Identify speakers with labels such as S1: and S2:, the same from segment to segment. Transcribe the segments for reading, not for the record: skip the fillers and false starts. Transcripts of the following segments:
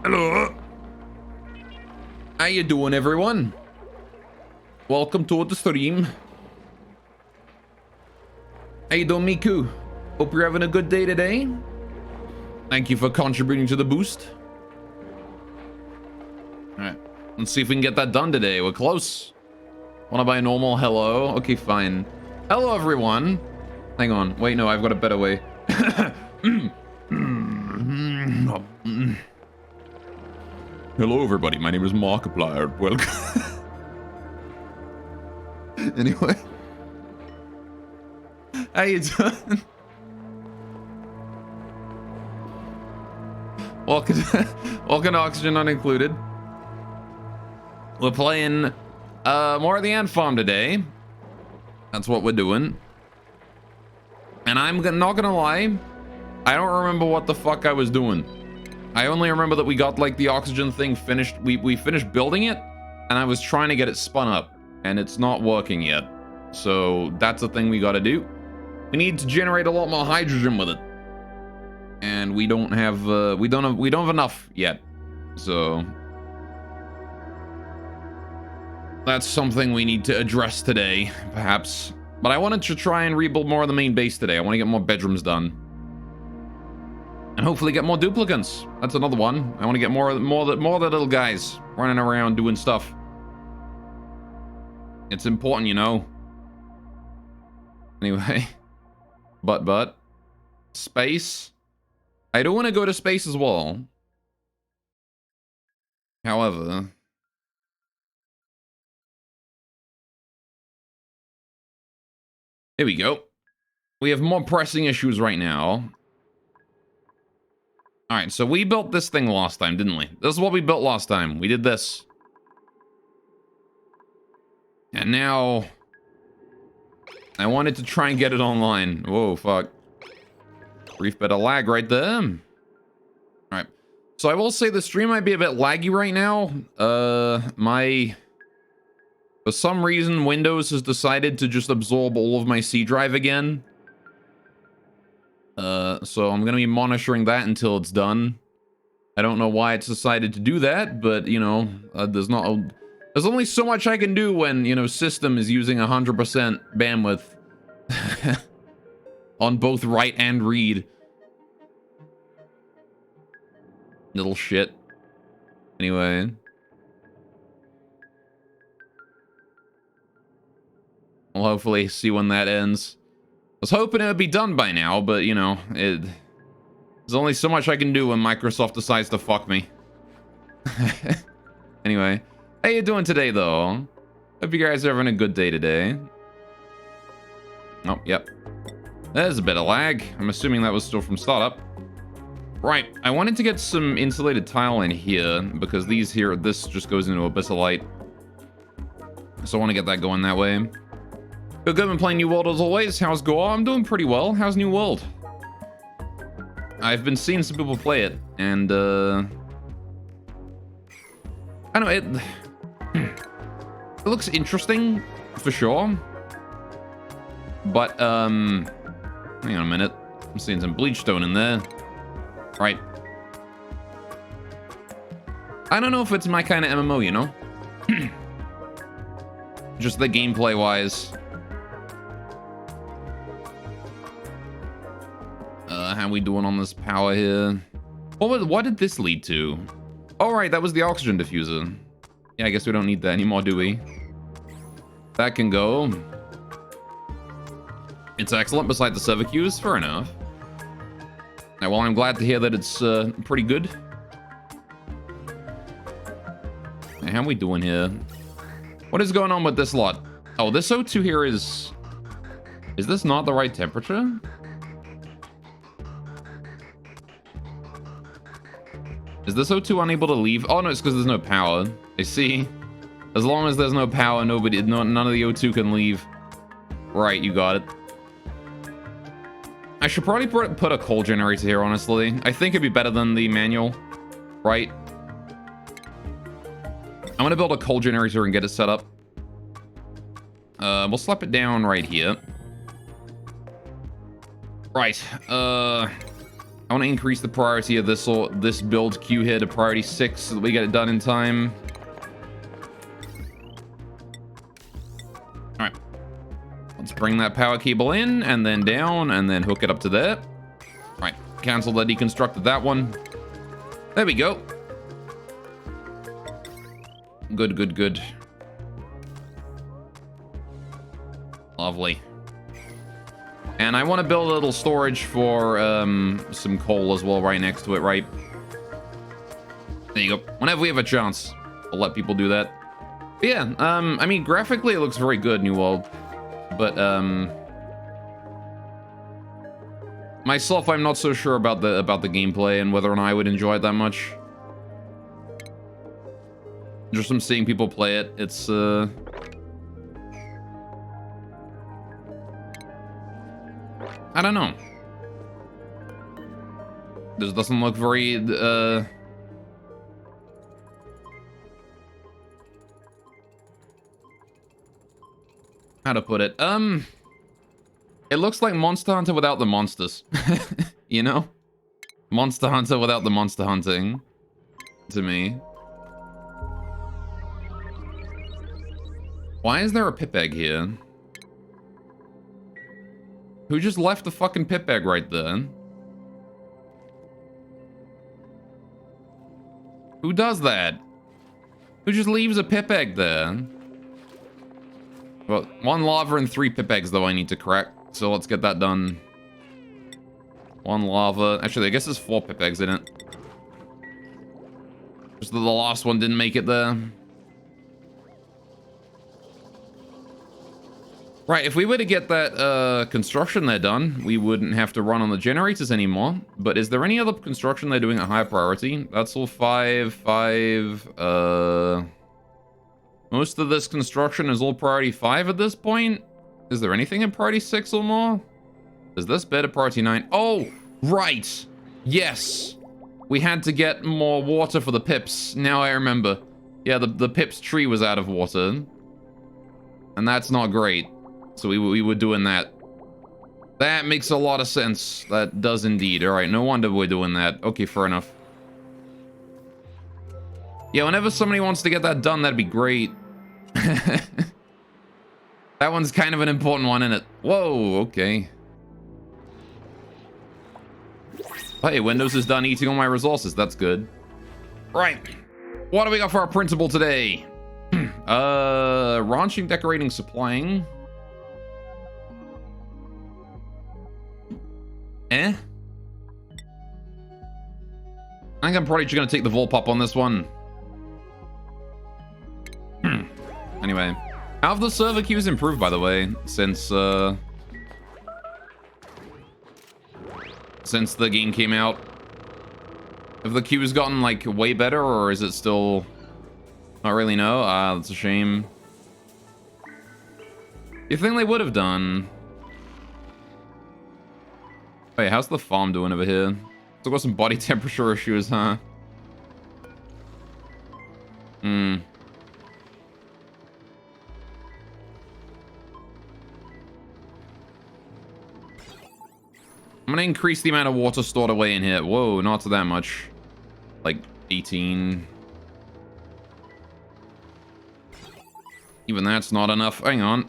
S1: Hello. How you doing, everyone? Welcome to the stream. How you doing, Miku? Hope you're having a good day today. Thank you for contributing to the boost. All right, let's see if we can get that done today. We're close. Wanna buy a normal? Hello. Okay, fine. Hello, everyone. Hang on. Wait, no, I've got a better way. Hello, everybody. My name is Markiplier. Welcome. Anyway. How you doing? Welcome to Oxygen Not Included. We're playing more of the Ant Farm today. That's what we're doing. And I'm not gonna lie, I don't remember what the fuck I was doing. I only remember that we got like the oxygen thing finished. We finished building it, and I was trying to get it spun up, and it's not working yet. So that's the thing we gotta do. We need to generate a lot more hydrogen with it, and we don't have enough yet. So that's something we need to address today, perhaps. But I wanted to try and rebuild more of the main base today. I want to get more bedrooms done. And hopefully get more duplicants. That's another one. I want to get more of the little guys running around doing stuff. It's important, you know. Anyway. But. Space. I don't want to go to space as well. However. Here we go. We have more pressing issues right now. Alright, so we built this thing last time, didn't we? This is what we built last time. We did this. And now I wanted to try and get it online. Whoa, fuck. Brief bit of lag right there. Alright. So I will say the stream might be a bit laggy right now. For some reason, Windows has decided to just absorb all of my C drive again. So I'm gonna be monitoring that until it's done. I don't know why it's decided to do that, but you know, there's only so much I can do when, you know, system is using 100% bandwidth on both write and read. Little shit. Anyway. We'll hopefully see when that ends. I was hoping it would be done by now, but you know, there's only so much I can do when Microsoft decides to fuck me. Anyway, how you doing today, though? Hope you guys are having a good day today. Oh, yep. There's a bit of lag. I'm assuming that was still from startup. Right, I wanted to get some insulated tile in here, because this just goes into abyssalite. So I want to get that going that way. Good, been playing New World as always. How's Goa? I'm doing pretty well. How's New World? I've been seeing some people play it, and I don't know, it looks interesting for sure. But hang on a minute. I'm seeing some bleach stone in there. Right. I don't know if it's my kind of MMO, you know? Just the gameplay wise. How we doing on this power here? What did this lead to? Oh, right, that was the oxygen diffuser. Yeah, I guess we don't need that anymore, do we? That can go. It's excellent beside the server queues. Fair enough. Now, well, I'm glad to hear that it's pretty good. Hey, how are we doing here? What is going on with this lot? Oh, this O2 here is... Is this not the right temperature? Is this O2 unable to leave? Oh, no, it's because there's no power. I see. As long as there's no power, none of the O2 can leave. Right, you got it. I should probably put a coal generator here, honestly. I think it'd be better than the manual. Right? I'm gonna build a coal generator and get it set up. We'll slap it down right here. Right. I want to increase the priority of this build queue here to priority 6 so that we get it done in time. All right. Let's bring that power cable in and then down and then hook it up to there. All right. Cancel the deconstructed that one. There we go. Good, good, good. Lovely. And I want to build a little storage for some coal as well right next to it, right? There you go. Whenever we have a chance, I'll let people do that. But yeah, I mean, graphically it looks very good, New World. But, myself, I'm not so sure about the gameplay and whether or not I would enjoy it that much. Just from seeing people play it, it's, I don't know. This doesn't look very, how to put it? It looks like Monster Hunter without the monsters. You know? Monster Hunter without the monster hunting. To me. Why is there a pip egg here? Who just left the fucking pip egg right there? Who does that? Who just leaves a pip egg there? Well, 1 lava and 3 pip eggs, though, I need to crack. So let's get that done. 1 lava. Actually, I guess there's 4 pip eggs in it. Just that the last one didn't make it there. Right, if we were to get that construction there done, we wouldn't have to run on the generators anymore. But is there any other construction they're doing at higher priority? That's all 5, 5, most of this construction is all priority 5 at this point. Is there anything in priority 6 or more? Is this better priority 9? Oh, right. Yes. We had to get more water for the pips. Now I remember. Yeah, the pips tree was out of water. And that's not great. So we were doing that. That makes a lot of sense. That does indeed. All right, no wonder we're doing that. Okay, fair enough. Yeah, whenever somebody wants to get that done, that'd be great. That one's kind of an important one, isn't it? Whoa, okay. Hey, Windows is done eating all my resources. That's good. Right. What do we got for our principal today? Ranching, decorating, supplying. I think I'm probably just gonna take the Volpop on this one. Anyway, how have the server queues improved, by the way, since the game came out? Have the queues gotten like way better, or is it still not really? No, that's a shame. You think they would have done? Wait, how's the farm doing over here? Still got some body temperature issues, huh? I'm gonna increase the amount of water stored away in here. Whoa, not that much. Like 18. Even that's not enough. Hang on.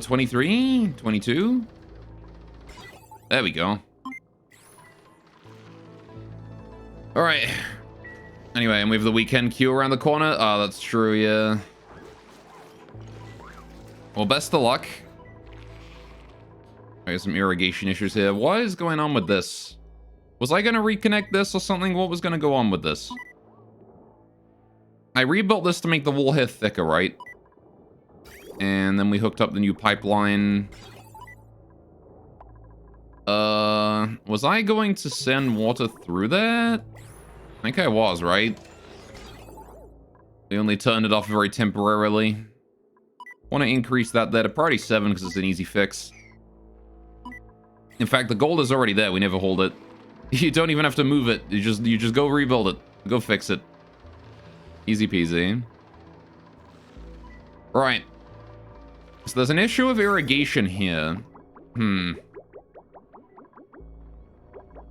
S1: 23? 22? There we go. All right. Anyway, and we have the weekend queue around the corner. Oh, that's true, yeah. Well, best of luck. I got some irrigation issues here. What is going on with this? Was I going to reconnect this or something? What was going to go on with this? I rebuilt this to make the wall here thicker, right? And then we hooked up the new pipeline. Was I going to send water through that? I think I was, right? We only turned it off very temporarily. Want to increase that there to priority 7 because it's an easy fix. In fact, the gold is already there. We never hold it. You don't even have to move it. You just go rebuild it. Go fix it. Easy peasy. Right. So there's an issue of irrigation here.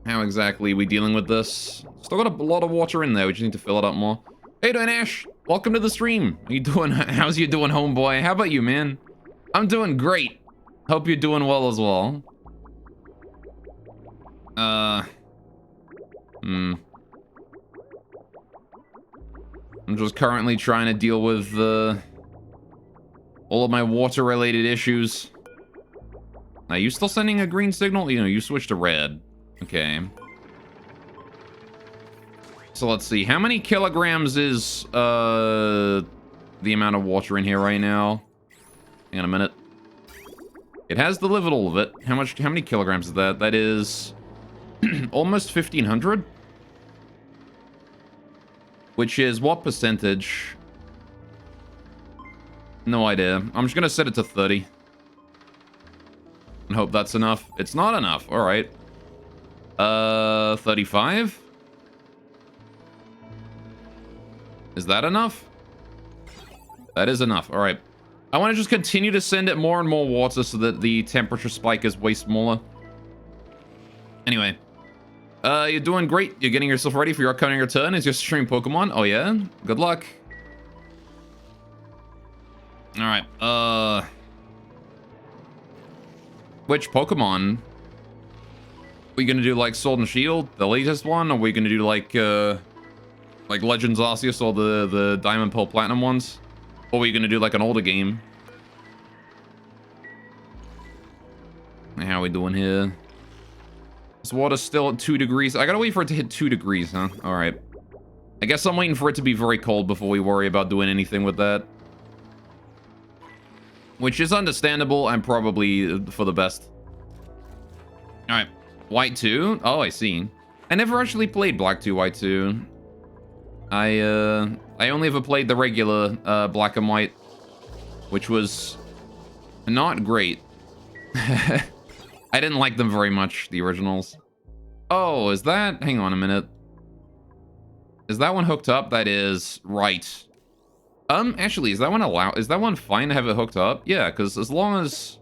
S1: how exactly are we dealing with this? Still got a lot of water in there. We just need to fill it up more. Hey, doing Ash? Welcome to the stream. How you doing? How's you doing, homeboy? How about you, man? I'm doing great. Hope you're doing well as well. I'm just currently trying to deal with all of my water-related issues. Are you still sending a green signal? You know, you switched to red. Okay. So let's see. How many kilograms is the amount of water in here right now? Hang on a minute. It has delivered all of it. How many kilograms is that? That is almost 1,500. Which is what percentage? No idea. I'm just gonna set it to 30. And hope that's enough. It's not enough. All right. 35? Is that enough? That is enough. All right. I want to just continue to send it more and more water so that the temperature spike is way smaller. Anyway. You're doing great. You're getting yourself ready for your upcoming return as your stream Pokemon. Oh, yeah? Good luck. All right. Which Pokemon? Are we gonna do like Sword and Shield, the latest one? Or are we gonna do like Legends Arceus or the Diamond Pearl Platinum ones? Or are we gonna do like an older game? How are we doing here? This water's still at 2 degrees. I gotta wait for it to hit 2 degrees, huh? All right. I guess I'm waiting for it to be very cold before we worry about doing anything with that. Which is understandable and probably for the best. All right. White 2. Oh, I see. I never actually played Black 2, White 2. I only ever played the regular Black and White, which was not great. I didn't like them very much, the originals. Oh, is that... Hang on a minute. Is that one hooked up? That is right. Actually, is that one fine to have it hooked up? Yeah, because as long as...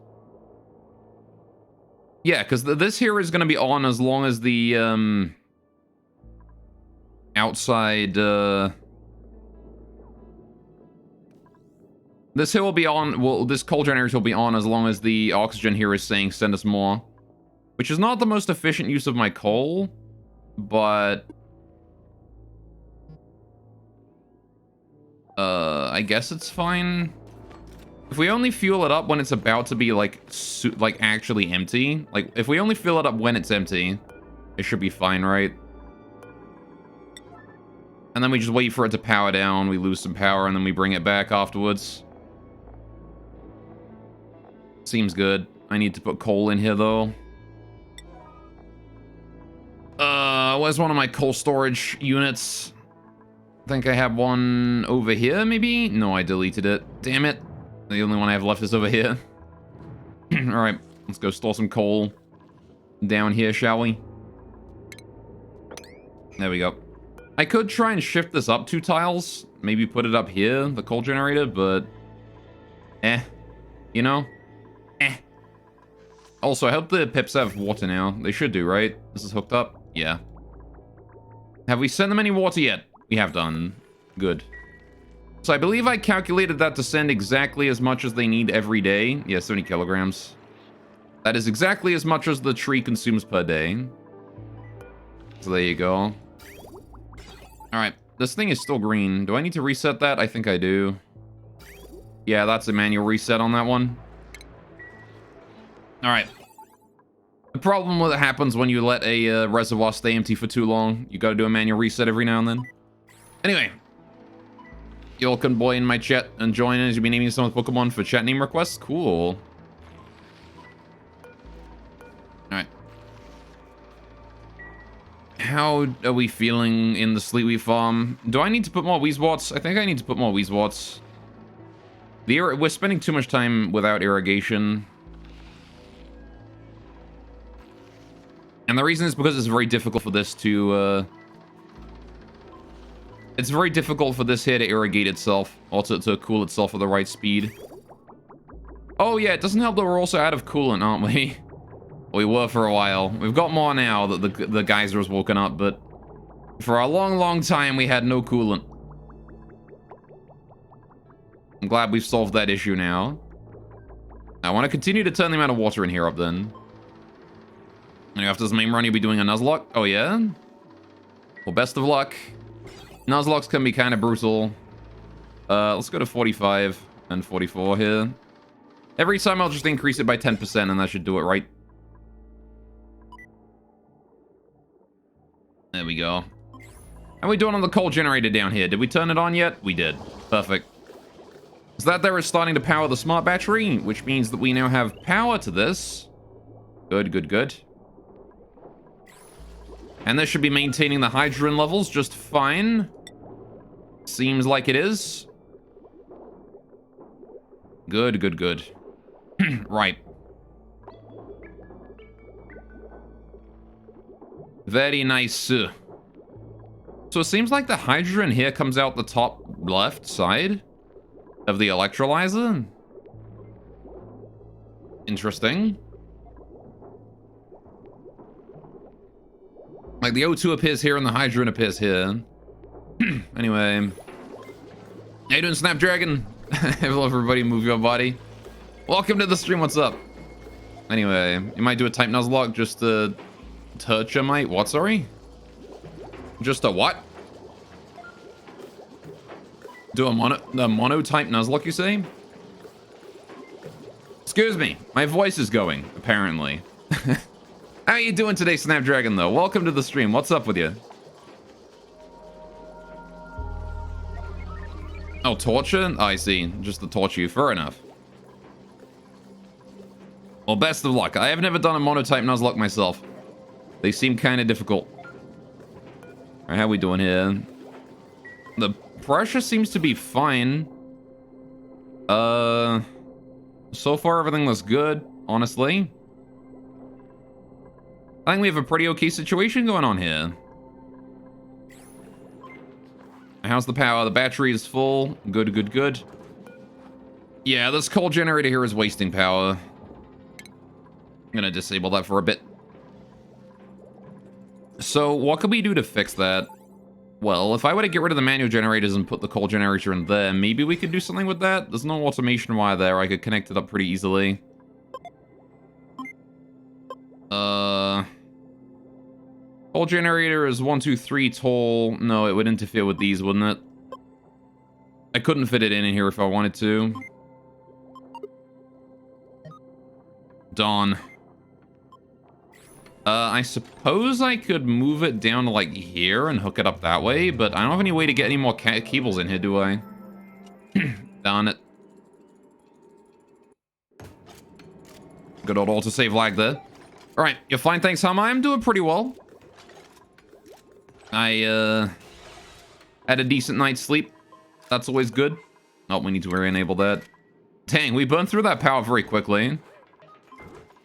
S1: Yeah, because this here is going to be on as long as the, outside, This here will be on... Well, this coal generator will be on as long as the oxygen here is saying send us more. Which is not the most efficient use of my coal, but... I guess it's fine. If we only fuel it up when it's about to be, like actually empty. Like, if we only fill it up when it's empty, it should be fine, right? And then we just wait for it to power down, we lose some power, and then we bring it back afterwards. Seems good. I need to put coal in here, though. Where's one of my coal storage units? I think I have one over here, maybe? No, I deleted it. Damn it. The only one I have left is over here. Alright, let's go store some coal down here, shall we? There we go. I could try and shift this up 2 tiles. Maybe put it up here, the coal generator, but... You know? Also, I hope the pips have water now. They should do, right? This is hooked up? Yeah. Have we sent them any water yet? We have done. Good. So I believe I calculated that to send exactly as much as they need every day. Yeah, 70 kilograms. That is exactly as much as the tree consumes per day. So there you go. Alright, this thing is still green. Do I need to reset that? I think I do. Yeah, that's a manual reset on that one. Alright. The problem with it happens when you let a reservoir stay empty for too long. You gotta do a manual reset every now and then. Anyway. Y'all can boy in my chat and join in as you be naming some of the Pokemon for chat name requests. Cool. Alright. How are we feeling in the Sleetweed farm? Do I need to put more Weezwots? I think I need to put more Weezwots. We're spending too much time without irrigation. And the reason is because it's very difficult for this to, it's very difficult for this here to irrigate itself, or to cool itself at the right speed. Oh yeah, it doesn't help that we're also out of coolant, aren't we? We were for a while. We've got more now that the geyser has woken up, but for a long, long time, we had no coolant. I'm glad we've solved that issue now. I want to continue to turn the amount of water in here up then. And after this main run, you'll be doing a Nuzlocke? Oh, yeah? Well, best of luck. Nuzlocks can be kind of brutal. Let's go to 45 and 44 here. Every time I'll just increase it by 10% and that should do it, right? There we go. How are we doing on the coal generator down here? Did we turn it on yet? We did. Perfect. So that there is starting to power the smart battery, which means that we now have power to this. Good, good, good. And this should be maintaining the hydrogen levels just fine. Seems like it is. Good, good, good. Right. Very nice. So it seems like the hydrogen here comes out the top left side of the electrolyzer. Interesting. Like the O2 appears here and the hydrogen appears here. Anyway. How you doing, Snapdragon? Hello, everybody. Move your body. Welcome to the stream. What's up? Anyway, you might do a type Nuzlocke just to touch a mate. What, sorry? Just a what? Do a mono type Nuzlocke, you say? Excuse me. My voice is going, apparently. How are you doing today, Snapdragon, though? Welcome to the stream. What's up with you? Oh, torture? Oh, I see. Just to torture you. Fair enough. Well, best of luck. I have never done a monotype Nuzlocke myself. They seem kind of difficult. Alright, how we doing here? The pressure seems to be fine. So far everything looks good, honestly. I think we have a pretty okay situation going on here. How's the power? The battery is full. Good, good, good. Yeah, this coal generator here is wasting power. I'm gonna disable that for a bit. So, what could we do to fix that? Well, if I were to get rid of the manual generators and put the coal generator in there, maybe we could do something with that. There's no automation wire there. I could connect it up pretty easily. Coal generator is 1, 2, 3 tall. No, it would interfere with these, wouldn't it? I couldn't fit it in here if I wanted to. Darn. I suppose I could move it down to, like, here and hook it up that way, but I don't have any way to get any more cables in here, do I? Darn it. Good old autosave lag there. Alright, you're fine, thanks, Hum. I'm doing pretty well. I, had a decent night's sleep. That's always good. Oh, we need to re-enable that. Dang, we burned through that power very quickly.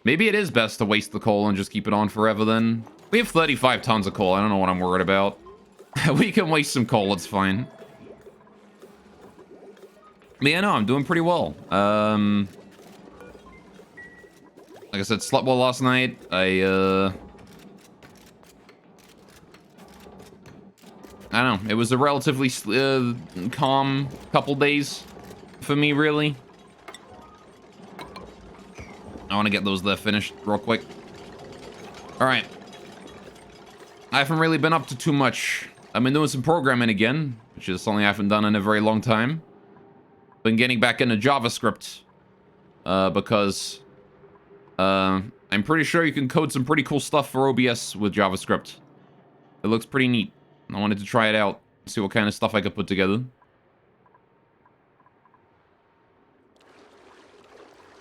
S1: Maybe it is best to waste the coal and just keep it on forever then. We have 35 tons of coal. I don't know what I'm worried about. We can waste some coal. It's fine. But yeah, no, I'm doing pretty well. Like I said, slept well last night. I don't know. It was a relatively calm couple days for me, really. I want to get those there finished real quick. All right. I haven't really been up to too much. I've been doing some programming again, which is something I haven't done in a very long time. Been getting back into JavaScript because I'm pretty sure you can code some pretty cool stuff for OBS with JavaScript. It looks pretty neat. I wanted to try it out, see what kind of stuff I could put together.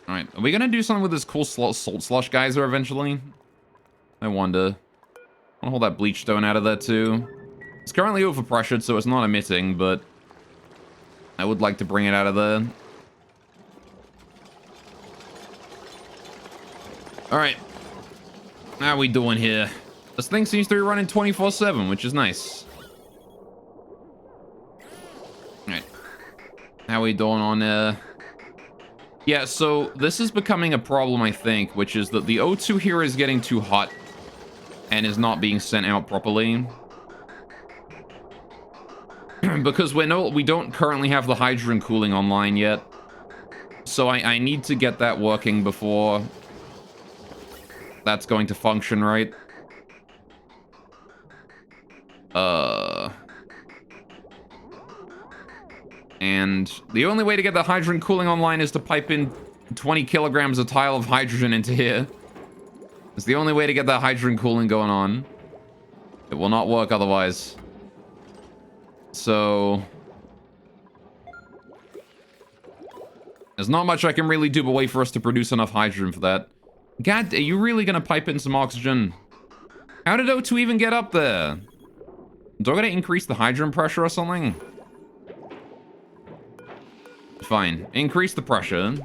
S1: Alright, are we gonna do something with this cool salt slush geyser eventually? I wonder. I wanna hold that bleach stone out of there too. It's currently overpressured, so it's not emitting, but I would like to bring it out of there. Alright. How are we doing here? This thing seems to be running 24/7, which is nice. Alright. How are we doing on, Yeah, so this is becoming a problem, I think, which is that the O2 here is getting too hot and is not being sent out properly. Because we don't currently have the hydrogen cooling online yet. So I need to get that working before that's going to function right. And the only way to get the hydrogen cooling online is to pipe in 20 kilograms a tile of hydrogen into here. It's the only way to get that hydrogen cooling going on. It will not work otherwise. So there's not much I can really do but wait for us to produce enough hydrogen for that. God, are you really gonna pipe in some oxygen? How did O2 even get up there? Do I gotta increase the hydrogen pressure or something? Fine. Increase the pressure.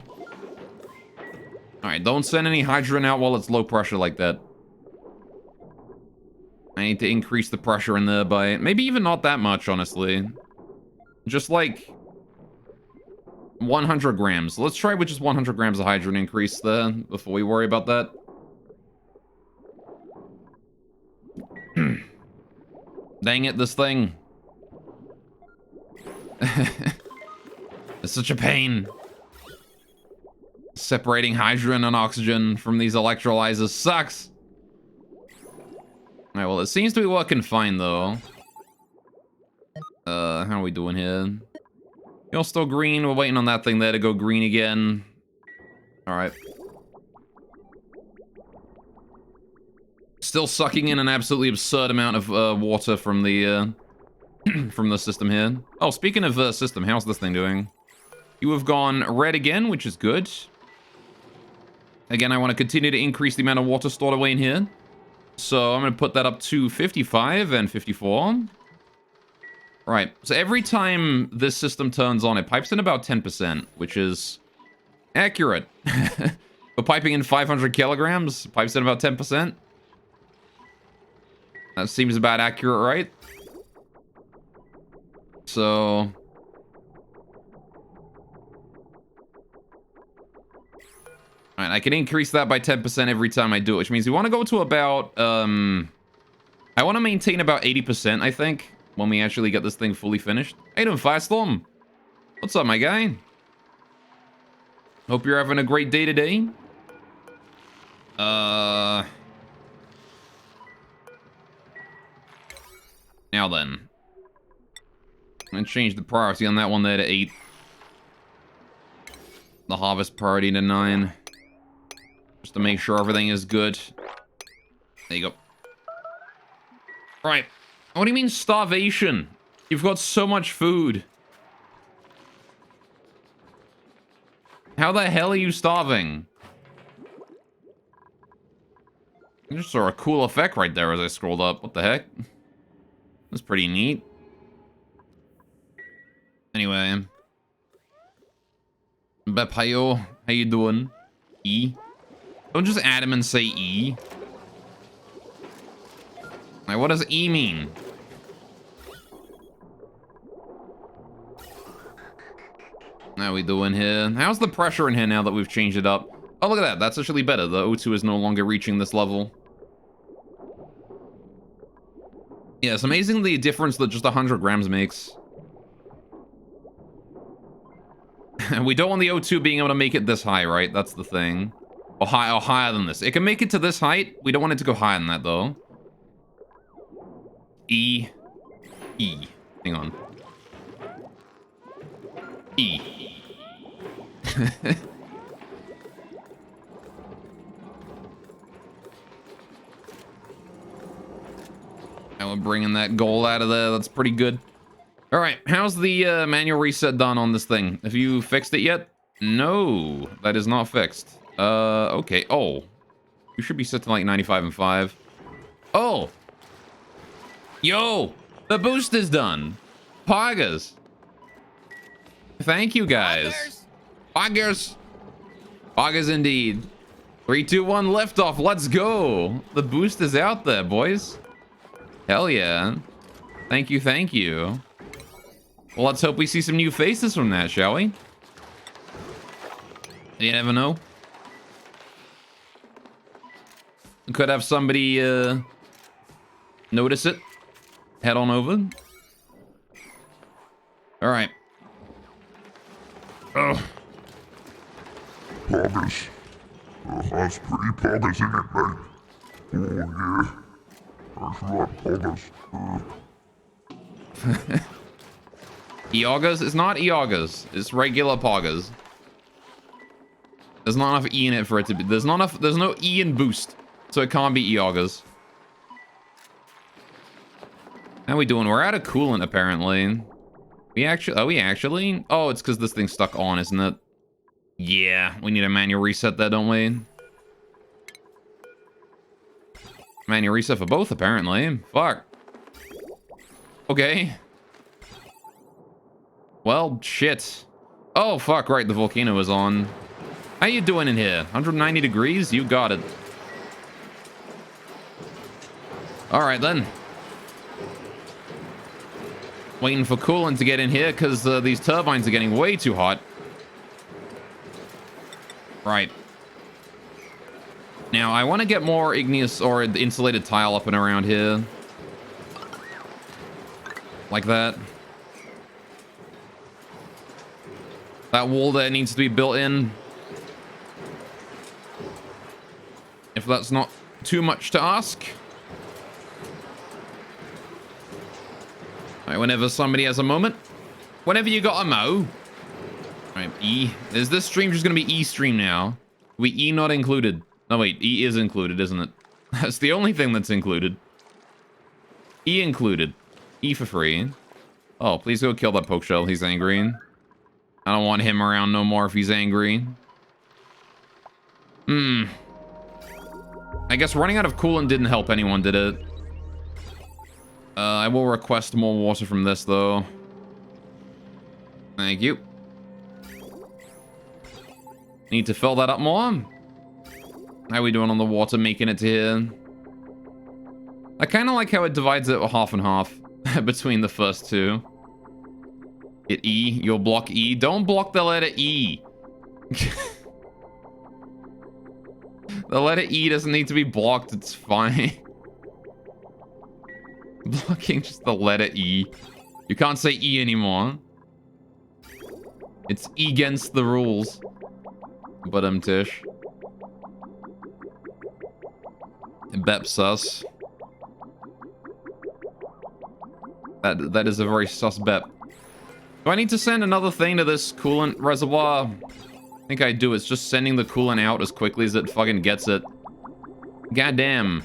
S1: Alright, don't send any hydrogen out while it's low pressure like that. I need to increase the pressure in there by... maybe even not that much, honestly. Just like... 100 grams. Let's try with just 100 grams of hydrogen increase there before we worry about that. Dang it, this thing. It's such a pain. Separating hydrogen and oxygen from these electrolyzers sucks. Alright, well, it seems to be working fine, though. How are we doing here? You're still green. We're waiting on that thing there to go green again. Alright. Still sucking in an absolutely absurd amount of water from the from the system here. Oh, speaking of system, how's this thing doing? You have gone red again, which is good. Again, I want to continue to increase the amount of water stored away in here. So I'm going to put that up to 55 and 54. Right, so every time this system turns on, it pipes in about 10%, which is accurate. But piping in 500 kilograms, pipes in about 10%. That seems about accurate, right? So... alright, I can increase that by 10% every time I do it, which means we want to go to about, I want to maintain about 80%, I think, when we actually get this thing fully finished. How you doing, Firestorm? What's up, my guy? Hope you're having a great day today. Now then. I'm gonna change the priority on that one there to 8. The harvest priority to 9. Just to make sure everything is good. There you go. Right. What do you mean starvation? You've got so much food. How the hell are you starving? I just saw a cool effect right there as I scrolled up. What the heck? That's pretty neat. Anyway. Bepayo, how you doing? E? Don't just add him and say E. Like, what does E mean? How we doing here? How's the pressure in here now that we've changed it up? Oh, look at that. That's actually better. The O2 is no longer reaching this level. Yeah, it's amazing the difference that just 100 grams makes. We don't want the O2 being able to make it this high, right? That's the thing. Or higher than this. It can make it to this height. We don't want it to go higher than that, though. E. E. Hang on. E. And we're bringing that goal out of there. That's pretty good. All right, how's the manual reset done on this thing? Have you fixed it yet? No, that is not fixed. Okay. Oh, you should be set to like 95 and 5. Oh, yo, the boost is done. Poggers. Thank you, guys. Poggers. Poggers indeed. 3, 2, 1, liftoff. Let's go. The boost is out there, boys. Hell yeah. Thank you, thank you. Well, let's hope we see some new faces from that, shall we? You never know. Could have somebody notice it. Head on over. All right. Oh.
S2: Poggers. That's pretty poggers, isn't it, mate? Oh, yeah. That's right, poggers.
S1: Eogas? It's not Eogas. It's regular poggers. There's not enough E in it for it to be. There's no E in boost. So it can't be Eogas. How we doing? We're out of coolant, apparently. We actually? Oh, it's because this thing's stuck on, isn't it? Yeah, we need a manual reset there, don't we? Manual reset for both, apparently. Fuck. Okay. Well, shit. Oh, fuck, right, the volcano is on. How you doing in here? 190 degrees? You got it. Alright, then. Waiting for coolant to get in here, because these turbines are getting way too hot. Right. Now, I want to get more igneous or insulated tile up and around here. Like that. That wall there needs to be built in. If that's not too much to ask. Alright, whenever somebody has a moment. Whenever you got a mo. Alright, E. Is this stream just going to be E stream now? We E not included. No, wait. E is included, isn't it? That's the only thing that's included. E included. E for free. Oh, please go kill that poke shell. He's angry. I don't want him around no more if he's angry. I guess running out of coolant didn't help anyone, did it? I will request more water from this, though. Thank you. Need to fill that up more. How are we doing on the water making it to here? I kind of like how it divides it half and half between the first two. Hit E. You'll block E. Don't block the letter E. The letter E doesn't need to be blocked. It's fine. Blocking just the letter E. You can't say E anymore. It's E against the rules. But Tish. Bep sus. That is a very sus Bep. Do I need to send another thing to this coolant reservoir? I think I do. It's just sending the coolant out as quickly as it fucking gets it. Goddamn.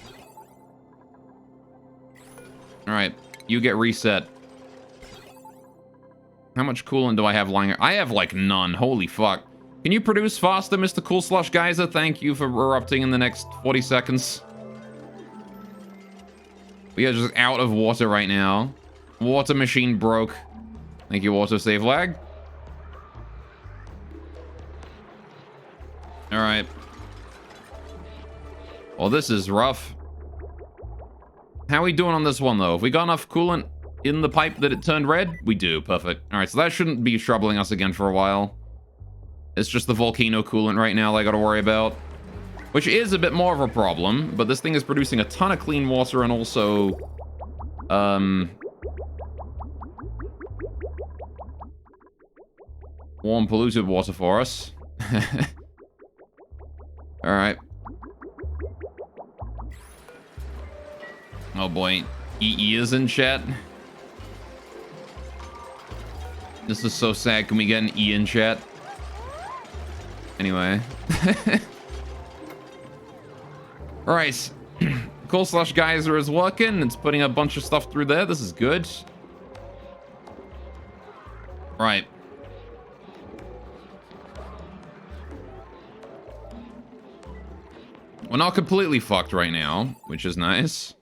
S1: Alright, you get reset. How much coolant do I have lying? I have like none. Holy fuck. Can you produce faster, Mr. Cool Slush Geyser? Thank you for erupting in the next 40 seconds. We are just out of water right now. Water machine broke. Thank you, water save lag. Alright. Well, this is rough. How are we doing on this one, though? Have we got enough coolant in the pipe that it turned red? We do. Perfect. Alright, so that shouldn't be troubling us again for a while. It's just the volcano coolant right now that I gotta worry about. Which is a bit more of a problem, but this thing is producing a ton of clean water and also... warm, polluted water for us. Alright. Oh boy. EE is in chat. This is so sad. Can we get an E in chat? Anyway. Alright. Cool Slush Geyser is working. It's putting a bunch of stuff through there. This is good. Right. We're not completely fucked right now, which is nice.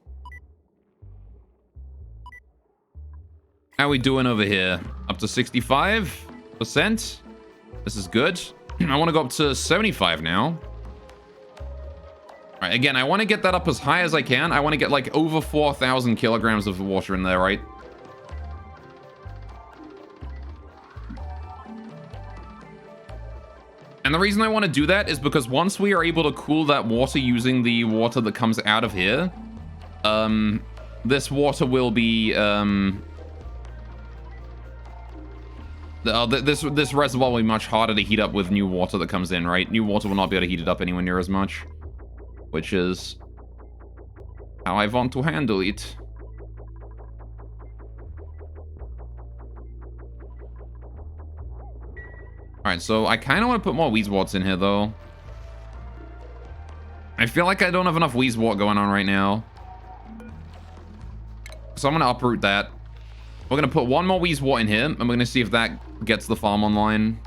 S1: How we doing over here? Up to 65%. This is good. I want to go up to 75 now. All right, again, I want to get that up as high as I can. I want to get like over 4,000 kilograms of water in there, right? And the reason I want to do that is because once we are able to cool that water using the water that comes out of here, this water will be, this reservoir will be much harder to heat up with new water that comes in, right? New water will not be able to heat it up anywhere near as much, which is how I want to handle it. Alright, so I kind of want to put more Wheezeworts in here, though. I feel like I don't have enough Wheezewort going on right now. So I'm going to uproot that. We're going to put one more Wheezewort in here, and we're going to see if that gets the farm online.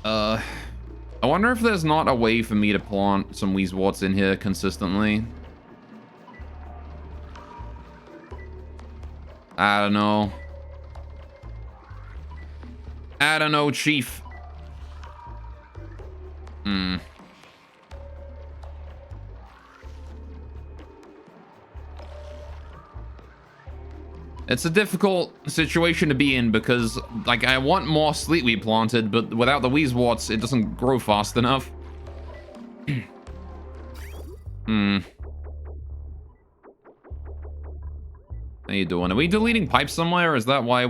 S1: I wonder if there's not a way for me to plant some Wheezeworts in here consistently. I don't know. I don't know, Chief. It's a difficult situation to be in because, like, I want more Sleetweed planted, but without the Wheezeworts, it doesn't grow fast enough. How you doing? Are we deleting pipes somewhere? Is that why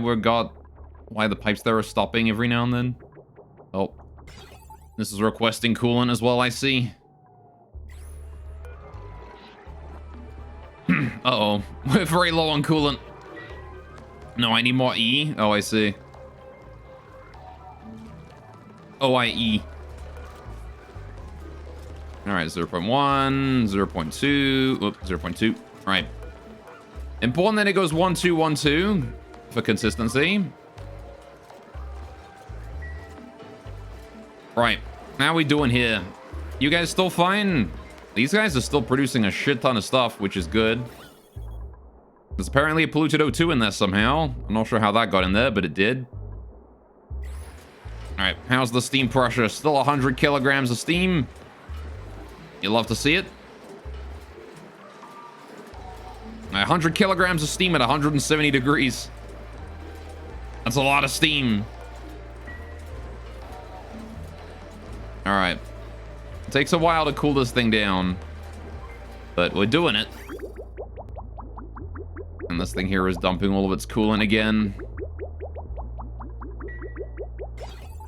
S1: why the pipes there are stopping every now and then? Oh. This is requesting coolant as well, I see. Uh-oh. We're very low on coolant. No, I need more E. Oh, I see. OIE. Alright, 0.1, 0.2, oops, 0.2. Alright. Important that it goes 1, 2, 1, 2 for consistency. Right. How we doing here? You guys still fine? These guys are still producing a shit ton of stuff, which is good. There's apparently a polluted O2 in there somehow. I'm not sure how that got in there, but it did. Alright, how's the steam pressure? Still 100 kilograms of steam. You love to see it. 100 kilograms of steam at 170 degrees. That's a lot of steam. Alright. It takes a while to cool this thing down. But we're doing it. And this thing here is dumping all of its coolant again.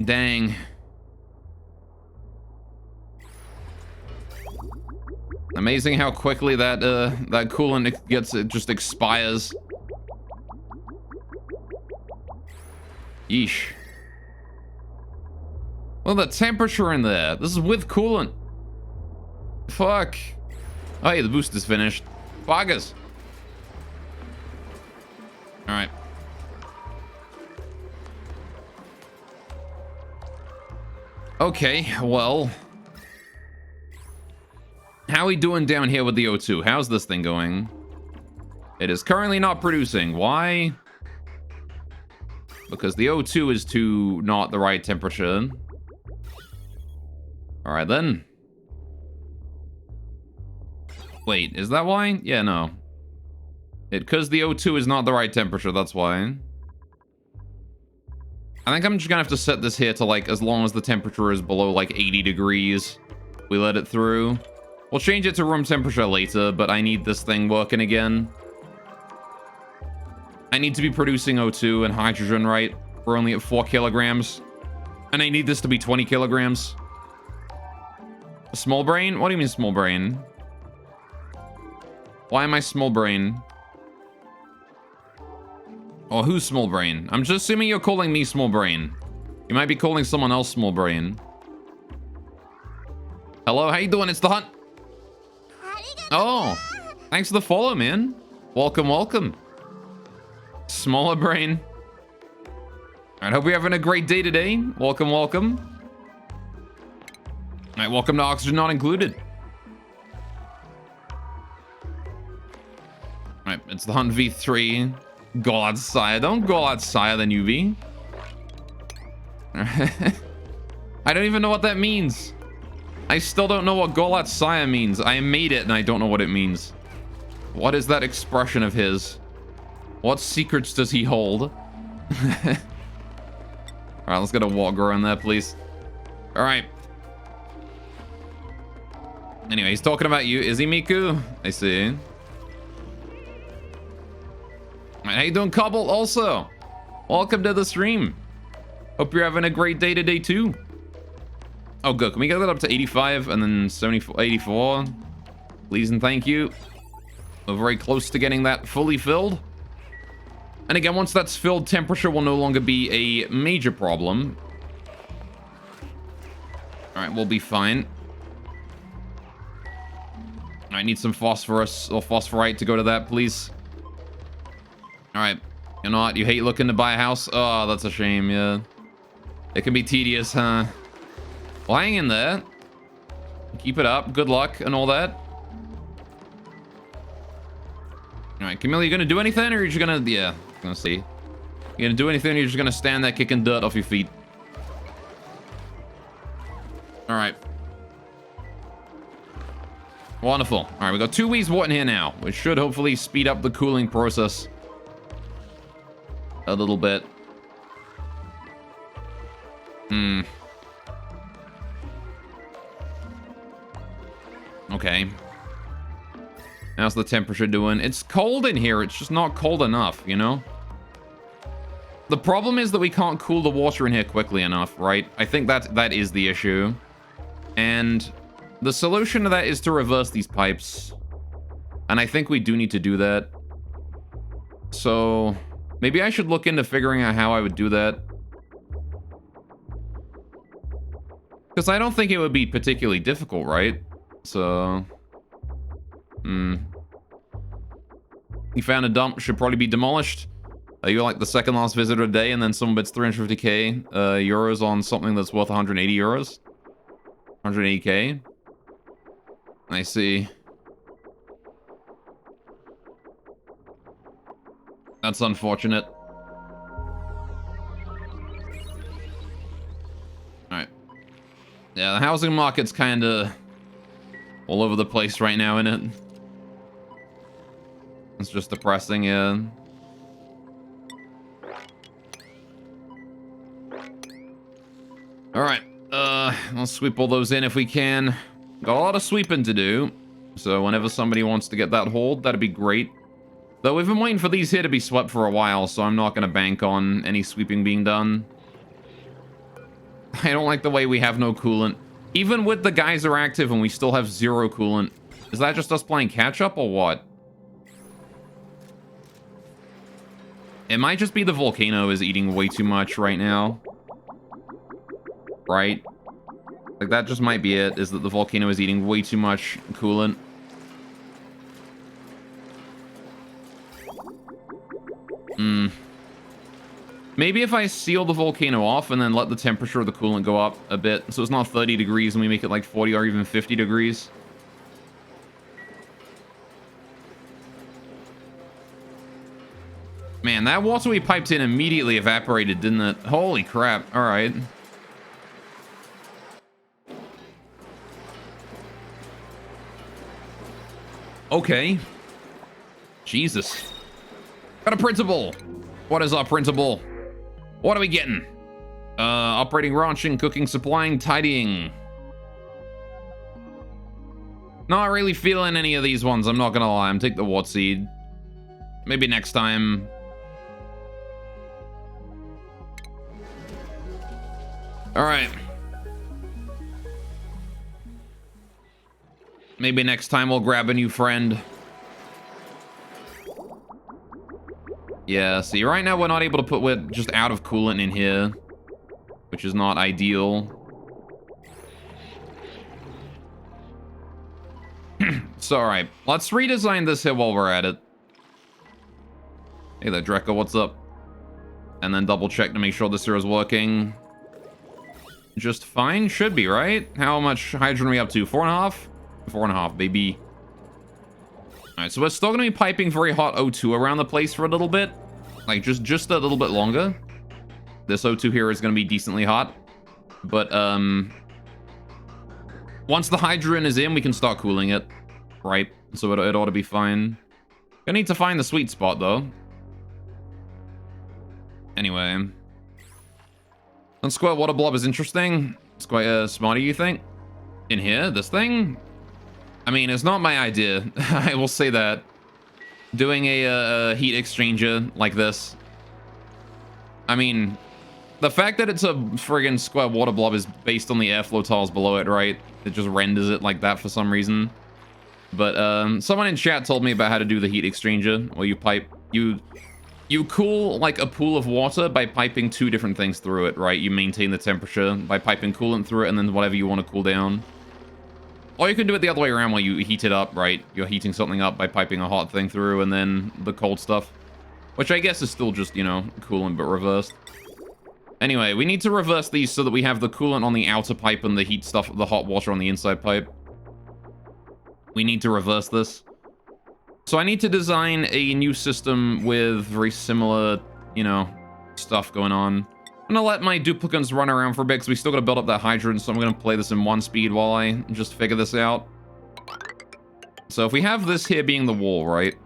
S1: Dang. Amazing how quickly that coolant it just expires. Yeesh. Well, the temperature in there. This is with coolant. Fuck. Oh, hey, the boost is finished. Buggers. Alright. Okay, well. How are we doing down here with the O2? How's this thing going? It is currently not producing. Why? Because the O2 is to not the right temperature. Alright then. Wait, is that why? Yeah, no. Because the O2 is not the right temperature, that's why. I think I'm just gonna have to set this here to, like, as long as the temperature is below, like, 80 degrees, we let it through. We'll change it to room temperature later, but I need this thing working again. I need to be producing O2 and hydrogen, right? We're only at 4 kilograms. And I need this to be 20 kilograms. A small brain? What do you mean small brain? Why am I small brain? Or who's small brain? I'm just assuming you're calling me small brain. You might be calling someone else small brain. Hello, how you doing? It's the Hunt. Oh, thanks for the follow, man. Welcome, welcome. Smaller brain. I hope you're having a great day today. Welcome, welcome. All right, welcome to Oxygen Not Included. All right, it's the Hunt V3. God sire. Don't go outside than UV. I don't even know what that means. I still don't know what Golat Sire means. I made it and I don't know what it means. What is that expression of his? What secrets does he hold? All right, let's get a water in there, please. All right. Anyway, he's talking about you. Is he, Miku? I see. All right, how you doing, Cobble? Also, welcome to the stream. Hope you're having a great day today, too. Oh, good. Can we get that up to 85 and then 74, 84? Please and thank you. We're very close to getting that fully filled. And again, once that's filled, temperature will no longer be a major problem. All right, we'll be fine. I need some phosphorus or phosphorite to go to that, please. All right. You know what? You hate looking to buy a house? Oh, that's a shame, yeah. It can be tedious, huh? Well, hang in there. Keep it up. Good luck and all that. All right, Camille, you gonna do anything, or are you just gonna... Yeah, gonna see. You gonna do anything, or you're just gonna stand there kicking dirt off your feet? All right. Wonderful. All right, we got 2 weeks water in here now, which should hopefully speed up the cooling process a little bit. Okay. How's the temperature doing? It's cold in here. It's just not cold enough, you know? The problem is that we can't cool the water in here quickly enough, right? I think that is the issue. And the solution to that is to reverse these pipes. And I think we do need to do that. So maybe I should look into figuring out how I would do that. Because I don't think it would be particularly difficult, right? So... You found a dump, should probably be demolished. You're like the second last visitor a day, and then someone bids 350k euros on something that's worth 180 euros. 180k. I see. That's unfortunate. Alright. Yeah, the housing market's kinda all over the place right now, isn't it? It's just depressing, yeah. Alright, let's sweep all those in if we can. Got a lot of sweeping to do. So whenever somebody wants to get that hauled, that'd be great. Though we've been waiting for these here to be swept for a while, so I'm not gonna bank on any sweeping being done. I don't like the way we have no coolant. Even with the geyser active and we still have 0 coolant. Is that just us playing catch up or what? It might just be the volcano is eating way too much right now. Right? Like, that just might be it, is that the volcano is eating way too much coolant. Maybe if I seal the volcano off and then let the temperature of the coolant go up a bit, so it's not 30 degrees and we make it like 40 or even 50 degrees. Man, that water we piped in immediately evaporated, didn't it? Holy crap. All right. Okay. Jesus. Got a principal. What is our principal? What are we getting? Operating, ranching, cooking, supplying, tidying. Not really feeling any of these ones, I'm not gonna lie. I'm taking the wart seed. Maybe next time. Alright. Maybe next time we'll grab a new friend. Yeah, see, right now we're not able to put... We're just out of coolant in here. Which is not ideal. So, alright. Let's redesign this here while we're at it. Hey there, Dreco, what's up? And then double check to make sure this here is working. Just fine? Should be, right? How much hydrogen are we up to? 4.5? 4.5, baby. Alright, so we're still going to be piping very hot O2 around the place for a little bit. Like, just a little bit longer. This O2 here is going to be decently hot. But, once the hydrogen is in, we can start cooling it. Right? So it ought to be fine. Gonna need to find the sweet spot, though. Anyway. And square water blob is interesting. It's quite smarty, you think? In here, this thing? I mean, it's not my idea. I will say that. Doing a heat exchanger like this. I mean, the fact that it's a friggin' square water blob is based on the airflow tiles below it, right? It just renders it like that for some reason. But someone in chat told me about how to do the heat exchanger, where you pipe... You cool, like, a pool of water by piping two different things through it, right? You maintain the temperature by piping coolant through it and then whatever you want to cool down. Or you can do it the other way around where you heat it up, right? You're heating something up by piping a hot thing through and then the cold stuff. Which I guess is still just, you know, coolant but reversed. Anyway, we need to reverse these so that we have the coolant on the outer pipe and the heat stuff, the hot water on the inside pipe. We need to reverse this. So I need to design a new system with very similar, you know, stuff going on. I'm gonna let my duplicants run around for a bit because we still gotta build up that hydrant, so I'm gonna play this in 1 speed while I just figure this out. So if we have this here being the wall, right?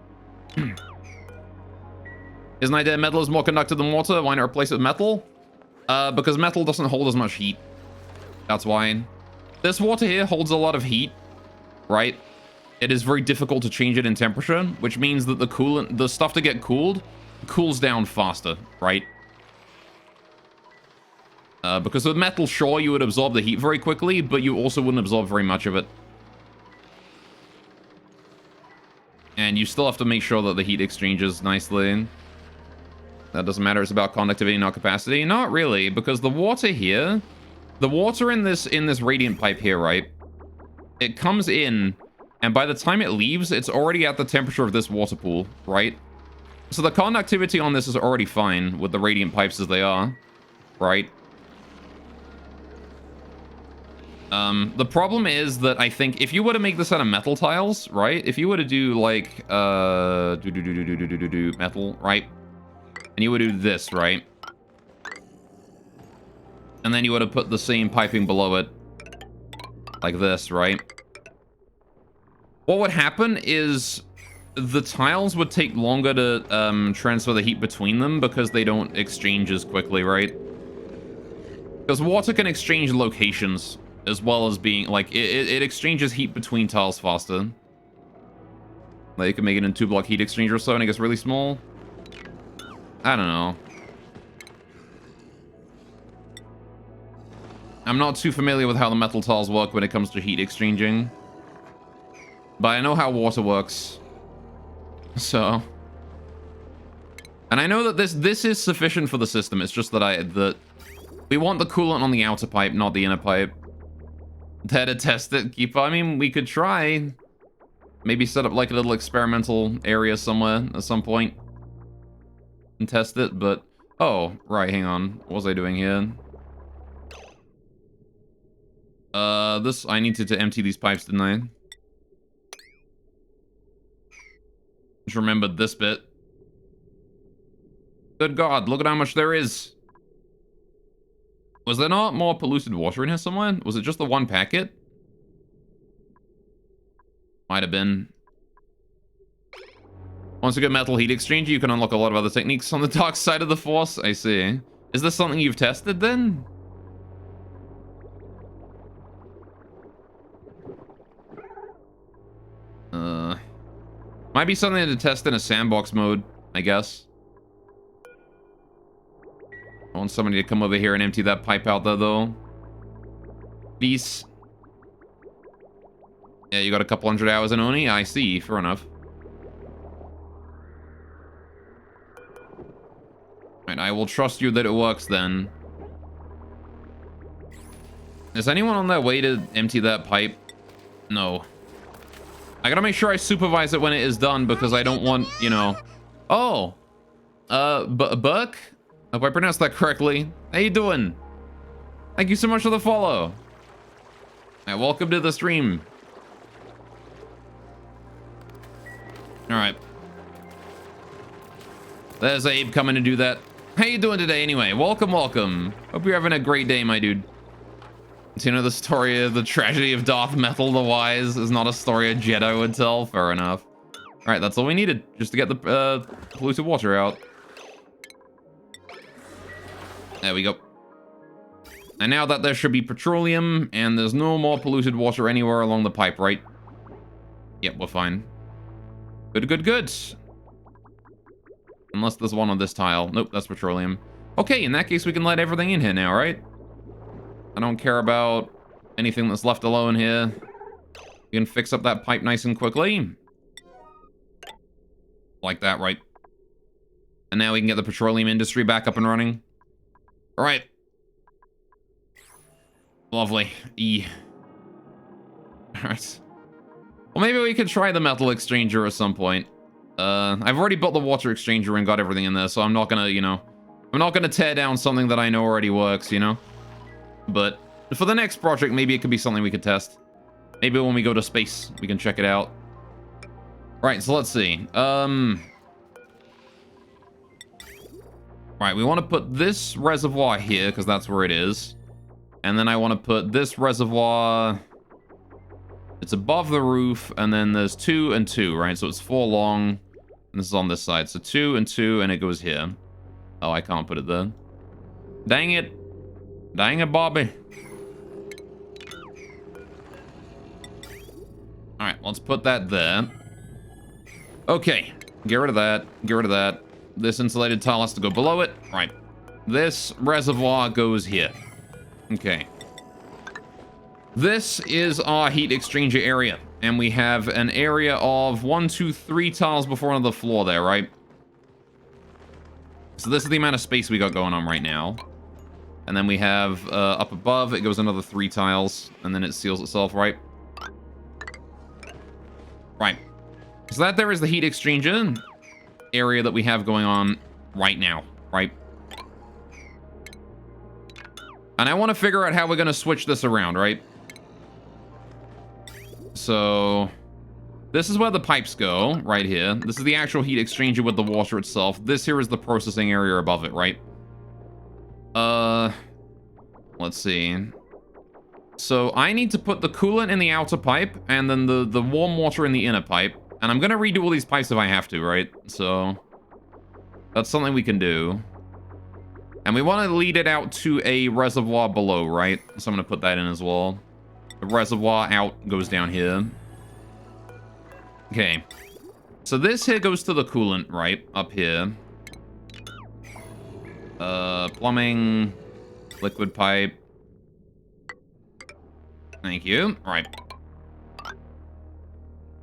S1: Isn't idea metal is more conductive than water? Why not replace it with metal? Because metal doesn't hold as much heat. That's why. This water here holds a lot of heat, right? It is very difficult to change it in temperature, which means that the coolant, the stuff to get cooled, cools down faster, right? Because with metal, sure, you would absorb the heat very quickly, but you also wouldn't absorb very much of it. And you still have to make sure that the heat exchanges nicely. That doesn't matter, it's about conductivity, not capacity. Not really, because the water here, the water in this radiant pipe here, right? It comes in, and by the time it leaves, it's already at the temperature of this water pool, right? So the conductivity on this is already fine with the radiant pipes as they are, right? The problem is that I think if you were to make this out of metal tiles, right? If you were to do like, metal, right? And you would do this, right? And then you would have put the same piping below it, like this, right? What would happen is the tiles would take longer to transfer the heat between them because they don't exchange as quickly, right? Because water can exchange locations as well as being, like, it exchanges heat between tiles faster. Like, you can make it in 2-block heat exchanger or so, and it gets really small. I don't know. I'm not too familiar with how the metal tiles work when it comes to heat exchanging. But I know how water works. So. And I know that this is sufficient for the system. It's just that we want the coolant on the outer pipe, not the inner pipe. There to test it, I mean, we could try. Maybe set up like a little experimental area somewhere at some point. And test it, but... Oh, right, hang on. What was I doing here? I needed to empty these pipes, didn't I? Just remembered this bit. Good God, look at how much there is. Was there not more polluted water in here somewhere? Was it just the one packet? Might have been. Once you get metal heat exchanger, you can unlock a lot of other techniques on the dark side of the Force. I see. Is this something you've tested then? Might be something to test in a sandbox mode, I guess. I want somebody to come over here and empty that pipe out there, though. Peace. Yeah, you got a couple 100 hours in Oni? I see, fair enough. Alright, I will trust you that it works then. Is anyone on their way to empty that pipe? No. I gotta make sure I supervise it when it is done because I don't want, you know... Oh! Buck? Hope I pronounced that correctly. How you doing? Thank you so much for the follow. Alright, welcome to the stream. Alright. There's Abe coming to do that. How you doing today anyway? Welcome, welcome. Hope you're having a great day, my dude. Do you know the story of the tragedy of Darth Metal the Wise is not a story a Jedi would tell? Fair enough. Alright, that's all we needed. Just to get the polluted water out. There we go. And now that there should be petroleum, and there's no more polluted water anywhere along the pipe, right? Yep, we're fine. Good, good, good. Unless there's one on this tile. Nope, that's petroleum. Okay, in that case, we can let everything in here now, right? I don't care about anything that's left alone here. We can fix up that pipe nice and quickly. Like that, right? And now we can get the petroleum industry back up and running. All right. Lovely. E. Alright. Well, maybe we could try the metal exchanger at some point. I've already built the water exchanger and got everything in there, so I'm not gonna, you know... I'm not gonna tear down something that I know already works, you know? But for the next project, maybe it could be something we could test. Maybe when we go to space, we can check it out. Right, so let's see. Right, we want to put this reservoir here, because that's where it is. And then I want to put this reservoir... It's above the roof, and then there's 2 and 2, right? So it's 4 long, and this is on this side. So 2 and 2, and it goes here. Oh, I can't put it there. Dang it. Dang it, Bobby. Alright, let's put that there. Okay, get rid of that. Get rid of that. This insulated tile has to go below it. Right. This reservoir goes here. Okay. This is our heat exchanger area. And we have an area of 1, 2, 3 tiles before on the floor there, right? So this is the amount of space we got going on right now. And then we have up above, it goes another 3 tiles. And then it seals itself, right? Right. So that there is the heat exchanger area that we have going on right now, right? And I want to figure out how we're going to switch this around, right? So this is where the pipes go, right here. This is the actual heat exchanger with the water itself. This here is the processing area above it, right? Let's see. So I need to put the coolant in the outer pipe and then the warm water in the inner pipe. And I'm going to redo all these pipes if I have to, right? So that's something we can do. And we want to lead it out to a reservoir below, right? So I'm going to put that in as well. The reservoir out goes down here. Okay. So this here goes to the coolant, right? Up here. Plumbing. Liquid pipe. Thank you. All right.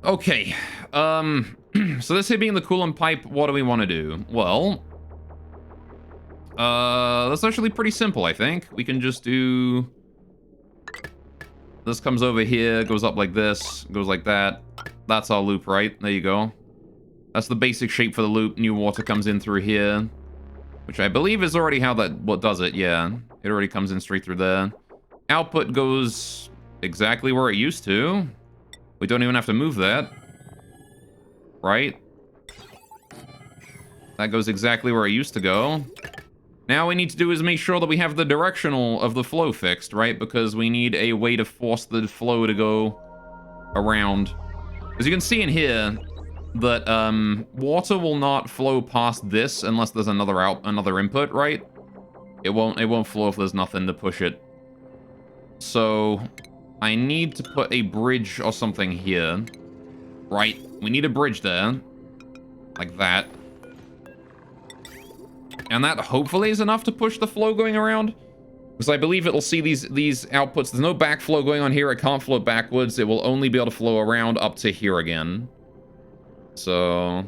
S1: Okay. So this here being the coolant pipe, what do we want to do? Well, that's actually pretty simple, I think. We can just do... This comes over here, goes up like this, goes like that. That's our loop, right? There you go. That's the basic shape for the loop. New water comes in through here, which I believe is already how what does it. Yeah, it already comes in straight through there. Output goes exactly where it used to. We don't even have to move that. Right? That goes exactly where it used to go. Now what we need to do is make sure that we have the directional of the flow fixed, right? Because we need a way to force the flow to go around. As you can see in here, that water will not flow past this unless there's another input, right? It won't flow if there's nothing to push it. So I need to put a bridge or something here. Right, we need a bridge there. Like that. And that hopefully is enough to push the flow going around. Because I believe it'll see these outputs. There's no backflow going on here. It can't flow backwards. It will only be able to flow around up to here again. So...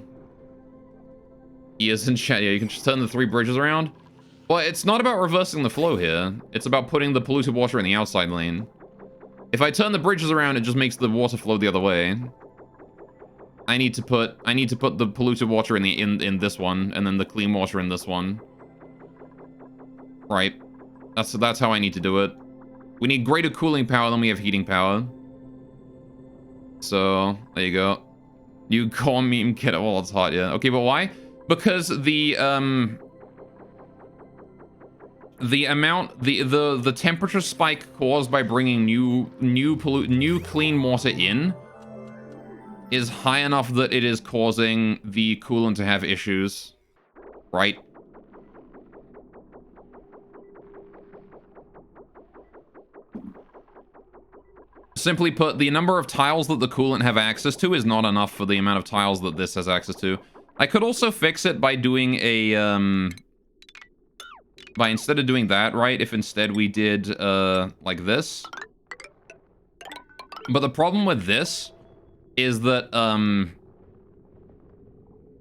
S1: Yes, in chat. Yeah, you can just turn the 3 bridges around. But it's not about reversing the flow here. It's about putting the polluted water in the outside lane. If I turn the bridges around, it just makes the water flow the other way. I need to put the polluted water in this one, and then the clean water in this one. Right. That's how I need to do it. We need greater cooling power than we have heating power. So there you go. You call meme kid. Well, it's hot, yeah. Okay, but why? Because the temperature spike caused by bringing new clean water in is high enough that it is causing the coolant to have issues, right? Simply put, the number of tiles that the coolant have access to is not enough for the amount of tiles that this has access to. I could also fix it by doing a, by instead of doing that, right, if instead we did, like this. But the problem with this is that,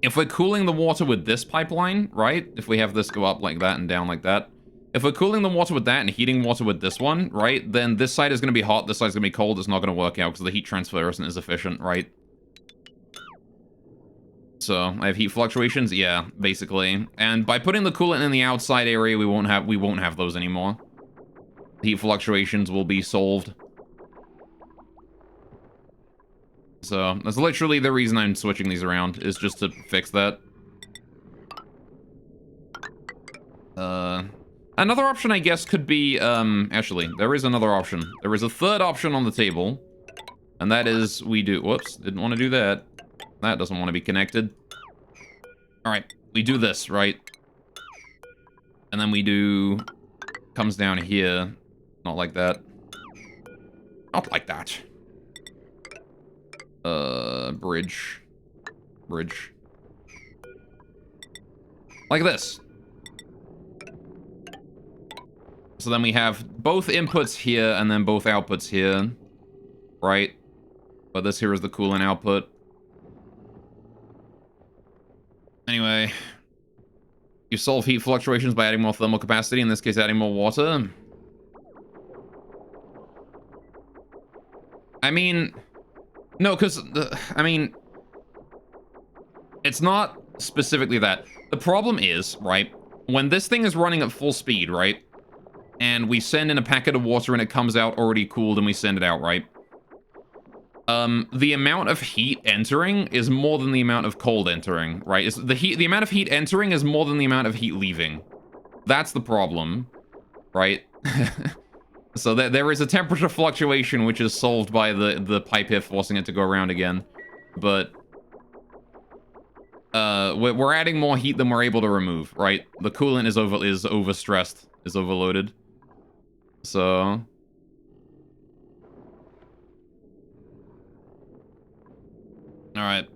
S1: if we're cooling the water with this pipeline, right, if we have this go up like that and down like that, if we're cooling the water with that and heating water with this one, right, then this side is going to be hot, this side's going to be cold, it's not going to work out because the heat transfer isn't as efficient, right? So, I have heat fluctuations? Yeah, basically. And by putting the coolant in the outside area, we won't have those anymore. Heat fluctuations will be solved. So, that's literally the reason I'm switching these around, is just to fix that. Another option, I guess, could be, actually, there is another option. There is a third option on the table, and that is we do, whoops, didn't want to do that. That doesn't want to be connected. Alright, we do this, right? And then we do, comes down here, not like that. Not like that. Bridge. Bridge. Like this. So then we have both inputs here and then both outputs here, right? But this here is the coolant output. Anyway, you solve heat fluctuations by adding more thermal capacity, in this case adding more water. I mean, no, because, I mean, it's not specifically that. The problem is, right, when this thing is running at full speed, right, and we send in a packet of water and it comes out already cooled and we send it out, right? The amount of heat entering is more than the amount of cold entering, right? The amount of heat entering is more than the amount of heat leaving. That's the problem, right? So there is a temperature fluctuation which is solved by the pipe here forcing it to go around again. But we're adding more heat than we're able to remove, right? The coolant is overstressed, is overloaded. So alright.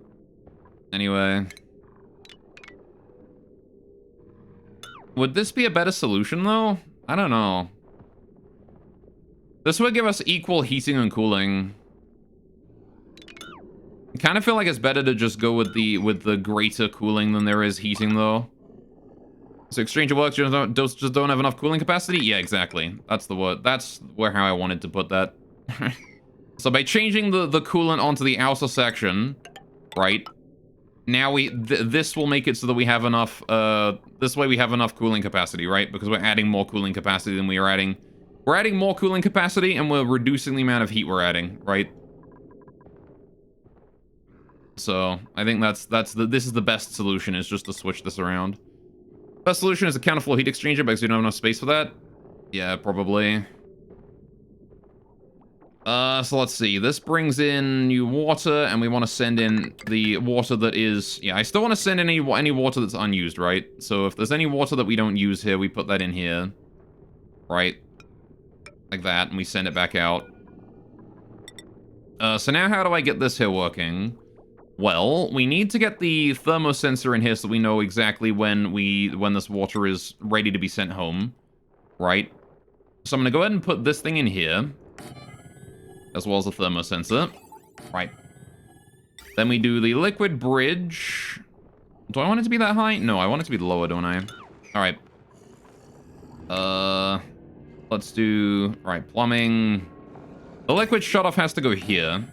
S1: Anyway. Would this be a better solution, though? I don't know. This would give us equal heating and cooling. I kind of feel like it's better to just go with the greater cooling than there is heating, though. So exchange works, just don't have enough cooling capacity? Yeah, exactly. That's the word. That's how I wanted to put that. So by changing the coolant onto the outer section, right? Now this will make it so that we have enough, this way we have enough cooling capacity, right? Because we're adding more cooling capacity than we are adding. We're adding more cooling capacity and we're reducing the amount of heat we're adding, right? So I think this is the best solution, is just to switch this around. Best solution is a counterflow heat exchanger because you don't have enough space for that. Yeah, probably. So let's see. This brings in new water, and we want to send in the water that is... Yeah, I still want to send in any water that's unused, right? So if there's any water that we don't use here, we put that in here. Right? Like that, and we send it back out. So now how do I get this here working? Well, we need to get the thermosensor in here so we know exactly when this water is ready to be sent home. Right? So I'm going to go ahead and put this thing in here, as well as the thermosensor. Right. Then we do the liquid bridge. Do I want it to be that high? No, I want it to be lower, don't I? Alright. Let's do... Alright, plumbing. The liquid shutoff has to go here.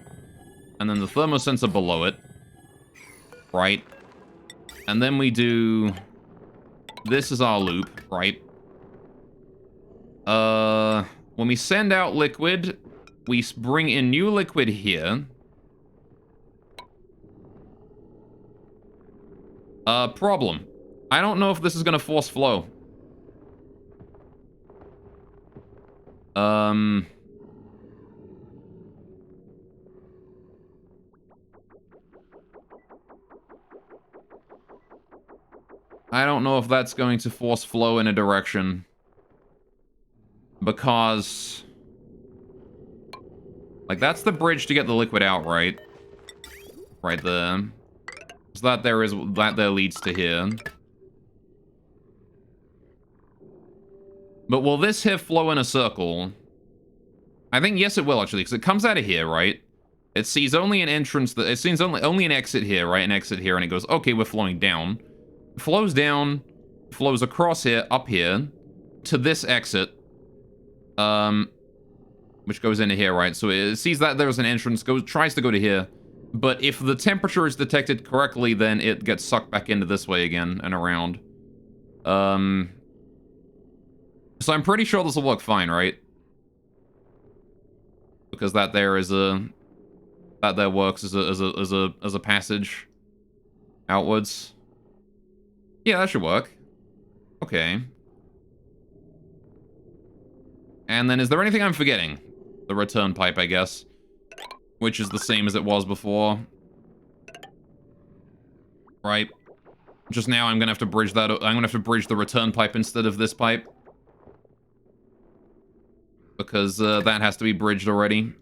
S1: And then the thermosensor below it. Right. And then we do... This is our loop, right? When we send out liquid... We bring in new liquid here. Problem. I don't know if this is going to force flow. I don't know if that's going to force flow in a direction. Because... like, that's the bridge to get the liquid out, right? Right there. So that there leads to here. But will this here flow in a circle? I think yes it will, actually, because it comes out of here, right? It sees only an entrance, it sees only an exit here, right? An exit here, and it goes, okay, we're flowing down. It flows down, flows across here, up here, to this exit. Which goes into here, right? So it sees that there's an entrance, tries to go to here. But if the temperature is detected correctly, then it gets sucked back into this way again and around. So I'm pretty sure this will work fine, right? Because that there works as a passage outwards. Yeah, that should work. Okay. And then is there anything I'm forgetting? The return pipe, I guess. Which is the same as it was before. Right. Just now I'm gonna have to bridge that. I'm gonna have to bridge the return pipe instead of this pipe. Because that has to be bridged already.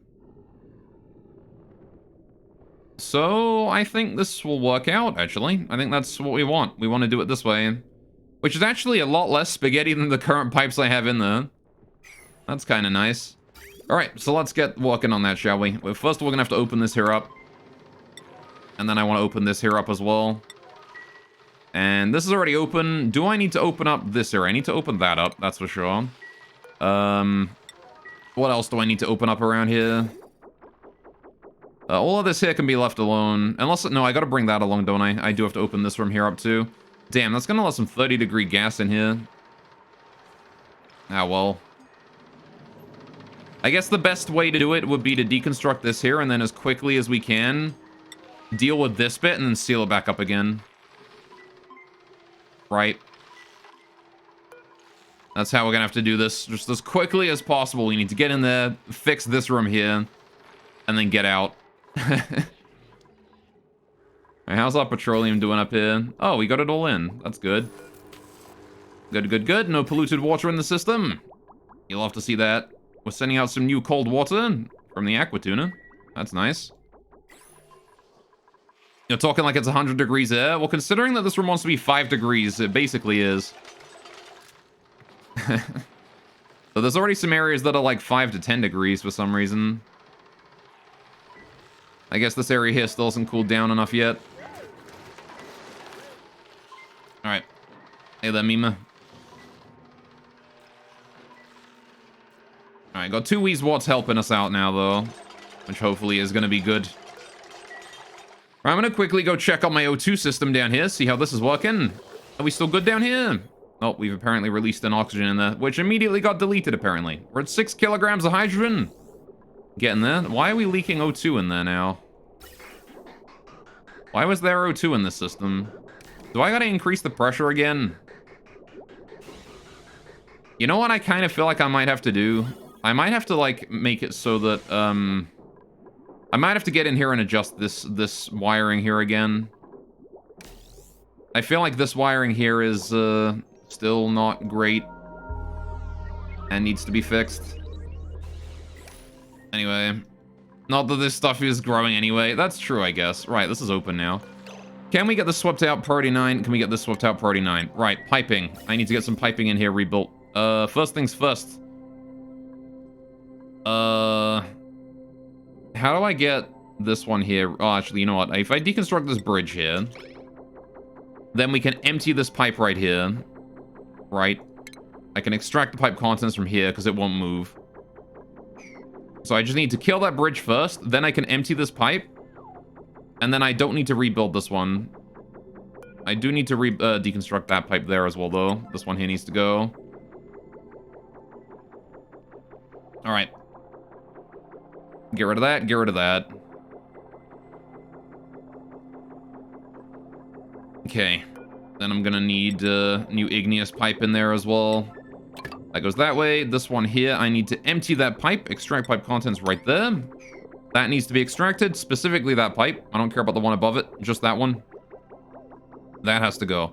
S1: So I think this will work out, actually. I think that's what we want. We want to do it this way. Which is actually a lot less spaghetti than the current pipes I have in there. That's kind of nice. Alright, so let's get working on that, shall we? Well, first we're going to have to open this here up. And then I want to open this here up as well. And this is already open. Do I need to open up this here? I need to open that up, that's for sure. What else do I need to open up around here? All of this here can be left alone. Unless, no, I gotta bring that along, don't I? I do have to open this from here up too. Damn, that's gonna let some 30-degree gas in here. Ah, well. I guess the best way to do it would be to deconstruct this here, and then as quickly as we can, deal with this bit, and then seal it back up again. Right. That's how we're gonna have to do this, just as quickly as possible. We need to get in there, fix this room here, and then get out. Alright, how's our petroleum doing up here? Oh, we got it all in. That's good. Good, good, good. No polluted water in the system. You'll have to see that. We're sending out some new cold water from the aqua tuna. That's nice. You're talking like it's 100 degrees there? Well, considering that this room wants to be 5 degrees, it basically is. So there's already some areas that are like 5 to 10 degrees for some reason. I guess this area here still hasn't cooled down enough yet. Alright. Hey there, Mima. Alright, got 2 Weezwots helping us out now, though. Which hopefully is going to be good. Right, I'm going to quickly go check on my O2 system down here, see how this is working. Are we still good down here? Oh, we've apparently released an oxygen in there, which immediately got deleted, apparently. We're at 6 kilograms of hydrogen. Getting there. Why are we leaking O2 in there now? Why was there O2 in this system? Do I gotta increase the pressure again? You know what I kind of feel like I might have to do? I might have to, like, make it so that, I might have to get in here and adjust this wiring here again. I feel like this wiring here is, still not great. And needs to be fixed. Anyway. Not that this stuff is growing anyway. That's true, I guess. Right, this is open now. Can we get this swept out priority 9? Can we get this swept out priority 9? Right, piping. I need to get some piping in here rebuilt. First things first. How do I get this one here? Oh, actually, you know what? If I deconstruct this bridge here, then we can empty this pipe right here. Right? I can extract the pipe contents from here because it won't move. So I just need to kill that bridge first, then I can empty this pipe, and then I don't need to rebuild this one. I do need to deconstruct that pipe there as well, though. This one here needs to go. Alright. Get rid of that, get rid of that. Okay. Then I'm gonna need new igneous pipe in there as well. That goes that way. This one here, I need to empty that pipe. Extract pipe contents right there. That needs to be extracted. Specifically that pipe. I don't care about the one above it. Just that one. That has to go.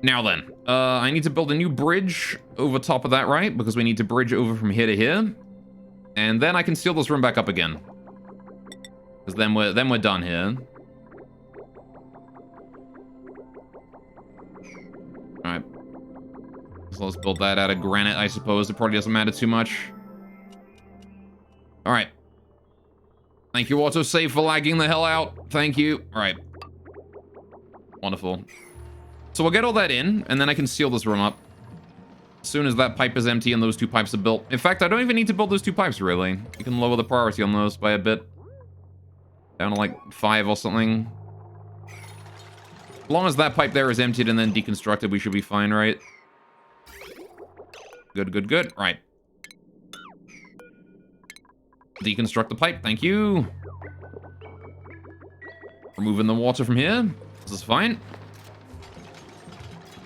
S1: Now then, I need to build a new bridge over top of that, right? Because we need to bridge over from here to here. And then I can seal this room back up again. Because then we're done here. Alright. So let's build that out of granite, I suppose. It probably doesn't matter too much. Alright. Thank you, autosave, for lagging the hell out. Thank you. Alright. Wonderful. So we'll get all that in, and then I can seal this room up. As soon as that pipe is empty and those two pipes are built. In fact, I don't even need to build those two pipes, really. You can lower the priority on those by a bit. Down to like 5 or something. As long as that pipe there is emptied and then deconstructed, we should be fine, right? Good, good, good. Right. Deconstruct the pipe, thank you. Removing the water from here. This is fine.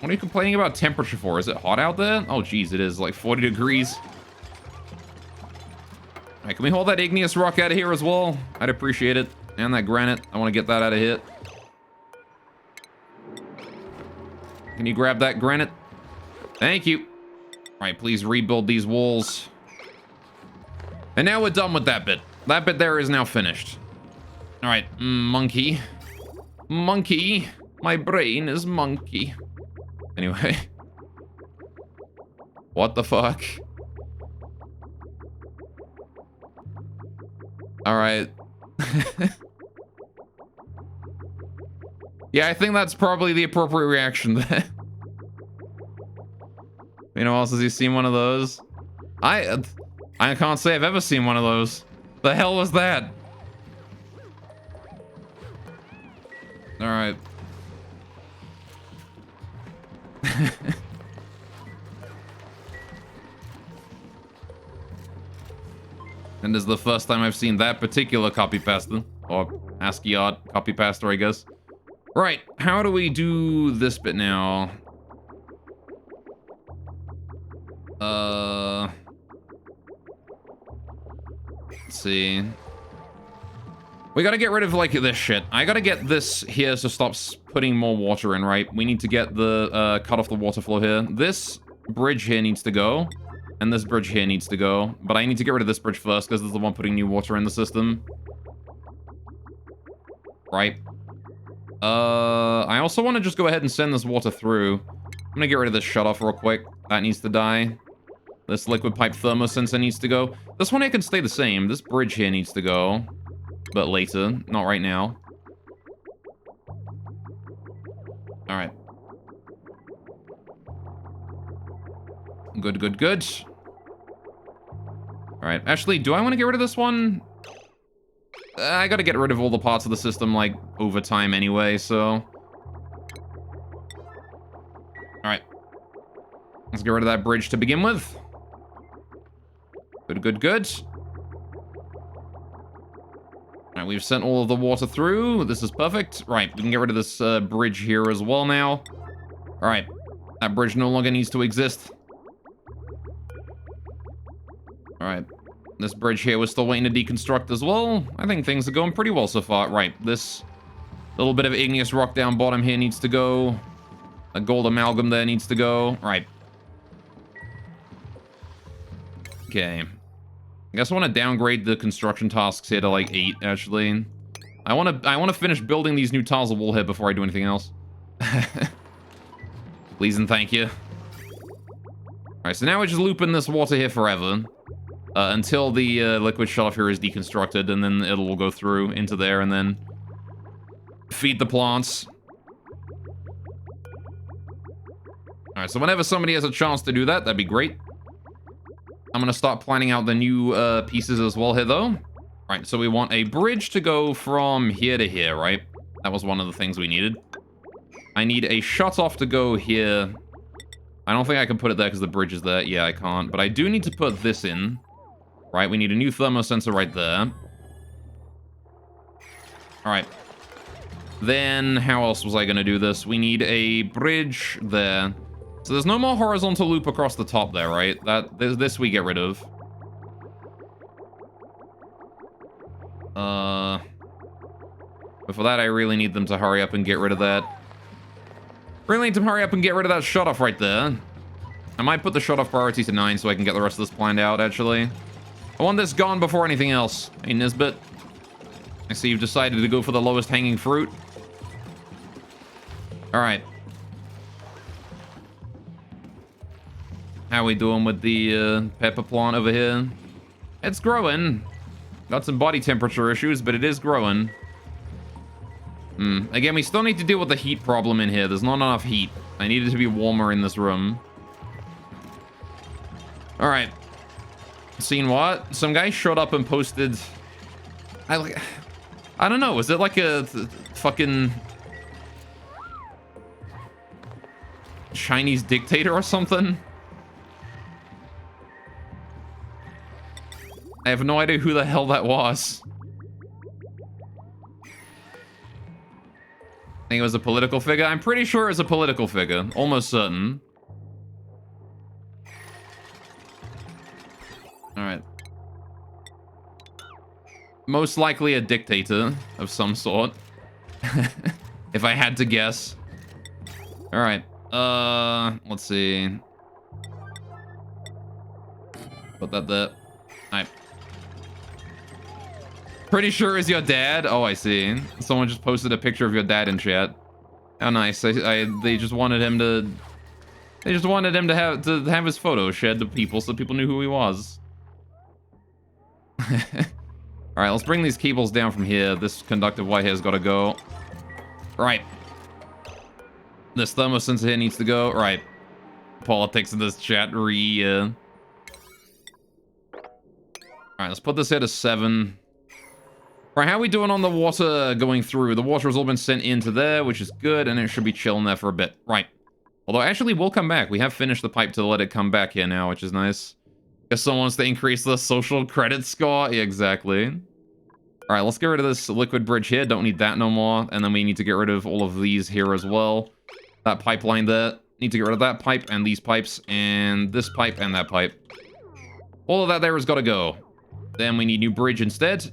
S1: What are you complaining about temperature for? Is it hot out there? Oh, geez, it is like 40 degrees. Alright, can we hold that igneous rock out of here as well? I'd appreciate it. And that granite. I want to get that out of here. Can you grab that granite? Thank you. Alright, please rebuild these walls. And now we're done with that bit. That bit there is now finished. Alright, monkey. Monkey. My brain is monkey. Anyway. What the fuck? Alright. Yeah, I think that's probably the appropriate reaction there. You know, else has he seen one of those? I can't say I've ever seen one of those. The hell was that? Alright. And this is the first time I've seen that particular copy paster. Or ASCII art copy paster, I guess. Right, how do we do this bit now? Let's see. We gotta get rid of, like, this shit. I gotta get this here to stop putting more water in, right? We need to get the, cut off the water flow here. This bridge here needs to go. And this bridge here needs to go. But I need to get rid of this bridge first, because this is the one putting new water in the system. Right. I also want to just go ahead and send this water through. I'm gonna get rid of this shutoff real quick. That needs to die. This liquid pipe thermosensor needs to go. This one here can stay the same. This bridge here needs to go. But later, not right now. Alright. Good, good, good. Alright, actually, do I want to get rid of this one? I gotta get rid of all the parts of the system, like, over time anyway, so... Alright. Let's get rid of that bridge to begin with. Good, good, good. Alright, we've sent all of the water through. This is perfect. Right, we can get rid of this bridge here as well now. Alright, that bridge no longer needs to exist. Alright, this bridge here was still waiting to deconstruct as well. I think things are going pretty well so far. Right, this little bit of igneous rock down bottom here needs to go. A gold amalgam there needs to go. Right. Okay. I guess I want to downgrade the construction tasks here to like 8, actually. I want to finish building these new tiles of wall here before I do anything else. Please and thank you. Alright, so now we're just looping this water here forever. Until the liquid shutoff here is deconstructed, and then it'll go through into there and then feed the plants. Alright, so whenever somebody has a chance to do that, that'd be great. I'm gonna start planning out the new pieces as well here, though. Right, so we want a bridge to go from here to here, right? That was one of the things we needed. I need a shutoff to go here. I don't think I can put it there because the bridge is there. Yeah, I can't. But I do need to put this in. Right, we need a new thermosensor right there. Alright. Then, how else was I going to do this? We need a bridge there. So there's no more horizontal loop across the top there, right? This we get rid of. But for that, I really need them to hurry up and get rid of that. Really need to hurry up and get rid of that shut off right there. I might put the shut off priority to 9 so I can get the rest of this planned out, actually. I want this gone before anything else. Hey, Nisbet. I see you've decided to go for the lowest hanging fruit. Alright. How we doing with the pepper plant over here? It's growing. Got some body temperature issues, but it is growing. Again, we still need to deal with the heat problem in here. There's not enough heat. I need it to be warmer in this room. Alright. Seen what? Some guy showed up and posted... I don't know. Was it like a fucking... Chinese dictator or something? I have no idea who the hell that was. I think it was a political figure. I'm pretty sure it was a political figure. Almost certain. Alright. Most likely a dictator of some sort. If I had to guess. Alright. Let's see. Put that there. Alright. Pretty sure it's your dad. Oh, I see. Someone just posted a picture of your dad in chat. How nice. They just wanted him to... They just wanted him to have his photo shared to people so people knew who he was. Alright, let's bring these cables down from here. This conductive wire here's got to go. Right. This thermosensor here needs to go. Right. Politics in this chat. Alright, let's put this here to 7. Right, how are we doing on the water going through? The water has all been sent into there, which is good, and it should be chilling there for a bit. Right. Although, actually, we'll come back. We have finished the pipe to let it come back here now, which is nice. Guess someone wants to increase the social credit score. Yeah, exactly. Alright, let's get rid of this liquid bridge here. Don't need that no more. And then we need to get rid of all of these here as well. That pipeline there. Need to get rid of that pipe and these pipes and this pipe and that pipe. All of that there has got to go. Then we need new bridge instead.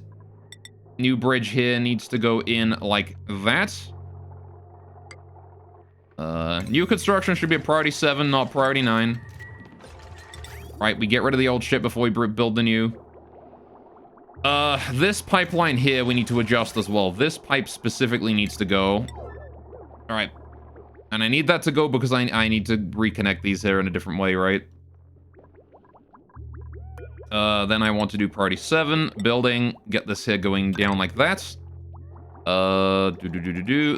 S1: New bridge here needs to go in like that. New construction should be a priority 7, not priority 9. Right, we get rid of the old shit before we build the new. This pipeline here we need to adjust as well. This pipe specifically needs to go. Alright. And I need that to go because I need to reconnect these here in a different way, right? Then I want to do priority 7, building, get this here going down like that.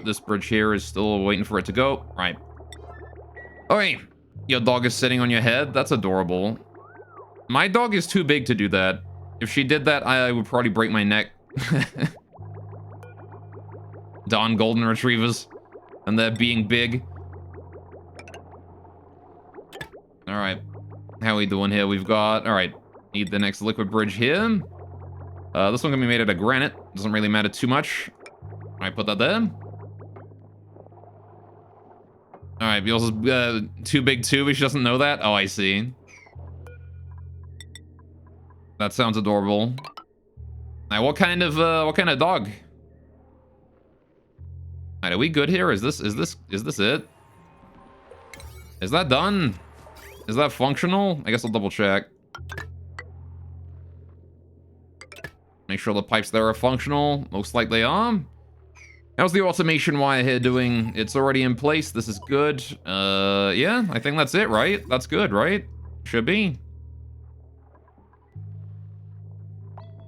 S1: This bridge here is still waiting for it to go. Right. Okay, your dog is sitting on your head. That's adorable. My dog is too big to do that. If she did that, I would probably break my neck. Dawn Golden Retrievers. And they're being big. Alright. How are we doing here? We've got... Alright. Need the next liquid bridge here. This one can be made out of granite. Doesn't really matter too much. Alright, put that there. Alright, Beals is too big too, but she doesn't know that? Oh, I see. That sounds adorable. Alright, what kind of dog? Alright, are we good here? Is this it? Is that done? Is that functional? I guess I'll double check. Make sure the pipes there are functional. Looks like they are. How's the automation wire here doing? It's already in place. This is good. Yeah, I think that's it, right? That's good, right? Should be.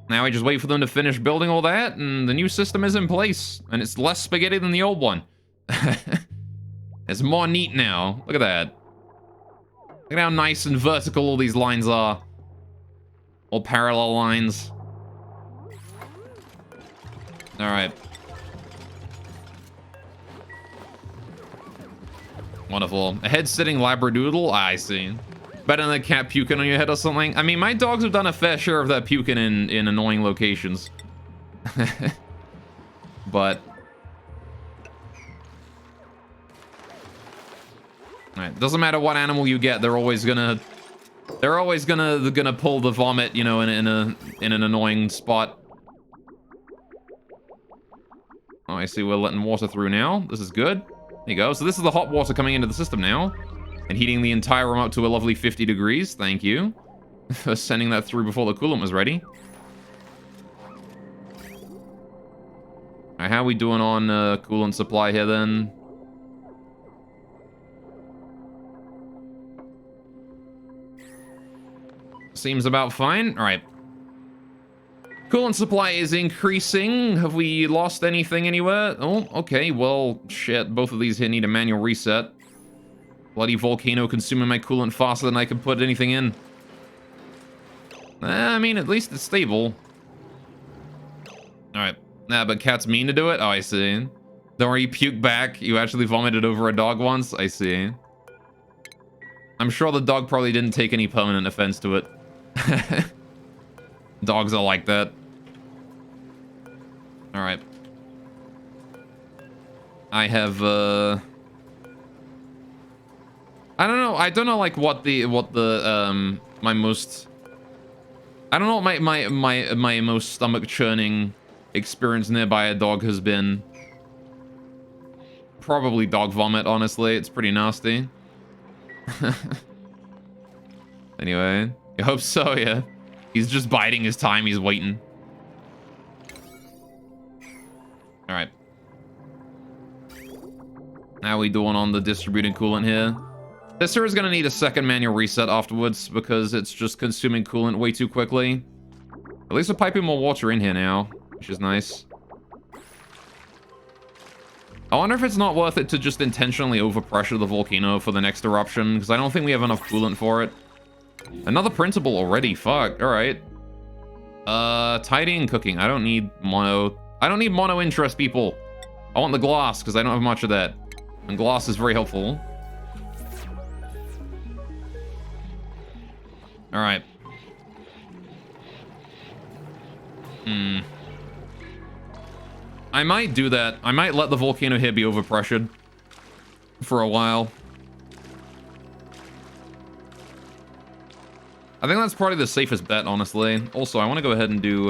S1: Now I just wait for them to finish building all that, and the new system is in place. And it's less spaghetti than the old one. It's more neat now. Look at that. Look at how nice and vertical all these lines are. All parallel lines. Alright. Wonderful. A head-sitting labradoodle? I see. Better than a cat puking on your head or something? I mean, my dogs have done a fair share of that puking in annoying locations. But... Alright, doesn't matter what animal you get, they're always gonna pull the vomit, you know, in an annoying spot. Oh, I see we're letting water through now. This is good. There you go. So this is the hot water coming into the system now. And heating the entire room up to a lovely 50 degrees. Thank you for sending that through before the coolant was ready. Alright, how are we doing on coolant supply here then? Seems about fine. Alright. Coolant supply is increasing. Have we lost anything anywhere? Oh, okay. Well, shit. Both of these here need a manual reset. Bloody Volcano consuming my coolant faster than I can put anything in. I mean, at least it's stable. Alright. Nah, but cats mean to do it? Oh, I see. Don't worry, you puke back. You actually vomited over a dog once? I see. I'm sure the dog probably didn't take any permanent offense to it. Dogs are like that. Alright. I have, I don't know, like, what the, my most... I don't know what my most stomach-churning experience nearby a dog has been. Probably dog vomit, honestly. It's pretty nasty. Anyway, I hope so, yeah. He's just biding his time. He's waiting. Alright. How are we doing on the distributing coolant here? This here is going to need a second manual reset afterwards because it's just consuming coolant way too quickly. At least we're piping more water in here now, which is nice. I wonder if it's not worth it to just intentionally overpressure the volcano for the next eruption, because I don't think we have enough coolant for it. Another principle already, fuck, alright. Tidying and cooking. I don't need mono interest, people. I want the glass, because I don't have much of that. And glass is very helpful. Alright. I might do that. I might let the volcano here be overpressured for a while. I think that's probably the safest bet, honestly. Also, I want to go ahead and do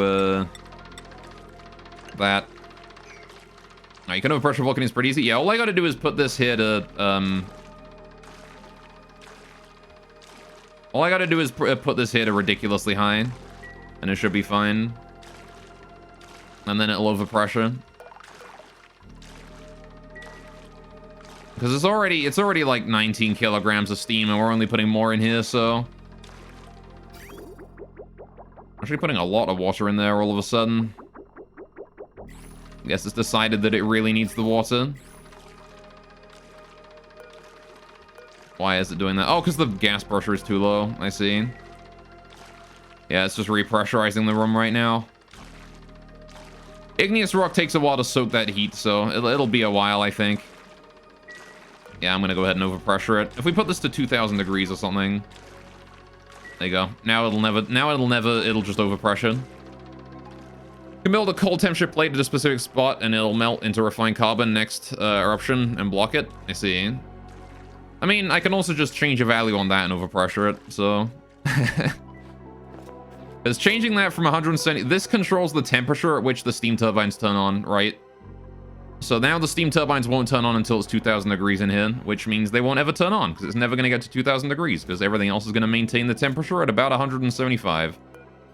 S1: that. Now, you can overpressure volcanoes pretty easy. Yeah, all I got to do is put this here to all I got to do is put this here to ridiculously high, and it should be fine. And then it'll overpressure. Because it's already like 19 kilograms of steam, and we're only putting more in here, so... Actually putting a lot of water in there all of a sudden. Guess it's decided that it really needs the water. Why is it doing that? Oh, because the gas pressure is too low. I see. Yeah, it's just repressurizing the room right now. Igneous rock takes a while to soak that heat, so it'll be a while, I think. Yeah, I'm gonna go ahead and overpressure it. If we put this to 2,000 degrees or something. There you go. Now it'll just overpressure. You can build a cold temperature plate at a specific spot, and it'll melt into refined carbon next eruption and block it. I see. I mean, I can also just change a value on that and overpressure it, so... Because changing that from 170... This controls the temperature at which the steam turbines turn on, right? So now the steam turbines won't turn on until it's 2,000 degrees in here, which means they won't ever turn on, because it's never going to get to 2,000 degrees, because everything else is going to maintain the temperature at about 175.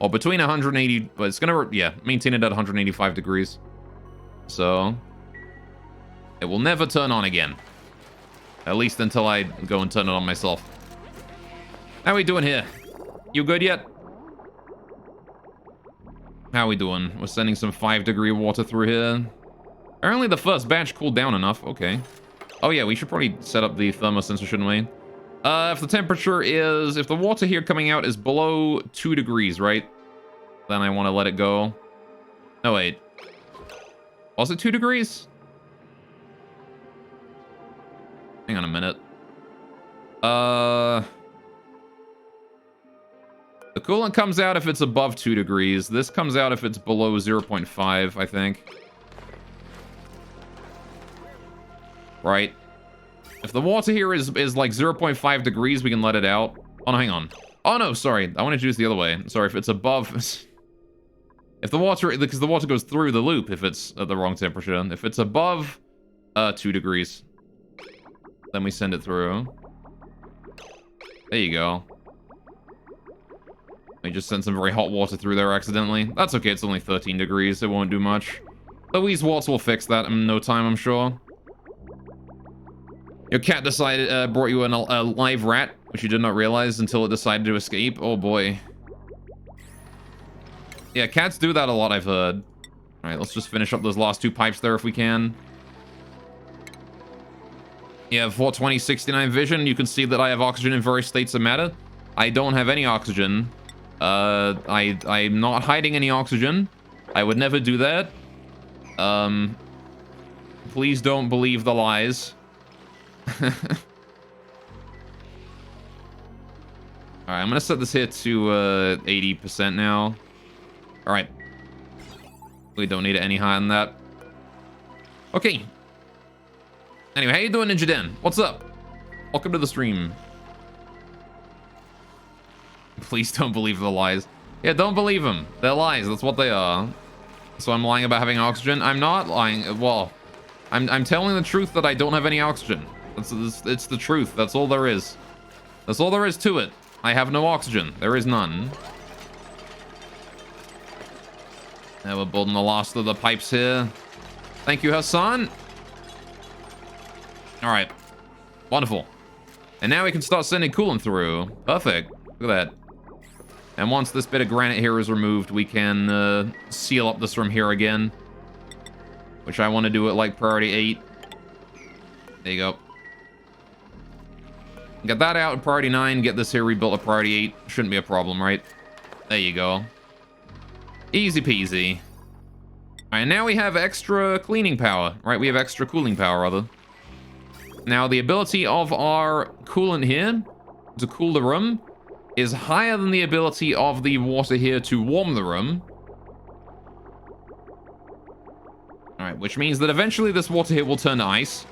S1: Or between 180... But it's going to, yeah, maintain it at 185 degrees. So... It will never turn on again. At least until I go and turn it on myself. How are we doing here? You good yet? How are we doing? We're sending some 5-degree water through here. Apparently the first batch cooled down enough. Okay. Oh yeah, we should probably set up the thermosensor, shouldn't we? If the temperature is... If the water here coming out is below 2 degrees, right? Then I want to let it go. No, wait. Was it 2 degrees? Hang on a minute. The coolant comes out if it's above 2 degrees. This comes out if it's below 0.5, I think. Right. If the water here is like 0.5 degrees, we can let it out. Oh, no, hang on. Oh, no, sorry. I wanted to use the other way. Sorry, if it's above... If the water... Because the water goes through the loop if it's at the wrong temperature. If it's above 2 degrees. Then we send it through. There you go. We just sent some very hot water through there accidentally. That's okay, it's only 13 degrees, it won't do much. Louise Watts will fix that in no time, I'm sure. Your cat decided, brought you a live rat, which you did not realize until it decided to escape. Oh boy. Yeah, cats do that a lot, I've heard. Alright, let's just finish up those last 2 pipes there if we can. Yeah, 42069 vision, you can see that I have oxygen in various states of matter. I don't have any oxygen. I'm not hiding any oxygen. I would never do that. Please don't believe the lies. Alright, I'm gonna set this here to 80% now. Alright. We don't need it any higher than that. Okay. Anyway, how you doing, Ninja Den? What's up? Welcome to the stream. Please don't believe the lies. Yeah, don't believe them. They're lies. That's what they are. So I'm lying about having oxygen? I'm not lying. Well, I'm telling the truth that I don't have any oxygen. It's the truth. That's all there is. That's all there is to it. I have no oxygen. There is none. Now we're building the last of the pipes here. Thank you, Hassan. All right. Wonderful. And now we can start sending coolant through. Perfect. Look at that. And once this bit of granite here is removed, we can seal up this room here again. Which I want to do at like priority 8. There you go. Get that out at priority 9. Get this here rebuilt at priority 8. Shouldn't be a problem, right? There you go. Easy peasy. Alright, now we have extra cleaning power, right? We have extra cooling power, rather. Now, the ability of our coolant here to cool the room is higher than the ability of the water here to warm the room. Alright, which means that eventually this water here will turn to ice.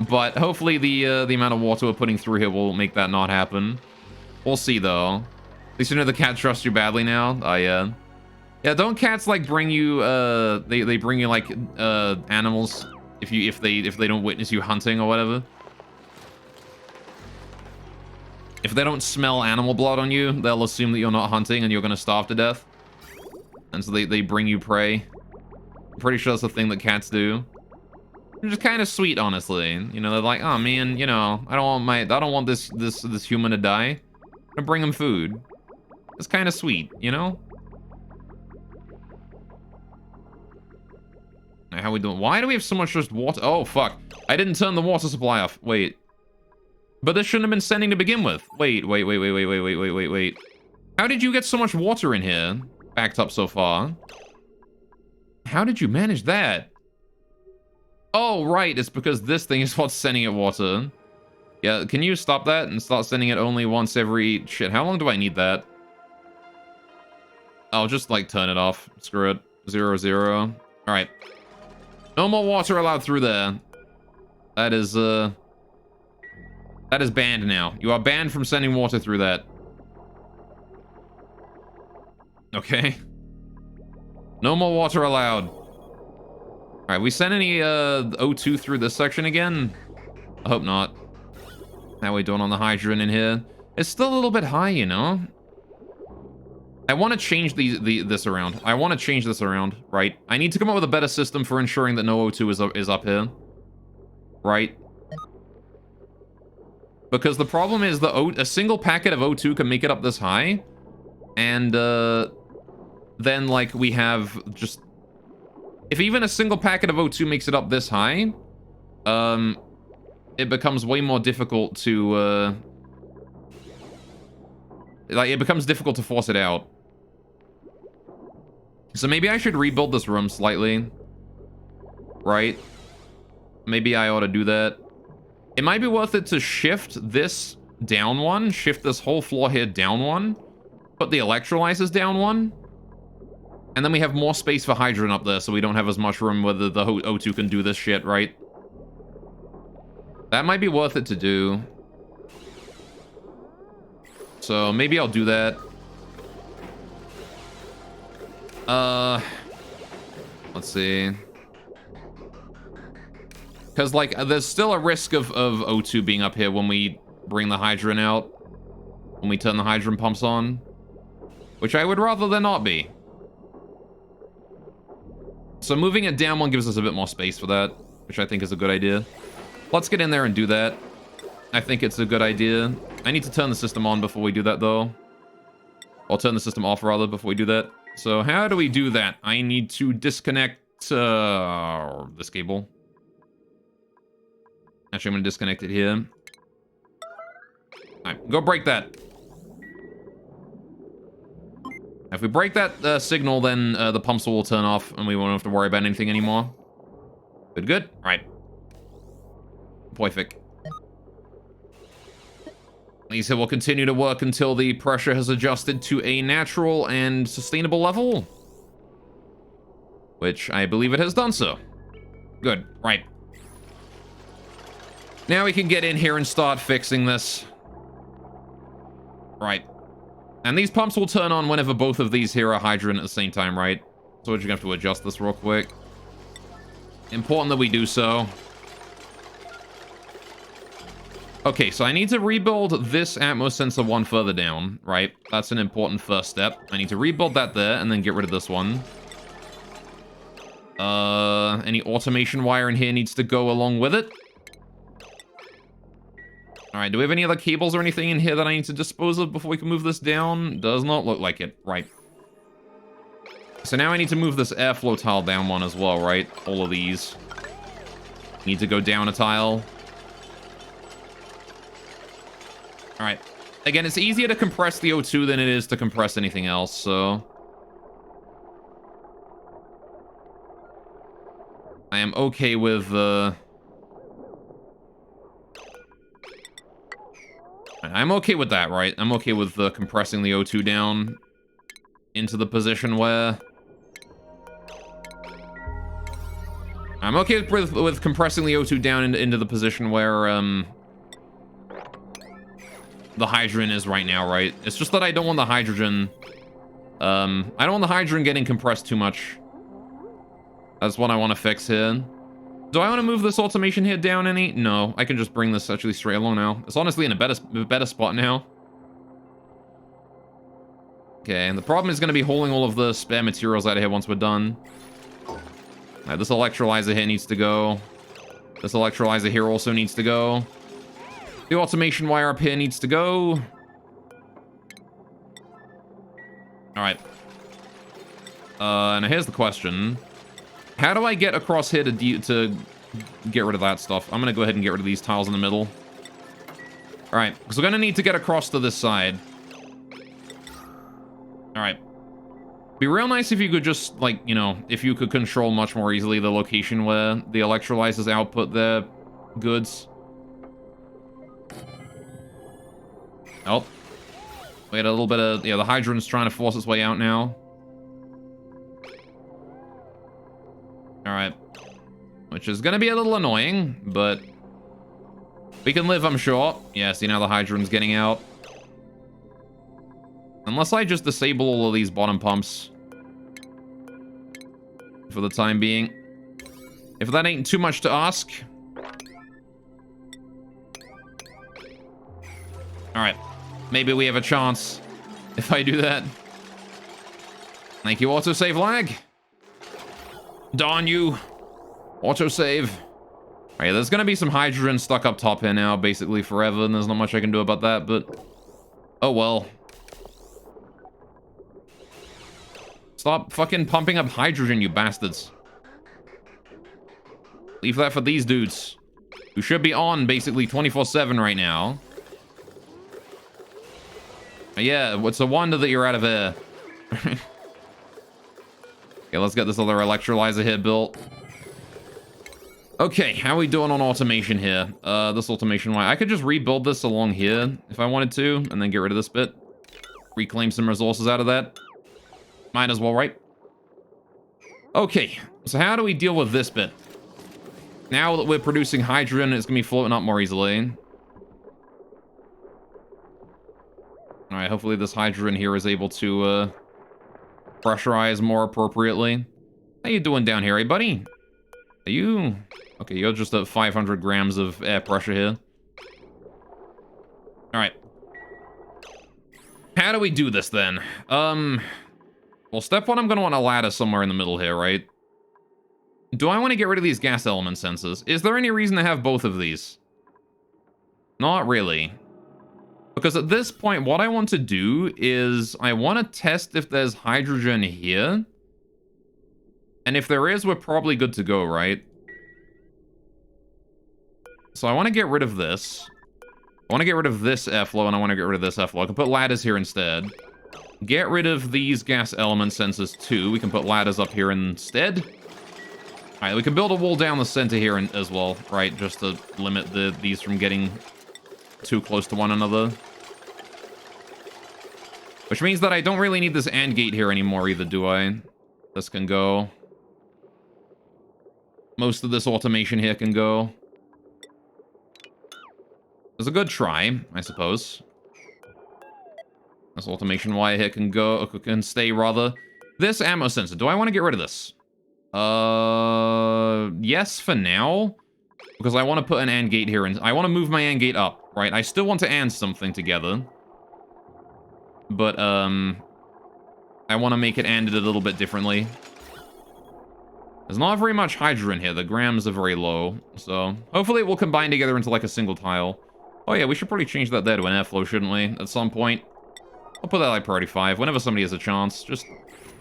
S1: But hopefully the amount of water we're putting through here will make that not happen. We'll see, though. At least you know the cat trusts you badly now. Yeah, don't cats, like, bring you, they bring you, like, animals if they don't witness you hunting or whatever? If they don't smell animal blood on you, they'll assume that you're not hunting and you're gonna starve to death. And so they bring you prey. I'm pretty sure that's a thing that cats do. Which is kind of sweet, honestly. You know, they're like, oh man, you know, I don't want this human to die. I'm gonna bring him food. It's kind of sweet, you know? Now, how we doing? Why do we have so much just water? Oh, fuck. I didn't turn the water supply off. Wait. But this shouldn't have been sending to begin with. Wait. How did you get so much water in here? Backed up so far. How did you manage that? Oh, right. It's because this thing is what's sending it water. Yeah, can you stop that and start sending it only once every... Shit, how long do I need that? I'll just, like, turn it off. Screw it. 0, 0. Alright. No more water allowed through there. That is banned now. You are banned from sending water through that. Okay. No more water allowed. Alright, we sent any O2 through this section again? I hope not. How we doing on the hydrogen in here? It's still a little bit high, you know? I want to change this around. I want to change this around, right? I need to come up with a better system for ensuring that no O2 is up here. Right? Because the problem is a single packet of O2 can make it up this high. And then, like, we have just... If even a single packet of O2 makes it up this high, it becomes way more difficult to... like, it becomes difficult to force it out. So maybe I should rebuild this room slightly. Right? Maybe I ought to do that. It might be worth it to shift this down one. Shift this whole floor here down one. Put the electrolyzers down one. And then we have more space for hydrogen up there, so we don't have as much room where the O2 can do this shit, right? That might be worth it to do. So maybe I'll do that. Let's see. Because, like, there's still a risk of O2 being up here when we bring the hydrant out. When we turn the hydrant pumps on. Which I would rather there not be. So moving it down one gives us a bit more space for that, which I think is a good idea. Let's get in there and do that. I think it's a good idea. I need to turn the system on before we do that, though. Or turn the system off, rather, before we do that. So how do we do that? I need to disconnect this cable. Actually, I'm going to disconnect it here. Alright, go break that. If we break that signal, then the pumps will turn off and we won't have to worry about anything anymore. Good, good? Alright. Perfect. He said we'll continue to work until the pressure has adjusted to a natural and sustainable level. Which I believe it has done so. Good, right. Now we can get in here and start fixing this. Right. And these pumps will turn on whenever both of these here are hydrant at the same time, right? So we're just gonna have to adjust this real quick. Important that we do so. Okay, so I need to rebuild this Atmos sensor one further down, right? That's an important first step. I need to rebuild that there and then get rid of this one. Any automation wire in here needs to go along with it. Alright, do we have any other cables or anything in here that I need to dispose of before we can move this down? Does not look like it. Right. So now I need to move this airflow tile down one as well, right? All of these need to go down a tile. Alright. Again, it's easier to compress the O2 than it is to compress anything else, so... I am okay with, I'm okay with that, right? I'm okay with compressing the O2 down into the position where... I'm okay with compressing the O2 down into the position where, the hydrogen is right now, right? It's just that I don't want the hydrogen... I don't want the hydrogen getting compressed too much. That's what I want to fix here. Do I want to move this automation here down any? No, I can just bring this actually straight along now. It's honestly in a better spot now. Okay, and the problem is going to be hauling all of the spare materials out of here once we're done. Alright, this electrolyzer here needs to go. This electrolyzer here also needs to go. The automation wire up here needs to go. Alright. Now here's the question. How do I get across here to get rid of that stuff? I'm going to go ahead and get rid of these tiles in the middle. Alright, because we're going to need to get across to this side. Alright. Be real nice if you could just, like, you know, if you could control much more easily the location where the electrolyzers output their goods. Oh. We had a little bit of... Yeah, the hydrant's trying to force its way out now. Alright. Which is going to be a little annoying, but... we can live, I'm sure. Yeah, see now the hydrant's getting out. Unless I just disable all of these bottom pumps. For the time being. If that ain't too much to ask. Alright. Maybe we have a chance if I do that. Thank you, autosave lag. Darn you. Autosave. Alright, there's gonna be some hydrogen stuck up top here now, basically forever, and there's not much I can do about that, but... oh well. Stop fucking pumping up hydrogen, you bastards. Leave that for these dudes. Who should be on, basically, 24/7 right now. Yeah, it's a wonder that you're out of air. Okay, let's get this other electrolyzer here built. Okay, how are we doing on automation here? This automation wire. I could just rebuild this along here if I wanted to, and then get rid of this bit. Reclaim some resources out of that. Might as well, right? Okay, so how do we deal with this bit? Now that we're producing hydrogen, it's gonna be floating up more easily. Alright, hopefully this hydrogen here is able to, pressurize more appropriately. How you doing down here, eh, buddy? Are you... Okay, you're just at 500 grams of air pressure here. Alright. How do we do this, then? Well, step one, I'm going to want a ladder somewhere in the middle here, right? Do I want to get rid of these gas element sensors? Is there any reason to have both of these? Not really. Because at this point, what I want to do is I want to test if there's hydrogen here. And if there is, we're probably good to go, right? So I want to get rid of this. I want to get rid of this airflow, and I want to get rid of this airflow. I can put ladders here instead. Get rid of these gas element sensors too. We can put ladders up here instead. Alright, we can build a wall down the center here as well, right? Just to limit these from getting too close to one another. Which means that I don't really need this AND gate here anymore either, do I? This can go. Most of this automation here can go. It was a good try, I suppose. This automation wire here can go, can stay rather. This ammo sensor, do I want to get rid of this? Yes for now. Because I want to put an AND gate here, and I want to move my AND gate up, right? I still want to AND something together. But, I want to make it ANDed a little bit differently. There's not very much hydrogen here. The grams are very low. So, hopefully it will combine together into, like, a single tile. Oh yeah, we should probably change that there to an airflow, shouldn't we? At some point. I'll put that like priority 5. Whenever somebody has a chance, just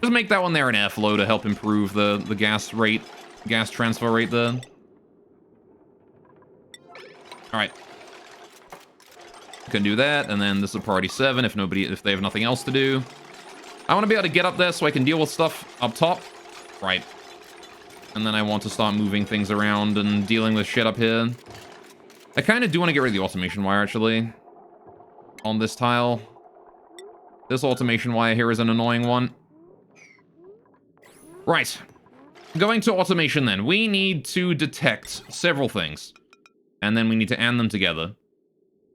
S1: make that one there an airflow to help improve the gas rate, gas transfer rate there. Alright. Can do that, and then this is priority 7 if they have nothing else to do. I want to be able to get up there so I can deal with stuff up top. Right. And then I want to start moving things around and dealing with shit up here. I kind of do want to get rid of the automation wire, actually. On this tile. This automation wire here is an annoying one. Right. Going to automation then. We need to detect several things. And then we need to AND them together.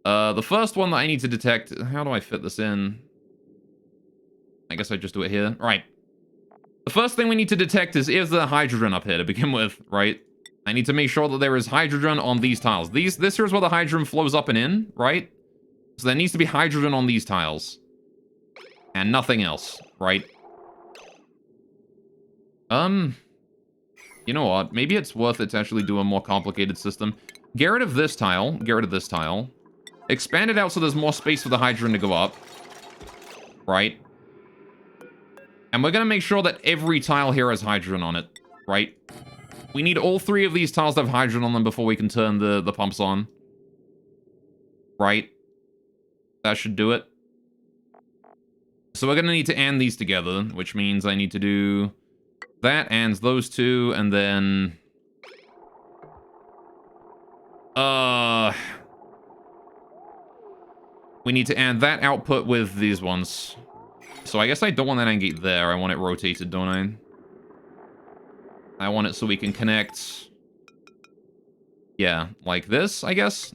S1: The first one that I need to detect... How do I fit this in? I guess I just do it here. Right. The first thing we need to detect is there hydrogen up here to begin with, right? I need to make sure that there is hydrogen on these tiles. This here is where the hydrogen flows up and in, right? So there needs to be hydrogen on these tiles. And nothing else, right? You know what? Maybe it's worth it to actually do a more complicated system. Get rid of this tile. Get rid of this tile. Expand it out so there's more space for the hydrogen to go up. Right? And we're going to make sure that every tile here has hydrogen on it. Right? We need all 3 of these tiles to have hydrogen on them before we can turn the pumps on. Right? That should do it. So we're going to need to AND these together, which means I need to do that, ANDs those 2, and then... we need to AND that output with these ones. So I guess I don't want that AND gate there. I want it rotated, don't I? I want it so we can connect... Yeah, like this, I guess.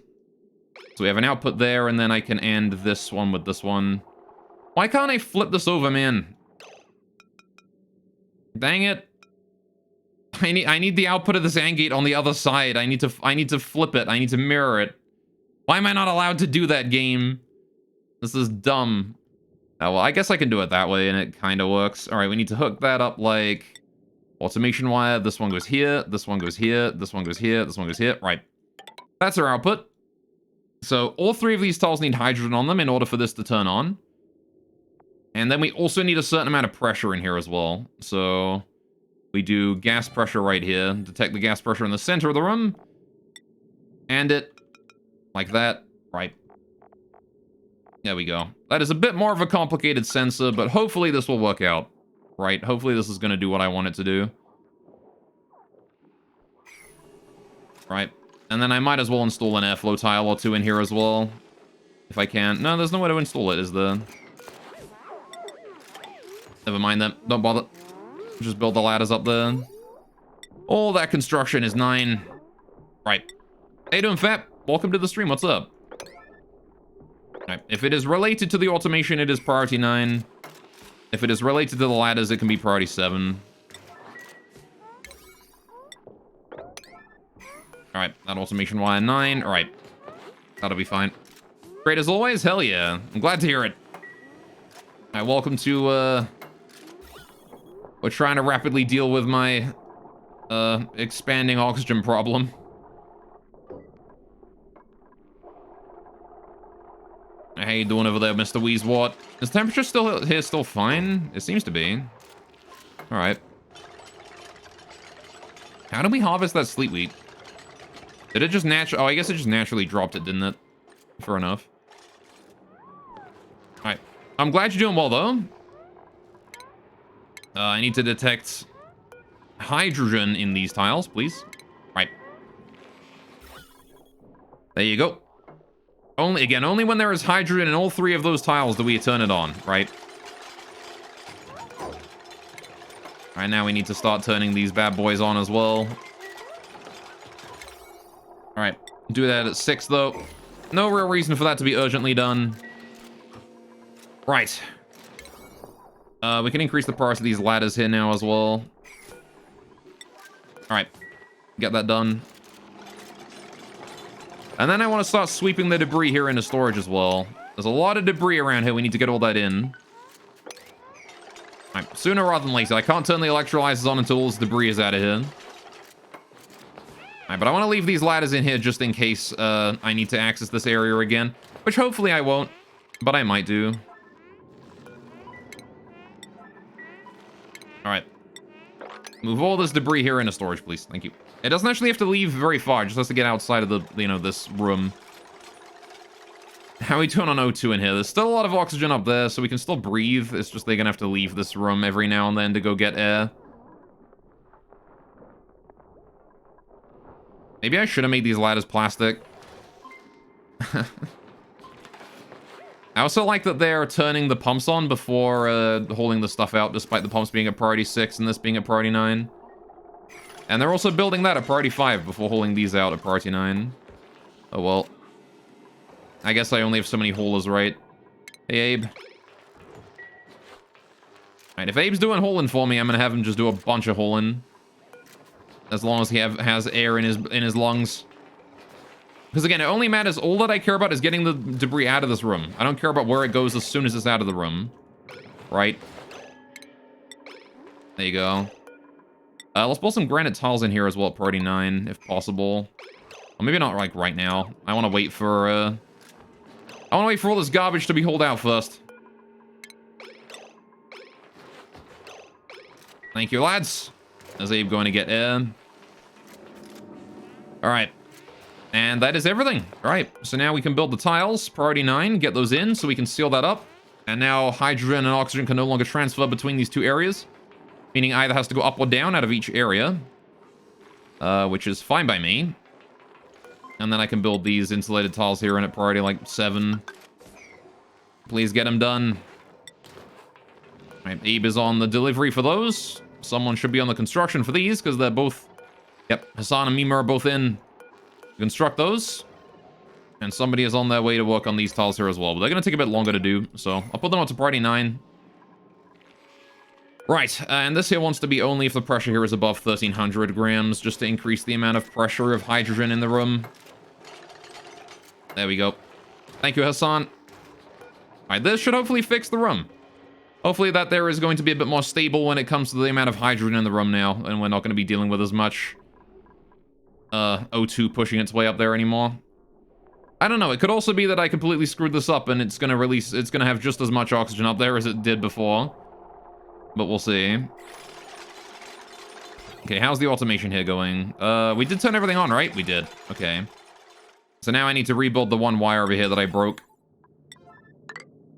S1: So we have an output there, and then I can AND this one with this one. Why can't I flip this over, man? Dang it. I need the output of this AND gate on the other side. I need to flip it. I need to mirror it. Why am I not allowed to do that, game? This is dumb. Oh, well, I guess I can do it that way, and it kind of works. All right, we need to hook that up like automation wire. This one goes here. This one goes here. This one goes here. This one goes here. Right. That's our output. So all 3 of these tiles need hydrogen on them in order for this to turn on. And then we also need a certain amount of pressure in here as well. So we do gas pressure right here. Detect the gas pressure in the center of the room. And it like that. Right. There we go. That is a bit more of a complicated sensor, but hopefully this will work out. Right? Hopefully this is going to do what I want it to do. Right. And then I might as well install an airflow tile or 2 in here as well. If I can. No, there's no way to install it, is there? Never mind that. Don't bother. Just build the ladders up there. All that construction is 9. Right. How you doing, Fap? Welcome to the stream. What's up? Right. If it is related to the automation, it is priority 9. If it is related to the ladders, it can be priority 7. All right, that automation wire 9. All right, that'll be fine. Great as always. Hell yeah. I'm glad to hear it. All right, welcome to, we're trying to rapidly deal with my, expanding oxygen problem. How you doing over there, Mr. Weezwart? Is temperature still here still fine? It seems to be. All right. How did we harvest that sleet wheat? Did it just oh, I guess it just naturally dropped it, didn't it? Fair enough. All right. I'm glad you're doing well, though. I need to detect hydrogen in these tiles, please. All right. There you go. Only when there is hydrogen in all 3 of those tiles do we turn it on, right? All right, now we need to start turning these bad boys on as well. All right, do that at 6, though. No real reason for that to be urgently done. Right. We can increase the price of these ladders here now as well. All right, get that done. And then I want to start sweeping the debris here into storage as well. There's a lot of debris around here. We need to get all that in. All right, sooner rather than later. I can't turn the electrolyzers on until all this debris is out of here. All right, but I want to leave these ladders in here just in case I need to access this area again. Which hopefully I won't, but I might do. All right. Move all this debris here into storage, please. Thank you. It doesn't actually have to leave very far. It just has to get outside of the, this room. How are we doing on O2 in here? There's still a lot of oxygen up there, so we can still breathe. It's just they're gonna have to leave this room every now and then to go get air. Maybe I should have made these ladders plastic. I also like that they're turning the pumps on before hauling the stuff out, despite the pumps being at priority 6 and this being at priority 9. And they're also building that at priority 5 before hauling these out at priority 9. Oh well. I guess I only have so many haulers, right? Hey, Abe. Alright, if Abe's doing hauling for me, I'm gonna have him just do a bunch of hauling. As long as he has air in his lungs. Because again, it only matters, all that I care about is getting the debris out of this room. I don't care about where it goes as soon as it's out of the room. Right? There you go. Let's pull some granite tiles in here as well at priority 9, if possible. Or maybe not like right now. I want to wait for, I want to wait for all this garbage to be hauled out first. Thank you, lads. Is Abe going to get in? Alright. And that is everything. Alright, so now we can build the tiles. Priority 9, get those in so we can seal that up. And now hydrogen and oxygen can no longer transfer between these 2 areas. Meaning either has to go up or down out of each area. Which is fine by me. And then I can build these insulated tiles here in at priority like 7. Please get them done. Alright, Abe is on the delivery for those. Someone should be on the construction for these, because they're both... Yep, Hassan and Mima are both in to construct those. And somebody is on their way to work on these tiles here as well. But they're going to take a bit longer to do, so I'll put them up to priority 9. Right, and this here wants to be only if the pressure here is above 1,300 grams, just to increase the amount of pressure of hydrogen in the room. There we go. Thank you, Hassan. Alright, this should hopefully fix the room. Hopefully that there is going to be a bit more stable when it comes to the amount of hydrogen in the room now, and we're not going to be dealing with as much O2 pushing its way up there anymore. I don't know, it could also be that I completely screwed this up and it's going to have just as much oxygen up there as it did before. But we'll see. Okay, how's the automation here going? We did turn everything on, right? We did. Okay. So now I need to rebuild the one wire over here that I broke.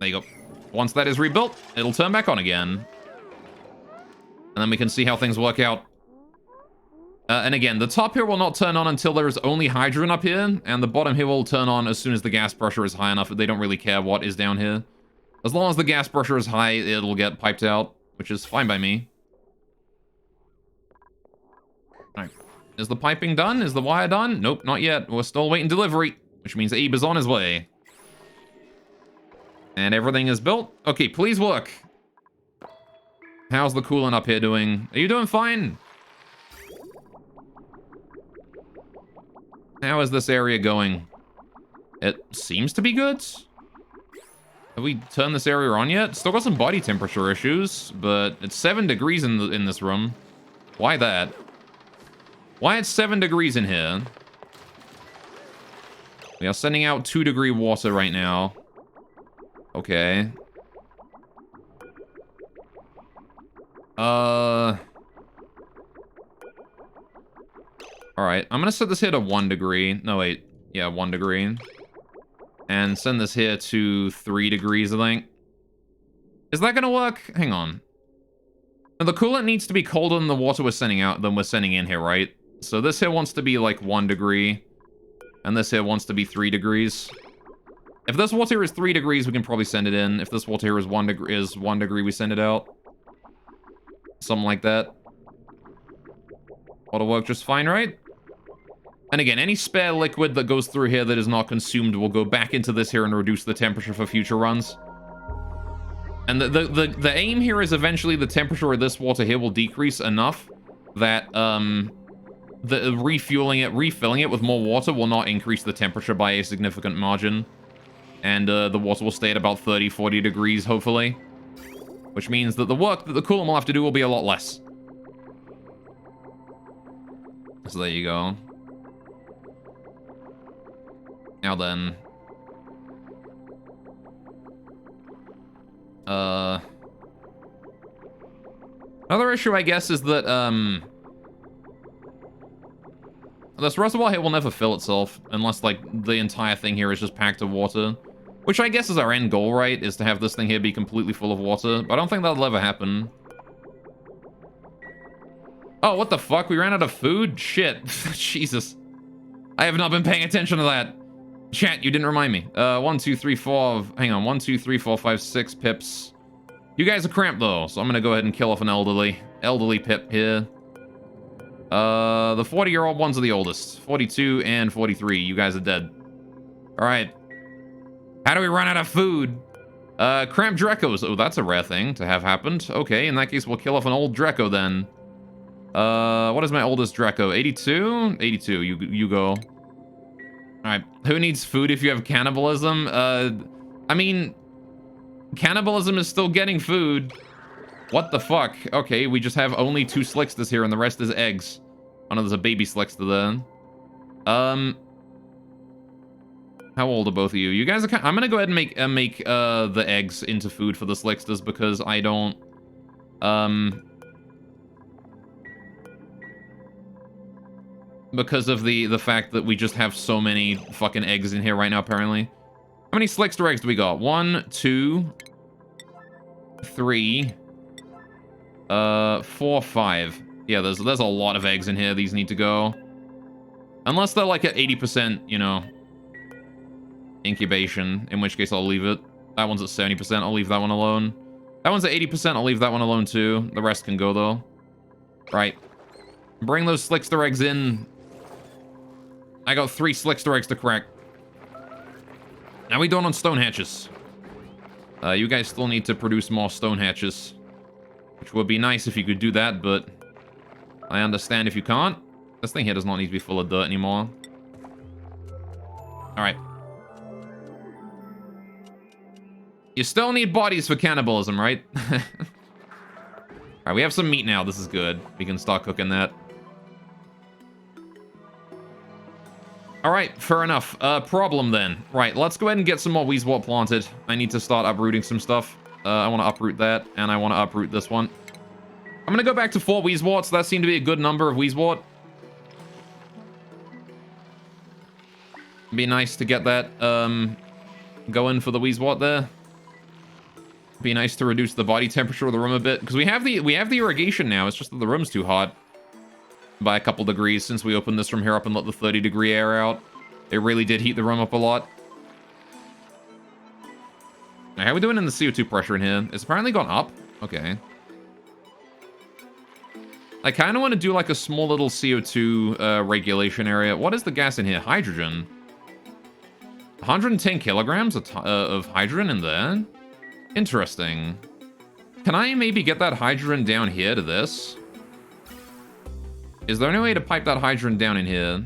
S1: There you go. Once that is rebuilt, it'll turn back on again. And then we can see how things work out. And again, the top here will not turn on until there is only hydrogen up here, and the bottom here will turn on as soon as the gas pressure is high enough that they don't really care what is down here. As long as the gas pressure is high, it'll get piped out, which is fine by me. Alright. Is the piping done? Is the wire done? Nope, not yet. We're still waiting delivery, which means Abe is on his way. And everything is built. Okay, please work. How's the coolant up here doing? Are you doing fine? How is this area going? It seems to be good. Have we turned this area on yet? Still got some body temperature issues, but it's 7 degrees in this room. Why that? Why it's 7 degrees in here? We are sending out 2-degree water right now. Okay. Alright, I'm gonna set this here to 1 degree. No, wait. Yeah, 1 degree. And send this here to 3 degrees, I think. Is that gonna work? Hang on. Now, the coolant needs to be colder than the water we're sending out than we're sending in here, right? So this here wants to be like 1 degree. And this here wants to be 3 degrees. If this water here is 3 degrees, we can probably send it in. If this water here is 1 degree, we send it out. Something like that. Ought to work just fine, right? And again, any spare liquid that goes through here that is not consumed will go back into this here and reduce the temperature for future runs. And the aim here is eventually the temperature of this water here will decrease enough that refilling it with more water will not increase the temperature by a significant margin. And the water will stay at about 30, 40 degrees, hopefully. Which means that the work that the coolant will have to do will be a lot less. So there you go. Now then. Another issue, I guess, is that, this reservoir here will never fill itself unless, like, the entire thing here is just packed with water. Which I guess is our end goal, right? Is to have this thing here be completely full of water. But I don't think that'll ever happen. Oh, what the fuck? We ran out of food? Shit. Jesus. I have not been paying attention to that. Chat, you didn't remind me. 1, 2, 3, 4... Hang on. 1, 2, 3, 4, 5, 6 pips. You guys are cramped, though, so I'm gonna go ahead and kill off an elderly pip here. The 40-year-old ones are the oldest. 42 and 43. You guys are dead. Alright. How do we run out of food? Cramped Drecos. Oh, that's a rare thing to have happened. Okay, in that case, we'll kill off an old Dreco then. What is my oldest Dreco? 82? 82. You go. Alright. Who needs food if you have cannibalism? I mean, cannibalism is still getting food. What the fuck? Okay, we just have only 2 Slicksters here and the rest is eggs. Oh no, there's a baby Slickster there. How old are both of you? You guys are I'm gonna go ahead and make the eggs into food for the Slicksters because I don't... Because of the fact that we just have so many fucking eggs in here right now, apparently. How many Slickster eggs do we got? 1, 2, 3, 4, 5. Yeah, there's a lot of eggs in here. These need to go. Unless they're like at 80%, you know, incubation, in which case I'll leave it. That one's at 70%. I'll leave that one alone. That one's at 80%. I'll leave that one alone too. The rest can go though. Right. Bring those Slickster eggs in. I got 3 Slickster eggs to crack. Now we done on stone hatches. You guys still need to produce more stone hatches. Which would be nice if you could do that, but I understand if you can't. This thing here does not need to be full of dirt anymore. Alright. You still need bodies for cannibalism, right? Alright, we have some meat now. This is good. We can start cooking that. Alright, fair enough. Problem then. Right, let's go ahead and get some more Weezewort planted. I need to start uprooting some stuff. I want to uproot that, and I want to uproot this one. I'm going to go back to 4 Weezeworts. That seemed to be a good number of Weezewort. Be nice to get that going for the Weezewort there. Be nice to reduce the body temperature of the room a bit, because we have the irrigation now. It's just that the room's too hot by a couple degrees since we opened this room here up and let the 30-degree air out. It really did heat the room up a lot. Now, how are we doing in the CO2 pressure in here? It's apparently gone up. Okay. I kind of want to do like a small little CO2 regulation area. What is the gas in here? Hydrogen. 110 kilograms of hydrogen in there? Interesting. Can I maybe get that hydrogen down here to this? Is there any way to pipe that hydrogen down in here?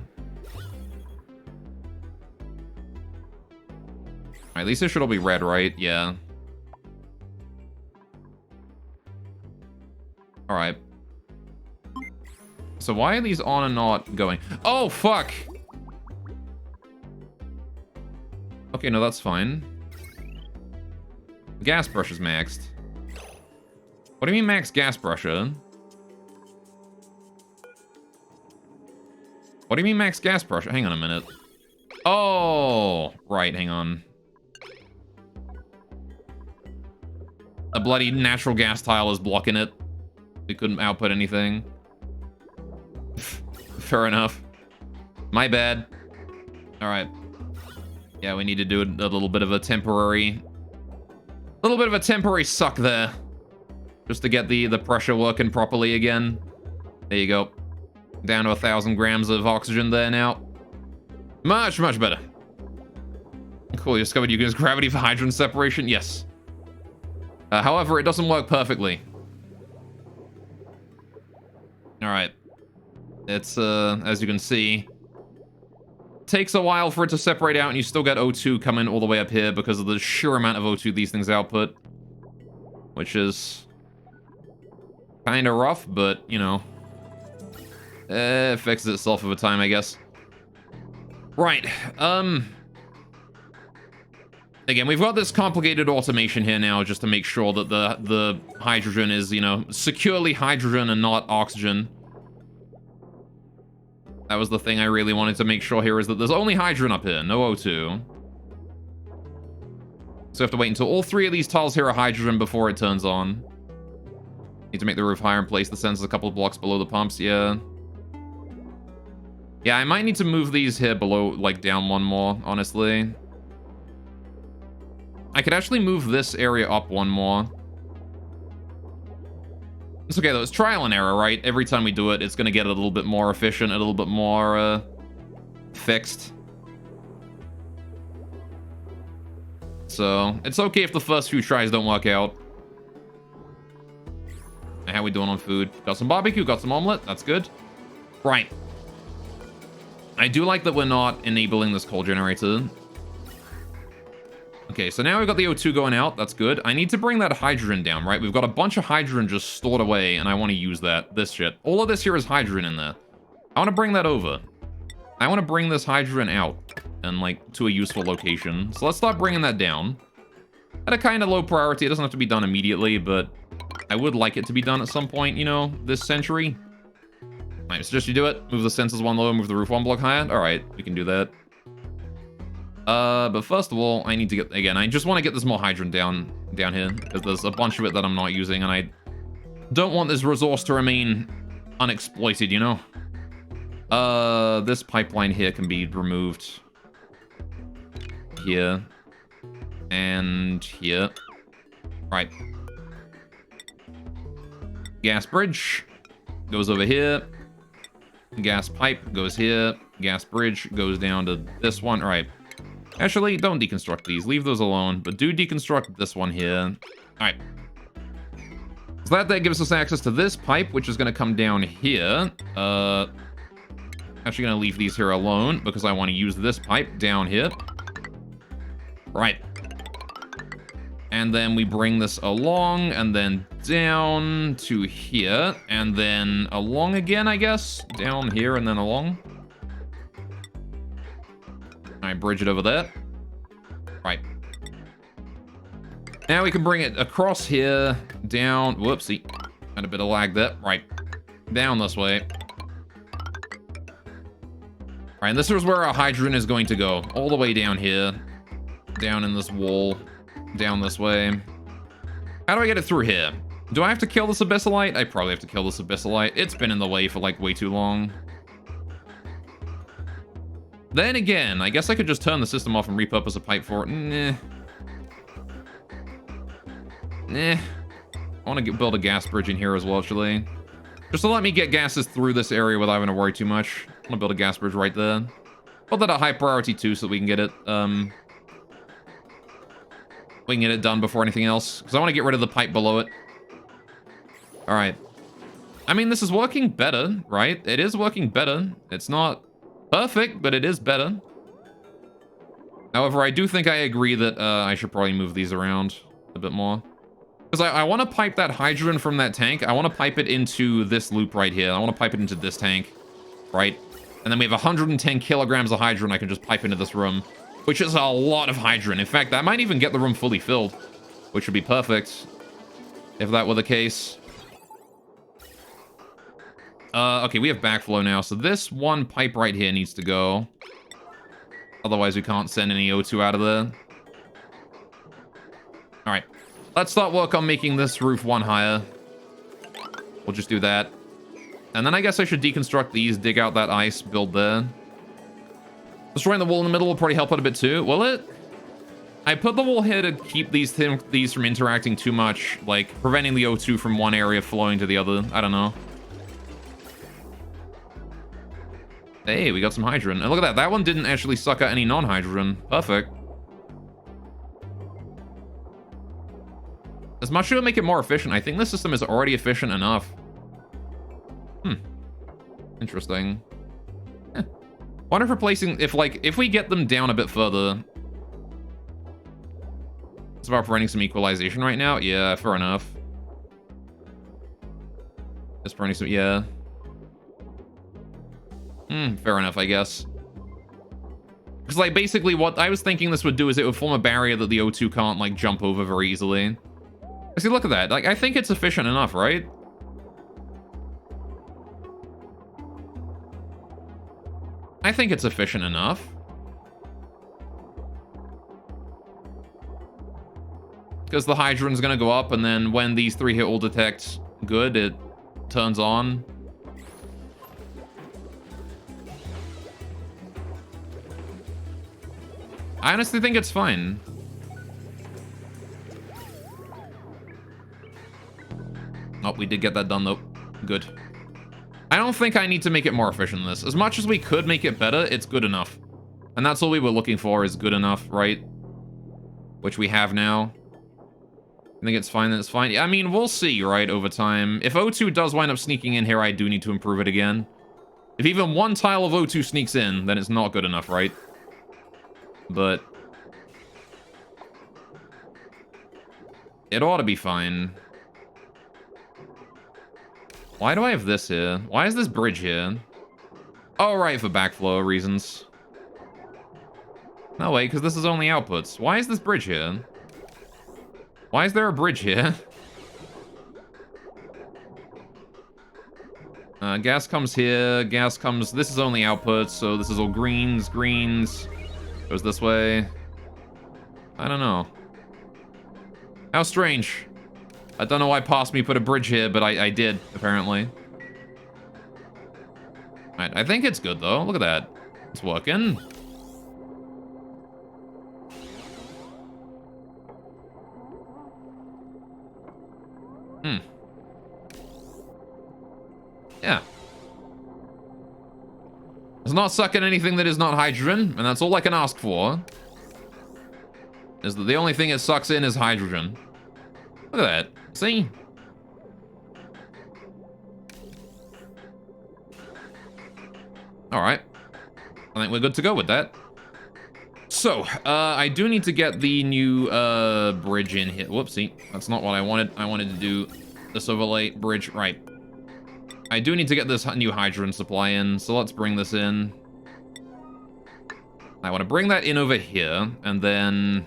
S1: At least it should all be red, right? Yeah. All right. So why are these on and not going? Oh, fuck! Okay, no, that's fine. Gas brush is maxed. What do you mean max gas brusher? What do you mean max gas brusher? Hang on a minute. Oh, right, hang on. A bloody natural gas tile is blocking it. It couldn't output anything. Fair enough. My bad. Alright. Yeah, we need to do a little bit of a temporary... suck there. Just to get the pressure working properly again. There you go. Down to 1,000 grams of oxygen there now. Much, much better. Cool, you discovered you can use gravity for hydrogen separation? Yes. However, it doesn't work perfectly. Alright. It's, as you can see, takes a while for it to separate out, and you still get O2 coming all the way up here because of the sheer amount of O2 these things output. Which is kind of rough, but, you know, it fixes itself over time, I guess. Right, again, we've got this complicated automation here now just to make sure that the hydrogen is, you know, securely hydrogen and not oxygen. That was the thing I really wanted to make sure here, is that there's only hydrogen up here, no O2. So we have to wait until all 3 of these tiles here are hydrogen before it turns on. Need to make the roof higher and place the sensors a couple of blocks below the pumps, yeah. Yeah, I might need to move these here below, like, down one more, honestly. I could actually move this area up one more. It's okay, though. It's trial and error, right? Every time we do it, it's going to get a little bit more efficient, a little bit more, fixed. So, it's okay if the first few tries don't work out. How we doing on food? Got some barbecue, got some omelet. That's good. Right. I do like that we're not enabling this coal generator. Okay, so now we've got the O2 going out. That's good. I need to bring that hydrogen down, right? We've got a bunch of hydrogen just stored away, and I want to use that. This shit. All of this here is hydrogen in there. I want to bring that over. I want to bring this hydrogen out and, like, to a useful location. So let's start bringing that down. At a kind of low priority. It doesn't have to be done immediately, but I would like it to be done at some point, you know, this century. I suggest you do it. Move the sensors one lower, move the roof one block higher. All right, we can do that. But first of all, I need to get, again, I just want to get this more hydrogen down here, because there's a bunch of it that I'm not using, and I don't want this resource to remain unexploited, you know? This pipeline here can be removed. Here. And here. Right. Gas bridge goes over here. Gas pipe goes here. Gas bridge goes down to this one. All right. Actually, don't deconstruct these. Leave those alone. But do deconstruct this one here. All right. So that gives us access to this pipe, which is going to come down here. Actually going to leave these here alone because I want to use this pipe down here. Right. And then we bring this along and then down to here. And then along again, I guess. Down here and then along. I bridge it over there. Right. Now we can bring it across here, down. Whoopsie. Had a bit of lag there. Right. Down this way. Right, and this is where our hydrogen is going to go. All the way down here. Down in this wall. Down this way. How do I get it through here? Do I have to kill this abyssalite? I probably have to kill this abyssalite. It's been in the way for, like, way too long. Then again, I guess I could just turn the system off and repurpose a pipe for it. Nah. I want to build a gas bridge in here as well, actually. Just to let me get gases through this area without having to worry too much. I'm gonna build a gas bridge right there. Put that at high priority too, so that we can get it, done before anything else. Because I want to get rid of the pipe below it. Alright. I mean, this is working better, right? It is working better. It's not perfect, but it is better. However, I do think I agree that I should probably move these around a bit more. Because I want to pipe that hydrogen from that tank. I want to pipe it into this loop right here. I want to pipe it into this tank, right? And then we have 110 kilograms of hydrogen I can just pipe into this room, which is a lot of hydrogen. In fact, that might even get the room fully filled, which would be perfect if that were the case. Okay, we have backflow now. So this one pipe right here needs to go. Otherwise, we can't send any O2 out of there. All right. Let's start work on making this roof one higher. We'll just do that. And then I guess I should deconstruct these, dig out that ice, build there. Destroying the wall in the middle will probably help out a bit too. Will it? I put the wall here to keep these from interacting too much, like preventing the O2 from one area flowing to the other. I don't know. Hey, we got some hydrogen. And look at that. That one didn't actually suck out any non-hydrogen. Perfect. As much as it make it more efficient, I think this system is already efficient enough. Interesting. Wonder if replacing, if we get them down a bit further. It's about preventing some equalization right now. Yeah, fair enough. It's preventing some, yeah. Fair enough, I guess. Because, like, basically what I was thinking this would do is it would form a barrier that the O2 can't, like, jump over very easily. See, look at that. Like, I think it's efficient enough, right? I think it's efficient enough. Because the hydrogen's gonna go up, and then when these three hit all detect good, it turns on. I honestly think it's fine. Oh, we did get that done, though. Good. I don't think I need to make it more efficient than this. As much as we could make it better, it's good enough. And that's all we were looking for, is good enough, right? Which we have now. I think it's fine, then it's fine. I mean, we'll see, right, over time. If O2 does wind up sneaking in here, I do need to improve it again. If even one tile of O2 sneaks in, then it's not good enough, right? But it ought to be fine. Why do I have this here? Why is this bridge here? Oh, right, for backflow reasons. No, wait, because this is only outputs. Why is this bridge here? Why is there a bridge here? Gas comes here, gas comes... This is only outputs, so this is all greens, greens. Goes this way. I don't know. How strange. I don't know why past me put a bridge here, but I did, apparently. Alright, I think it's good, though. Look at that. It's working. Yeah. It's not sucking anything that is not hydrogen, and that's all I can ask for. Is that the only thing it sucks in is hydrogen. Look at that. See? Alright. I think we're good to go with that. So, I do need to get the new bridge in here. Whoopsie. That's not what I wanted. I wanted to do this overlay bridge. Right. I do need to get this new hydrogen supply in, so let's bring this in. I want to bring that in over here, and then...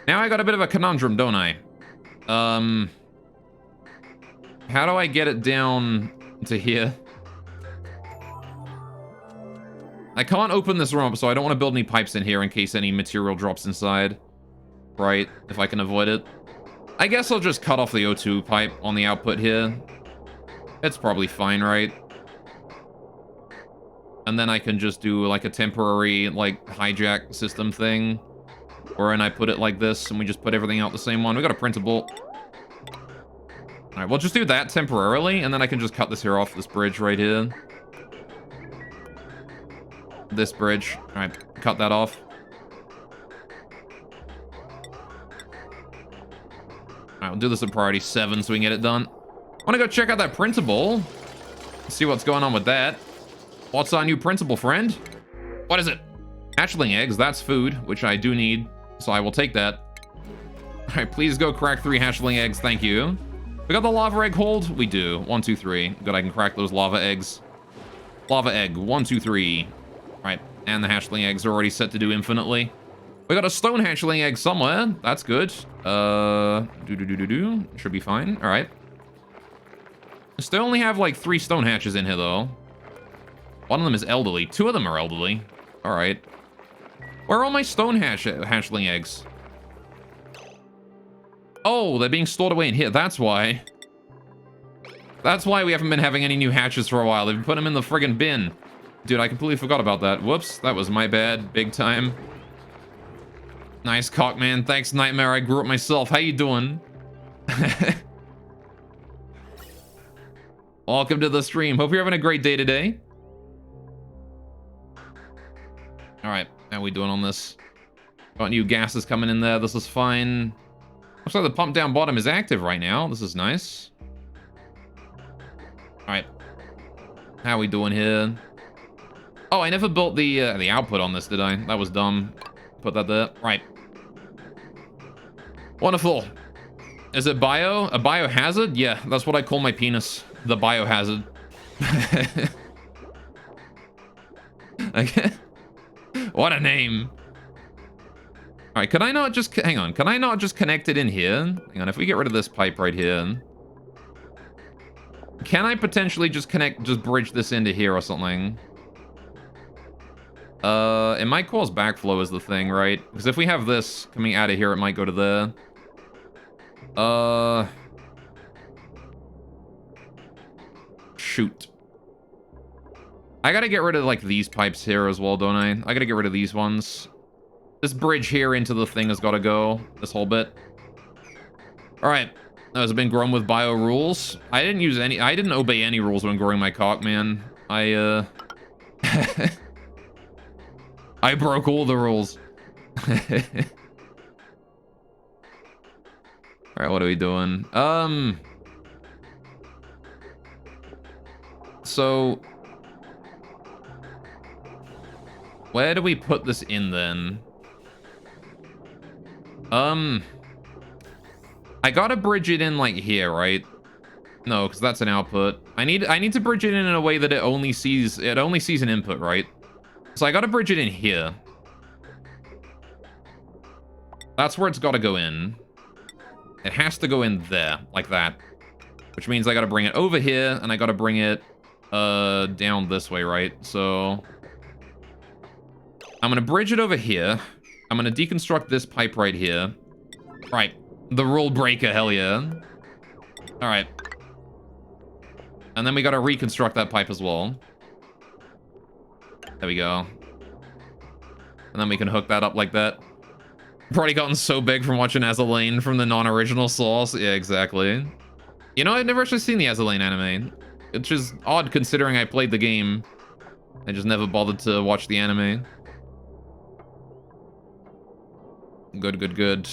S1: Now I got a bit of a conundrum, don't I? How do I get it down to here? I can't open this room up, so I don't want to build any pipes in here in case any material drops inside. Right, if I can avoid it. I guess I'll just cut off the O2 pipe on the output here. It's probably fine, right? And then I can just do like a temporary, like, hijack system thing. Wherein I put it like this, and we just put everything out the same one. We got a printable. Alright, we'll just do that temporarily, and then I can just cut this here off, this bridge right here. This bridge. Alright, cut that off. Alright, we'll do this at priority 7 so we can get it done. I want to go check out that printable. See what's going on with that. What's our new printable, friend? What is it? Hatchling eggs, that's food, which I do need, so I will take that. All right, please go crack 3 hatchling eggs, thank you. We got the lava egg hold? We do. 1, 2, 3. Good, I can crack those lava eggs. Lava egg, 1, 2, 3. All right, and the hatchling eggs are already set to do infinitely. We got a stone hatchling egg somewhere. That's good. Should be fine. All right. Still only have like 3 stone hatches in here though. One of them is elderly. 2 of them are elderly. All right. Where are all my stone hatchling eggs? Oh, they're being stored away in here. That's why. That's why we haven't been having any new hatches for a while. They've put them in the friggin' bin. Dude, I completely forgot about that. Whoops, that was my bad. Big time. Nice cock, man. Thanks, Nightmare. I grew up myself. How you doing? Welcome to the stream. Hope you're having a great day today. All right, how we doing on this? Got new gases coming in there. This is fine. Looks like the pump down bottom is active right now. This is nice. All right, how we doing here? Oh, I never built the output on this, did I? That was dumb. Put that there. Right. Wonderful. Is it bio? A biohazard? Yeah, that's what I call my penis. The biohazard. Okay. What a name. All right, can I not just... Hang on. Can I not just connect it in here? Hang on, if we get rid of this pipe right here... Can I potentially just bridge this into here or something? It might cause backflow is the thing, right? Because if we have this coming out of here, it might go to there. Shoot. I gotta get rid of, like, these pipes here as well, don't I? I gotta get rid of these ones. This bridge here into the thing has gotta go. This whole bit. Alright. That has been grown with bio rules. I didn't obey any rules when growing my cock, man. I broke all the rules. Alright, what are we doing? So... Where do we put this in, then? I gotta bridge it in, like, here, right? No, because that's an output. I need to bridge it in a way that it only sees an input, right? So I gotta bridge it in here. That's where it's gotta go in. It has to go in there, like that. Which means I gotta bring it over here, and I gotta bring it, down this way, right? So... I'm gonna bridge it over here. I'm gonna deconstruct this pipe right here. Right. The rule breaker, hell yeah. Alright. And then we gotta reconstruct that pipe as well. There we go. And then we can hook that up like that. Probably gotten so big from watching Azalane from the non-original source. Yeah, exactly. You know, I've never actually seen the Azalane anime. Which is odd considering I played the game. I just never bothered to watch the anime. Good, good, good.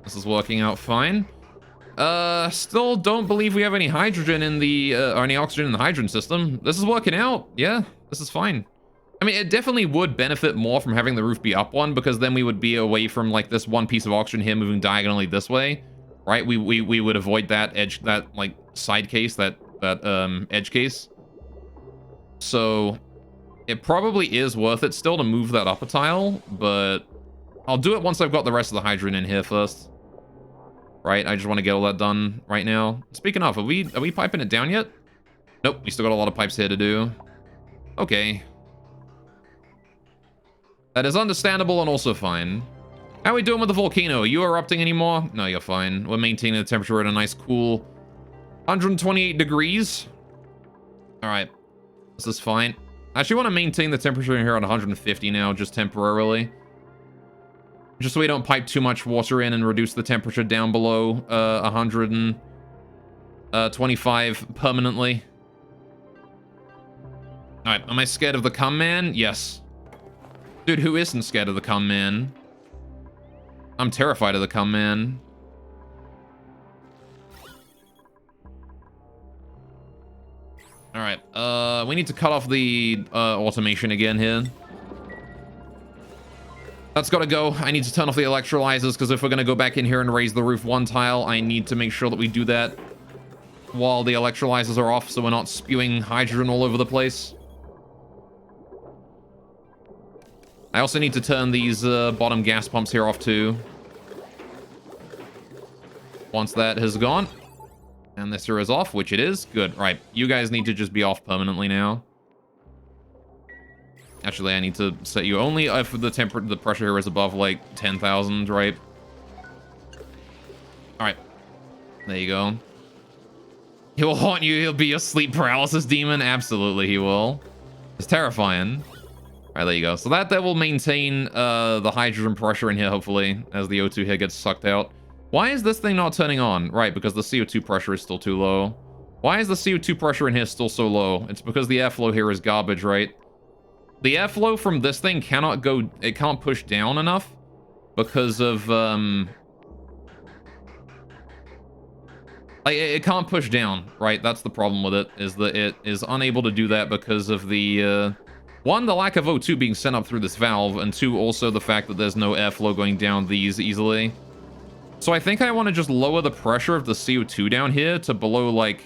S1: This is working out fine. Still don't believe we have any hydrogen in the, or any oxygen in the hydrogen system. This is working out. Yeah, this is fine. I mean, it definitely would benefit more from having the roof be up one, because then we would be away from, like, this one piece of oxygen here moving diagonally this way, right? We would avoid that edge, that, like, side case, that edge case. So, it probably is worth it still to move that up a tile, but I'll do it once I've got the rest of the hydrogen in here first. Right, I just want to get all that done right now. Speaking of, are we piping it down yet? Nope, we still got a lot of pipes here to do. Okay. That is understandable and also fine. How are we doing with the volcano? Are you erupting anymore? No, you're fine. We're maintaining the temperature at a nice cool 128 degrees. All right, this is fine. I actually want to maintain the temperature in here at 150 now, just temporarily. Just so we don't pipe too much water in and reduce the temperature down below 125 permanently. Alright, am I scared of the cum man? Yes. Dude, who isn't scared of the cum man? I'm terrified of the cum man. Alright, we need to cut off the automation again here. That's got to go. I need to turn off the electrolyzers because if we're going to go back in here and raise the roof one tile, I need to make sure that we do that while the electrolyzers are off so we're not spewing hydrogen all over the place. I also need to turn these bottom gas pumps here off too. Once that has gone, and this here is off, which it is. Good. Right. You guys need to just be off permanently now. Actually, I need to set you only if the pressure here is above like 10,000, right? All right. There you go. He will haunt you. He'll be your sleep paralysis demon. Absolutely, he will. It's terrifying. All right, there you go. So that will maintain the hydrogen pressure in here, hopefully, as the O2 here gets sucked out. Why is this thing not turning on? Right, because the CO2 pressure is still too low. Why is the CO2 pressure in here still so low? It's because the airflow here is garbage, right? The airflow from this thing cannot go... It can't push down enough because of... Like, it can't push down, right? That's the problem with it, is that it is unable to do that because of the... One, the lack of O2 being sent up through this valve, and two, also the fact that there's no airflow going down these easily. So I think I want to just lower the pressure of the CO2 down here to below, like...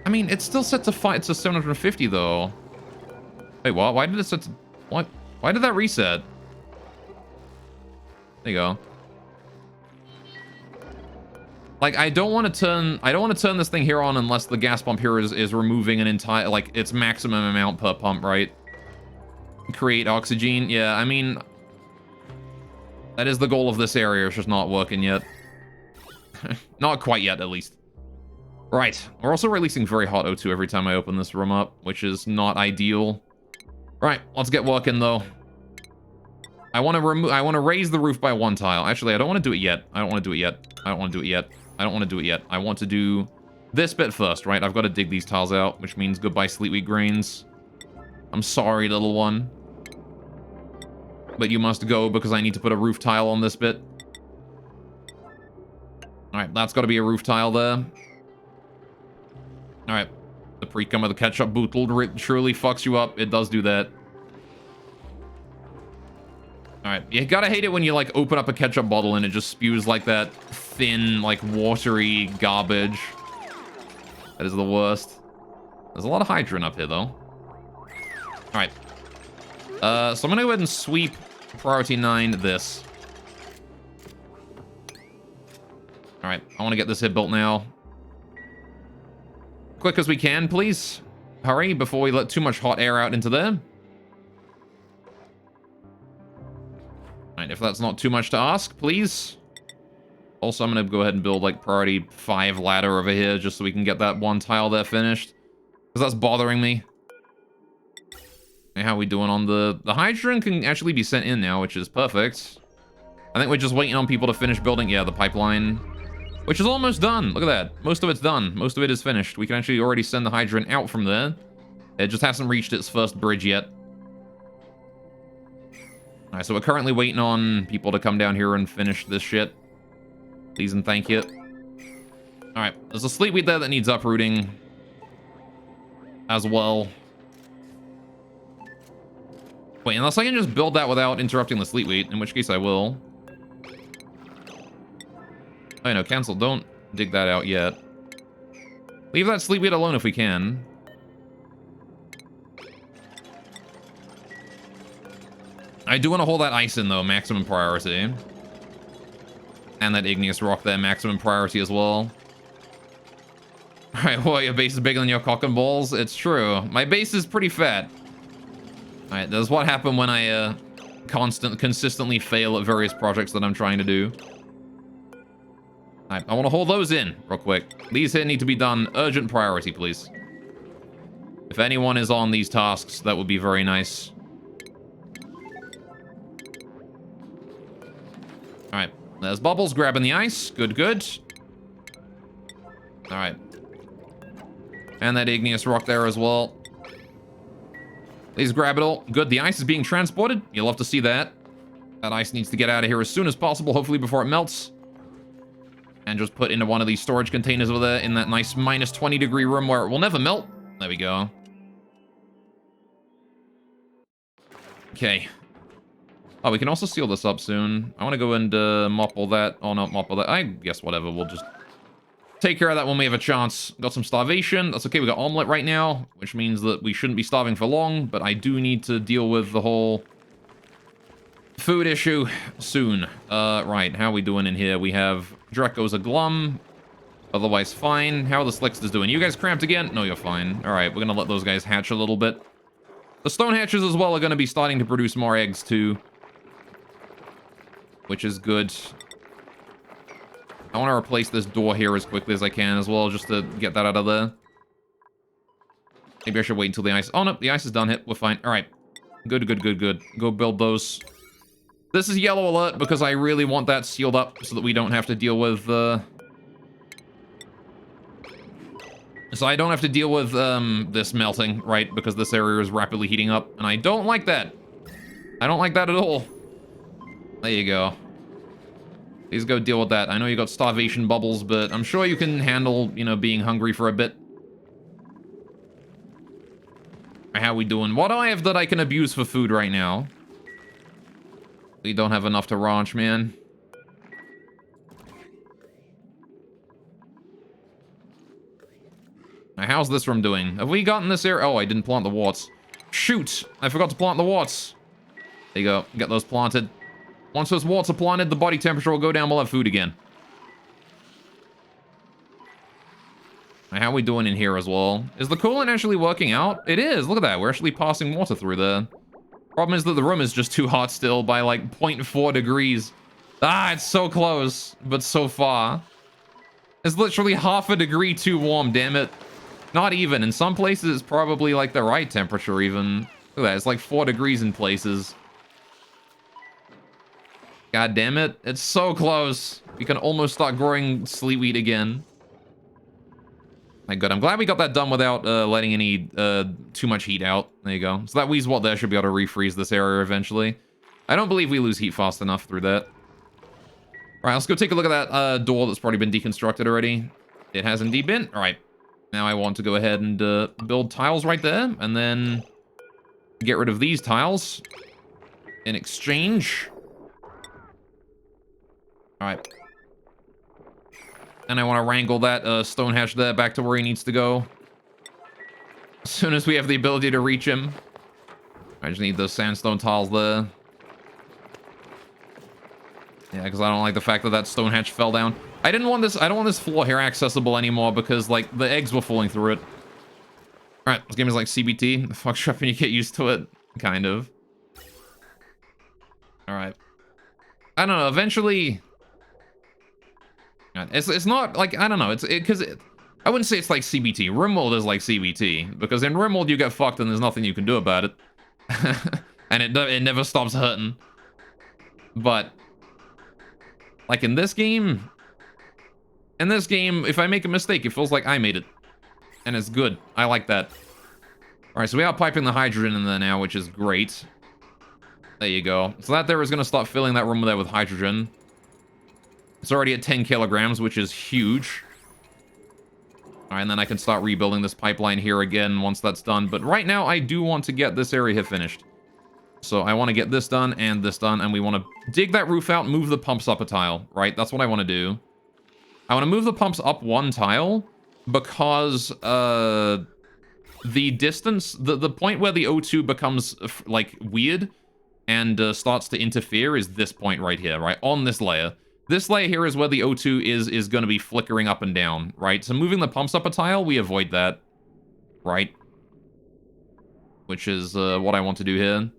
S1: I mean, it's still set to 750, though. Wait, what? Why did it set to... What? Why did that reset? There you go. Like, I don't want to turn this thing here on unless the gas pump here is removing an entire, like, its maximum amount per pump, right? Create oxygen. Yeah, I mean... That is the goal of this area. It's just not working yet. Not quite yet, at least. Right. We're also releasing very hot O2 every time I open this room up, which is not ideal. Right, let's get working, though. I want to raise the roof by one tile. Actually, I don't want to do it yet. I don't want to do it yet. I don't want to do it yet. I don't want to do it yet. I want to do this bit first, right? I've got to dig these tiles out, which means goodbye sleep-wheat grains. I'm sorry, little one. But you must go because I need to put a roof tile on this bit. Alright, that's got to be a roof tile there. Alright. The pre-cum of the ketchup bottle truly fucks you up. It does do that. Alright, you gotta hate it when you, like, open up a ketchup bottle and it just spews, like, that thin, like, watery garbage. That is the worst. There's a lot of hydrogen up here, though. Alright. So I'm gonna go ahead and sweep priority 9 this. Alright, I want to get this here built now. Quick as we can, please. Hurry before we let too much hot air out into there. Alright, if that's not too much to ask, please. Also, I'm going to go ahead and build, like, priority 5 ladder over here just so we can get that one tile there finished. Because that's bothering me. How are we doing on the hydrogen can actually be sent in now, which is perfect. I think we're just waiting on people to finish building, yeah, the pipeline, which is almost done. Look at that. Most of it's done. Most of it is finished. We can actually already send the hydrogen out from there. It just hasn't reached its first bridge yet. All right, so we're currently waiting on people to come down here and finish this shit. Please and thank you. All right, there's a sleep-wheat there that needs uprooting as well. Wait, unless I can just build that without interrupting the sleep-wheat, in which case I will. Oh, no, cancel. Don't dig that out yet. Leave that sleep-wheat alone if we can. I do want to hold that ice in, though, maximum priority. And that igneous rock there, maximum priority as well. Alright, well, your base is bigger than your cock and balls. It's true. My base is pretty fat. Alright, that's what happened when I consistently fail at various projects that I'm trying to do. Alright, I want to hold those in real quick. These here need to be done urgent priority, please. If anyone is on these tasks, that would be very nice. Alright, there's Bubbles grabbing the ice. Good, good. Alright. And that igneous rock there as well. Please grab it all. Good, the ice is being transported. You'll love to see that. That ice needs to get out of here as soon as possible, hopefully before it melts. And just put into one of these storage containers over there in that nice minus 20-degree room where it will never melt. There we go. Okay. Oh, we can also seal this up soon. I want to go and mop all that. Oh, not mop all that. I guess whatever. We'll just take care of that when we have a chance. Got some starvation. That's okay. We got omelet right now, which means that we shouldn't be starving for long. But I do need to deal with the whole food issue soon. Right. How are we doing in here? We have Draco's a glum. Otherwise fine. How are the Slicksters doing? You guys cramped again? No, you're fine. All right. We're going to let those guys hatch a little bit. The stone hatches as well are going to be starting to produce more eggs too, which is good. I want to replace this door here as quickly as I can as well, just to get that out of there. Maybe I should wait until the ice... Oh, no, the ice is done. Hit. We're fine. All right. Good, good, good, good. Go build those. This is yellow alert because I really want that sealed up so that we don't have to deal with... So I don't have to deal with this melting, right? Because this area is rapidly heating up, and I don't like that. I don't like that at all. There you go. Please go deal with that. I know you got starvation bubbles, but I'm sure you can handle, you know, being hungry for a bit. How we doing? What do I have that I can abuse for food right now? We don't have enough to ranch, man. Now, how's this room doing? Have we gotten this area? Oh, I didn't plant the warts. Shoot! I forgot to plant the warts. There you go. Get those planted. Once those warts are planted, the body temperature will go down. We'll have food again. Now, how are we doing in here as well? Is the coolant actually working out? It is. Look at that. We're actually passing water through there. Problem is that the room is just too hot still by like 0.4 degrees. Ah, it's so close, but so far. It's literally half a degree too warm, damn it. Not even. In some places, it's probably like the right temperature even. Look at that. It's like 4 degrees in places. God damn it. It's so close. We can almost start growing sleetweed again. My God, I'm glad we got that done without letting any too much heat out. There you go. So that Weezewalt there should be able to refreeze this area eventually. I don't believe we lose heat fast enough through that. All right, let's go take a look at that door that's probably been deconstructed already. It has indeed been. All right. Now I want to go ahead and build tiles right there, and then get rid of these tiles in exchange. All right. And I want to wrangle that stone hatch there back to where he needs to go. As soon as we have the ability to reach him. I just need those sandstone tiles there. Yeah, because I don't like the fact that that stone hatch fell down. I don't want this floor here accessible anymore because, like, the eggs were falling through it. Alright, this game is like CBT. The fuck's up when you get used to it. Kind of. Alright. I don't know, eventually... It's not, like, I don't know, I wouldn't say it's like CBT. RimWorld is like CBT, because in RimWorld you get fucked and there's nothing you can do about it. And it never stops hurting. But... like in this game, if I make a mistake, it feels like I made it. And it's good. I like that. Alright, so we are piping the hydrogen in there now, which is great. There you go. So that there is going to start filling that room there with hydrogen. It's already at 10 kilograms, which is huge. Alright, and then I can start rebuilding this pipeline here again once that's done. But right now, I do want to get this area here finished. So I want to get this done, and we want to dig that roof out, move the pumps up a tile, right? That's what I want to do. I want to move the pumps up one tile, because the distance, the point where the O2 becomes, like, weird and starts to interfere is this point right here, right? On this layer. This layer here is where the O2 is going to be flickering up and down, right? So moving the pumps up a tile, we avoid that, right? Which is what I want to do here.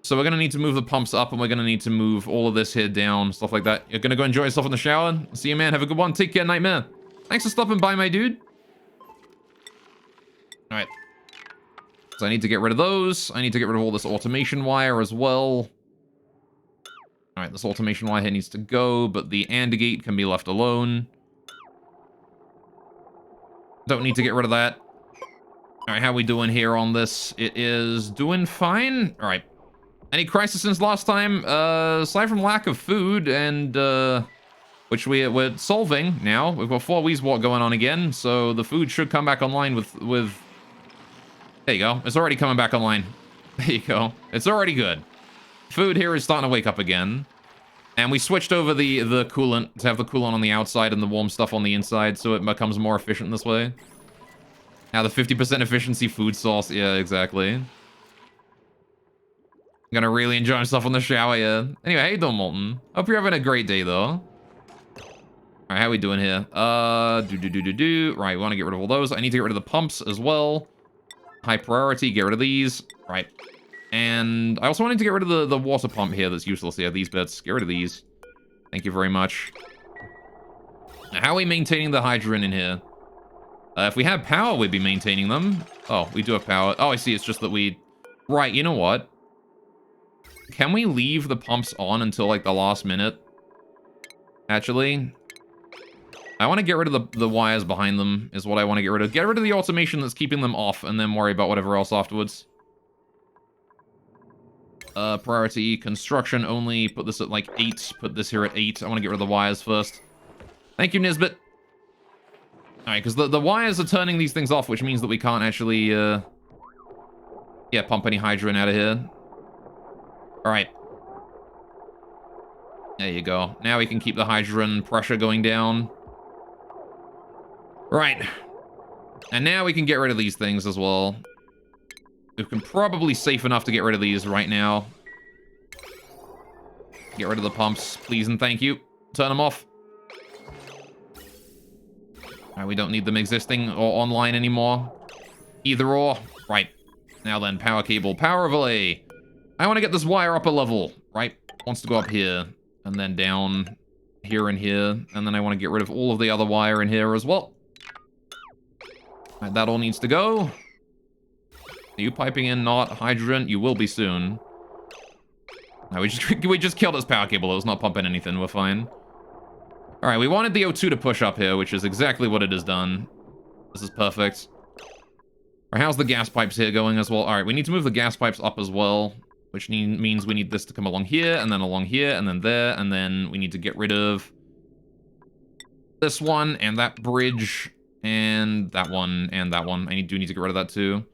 S1: So we're going to need to move the pumps up, and we're going to need to move all of this here down, stuff like that. You're going to go enjoy yourself in the shower. See you, man. Have a good one. Take care, Nightmare. Thanks for stopping by, my dude. All right. So I need to get rid of those. I need to get rid of all this automation wire as well. All right, this automation wire here needs to go, but the AND gate can be left alone. Don't need to get rid of that. All right, how are we doing here on this? It is doing fine. All right. Any crisis since last time? Aside from lack of food and, which we're solving now. We've got 4 Weezewalt going on again, so the food should come back online with... There you go. It's already coming back online. There you go. It's already good. Food here is starting to wake up again. And we switched over the coolant to have the coolant on the outside and the warm stuff on the inside, so it becomes more efficient this way. Now the 50% efficiency food source. Yeah, exactly. I'm gonna really enjoy myself on the shower, yeah. Anyway, how you doing, Molten? Hope you're having a great day, though. Alright, how we doing here? Right, we want to get rid of all those. I need to get rid of the pumps as well. High priority, get rid of these. Right. And I also wanted to get rid of the water pump here that's useless. Yeah, these bits. Get rid of these. Thank you very much. Now, how are we maintaining the hydrogen in here? If we had power, we'd be maintaining them. Oh, we do have power. Oh, I see. It's just that we... Right, you know what? Can we leave the pumps on until, like, the last minute? Actually... I want to get rid of the wires behind them, is what I want to get rid of. Get rid of the automation that's keeping them off, and then worry about whatever else afterwards. Priority, construction only. Put this at, like, 8. Put this here at 8. I want to get rid of the wires first. Thank you, Nisbet. Alright, because the wires are turning these things off, which means that we can't actually, yeah, pump any hydrogen out of here. Alright. There you go. Now we can keep the hydrogen pressure going down. Right. And now we can get rid of these things as well. We can probably safe enough to get rid of these right now. Get rid of the pumps, please and thank you. Turn them off. Right, we don't need them existing or online anymore. Either or. Right. Now then, power cable. Power relay. I want to get this wire up a level. Right. Wants to go up here. And then down here and here. And then I want to get rid of all of the other wire in here as well. Right, that all needs to go. Are you piping in not hydrogen? You will be soon. No, we just killed this power cable. It was not pumping anything. We're fine. All right, we wanted the O2 to push up here, which is exactly what it has done. This is perfect. All right, how's the gas pipes here going as well? All right, we need to move the gas pipes up as well, which means we need this to come along here, and then along here, and then there, and then we need to get rid of this one, and that bridge, and that one, and that one. I do need to get rid of that too.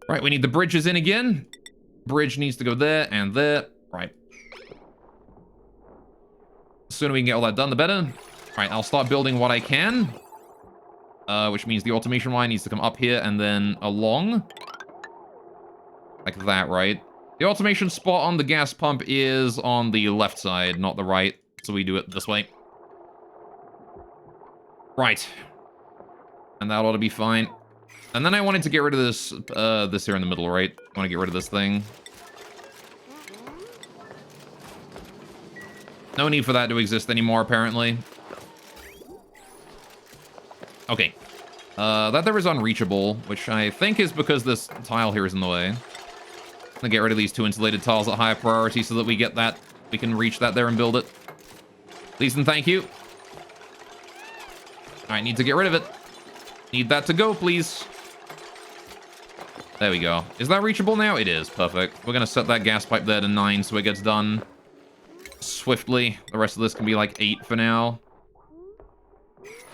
S1: Right, we need the bridges in again. Bridge needs to go there and there. Right. The sooner we can get all that done, the better. All right, I'll start building what I can. Which means the automation line needs to come up here and then along. Like that, right? The automation spot on the gas pump is on the left side, not the right. So we do it this way. Right. And that ought to be fine. And then I wanted to get rid of this, this here in the middle, right? I want to get rid of this thing. No need for that to exist anymore, apparently. Okay. That there is unreachable, which I think is because this tile here is in the way. I'm gonna get rid of these 2 insulated tiles at higher priority so that we get that. We can reach that there and build it. Please and thank you. Alright, need to get rid of it. Need that to go, please. There we go. Is that reachable now? It is. Perfect. We're gonna set that gas pipe there to 9 so it gets done swiftly. The rest of this can be like 8 for now.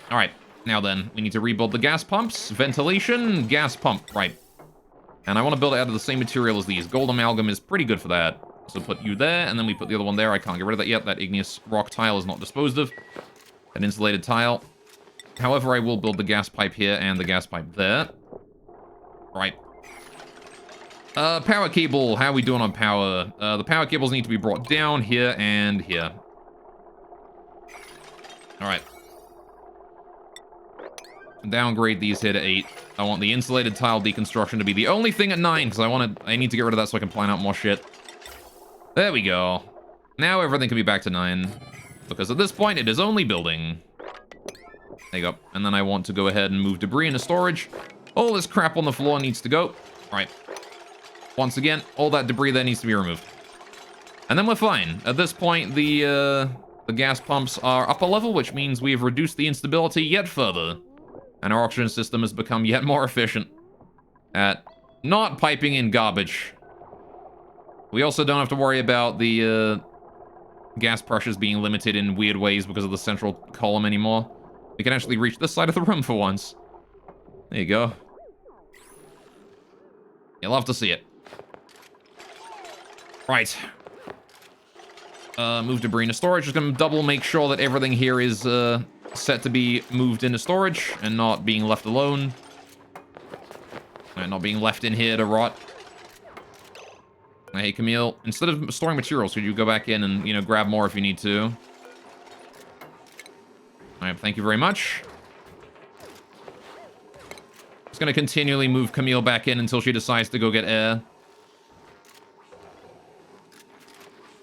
S1: Alright. Now then, we need to rebuild the gas pumps. Ventilation, gas pump. Right. And I want to build it out of the same material as these. Gold amalgam is pretty good for that. So put you there, and then we put the other one there. I can't get rid of that yet. That igneous rock tile is not disposed of. An insulated tile. However, I will build the gas pipe here and the gas pipe there. Right. Power cable. How are we doing on power? The power cables need to be brought down here and here. Alright. Downgrade these here to 8. I want the insulated tile deconstruction to be the only thing at 9, because I need to get rid of that so I can plan out more shit. There we go. Now everything can be back to 9. Because at this point, it is only building. There you go. And then I want to go ahead and move debris into storage. All this crap on the floor needs to go. Alright. Once again, all that debris there needs to be removed. And then we're fine. At this point, the gas pumps are up a level, which means we've reduced the instability yet further. And our oxygen system has become yet more efficient at not piping in garbage. We also don't have to worry about the gas pressures being limited in weird ways because of the central column anymore. We can actually reach this side of the room for once. There you go. You'll love to see it. Right. Move debris into storage. Just gonna double make sure that everything here is set to be moved into storage and not being left alone. And not being left in here to rot. Hey, Camille, instead of storing materials, could you go back in and, you know, grab more if you need to? Alright, thank you very much. Just gonna continually move Camille back in until she decides to go get air.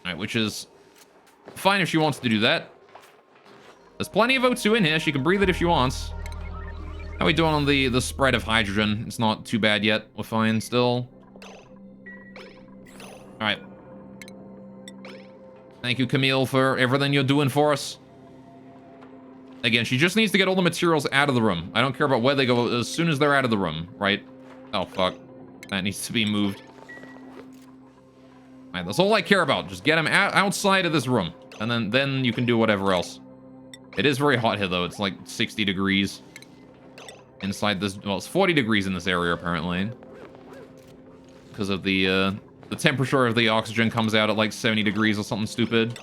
S1: Alright, which is fine if she wants to do that. There's plenty of O2 in here. She can breathe it if she wants. How are we doing on the spread of hydrogen? It's not too bad yet. We're fine still. Alright. Thank you, Camille, for everything you're doing for us. Again, she just needs to get all the materials out of the room. I don't care about where they go as soon as they're out of the room, right? Oh, fuck. That needs to be moved. Alright, that's all I care about. Just get them outside of this room. And then you can do whatever else. It is very hot here, though. It's like 60 degrees. Inside this... Well, it's 40 degrees in this area, apparently. Because of the temperature of the oxygen comes out at like 70 degrees or something stupid.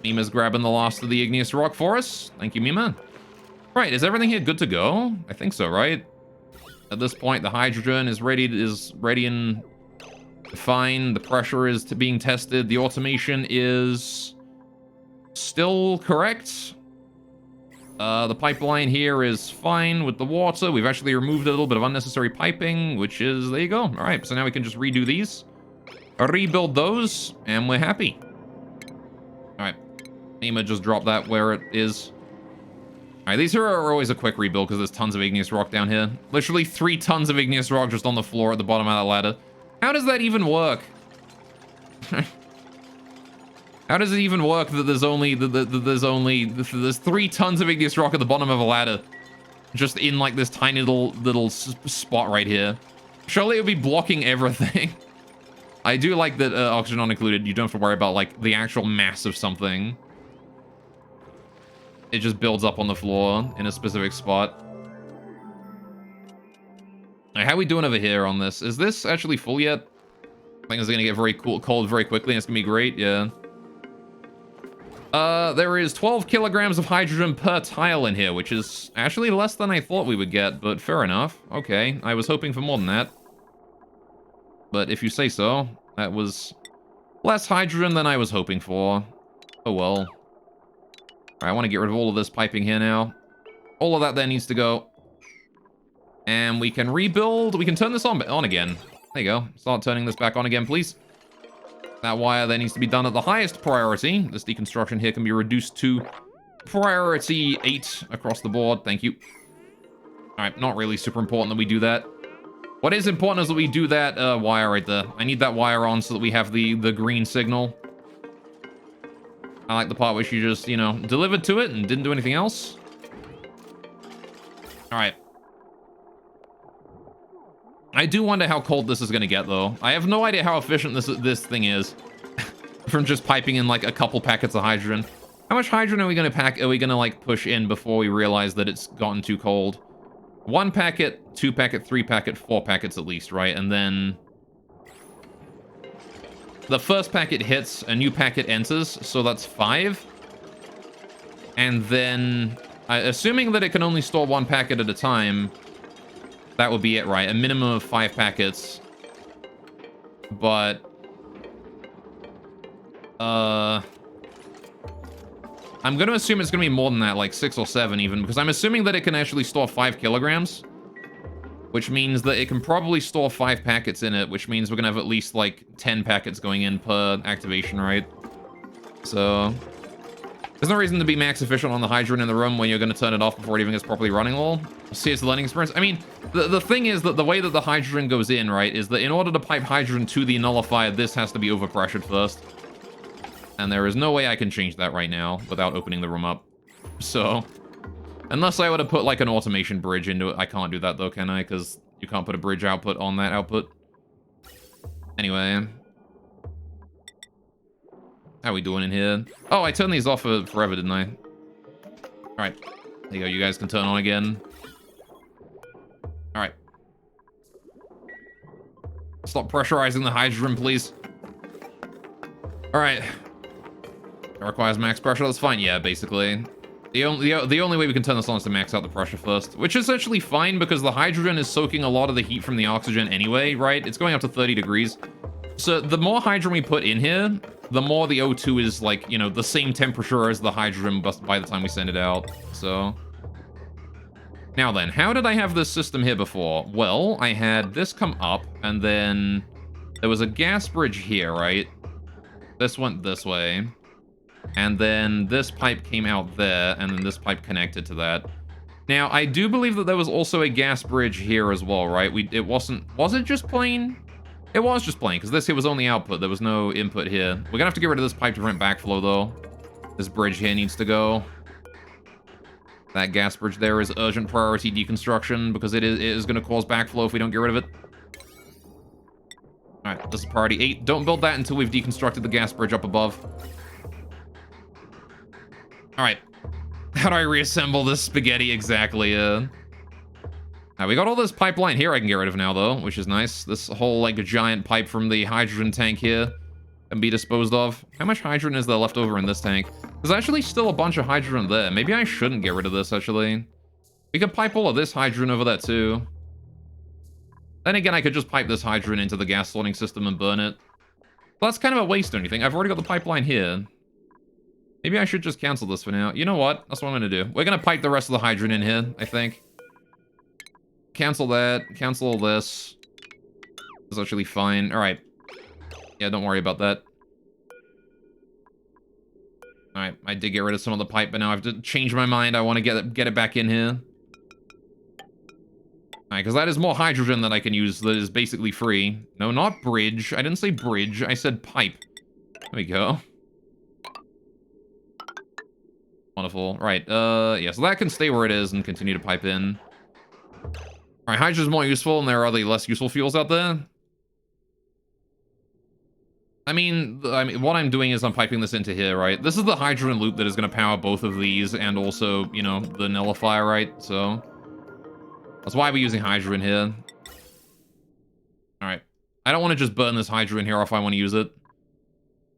S1: Mima's grabbing the last of the igneous rock for us. Thank you, Mima. Right, is everything here good to go? I think so, right? At this point, the hydrogen is ready and fine. The pressure is being tested. The automation is still correct. The pipeline here is fine with the water. We've actually removed a little bit of unnecessary piping, which is, there you go. All right, so now we can just redo these, rebuild those, and we're happy. All right, Nima just dropped that where it is. All right, these are always a quick rebuild because there's tons of igneous rock down here. Literally 3 tons of igneous rock just on the floor at the bottom of that ladder. How does that even work? How does it even work that there's 3 tons of igneous rock at the bottom of a ladder, just in like this tiny little spot right here? Surely it would be blocking everything. I do like that oxygen not included. You don't have to worry about like the actual mass of something. It just builds up on the floor in a specific spot. Right, how are we doing over here on this? Is this actually full yet? I think it's gonna get very cold very quickly, and it's gonna be great. Yeah. There is 12 kilograms of hydrogen per tile in here, which is actually less than I thought we would get, but fair enough. Okay, I was hoping for more than that. But if you say so, that was less hydrogen than I was hoping for. Oh well. Alright, I want to get rid of all of this piping here now. All of that there needs to go. And we can rebuild. We can turn this on again. There you go. Start turning this back on again, please. That wire there needs to be done at the highest priority. This deconstruction here can be reduced to priority 8 across the board. Thank you. Alright, not really super important that we do that. What is important is that we do that wire right there. I need that wire on so that we have the green signal. I like the part where she just, you know, delivered to it and didn't do anything else. Alright. I do wonder how cold this is going to get, though. I have no idea how efficient this thing is from just piping in, like, a couple packets of hydrogen. How much hydrogen are we going to like, push in before we realize that it's gotten too cold? 1 packet, 2 packet, 3 packet, 4 packets at least, right? And then the first packet hits, a new packet enters, so that's 5. And then, assuming that it can only store 1 packet at a time... That would be it, right? A minimum of 5 packets. But... I'm going to assume it's going to be more than that, like 6 or 7 even, because I'm assuming that it can actually store 5 kilograms. Which means that it can probably store 5 packets in it, which means we're going to have at least, like, 10 packets going in per activation, right? So... There's no reason to be max efficient on the hydrogen in the room when you're going to turn it off before it even gets properly running all. See, it's the learning experience. I mean, the thing is that the way that the hydrogen goes in, right, is that in order to pipe hydrogen to the nullifier, this has to be overpressured first. And there is no way I can change that right now without opening the room up. So, unless I were to put, like, an automation bridge into it. I can't do that, though, can I? Because you can't put a bridge output on that output. Anyway... How are we doing in here? Oh, I turned these off for forever, didn't I? Alright. There you go, you guys can turn on again. Alright. Stop pressurizing the hydrogen, please. All right. It requires max pressure. That's fine. Yeah, basically. The only way we can turn this on is to max out the pressure first, which is actually fine because the hydrogen is soaking a lot of the heat from the oxygen anyway, right? It's going up to 30 degrees. So the more hydrogen we put in here, the more the O2 is like, you know, the same temperature as the hydrogen by the time we send it out. So now then, how did I have this system here before? Well, I had this come up and then there was a gas bridge here, right? This went this way. And then this pipe came out there, and then this pipe connected to that. Now, I do believe that there was also a gas bridge here as well, right? It wasn't... Was it just plain? It was just plain, because this here was only output. There was no input here. We're gonna have to get rid of this pipe to prevent backflow, though. This bridge here needs to go. That gas bridge there is urgent priority deconstruction, because it is gonna cause backflow if we don't get rid of it. Alright, this is priority 8. Don't build that until we've deconstructed the gas bridge up above. Alright. How do I reassemble this spaghetti exactly? Now, we got all this pipeline here I can get rid of now, though, which is nice. This whole, like, giant pipe from the hydrogen tank here can be disposed of. How much hydrogen is there left over in this tank? There's actually still a bunch of hydrogen there. Maybe I shouldn't get rid of this, actually. We could pipe all of this hydrogen over there, too. Then again, I could just pipe this hydrogen into the gas sorting system and burn it. But that's kind of a waste, don't you think? I've already got the pipeline here. Maybe I should just cancel this for now. You know what? That's what I'm going to do. We're going to pipe the rest of the hydrogen in here, I think. Cancel that. Cancel all this. That's actually fine. All right. Yeah, don't worry about that. All right. I did get rid of some of the pipe, but now I have to change my mind. I want to get it back in here. All right, because that is more hydrogen that I can use that is basically free. No, not bridge. I didn't say bridge. I said pipe. There we go. Wonderful. Right, yeah, so that can stay where it is and continue to pipe in. Alright, hydrogen's more useful, and there are other less useful fuels out there. I mean, what I'm doing is I'm piping this into here, right? This is the hydrogen loop that is going to power both of these, and also, you know, the nullifier, right? So, that's why we're using hydrogen here. Alright. I don't want to just burn this hydrogen here if I want to use it.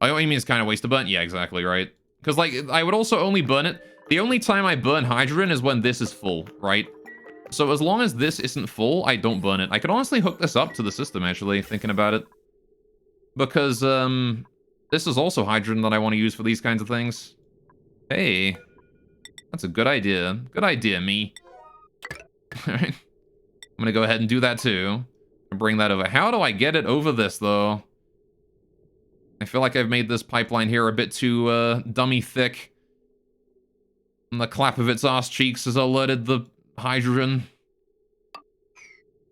S1: Oh, you mean it's kind of waste to burn? Yeah, exactly, right? Because, like, I would also only burn it. The only time I burn hydrogen is when this is full, right? So as long as this isn't full, I don't burn it. I could honestly hook this up to the system, actually, thinking about it. Because, this is also hydrogen that I want to use for these kinds of things. Hey. That's a good idea. Good idea, me. Alright. I'm gonna go ahead and do that, too. And bring that over. How do I get it over this, though? I feel like I've made this pipeline here a bit too, dummy thick. And the clap of its ass cheeks has alerted the hydrogen.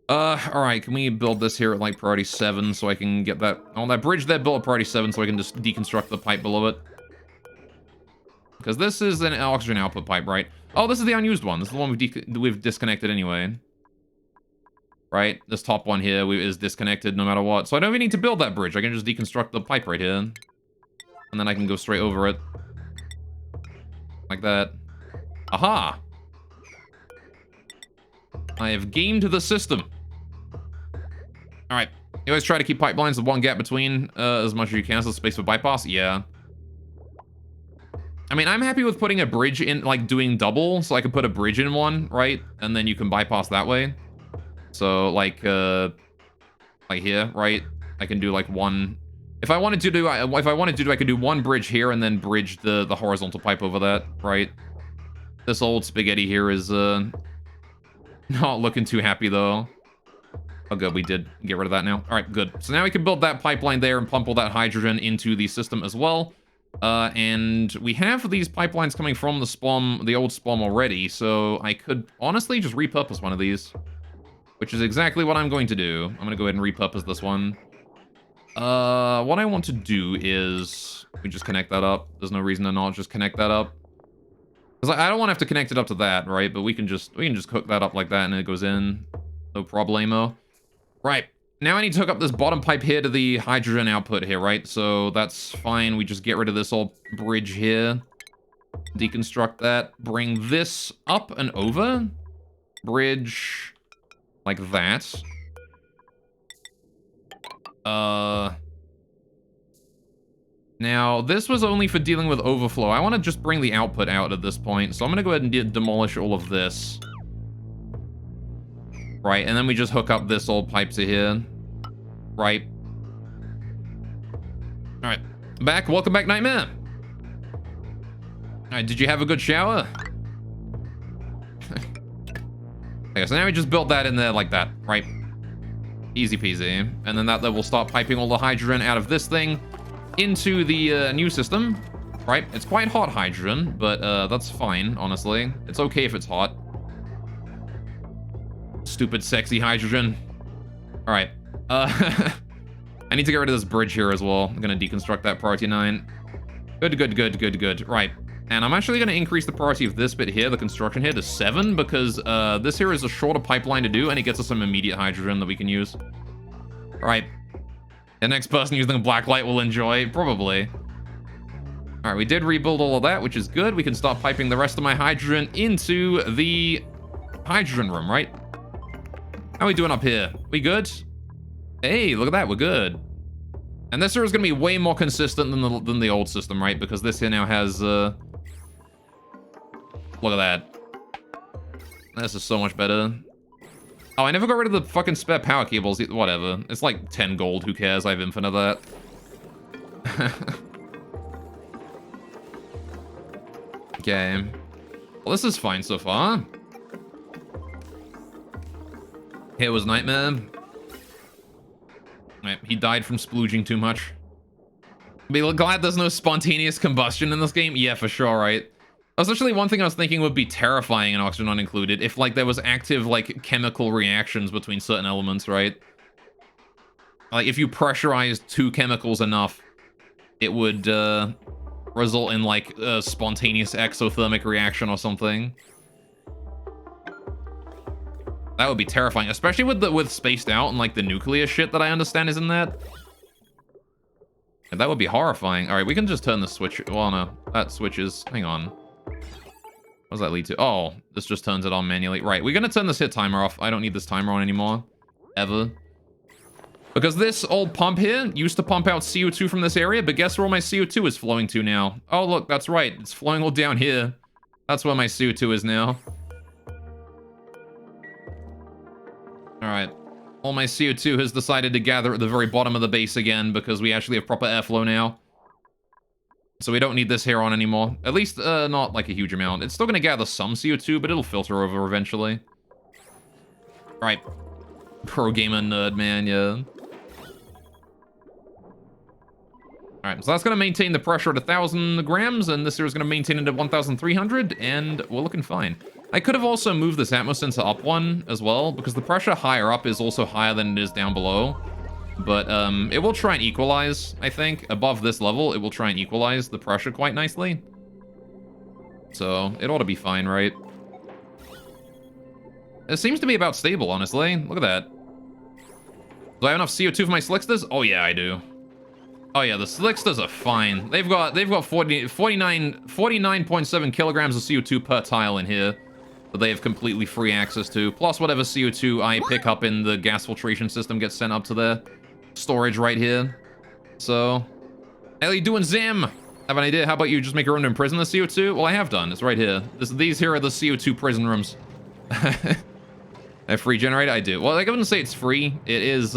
S1: Alright, can we build this here at, like, priority 7 so I can get that... Oh, that bridge there built at priority 7 so I can just deconstruct the pipe below it. Because this is an oxygen output pipe, right? Oh, this is the unused one. This is the one we've disconnected anyway. Right? This top one here is disconnected no matter what. So I don't even need to build that bridge. I can just deconstruct the pipe right here. And then I can go straight over it. Like that. Aha! I have gamed the system. Alright. You always try to keep pipelines with one gap between as much as you can, so space for bypass? Yeah. I mean, I'm happy with putting a bridge in, like, doing double, so I can put a bridge in one, right? And then you can bypass that way. So, like here, right? I can do, like, one... If I wanted to do, I could do one bridge here and then bridge the horizontal pipe over that, right? This old spaghetti here is, not looking too happy, though. Oh, good, we did get rid of that now. All right, good. So now we can build that pipeline there and pump all that hydrogen into the system as well. And we have these pipelines coming from the old SPOM already, so I could honestly just repurpose one of these. Which is exactly what I'm going to do. I'm going to go ahead and repurpose this one. What I want to do is... We just connect that up. There's no reason to not just connect that up. Because I don't want to have to connect it up to that, right? But we can just hook that up like that and it goes in. No problemo. Right. Now I need to hook up this bottom pipe here to the hydrogen output here, right? So that's fine. We just get rid of this old bridge here. Deconstruct that. Bring this up and over. Bridge... like that. Now, this was only for dealing with overflow. I want to just bring the output out at this point. So I'm going to go ahead and demolish all of this. Right, and then we just hook up this old pipe to here. Right. Alright, back. Welcome back, Nightmare. Alright, did you have a good shower? Okay, so now we just built that in there like that, right? Easy peasy. And then that will start piping all the hydrogen out of this thing into the new system, right? It's quite hot hydrogen, but that's fine, honestly. It's okay if it's hot. Stupid, sexy hydrogen. All right. I need to get rid of this bridge here as well. I'm going to deconstruct that priority 9. Good. Right. And I'm actually going to increase the priority of this bit here, the construction here, to 7, because this here is a shorter pipeline to do, and it gets us some immediate hydrogen that we can use. All right. The next person using the black light will enjoy, probably. All right, we did rebuild all of that, which is good. We can start piping the rest of my hydrogen into the hydrogen room, right? How are we doing up here? We good? Hey, look at that, we're good. And this here is going to be way more consistent than the old system, right? Because this here now has, look at that. This is so much better. Oh, I never got rid of the fucking spare power cables. Whatever. It's like 10 gold. Who cares? I have infinite of that. Okay. Well, this is fine so far. Here was Nightmare. Right, he died from splooging too much. Be glad there's no spontaneous combustion in this game. Yeah, for sure, right? That's actually one thing I was thinking would be terrifying in Oxygen Not Included, if like there was active like chemical reactions between certain elements, right? Like if you pressurized 2 chemicals enough, it would result in like a spontaneous exothermic reaction or something. That would be terrifying, especially with spaced out and like the nuclear shit that I understand is in that. And that would be horrifying. All right, we can just turn the switch. Well, no, that switches. Hang on. What does that lead to? Oh, this just turns it on manually. Right, we're gonna turn this hit timer off. I don't need this timer on anymore, ever. Because this old pump here used to pump out CO2 from this area, but guess where all my CO2 is flowing to now? Oh, look, that's right. It's flowing all down here. That's where my CO2 is now. All right. All my CO2 has decided to gather at the very bottom of the base again because we actually have proper airflow now. So we don't need this here on anymore. At least not like a huge amount. It's still going to gather some CO2, but it'll filter over eventually. All right. Pro gamer nerd, man, yeah. All right, so that's going to maintain the pressure at 1,000 grams, and this here is going to maintain it at 1,300, and we're looking fine. I could have also moved this atmosensor up one as well, because the pressure higher up is also higher than it is down below. But it will try and equalize, I think. Above this level, it will try and equalize the pressure quite nicely. So it ought to be fine, right? It seems to be about stable, honestly. Look at that. Do I have enough CO2 for my slicksters? Oh yeah, I do. Oh yeah, the slicksters are fine. They've got 49.7 kilograms of CO2 per tile in here that they have completely free access to. Plus whatever CO2 I pick up in the gas filtration system gets sent up to their storage right here. So, how you doing, Zim? Have an idea? How about you just make your own imprison the CO2? Well, I have done. It's right here. These here are the CO2 prison rooms. A free generator? I do. Well, I wouldn't say it's free. It is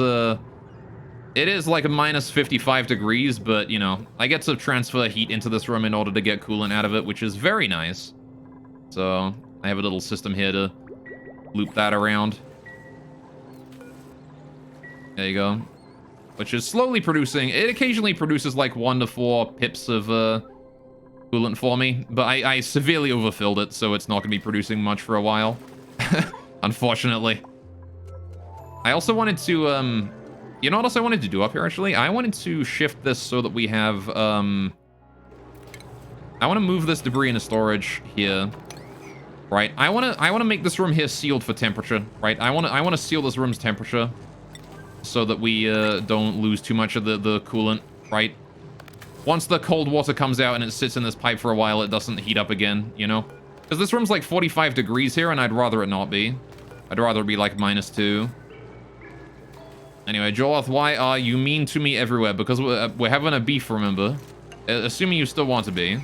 S1: like a minus 55 degrees, but, you know, I get to transfer heat into this room in order to get coolant out of it, which is very nice. So, I have a little system here to loop that around. There you go. Which is slowly producing. It occasionally produces like 1 to 4 pips of coolant for me, but I severely overfilled it, so it's not going to be producing much for a while. Unfortunately. I also wanted to, you know what else I wanted to do up here, actually? I wanted to shift this so that we have, I want to move this debris into storage here, right? I want to make this room here sealed for temperature, right? I want to seal this room's temperature so that we don't lose too much of the coolant, right? Once the cold water comes out and it sits in this pipe for a while, it doesn't heat up again, you know? Because this room's like 45 degrees here, and I'd rather it not be. I'd rather it be like -2. Anyway, Joloth, why are you mean to me everywhere? Because we're having a beef, remember? Assuming you still want to be.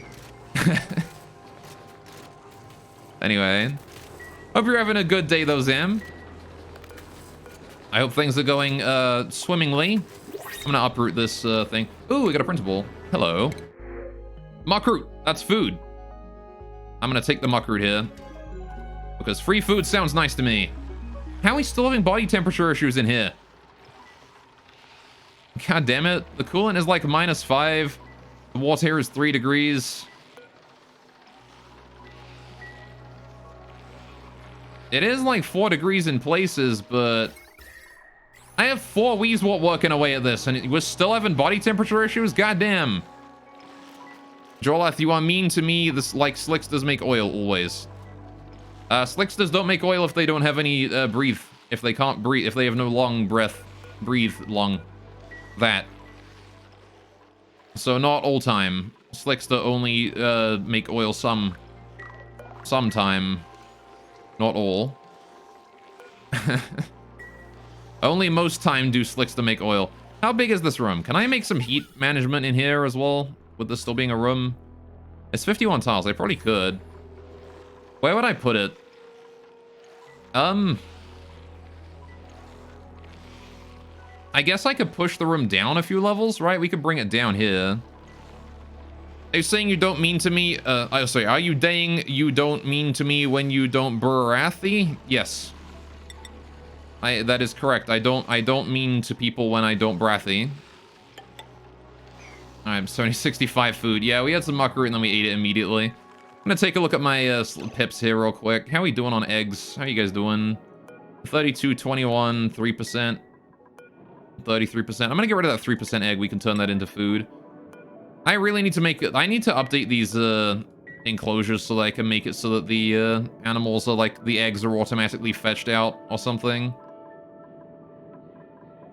S1: Anyway. Hope you're having a good day, though, Zam. I hope things are going swimmingly. I'm gonna uproot this thing. Ooh, we got a printable. Hello. Muckroot. That's food. I'm gonna take the muckroot here. Because free food sounds nice to me. How are we still having body temperature issues in here? God damn it. The coolant is like -5. The water here is 3 degrees. It is like 4 degrees in places, but I have 4 Weezwort working away at this, and we're still having body temperature issues? Goddamn. Jolath, you are mean to me. This like Slicksters make oil always. Slicksters don't make oil if they don't have any breathe. If they can't breathe, if they have no long breath, breathe long. That. So not all time. Slickster only make oil sometime. Not all. Only most time do Slickster make oil. How big is this room? Can I make some heat management in here as well? With this still being a room? It's 51 tiles. I probably could. Where would I put it? I guess I could push the room down a few levels, right? We could bring it down here. Are you saying you don't mean to me? Sorry, are you saying you don't mean to me when you don't Brathy? Yes. That is correct. I don't mean to people when I don't Brathy. I'm starting 65 food. Yeah, we had some muckroot and then we ate it immediately. I'm gonna take a look at my pips here real quick. How are we doing on eggs? How are you guys doing? 32, 21, 3%. 33%. I'm gonna get rid of that 3% egg. We can turn that into food. I really need to make it. I need to update these enclosures so that I can make it so that the animals are like the eggs are automatically fetched out or something.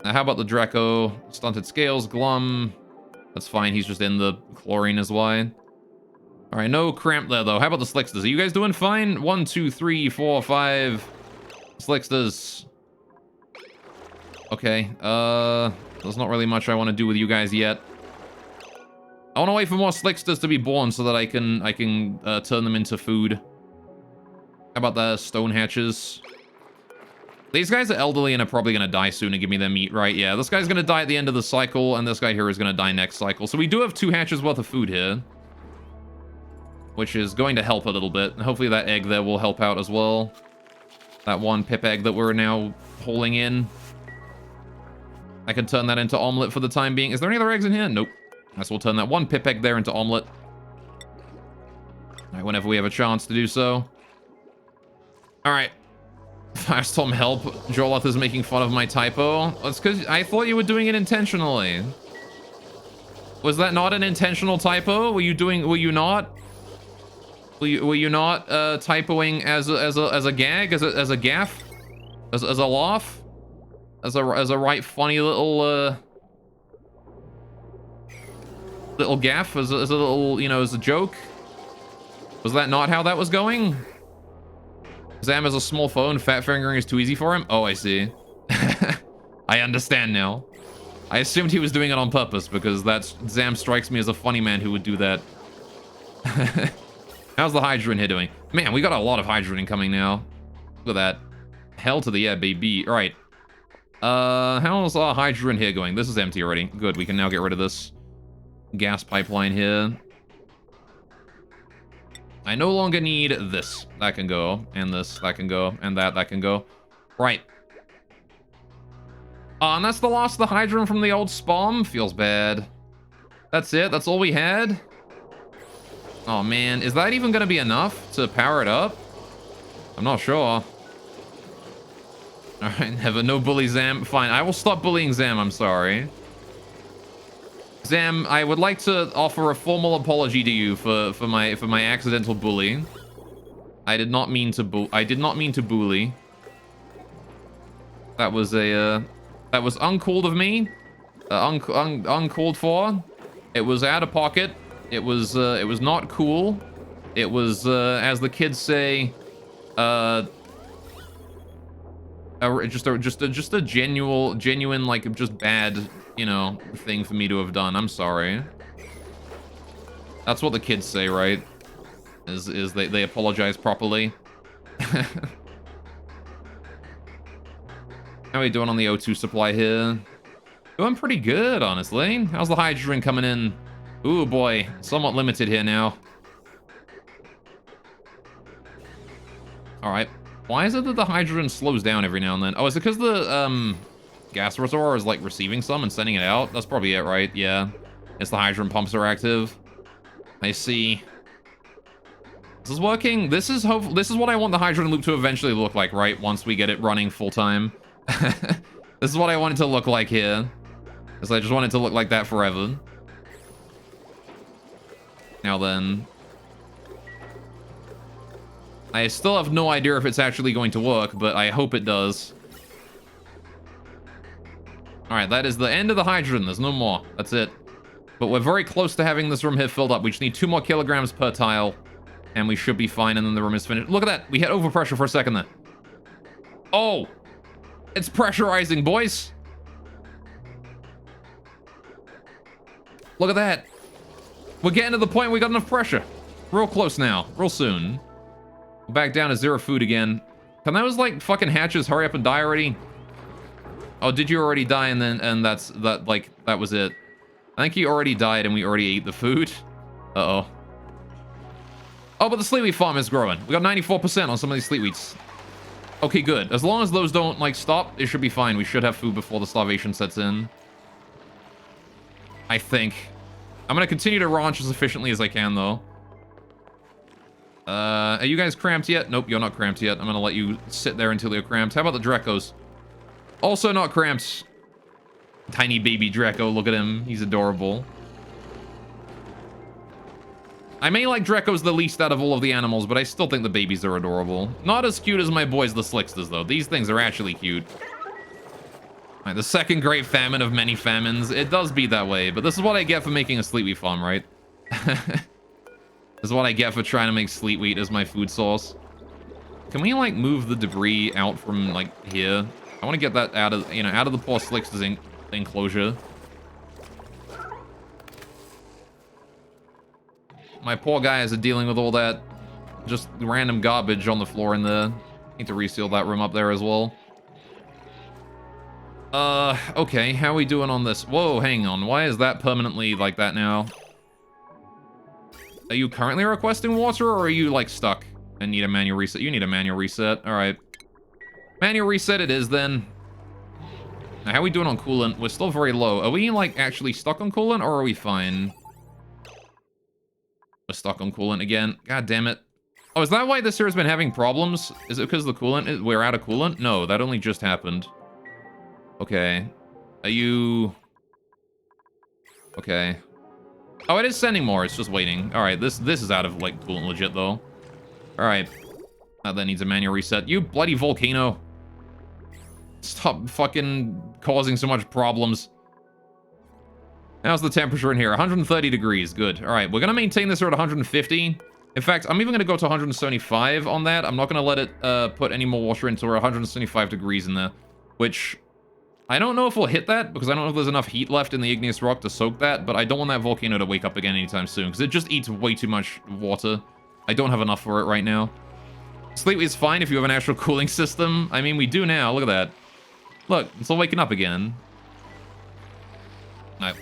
S1: Now, how about the Draco? Stunted scales, glum. That's fine. He's just in the chlorine is why. All right, no cramp there though. How about the Slicksters? Are you guys doing fine? 1, 2, 3, 4, 5 Slicksters. Okay. There's not really much I want to do with you guys yet. I want to wait for more Slicksters to be born so that I can turn them into food. How about the stone hatches? These guys are elderly and are probably going to die soon and give me their meat, right? Yeah, this guy's going to die at the end of the cycle, and this guy here is going to die next cycle. So we do have 2 hatches worth of food here, which is going to help a little bit. Hopefully that egg there will help out as well. That 1 pip egg that we're now holding in. I can turn that into omelet for the time being. Is there any other eggs in here? Nope. Guess we'll turn that 1 pip egg there into omelet. Alright, whenever we have a chance to do so. Alright. Firestorm help. Joloth is making fun of my typo. That's because I thought you were doing it intentionally. Was that not an intentional typo? Were you not? Were you not typoing as a gag? As a gaff? As a laugh? As a right funny little little gaff? As a little, you know, as a joke? Was that not how that was going? Zam has a small phone. Fat fingering is too easy for him. Oh, I see. I understand now. I assumed he was doing it on purpose because Zam strikes me as a funny man who would do that. How's the Hydrogen here doing? Man, we got a lot of Hydrogen coming now. Look at that. Hell to the yeah, baby. All right. How's our Hydrogen here going? This is empty already. Good, we can now get rid of this gas pipeline here. I no longer need this. That can go. And this. That can go. And that can go. Right. And that's the last of the Hydrogen from the old spawn. Feels bad. That's it? That's all we had? Oh, man. Is that even going to be enough to power it up? I'm not sure. Alright, never. No bully Zam. Fine, I will stop bullying Zam. I'm sorry. Zam, I would like to offer a formal apology to you for my accidental bully. I did not mean to bully. That was that was uncalled of me. Uncalled for. It was out of pocket. It was not cool. It was as the kids say, just a genuine like just bad, you know, thing for me to have done. I'm sorry. That's what the kids say, right? Is they apologize properly. How are we doing on the O2 supply here? Doing pretty good, honestly. How's the hydrogen coming in? Ooh, boy. Somewhat limited here now. Alright. Why is it that the hydrogen slows down every now and then? Oh, is it because the gas reservoir is, like, receiving some and sending it out? That's probably it, right? Yeah. It's the hydrogen pumps are active. I see. This is working. This is what I want the hydrogen loop to eventually look like, right? Once we get it running full time. This is what I want it to look like here. Because I just want it to look like that forever. Now then. I still have no idea if it's actually going to work, but I hope it does. Alright, that is the end of the hydrogen. There's no more. That's it. But we're very close to having this room here filled up. We just need 2 more kilograms per tile. And we should be fine, and then the room is finished. Look at that. We hit overpressure for a second there. Oh! It's pressurizing, boys! Look at that. We're getting to the point we got enough pressure. Real close now. Real soon. Back down to 0 food again. Can those, like, fucking hatches hurry up and die already? Oh, did you already die and then, and that was it? I think he already died and we already ate the food. Uh-oh. Oh, but the sleet wheat farm is growing. We got 94% on some of these sleet wheats. Okay, good. As long as those don't, like, stop, it should be fine. We should have food before the starvation sets in. I think. I'm gonna continue to ranch as efficiently as I can, though. Are you guys cramped yet? Nope, you're not cramped yet. I'm gonna let you sit there until you're cramped. How about the Drecos? Also not cramped. Tiny baby Dreco, look at him. He's adorable. I may like Drecos the least out of all of the animals, but I still think the babies are adorable. Not as cute as my boys the Slicksters, though. These things are actually cute. Right, the second great famine of many famines. It does be that way, but this is what I get for making a sleet wheat farm, right? This is what I get for trying to make sleet wheat as my food source. Can we, like, move the debris out from, like, here? I want to get that out of, you know, out of the poor Slicksters enclosure. My poor guys are dealing with all that just random garbage on the floor in there. Need to reseal that room up there as well. Okay, how are we doing on this? Whoa, hang on. Why is that permanently like that now? Are you currently requesting water, or are you, like, stuck and need a manual reset? You need a manual reset. All right. Manual reset it is, then. Now, how are we doing on coolant? We're still very low. Are we, like, actually stuck on coolant, or are we fine? We're stuck on coolant again. God damn it. Oh, is that why this here has been having problems? Is it because the coolant? We're out of coolant? No, that only just happened. Okay. Are you... Okay. Oh, it is sending more. It's just waiting. All right, this is out of, like, coolant legit, though. All right. Now that needs a manual reset. You bloody volcano. Stop fucking causing so much problems. How's the temperature in here? 130 degrees. Good. All right, we're going to maintain this here at 150. In fact, I'm even going to go to 175 on that. I'm not going to let it put any more water into 175 degrees in there, which I don't know if we'll hit that because I don't know if there's enough heat left in the igneous rock to soak that, but I don't want that volcano to wake up again anytime soon because it just eats way too much water. I don't have enough for it right now. Sleep is fine if you have an actual cooling system. I mean, we do now. Look at that. Look, it's all waking up again. No.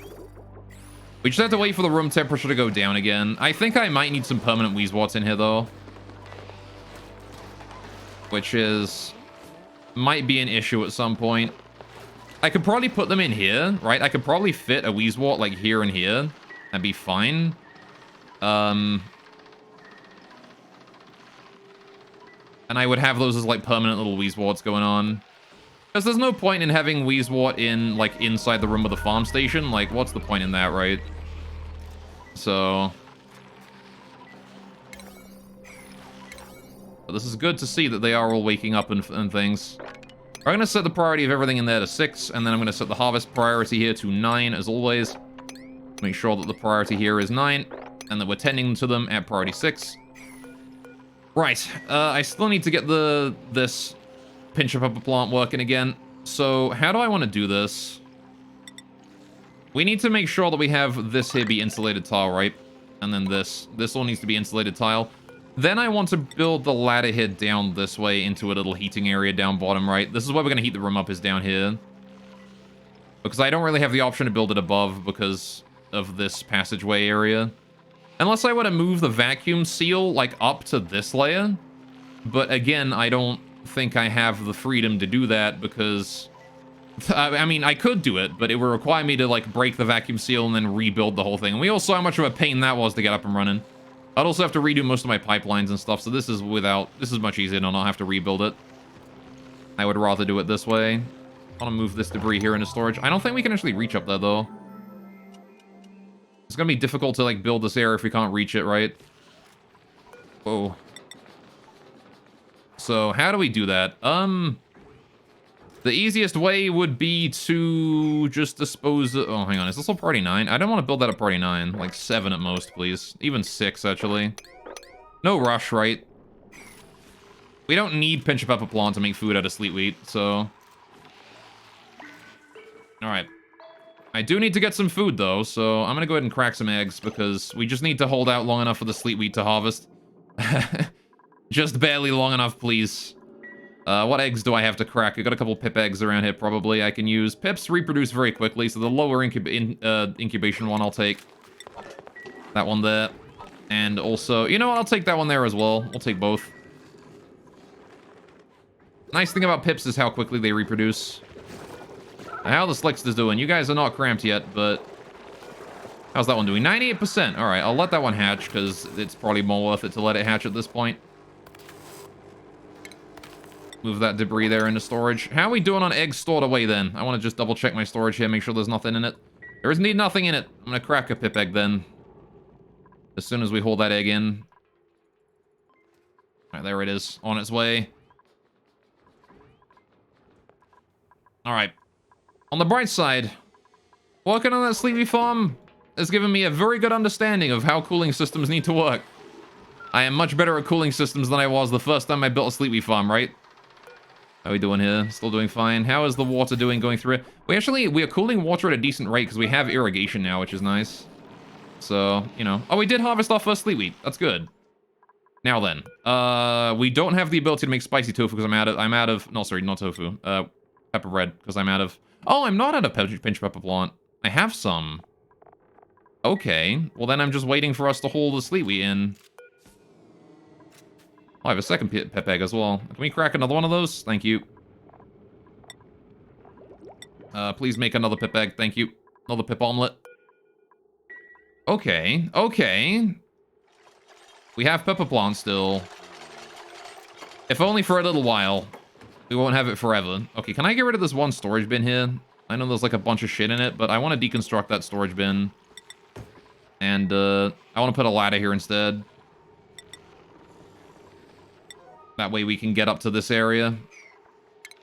S1: We just have to wait for the room temperature to go down again. I think I might need some permanent Weezwarts in here, though. Which is... might be an issue at some point. I could probably put them in here, right? I could probably fit a Weezwart, like, here and here. That'd be fine. And I would have those as, like, permanent little Weezwarts going on. Because there's no point in having Weezwart in, like, inside the room of the farm station. Like, what's the point in that, right? So... but this is good to see that they are all waking up and things. I'm going to set the priority of everything in there to 6, and then I'm going to set the harvest priority here to 9, as always. Make sure that the priority here is 9, and that we're tending to them at priority 6. Right, I still need to get this pinch of upper plant working again. So, how do I want to do this? We need to make sure that we have this here be insulated tile, right? And then this. This all needs to be insulated tile. Then I want to build the ladder here down this way into a little heating area down bottom right. This is where we're going to heat the room up, is down here. Because I don't really have the option to build it above because of this passageway area. Unless I were to move the vacuum seal, like, up to this layer. But again, I don't think I have the freedom to do that because... I mean, I could do it, but it would require me to, like, break the vacuum seal and then rebuild the whole thing. And we all saw how much of a pain that was to get up and running. I'd also have to redo most of my pipelines and stuff, so this is much easier to not have to rebuild it. I would rather do it this way. I want to move this debris here into storage. I don't think we can actually reach up there, though. It's gonna be difficult to, like, build this area if we can't reach it, right? Whoa. So, how do we do that? The easiest way would be to just dispose of... Oh, hang on. Is this all priority 9? I don't want to build that at priority 9. Like 7 at most, please. Even 6, actually. No rush, right? We don't need pinch of pepper plant to make food out of sleet wheat, so... Alright. I do need to get some food, though, so I'm gonna go ahead and crack some eggs, because we just need to hold out long enough for the sleet wheat to harvest. Just barely long enough, please. What eggs do I have to crack? I got a couple pip eggs around here, probably, I can use. Pips reproduce very quickly, so the lower incubation one I'll take. That one there. And also, you know what? I'll take that one there as well. I'll take both. Nice thing about pips is how quickly they reproduce. How the Slickster's doing? You guys are not cramped yet, but... How's that one doing? 98%. Alright, I'll let that one hatch, because it's probably more worth it to let it hatch at this point. Move that debris there into storage. How are we doing on eggs stored away, then? I want to just double-check my storage here, make sure there's nothing in it. There is indeed nothing in it. I'm going to crack a pip egg, then. As soon as we hold that egg in. Alright, there it is. On its way. Alright. On the bright side, working on that sleepy farm has given me a very good understanding of how cooling systems need to work. I am much better at cooling systems than I was the first time I built a sleepy farm, right? How are we doing here? Still doing fine. How is the water doing going through it? We are cooling water at a decent rate because we have irrigation now, which is nice. So, you know. Oh, we did harvest our first sleet wheat. That's good. Now then, we don't have the ability to make spicy tofu because I'm out of, no, sorry, not tofu. Pepper bread because I'm out of, oh, I'm not out of pinch pepper plant. I have some. Okay. Well, then I'm just waiting for us to hold the sleet wheat in. Oh, I have a second pip egg as well. Can we crack another one of those? Thank you. Please make another pip egg. Thank you. Another pip omelet. Okay. Okay. We have pepper plant still. If only for a little while. We won't have it forever. Okay, can I get rid of this one storage bin here? I know there's like a bunch of shit in it, but I want to deconstruct that storage bin. And, I want to put a ladder here instead. That way we can get up to this area. I'm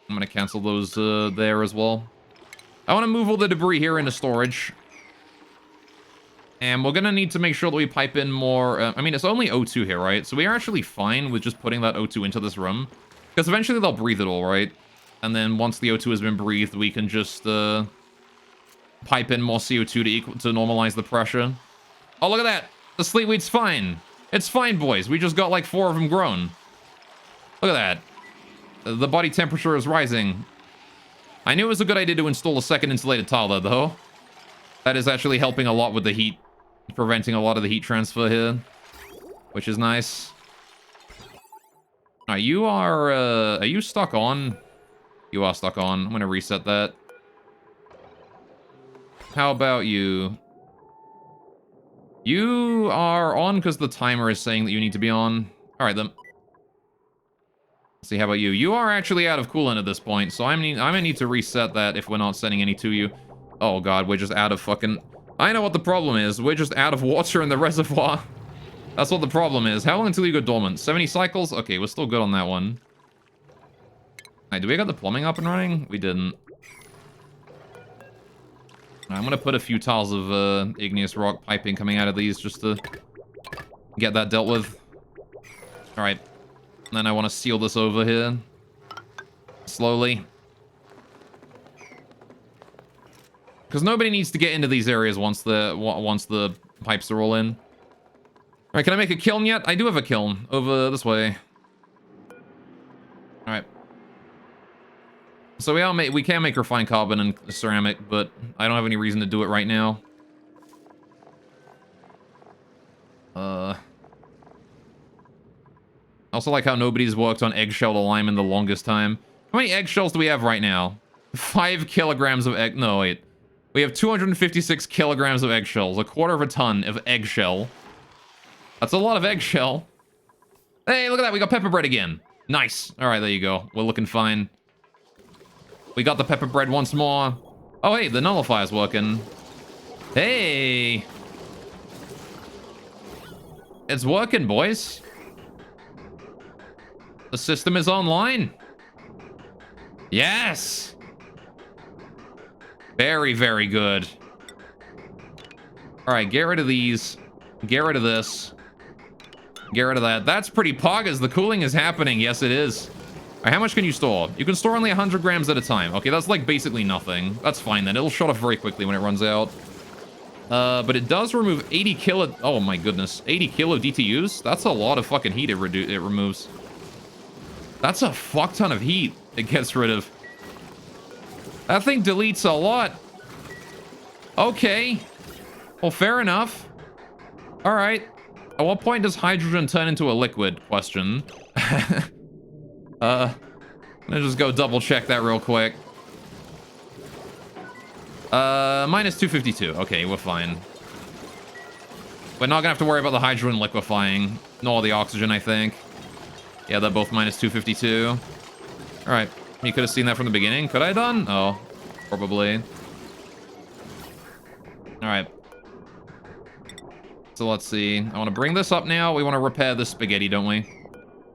S1: going to cancel those there as well. I want to move all the debris here into storage. And we're going to need to make sure that we pipe in more... I mean, it's only O2 here, right? So we are actually fine with just putting that O2 into this room. Because eventually they'll breathe it all, right? And then once the O2 has been breathed, we can just pipe in more CO2 to normalize the pressure. Oh, look at that! The sleet wheat's fine! It's fine, boys. We just got like 4 of them grown. Look at that. The body temperature is rising. I knew it was a good idea to install a second insulated tile there, though. That is actually helping a lot with the heat. Preventing a lot of the heat transfer here. Which is nice. Alright, you are you stuck on? You are stuck on. I'm gonna reset that. How about you? You are on because the timer is saying that you need to be on. Alright, then. Let's see, how about you? You are actually out of coolant at this point, so I'm gonna need to reset that if we're not sending any to you. Oh god, we're just out of fucking... I know what the problem is. We're just out of water in the reservoir. That's what the problem is. How long until you go dormant? 70 cycles? Okay, we're still good on that one. Alright, do we got the plumbing up and running? We didn't. I'm gonna put a few tiles of igneous rock piping coming out of these just to get that dealt with. Alright. And then I want to seal this over here. Slowly. Because nobody needs to get into these areas once the pipes are all in. Alright, can I make a kiln yet? I do have a kiln over this way. Alright. So we can make refined carbon and ceramic, but I don't have any reason to do it right now. I also like how nobody's worked on eggshell alignment the longest time. How many eggshells do we have right now? 5 kilograms of egg... No, wait. We have 256 kilograms of eggshells. A quarter of a ton of eggshell. That's a lot of eggshell. Hey, look at that. We got pepper bread again. Nice. All right, there you go. We're looking fine. We got the pepper bread once more. Oh, hey, the nullifier's working. Hey. It's working, boys. The system is online. Yes. Very, very good. All right, get rid of these. Get rid of this. Get rid of that. That's pretty poggers. The cooling is happening. Yes, it is. All right, how much can you store? You can store only 100 grams at a time. Okay, that's like basically nothing. That's fine then. It'll shut off very quickly when it runs out. But it does remove 80 kilo... Oh my goodness. 80 kilo DTUs? That's a lot of fucking heat it removes. That's a fuck ton of heat it gets rid of. That thing deletes a lot. Okay. Well, fair enough. All right. At what point does hydrogen turn into a liquid? Question. Let me just go double check that real quick. Minus 252. Okay, we're fine. We're not gonna have to worry about the hydrogen liquefying, nor the oxygen, I think. Yeah, they're both minus 252. All right. You could have seen that from the beginning. Could I have done? Oh, probably. All right. So let's see. I want to bring this up now. We want to repair the spaghetti, don't we?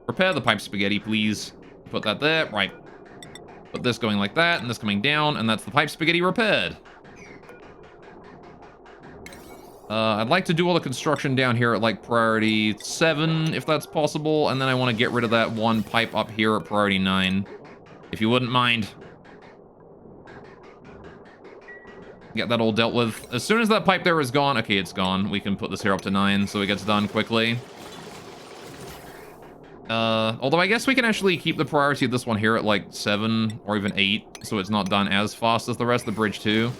S1: Repair the pipe spaghetti, please. Put that there. Right. Put this going like that, and this coming down, and that's the pipe spaghetti repaired. I'd like to do all the construction down here at, like, priority 7, if that's possible, and then I want to get rid of that one pipe up here at priority 9, if you wouldn't mind. Get that all dealt with. As soon as that pipe there is gone... Okay, it's gone. We can put this here up to 9, so it gets done quickly. Although I guess we can actually keep the priority of this one here at, like, 7 or even 8, so it's not done as fast as the rest of the bridge, too.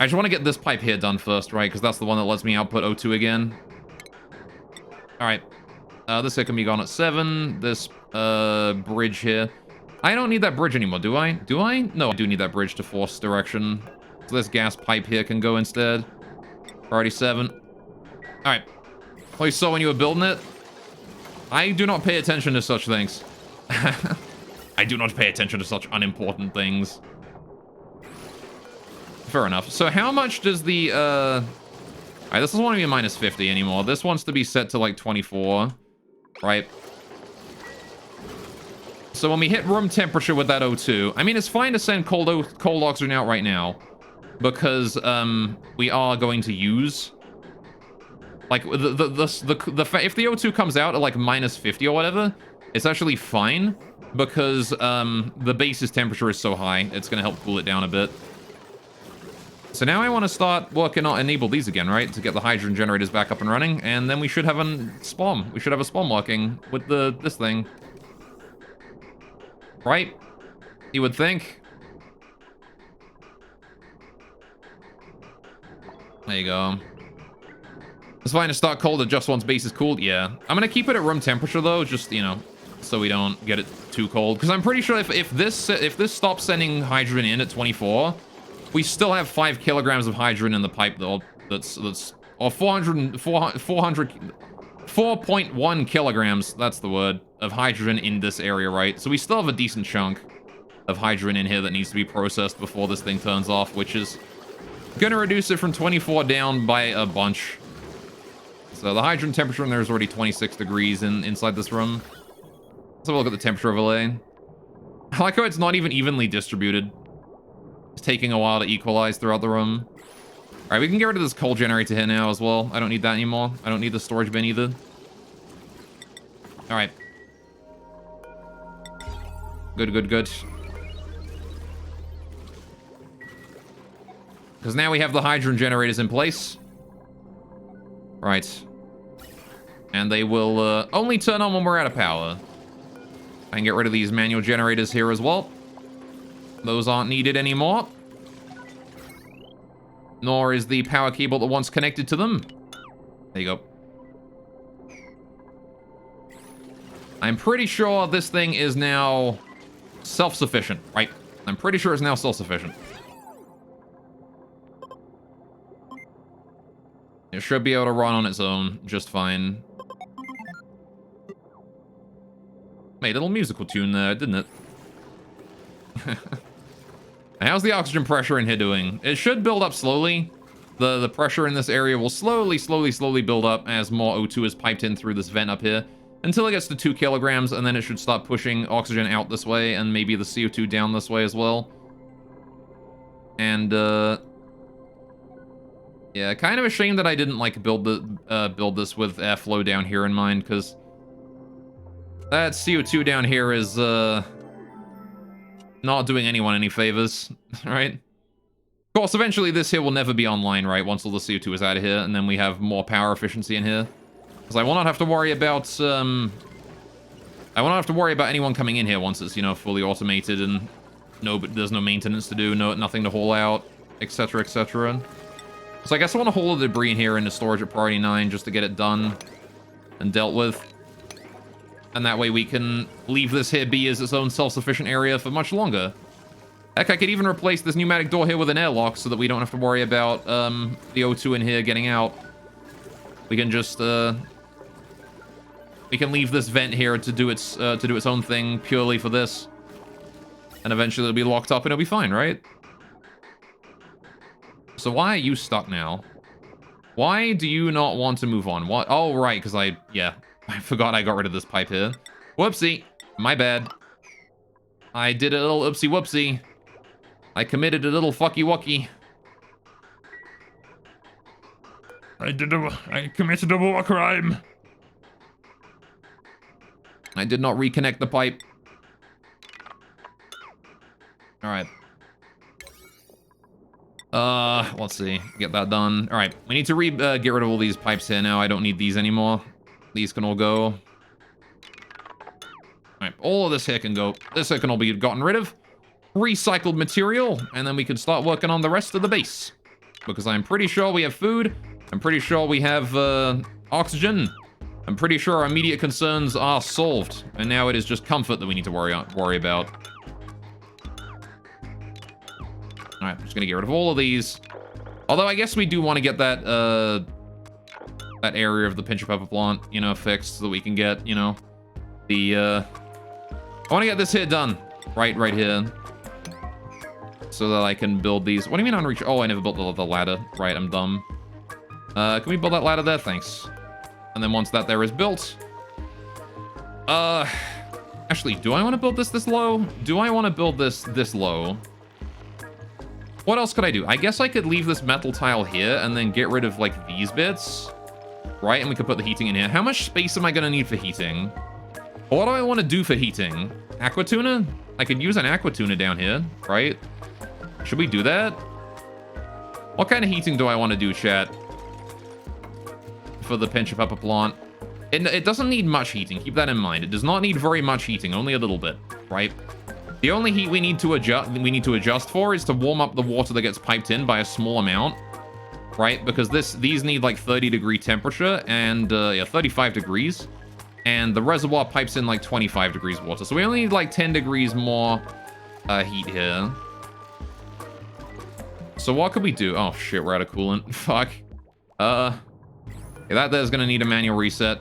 S1: I just want to get this pipe here done first, right? Because that's the one that lets me output O2 again. Alright. This here can be gone at 7. This, bridge here. I don't need that bridge anymore, do I? Do I? No, I do need that bridge to force direction. So this gas pipe here can go instead. Priority 7. Alright. Well, you saw when you were building it? I do not pay attention to such things. I do not pay attention to such unimportant things. Fair enough. So how much does the, Alright, this doesn't want to be a minus 50 anymore. This wants to be set to, like, 24. Right? So when we hit room temperature with that O2... I mean, it's fine to send cold oxygen out right now. Because, we are going to use... Like, if the O2 comes out at, like, minus 50 or whatever, it's actually fine. Because, the base's temperature is so high, it's going to help cool it down a bit. So now I want to start working on enable these again, right? To get the hydrogen generators back up and running, and then we should have a spawn. We should have a spawn working with this thing. Right? You would think. There you go. It's fine to start cold at just once base is cooled. Yeah. I'm going to keep it at room temperature, though, just, you know, so we don't get it too cold. Because I'm pretty sure if this stops sending hydrogen in at 24... we still have 5 kilograms of hydrogen in the pipe, though. That's or 4.1 kilograms, that's the word, of hydrogen in this area, right? So we still have a decent chunk of hydrogen in here that needs to be processed before this thing turns off, which is gonna reduce it from 24 down by a bunch. So the hydrogen temperature in there is already 26 degrees inside this room. Let's have a look at the temperature overlay. I like how it's not even evenly distributed. It's taking a while to equalize throughout the room. Alright, we can get rid of this coal generator here now as well. I don't need that anymore. I don't need the storage bin either. Alright. Good, good, good. Because now we have the hydrogen generators in place. Right. And they will only turn on when we're out of power. I can get rid of these manual generators here as well. Those aren't needed anymore. Nor is the power cable that once connected to them. There you go. I'm pretty sure this thing is now self-sufficient, right? I'm pretty sure it's now self-sufficient. It should be able to run on its own just fine. Made a little musical tune there, didn't it? How's the oxygen pressure in here doing? It should build up slowly. The pressure in this area will slowly build up as more O2 is piped in through this vent up here. Until it gets to 2 kilograms, and then it should start pushing oxygen out this way, and maybe the CO2 down this way as well. And, yeah, kind of a shame that I didn't, like, build this with airflow down here in mind, because that CO2 down here is, not doing anyone any favors, right? Of course, eventually this here will never be online, right, once all the CO2 is out of here, and then we have more power efficiency in here. Because I will not have to worry about, I will not have to worry about anyone coming in here once it's, you know, fully automated and there's no maintenance to do, nothing to haul out, etc., etc. So I guess I want to haul the debris in here into storage at priority 9 just to get it done and dealt with. And that way we can leave this here be as its own self-sufficient area for much longer. Heck, I could even replace this pneumatic door here with an airlock so that we don't have to worry about the O2 in here getting out. We can just we can leave this vent here to do its own thing purely for this, and eventually it'll be locked up and it'll be fine, right? So why are you stuck now? Why do you not want to move on? What? Oh, right, because I forgot I got rid of this pipe here. Whoopsie, my bad. I did a little oopsie whoopsie. I committed a little fucky wucky.
S3: I committed a war crime.
S1: I did not reconnect the pipe. All right. Let's see. Get that done. All right. We need to get rid of all these pipes here now. I don't need these anymore. These can all go. All right. All of this here can go. This here can all be gotten rid of. Recycled material. And then we can start working on the rest of the base. Because I'm pretty sure we have food. I'm pretty sure we have oxygen. I'm pretty sure our immediate concerns are solved. And now it is just comfort that we need to worry about. Alright, I'm just gonna get rid of all of these. Although I guess we do want to get that that area of the pinch of pepper plant, you know, fixed so that we can get, you know, the I want to get this here done. Right here. So that I can build these. What do you mean unreach? Oh, I never built the ladder. Right, I'm dumb. Can we build that ladder there? Thanks. And then once that there is built... Actually, do I want to build this low? Do I want to build this low? What else could I do? I guess I could leave this metal tile here and then get rid of, like, these bits. Right? And we could put the heating in here. How much space am I going to need for heating? What do I want to do for heating? Aqua tuna? I could use an aqua tuna down here, right? Should we do that? What kind of heating do I want to do, chat? For the pinch of pepper plant. It doesn't need much heating. Keep that in mind. It does not need very much heating, only a little bit, right? The only heat we need to adjust for is to warm up the water that gets piped in by a small amount, right? Because these need like 30-degree temperature and yeah, 35 degrees, and the reservoir pipes in like 25 degrees water. So we only need like 10 degrees more heat here. So what could we do? Oh shit, we're out of coolant. Fuck. Yeah, that there's gonna need a manual reset.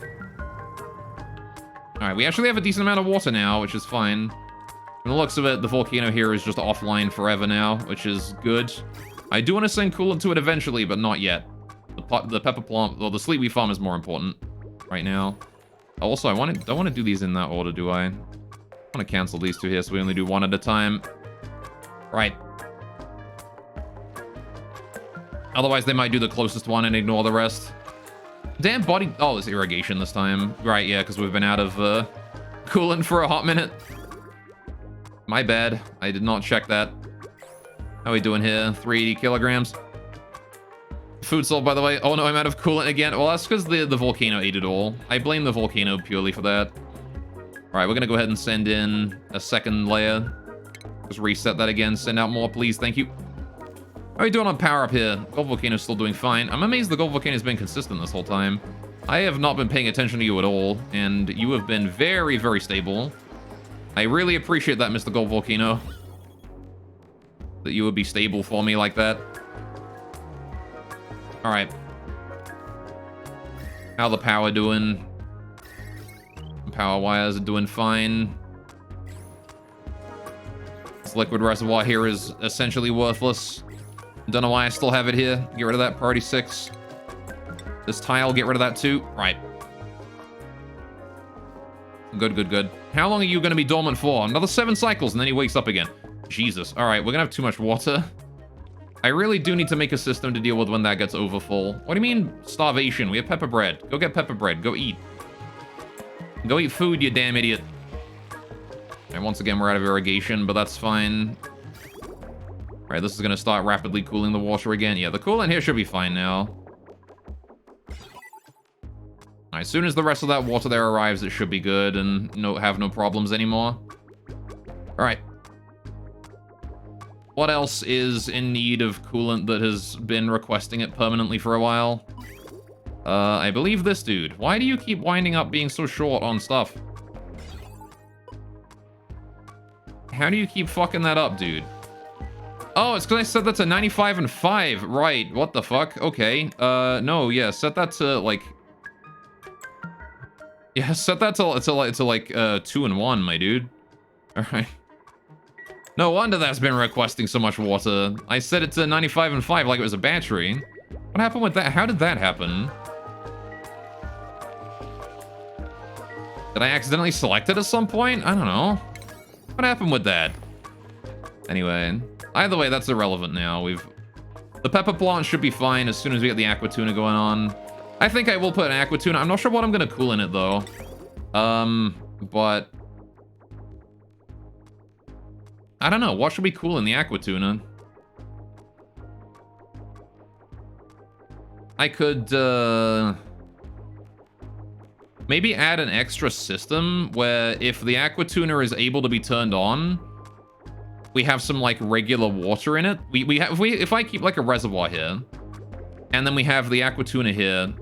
S1: All right, we actually have a decent amount of water now, which is fine. From the looks of it, the volcano here is just offline forever now, which is good. I do want to send coolant to it eventually, but not yet. The pepper plant, well, the sleepy farm is more important right now. Also, I don't want to do these in that order, do I? I want to cancel these two here so we only do one at a time. Right. Otherwise, they might do the closest one and ignore the rest. Damn body... Oh, it's irrigation this time. Right, yeah, because we've been out of coolant for a hot minute. My bad. I did not check that. How are we doing here? 380 kilograms. Food sold, by the way. Oh no, I'm out of coolant again. Well, that's because the volcano ate it all. I blame the volcano purely for that. All right, we're gonna go ahead and send in a second layer. Just reset that again. Send out more, please. Thank you. How are we doing on power up here? Gold Volcano's still doing fine. I'm amazed the Gold Volcano's been consistent this whole time. I have not been paying attention to you at all, and you have been very, very stable. I really appreciate that, Mr. Gold Volcano. That you would be stable for me like that. Alright. How the power doing? Power wires are doing fine. This liquid reservoir here is essentially worthless. Don't know why I still have it here. Get rid of that, priority 6. This tile, get rid of that too. Right. Good, good, good. How long are you going to be dormant for? Another 7 cycles, and then he wakes up again. Jesus. All right, we're going to have too much water. I really do need to make a system to deal with when that gets overfull. What do you mean, starvation? We have pepper bread. Go get pepper bread. Go eat. Go eat food, you damn idiot. And once again, we're out of irrigation, but that's fine. All right, this is going to start rapidly cooling the water again. Yeah, the coolant here should be fine now. All right, as soon as the rest of that water there arrives, it should be good and have no problems anymore. All right. What else is in need of coolant that has been requesting it permanently for a while? I believe this dude. Why do you keep winding up being so short on stuff? How do you keep fucking that up, dude? Oh, it's because I set that to 95 and 5. Right, what the fuck? Okay. No, yeah, set that to, like... Yeah, set that to like 2 and 1, my dude. Alright. No wonder that's been requesting so much water. I set it to 95 and 5 like it was a battery. What happened with that? How did that happen? Did I accidentally select it at some point? I don't know. What happened with that? Anyway, either way, that's irrelevant now. The pepper plant should be fine as soon as we get the aqua tuna going on. I think I will put an aqua tuna. I'm not sure what I'm gonna cool in it though. But I don't know. What should we cool in the aqua tuna? I could maybe add an extra system where if the aqua tuna is able to be turned on, we have some like regular water in it. If I keep like a reservoir here, and then we have the aqua tuna here,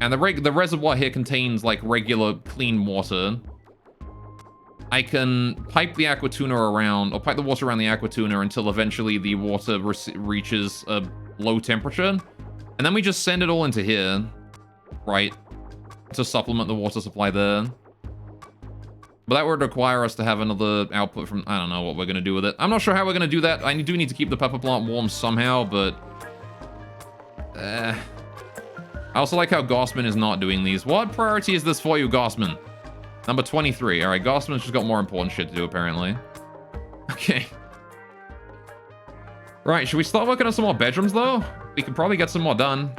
S1: and the reservoir here contains like regular clean water, I can pipe the aqua tuna around, or pipe the water around the aqua tuna until eventually the water reaches a low temperature, and then we just send it all into here, right, to supplement the water supply there. But that would require us to have another output from... I don't know what we're going to do with it. I'm not sure how we're going to do that. I do need to keep the pepper plant warm somehow, but... I also like how Gossman is not doing these. What priority is this for you, Gossman? Number 23. Alright, Gossman's just got more important shit to do, apparently. Okay. Right, should we start working on some more bedrooms, though? We could probably get some more done.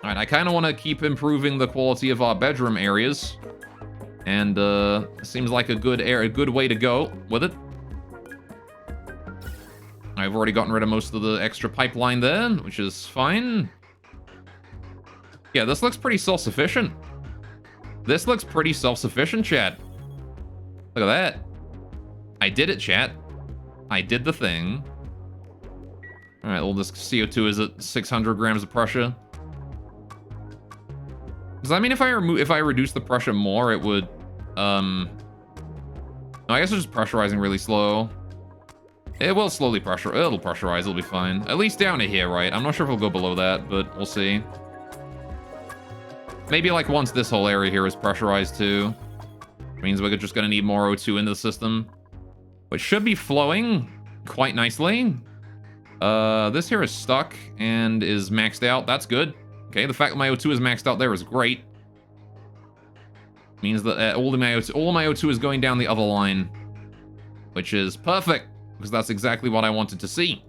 S1: Alright, I kind of want to keep improving the quality of our bedroom areas. And, seems like a good way to go with it. I've already gotten rid of most of the extra pipeline there, which is fine. Yeah, this looks pretty self-sufficient. This looks pretty self-sufficient, chat. Look at that. I did it, chat. I did the thing. Alright, well, this CO2 is at 600 grams of pressure. Does that mean if I reduce the pressure more, it would, no, I guess it's just pressurizing really slow. It will slowly it'll pressurize, it'll be fine. At least down to here, right? I'm not sure if it'll go below that, but we'll see. Maybe like once this whole area here is pressurized too. It means we're just gonna need more O2 into the system. Which should be flowing quite nicely. This here is stuck and is maxed out. That's good. Okay, the fact that my O2 is maxed out there is great. Means that all of my O2 is going down the other line. Which is perfect, because that's exactly what I wanted to see.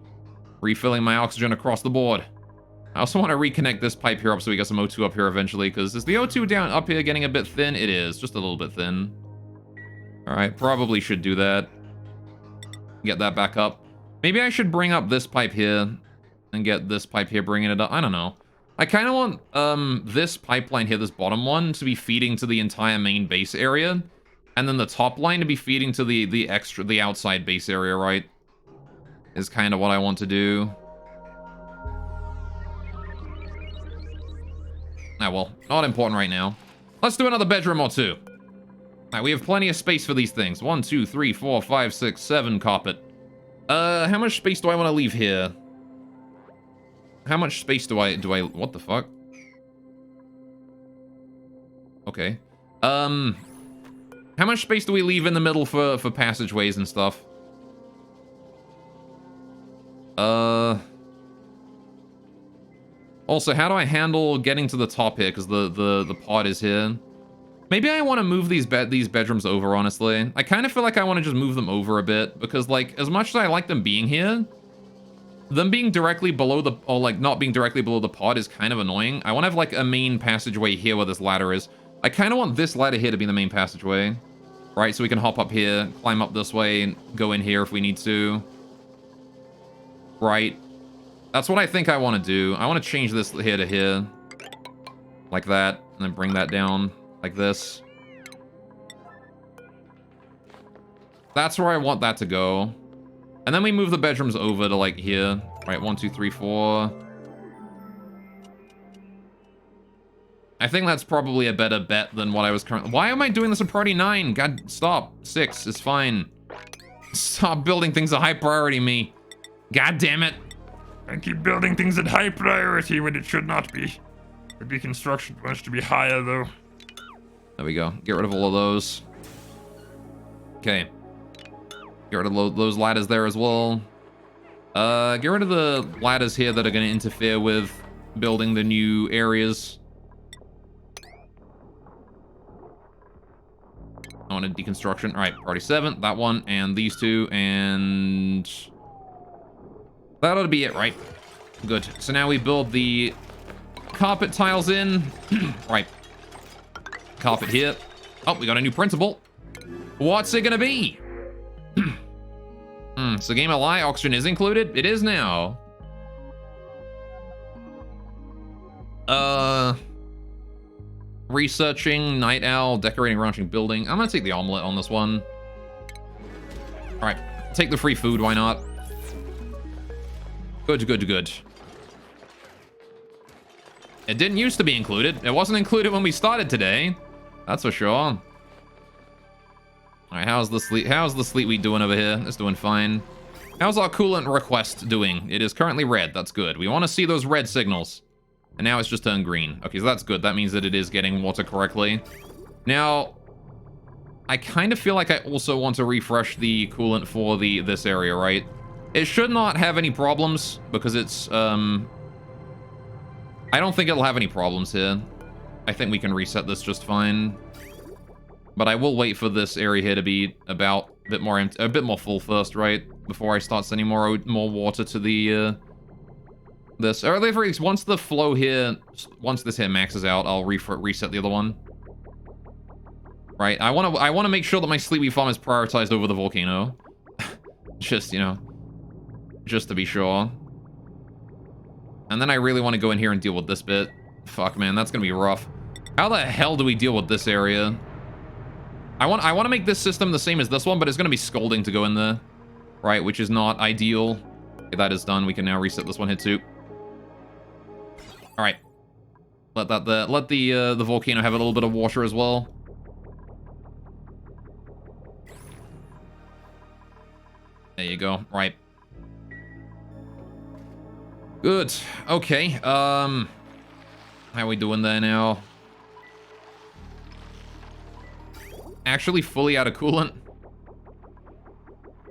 S1: Refilling my oxygen across the board. I also want to reconnect this pipe here up so we get some O2 up here eventually, because is the O2 down up here getting a bit thin? It is, just a little bit thin. Alright, probably should do that. Get that back up. Maybe I should bring up this pipe here And get this pipe here, bringing it up. I don't know. I kind of want this pipeline here, this bottom one, to be feeding to the entire main base area. And then the top line to be feeding to the outside base area, right? Is kind of what I want to do. Ah, well, not important right now. Let's do another bedroom or two. Alright, we have plenty of space for these things. 1, 2, 3, 4, 5, 6, 7 carpet. How much space do I want to leave here? How much space do I, what the fuck? Okay. How much space do we leave in the middle for passageways and stuff? Also, how do I handle getting to the top here? Because the pod is here. Maybe I want to move these bedrooms over, honestly. I kind of feel like I want to just move them over a bit. Because, like, as much as I like them being here, them being directly below the... Or, like, not being directly below the pod is kind of annoying. I want to have, like, a main passageway here where this ladder is. I kind of want this ladder here to be the main passageway. Right, so we can hop up here, climb up this way, and go in here if we need to. Right. That's what I think I want to do. I want to change this here to here. Like that. And then bring that down like this. That's where I want that to go. And then we move the bedrooms over to like here. Right, 1, 2, 3, 4. I think that's probably a better bet than what I was currently... Why am I doing this in priority 9? God, stop. 6 is fine. Stop building things at high priority, me. God damn it.
S3: I keep building things at high priority when it should not be. Maybe construction wants to be higher, though.
S1: There we go. Get rid of all of those. Okay. Get rid of those ladders there as well. Get rid of the ladders here that are going to interfere with building the new areas. I want a deconstruction. All right, priority 7, that one, and these two, and that ought to be it, right? Good. So now we build the carpet tiles in. Right. Carpet here. Oh, we got a new principle. What's it gonna be? So game of lie, oxygen is included? It is now. Researching, night owl, decorating, ranching, building. I'm gonna take the omelet on this one. All right, take the free food, why not? Good, good, good. It didn't used to be included. It wasn't included when we started today. That's for sure. All right, how's the sleet wheat doing over here? It's doing fine. How's our coolant request doing? It is currently red. That's good. We want to see those red signals. And now it's just turned green. Okay, so that's good. That means that it is getting water correctly. Now, I kind of feel like I also want to refresh the coolant for this area, right? It should not have any problems because it's, I don't think it'll have any problems here. I think we can reset this just fine. But I will wait for this area here to be about a bit more full first, right? Before I start sending more water to the, this. Or at least once the flow here, once this here maxes out, I'll reset the other one. Right, I want to make sure that my sleepy farm is prioritized over the volcano. Just, you know, just to be sure. And then I really want to go in here and deal with this bit. Fuck, man, that's gonna be rough. How the hell do we deal with this area? I want to make this system the same as this one, but it's gonna be scalding to go in there, right? Which is not ideal. Okay, that is done. We can now reset this one here too. All right, let the volcano have a little bit of water as well. There you go. Right. Good. Okay. How are we doing there now? Actually fully out of coolant.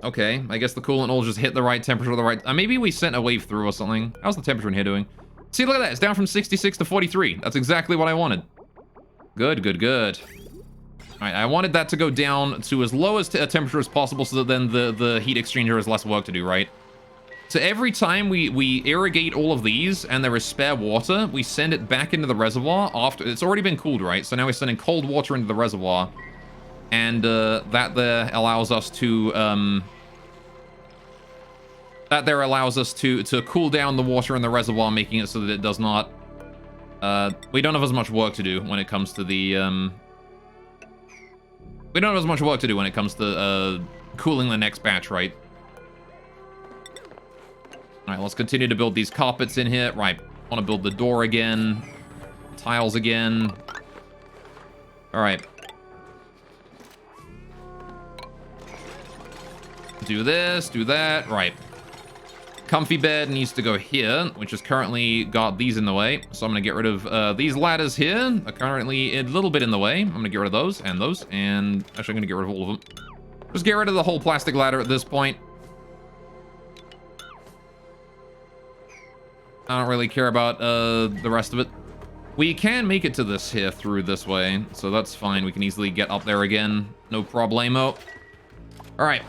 S1: Okay, I guess the coolant will just hit the right temperature the right... maybe we sent a wave through or something. How's the temperature in here doing? See, look at that. It's down from 66 to 43. That's exactly what I wanted. Good, good, good. All right, I wanted that to go down to as low as a temperature as possible so that then the heat exchanger has less work to do, right? So every time we irrigate all of these and there is spare water, we send it back into the reservoir after... it's already been cooled, right? So now we're sending cold water into the reservoir. And that there allows us to That there allows us to cool down the water in the reservoir, making it so that it does not... we don't have as much work to do when it comes to the... we don't have as much work to do when it comes to cooling the next batch, right? Alright, let's continue to build these carpets in here. Right, want to build the door again. Tiles again. Alright. Do this, do that. Right. Comfy bed needs to go here, which has currently got these in the way. So I'm going to get rid of these ladders here. Are currently a little bit in the way. I'm going to get rid of those. And actually, I'm going to get rid of all of them. Just get rid of the whole plastic ladder at this point. I don't really care about the rest of it. We can make it to this here through this way, so that's fine. We can easily get up there again. No problemo. All right.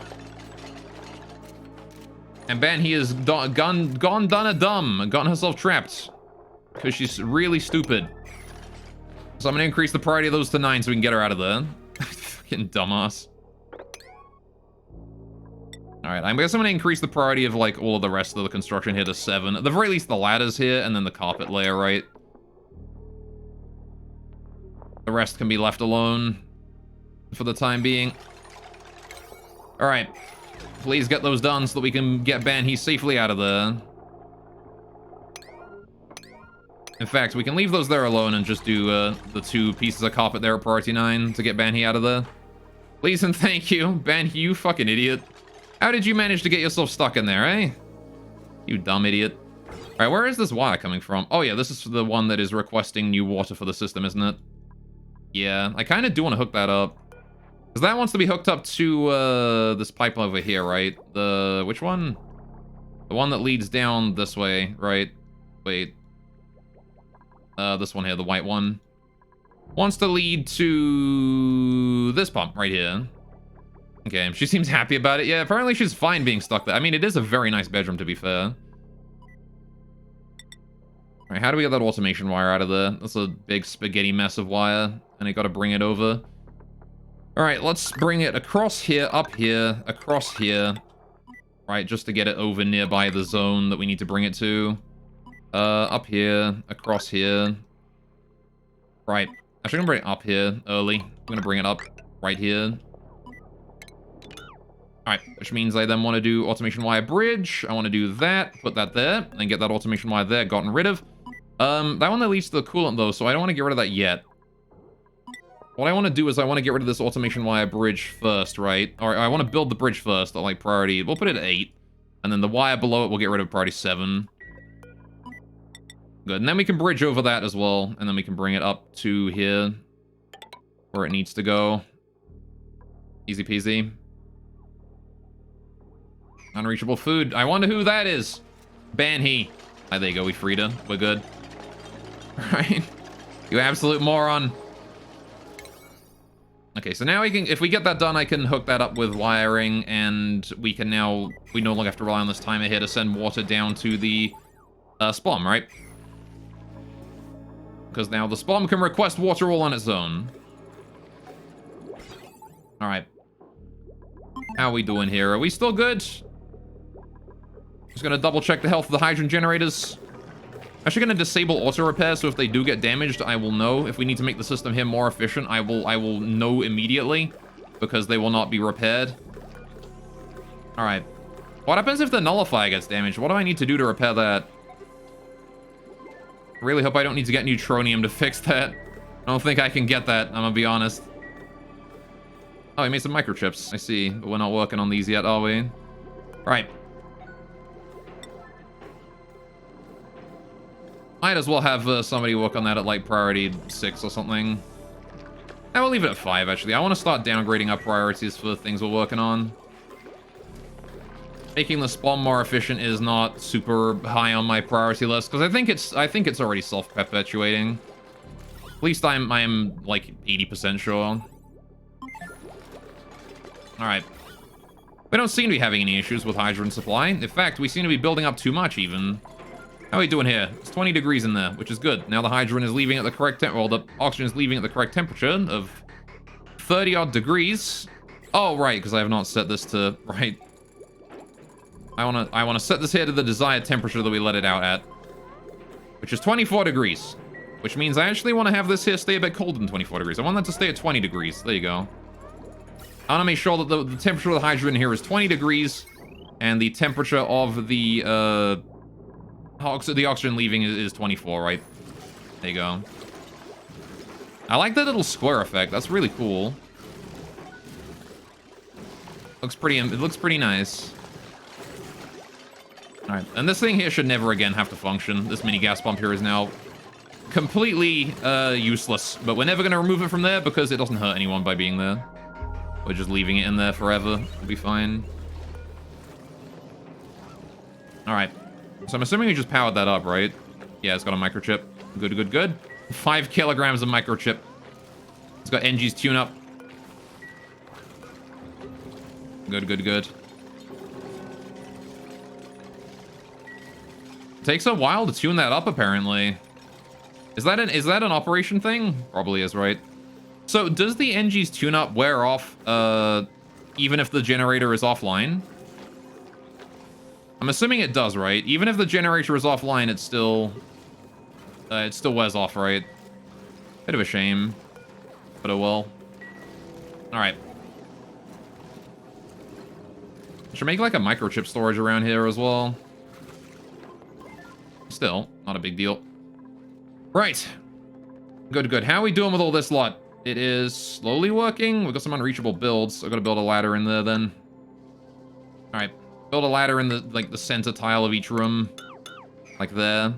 S1: And Ben, he has gone done a dumb and gotten herself trapped because she's really stupid. So I'm going to increase the priority of those to 9 so we can get her out of there. Fucking dumbass. All right, I guess I'm going to increase the priority of, like, all of the rest of the construction here to 7. At the very least, the ladders here, and then the carpet layer, right? The rest can be left alone for the time being. All right. Please get those done so that we can get Banhi safely out of there. In fact, we can leave those there alone and just do the 2 pieces of carpet there at priority 9 to get Banhi out of there. Please and thank you. Banhi, you fucking idiot. How did you manage to get yourself stuck in there, eh? You dumb idiot. All right, where is this water coming from? Oh, yeah, this is the one that is requesting new water for the system, isn't it? Yeah, I kind of do want to hook that up. Because that wants to be hooked up to this pipe over here, right? Which one? The one that leads down this way, right? Wait. This one here, the white one. Wants to lead to this pump right here. Okay, she seems happy about it. Yeah, apparently she's fine being stuck there. I mean, it is a very nice bedroom, to be fair. All right, how do we get that automation wire out of there? That's a big spaghetti mess of wire, and I gotta bring it over. All right, let's bring it across here, up here, across here. Right, just to get it over nearby the zone that we need to bring it to. Up here, across here. Right, actually I'm gonna bring it up here early. I'm gonna bring it up right here. Alright, which means I then want to do automation wire bridge. I want to do that, put that there, and get that automation wire there gotten rid of. That one that leads to the coolant though, so I don't want to get rid of that yet. What I want to do is I want to get rid of this automation wire bridge first, right? Or I want to build the bridge first at like priority. We'll put it at 8. And then the wire below it we'll get rid of priority 7. Good, and then we can bridge over that as well. And then we can bring it up to here. Where it needs to go. Easy peasy. Unreachable food. I wonder who that is. Banhi. Ah, there you go. We freed her. We're good. Alright. You absolute moron. Okay, so now we can, if we get that done, I can hook that up with wiring, and we can now, we no longer have to rely on this timer here to send water down to the spawn, right? Because now the spawn can request water all on its own. Alright. How are we doing here? Are we still good? Just gonna double check the health of the hydrant generators. Actually gonna disable auto repair, so if they do get damaged, I will know. If we need to make the system here more efficient, I will know immediately, because they will not be repaired. Alright. What happens if the nullifier gets damaged? What do I need to do to repair that? I really hope I don't need to get neutronium to fix that. I don't think I can get that, I'm gonna be honest. Oh, we made some microchips. I see, but we're not working on these yet, are we? Alright. Might as well have somebody work on that at like priority 6 or something. I will leave it at 5 actually. I want to start downgrading our priorities for the things we're working on. Making the spawn more efficient is not super high on my priority list because I think it's already self-perpetuating. At least I'm like 80% sure. All right. We don't seem to be having any issues with hydrogen supply. In fact, we seem to be building up too much even. How are we doing here? It's 20 degrees in there, which is good. Now the hydrogen is leaving at the correct temperature, well, the oxygen is leaving at the correct temperature of 30-odd degrees. Oh, right, because I have not set this to right. I wanna set this here to the desired temperature that we let it out at, which is 24 degrees. Which means I actually want to have this here stay a bit colder than 24 degrees. I want that to stay at 20 degrees. There you go. I want to make sure that the temperature of the hydrogen here is 20 degrees, and the temperature of the oxygen leaving is 24, right? There you go. I like that little square effect. That's really cool. It looks pretty nice. All right, and this thing here should never again have to function. This mini gas pump here is now completely useless, but we're never going to remove it from there because it doesn't hurt anyone by being there. We're just leaving it in there forever. It'll be fine. All right, so I'm assuming we just powered that up, right? Yeah, it's got a microchip. Good, good, good. 5 kilograms of microchip. It's got NG's tune-up. Good, good, good. Takes a while to tune that up, apparently. Is that an operation thing? Probably is, right? So does the NG's tune-up wear off even if the generator is offline? I'm assuming it does, right? Even if the generator is offline, it still wears off, right? Bit of a shame, but oh well. All right. Should make like a microchip storage around here as well. Still, not a big deal. Right. Good, good. How are we doing with all this lot? It is slowly working. We've got some unreachable builds. I've got to build a ladder in there then. All right. Build a ladder in the center tile of each room. Like there.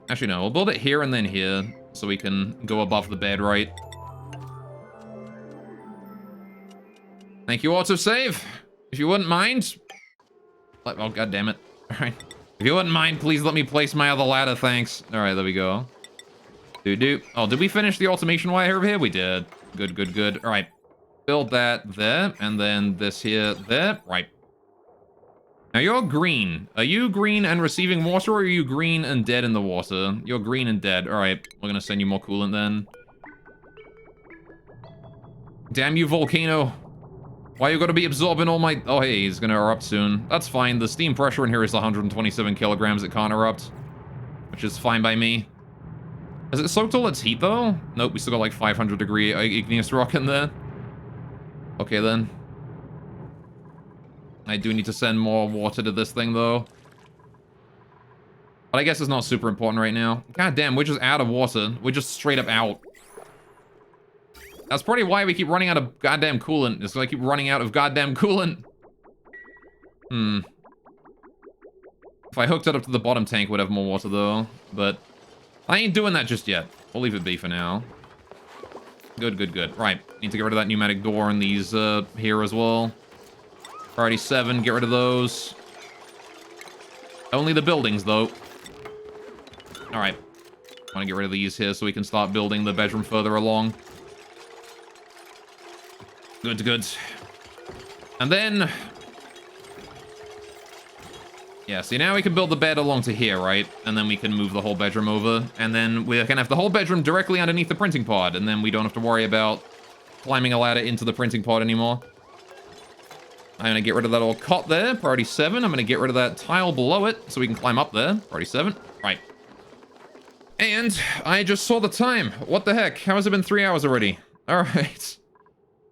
S1: Actually, no. We'll build it here and then here. So we can go above the bed, right? Thank you, autosave. If you wouldn't mind. Oh, God damn it. All right. If you wouldn't mind, please let me place my other ladder, thanks. All right, there we go. Oh, did we finish the automation wire over here? We did. Good, good, good. All right. Build that there, and then this here, there. Right. Now, you're green. Are you green and receiving water, or are you green and dead in the water? You're green and dead. All right, we're going to send you more coolant then. Damn you, Volcano. Why you gotta be absorbing all my... Oh, hey, he's gonna erupt soon. That's fine. The steam pressure in here is 127 kilograms. It can't erupt, which is fine by me. Has it soaked all its heat, though? Nope, we still got like 500 degree igneous rock in there. Okay, then. I do need to send more water to this thing, though. But I guess it's not super important right now. God damn, we're just out of water. We're just straight up out. That's probably why we keep running out of goddamn coolant. It's like I keep running out of goddamn coolant. If I hooked it up to the bottom tank, we'd have more water, though. But I ain't doing that just yet. We'll leave it be for now. Good, good, good. Right. Need to get rid of that pneumatic door and these here as well. Priority 7, get rid of those. Only the buildings, though. Alright. I want to get rid of these here so we can start building the bedroom further along. Good, good. And then... Yeah, see, now we can build the bed along to here, right? And then we can move the whole bedroom over. And then we can have the whole bedroom directly underneath the printing pod. And then we don't have to worry about climbing a ladder into the printing pod anymore. I'm going to get rid of that old cot there. Priority 7. I'm going to get rid of that tile below it so we can climb up there. Priority 7. Right. And I just saw the time. What the heck? How has it been 3 hours already? All right.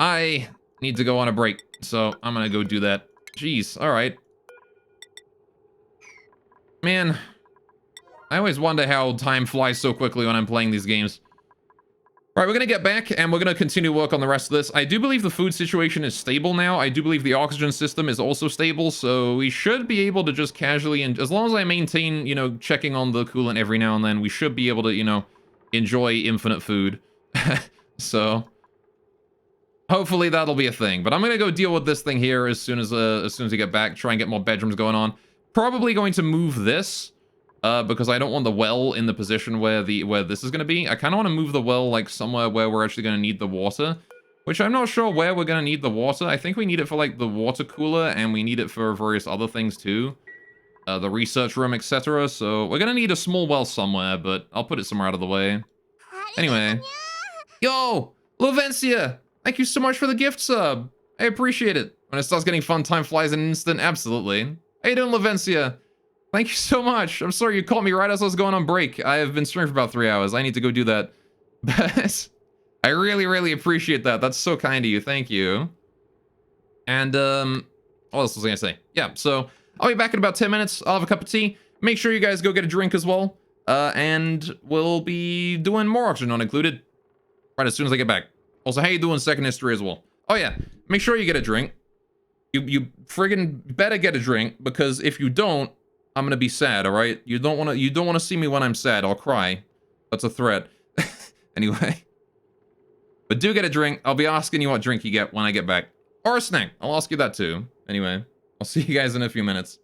S1: I need to go on a break, so I'm gonna go do that. Jeez, alright. Man, I always wonder how time flies so quickly when I'm playing these games. Alright, we're gonna get back, and we're gonna continue work on the rest of this. I do believe the food situation is stable now. I do believe the oxygen system is also stable, so we should be able to just casually, and as long as I maintain, you know, checking on the coolant every now and then, we should be able to, you know, enjoy infinite food. So... hopefully that'll be a thing, but I'm gonna go deal with this thing here as soon as we get back. Try and get more bedrooms going on. Probably going to move this because I don't want the well in the position where this is gonna be. I kind of want to move the well like somewhere where we're actually gonna need the water, which I'm not sure where we're gonna need the water. I think we need it for like the water cooler, and we need it for various other things too, the research room, etc. So we're gonna need a small well somewhere, but I'll put it somewhere out of the way. Anyway, yo, Lavencia. Thank you so much for the gift sub. I appreciate it. When it starts getting fun, time flies in an instant. Absolutely. How you doing, Lavencia? Thank you so much. I'm sorry you called me right as I was going on break. I have been streaming for about 3 hours. I need to go do that. But I really, really appreciate that. That's so kind of you. Thank you. And, what else was I gonna say? Yeah, so I'll be back in about 10 minutes. I'll have a cup of tea. Make sure you guys go get a drink as well. And we'll be doing more Oxygen Not Included right as soon as I get back. Also, how you doing Second History as well? Oh yeah, make sure you get a drink. You friggin' better get a drink, because if you don't, I'm gonna be sad, alright? You don't wanna see me when I'm sad. I'll cry. That's a threat. Anyway. But do get a drink. I'll be asking you what drink you get when I get back. Or a snack. I'll ask you that too. Anyway, I'll see you guys in a few minutes.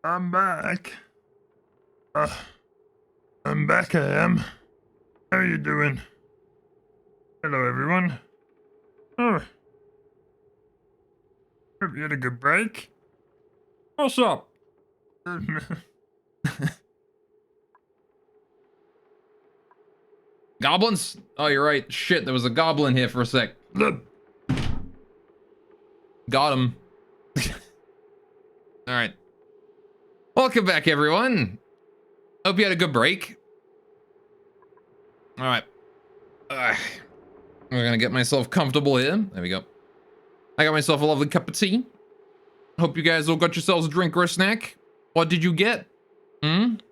S3: I'm back. I'm back, I am. How are you doing? Hello, everyone. Oh. Hope you had a good break. What's up?
S1: Goblins? Oh, you're right. Shit, there was a goblin here for a sec. Got him. All right. Welcome back, everyone. Hope you had a good break. All right. I'm gonna get myself comfortable here. There we go. I got myself a lovely cup of tea. Hope you guys all got yourselves a drink or a snack. What did you get? I'm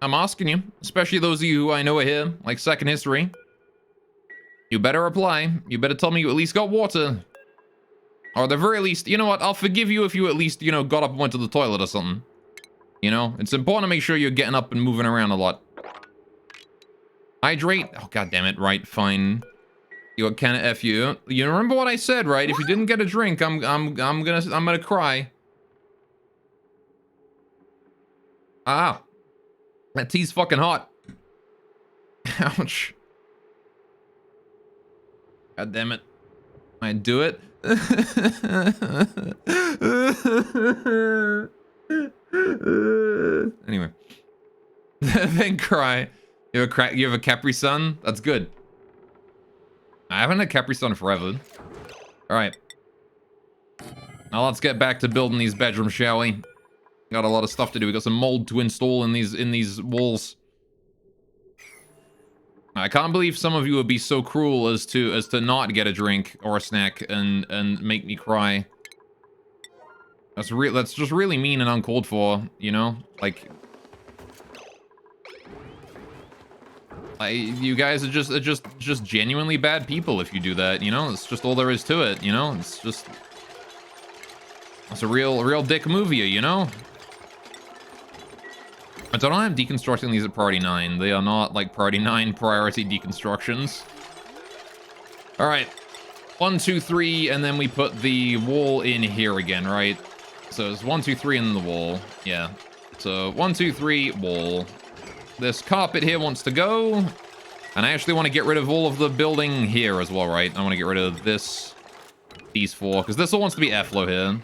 S1: asking you, especially those of you who I know are here, like Second History. You better reply. You better tell me you at least got water. Or at the very least, you know what? I'll forgive you if you at least, got up and went to the toilet or something. It's important to make sure you're getting up and moving around a lot. Hydrate. Oh, god damn it. Right, fine. You can't F you. You remember what I said, right? If you didn't get a drink, I'm gonna cry. Ah. That tea's fucking hot. Ouch. God damn it. I do it. Anyway. Then cry. You have a Capri Sun? That's good. I haven't had Capri Sun forever. Alright. Now let's get back to building these bedrooms, shall we? Got a lot of stuff to do. We got some mold to install in these walls. I can't believe some of you would be so cruel as to not get a drink or a snack and make me cry. That's just really mean and uncalled for, Like, you guys are just genuinely bad people if you do that, It's just all there is to it, It's a real dick movie, I don't know I'm deconstructing these at priority 9. They are not like priority 9 priority deconstructions. All right, 1, 2, 3, and then we put the wall in here again, right? So it's 1, 2, 3, and then the wall. Yeah. So 1, 2, 3, wall. This carpet here wants to go, and I actually want to get rid of all of the building here as well, right? I want to get rid of these 4, because this all wants to be airflow here.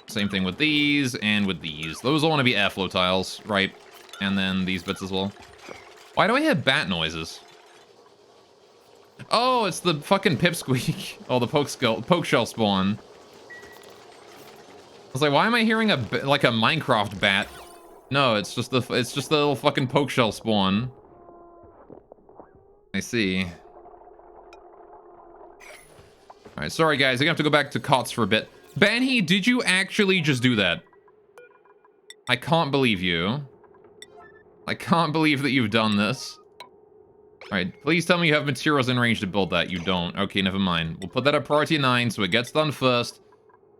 S1: Same thing with these and with these. Those all want to be airflow tiles, right? And then these bits as well. Why do I hear bat noises? Oh, it's the fucking pipsqueak. Oh, the poke shell spawn. I was like, why am I hearing like a Minecraft bat? No, it's just the little fucking poke shell spawn. I see. All right, sorry guys, I'm gonna have to go back to COTS for a bit. Banhi, did you actually just do that? I can't believe you. I can't believe that you've done this. Alright, please tell me you have materials in range to build that. You don't. Okay, never mind. We'll put that at priority 9 so it gets done first.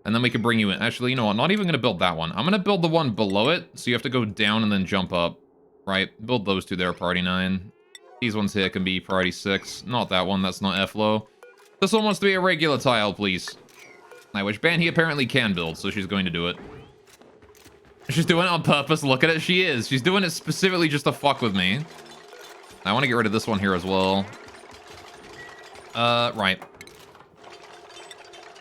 S1: And then we can bring you in. Actually, you know what? I'm not even going to build that one. I'm going to build the one below it. So you have to go down and then jump up. Right? Build those two there, priority 9. These ones here can be priority 6. Not that one. That's not airflow. This one wants to be a regular tile, please. Which Banhi apparently can build, so she's going to do it. She's doing it on purpose. Look at it. She is. She's doing it specifically just to fuck with me. I want to get rid of this one here as well. Right.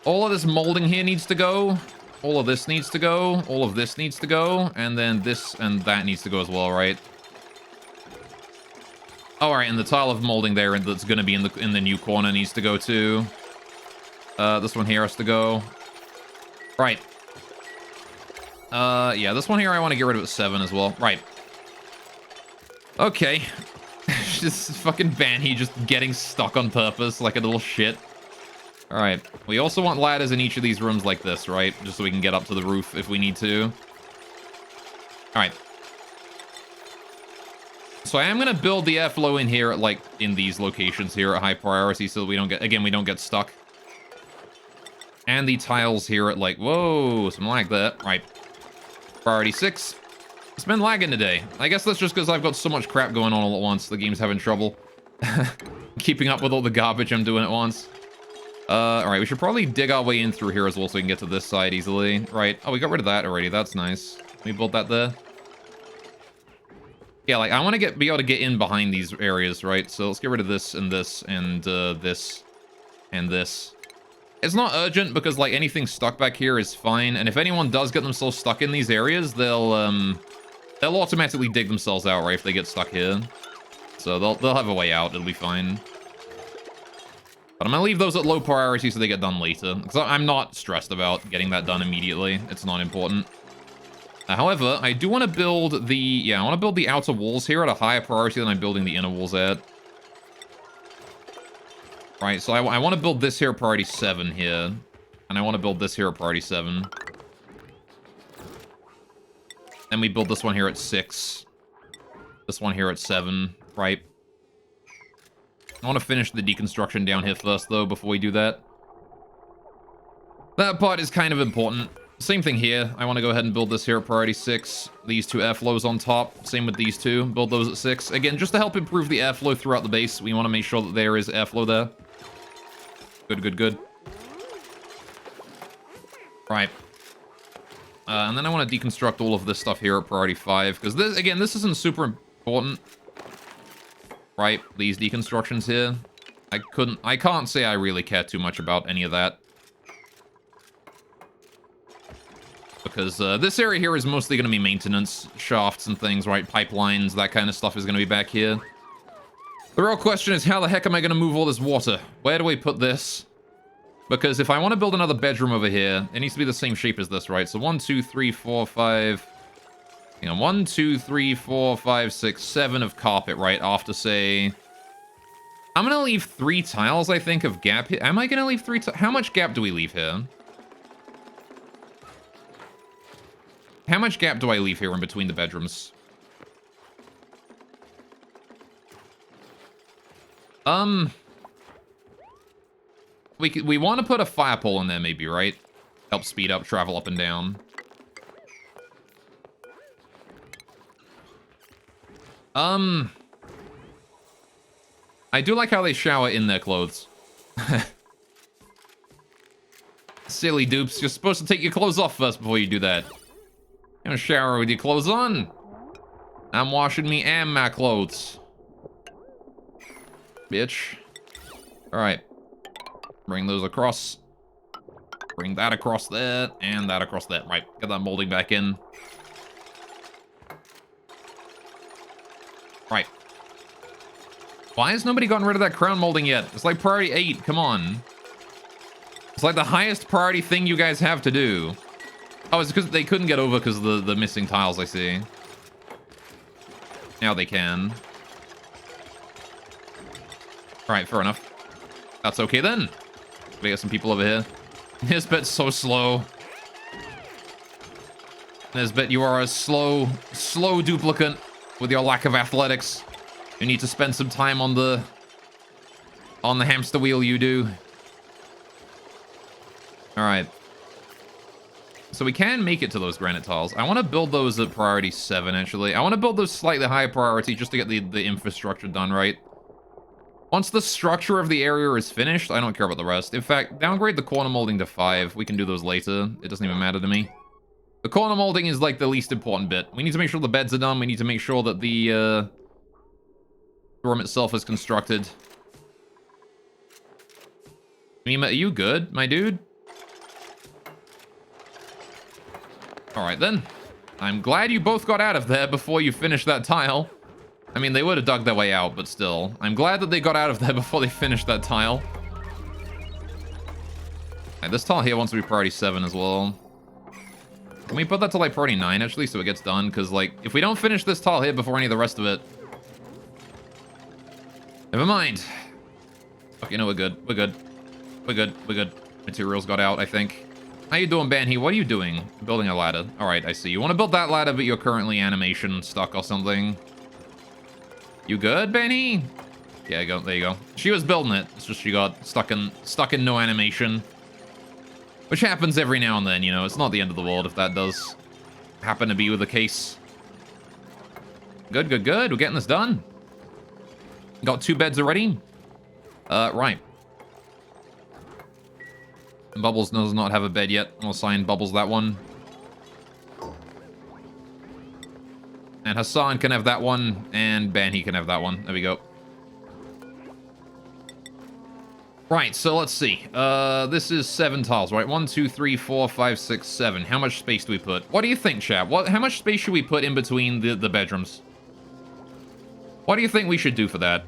S1: All of this molding here needs to go. All of this needs to go. All of this needs to go. And then this and that needs to go as well, right? Oh, all right, and the tile of molding there that's going to be in the new corner needs to go too. This one here has to go. Right. Yeah, this one here I want to get rid of at 7 as well. Right. Okay. Just fucking Banhi just getting stuck on purpose like a little shit. Alright. We also want ladders in each of these rooms like this, right? Just so we can get up to the roof if we need to. Alright. So I am going to build the airflow in here, like, in these locations here at high priority so that we don't get stuck. And the tiles here at, like, whoa, some lag there. Right. Priority 6. It's been lagging today. I guess that's just because I've got so much crap going on all at once. The game's having trouble keeping up with all the garbage I'm doing at once. Alright, we should probably dig our way in through here as well so we can get to this side easily. Right. Oh, we got rid of that already. That's nice. We built that there. Yeah, like, I want to be able to get in behind these areas, right? So let's get rid of this and this and this and this. It's not urgent because, like, anything stuck back here is fine. And if anyone does get themselves stuck in these areas, they'll automatically dig themselves out, right, if they get stuck here. So they'll have a way out. It'll be fine. But I'm going to leave those at low priority so they get done later. Because I'm not stressed about getting that done immediately. It's not important. However, I do want to build the... Yeah, I want to build the outer walls here at a higher priority than I'm building the inner walls at. Right, so I want to build this here at priority 7 here. And I want to build this here at priority 7. Then we build this one here at 6. This one here at 7, right? I want to finish the deconstruction down here first, though, before we do that. That part is kind of important. Same thing here. I want to go ahead and build this here at priority 6. These two airflows on top. Same with these two. Build those at 6. Again, just to help improve the airflow throughout the base, we want to make sure that there is airflow there. Good, good, good. Right. And then I want to deconstruct all of this stuff here at priority 5. Because, this, again, this isn't super important. Right, these deconstructions here. I can't say I really care too much about any of that. Because this area here is mostly going to be maintenance, shafts and things, right? Pipelines, that kind of stuff is going to be back here. The real question is, how the heck am I going to move all this water? Where do we put this? Because if I want to build another bedroom over here, it needs to be the same shape as this, right? So 1, 2, 3, 4, 5... Hang on, 1, 2, 3, 4, 5, 6, 7 of carpet, right? After, say... I'm going to leave 3 tiles, I think, of gap here. Am I going to leave 3 tiles? How much gap do we leave here? How much gap do I leave here in between the bedrooms? We want to put a fire pole in there, maybe, right? Help speed up travel up and down. I do like how they shower in their clothes. Silly dupes, you're supposed to take your clothes off first before you do that. You're gonna shower with your clothes on. I'm washing me and my clothes. Bitch. Alright. Bring those across. Bring that across there, and that across there. Right, get that molding back in. Right. Why has nobody gotten rid of that crown molding yet? It's like priority 8, come on. It's like the highest priority thing you guys have to do. Oh, it's because they couldn't get over because of the missing tiles, I see. Now they can. Alright, fair enough. That's okay then. We got some people over here. Nisbet's so slow. Nisbet, you are a slow duplicate with your lack of athletics. You need to spend some time on the hamster wheel, you do. Alright. So we can make it to those granite tiles. I want to build those at priority 7, actually. I want to build those slightly higher priority just to get the infrastructure done right. Once the structure of the area is finished, I don't care about the rest. In fact, downgrade the corner molding to 5. We can do those later. It doesn't even matter to me. The corner molding is like the least important bit. We need to make sure the beds are done. We need to make sure that the room itself is constructed. Mima, are you good, my dude? Alright then. I'm glad you both got out of there before you finished that tile. I mean, they would have dug their way out, but still. I'm glad that they got out of there before they finished that tile. Alright, this tile here wants to be priority 7 as well. Can we put that to like priority 9 actually so it gets done? Because like, if we don't finish this tile here before any of the rest of it... Never mind. Okay, no, we're good. We're good. We're good. We're good. Materials got out, I think. How you doing, Banhee? What are you doing? Building a ladder. Alright, I see. You want to build that ladder, but you're currently animation stuck or something. You good, Banhee? Yeah, there you go. She was building it. It's just she got stuck in no animation. Which happens every now and then, you know. It's not the end of the world if that does happen to be the case. Good, good, good. We're getting this done. Got 2 beds already. Right. Bubbles does not have a bed yet. I'll assign Bubbles that one. And Hassan can have that one, and Banhi can have that one. There we go. Right, so let's see. This is 7 tiles, right? 1, 2, 3, 4, 5, 6, 7. How much space do we put? What do you think, chat? How much space should we put in between the bedrooms? What do you think we should do for that?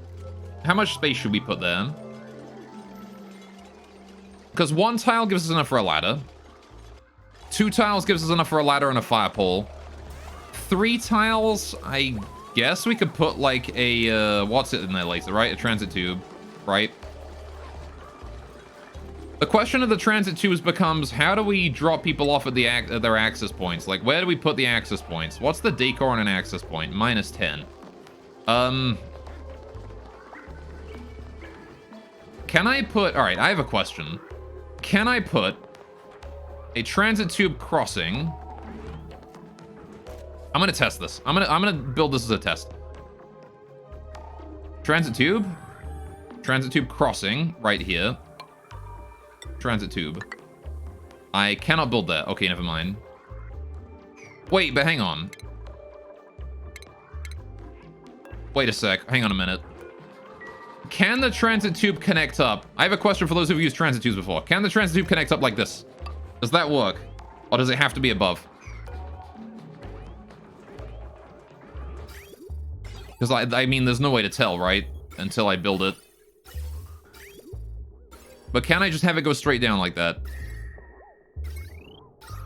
S1: How much space should we put there? Because 1 tile gives us enough for a ladder. 2 tiles gives us enough for a ladder and a fire pole. 3 tiles, I guess we could put like a, what's it in there later, right? A transit tube, right? The question of the transit tubes becomes, how do we drop people off at their access points? Like, where do we put the access points? What's the decor on an access point? -10. Can I put... Alright, I have a question. Can I put a transit tube crossing... I'm gonna test this. I'm gonna build this as a test. Transit tube crossing right here. Transit tube. I cannot build that. Okay, never mind. Wait, but hang on. Wait a sec. Hang on a minute. Can the transit tube connect up? I have a question for those who've used transit tubes before. Can the transit tube connect up like this? Does that work? Or does it have to be above? Because, I mean, there's no way to tell, right? Until I build it. But can I just have it go straight down like that?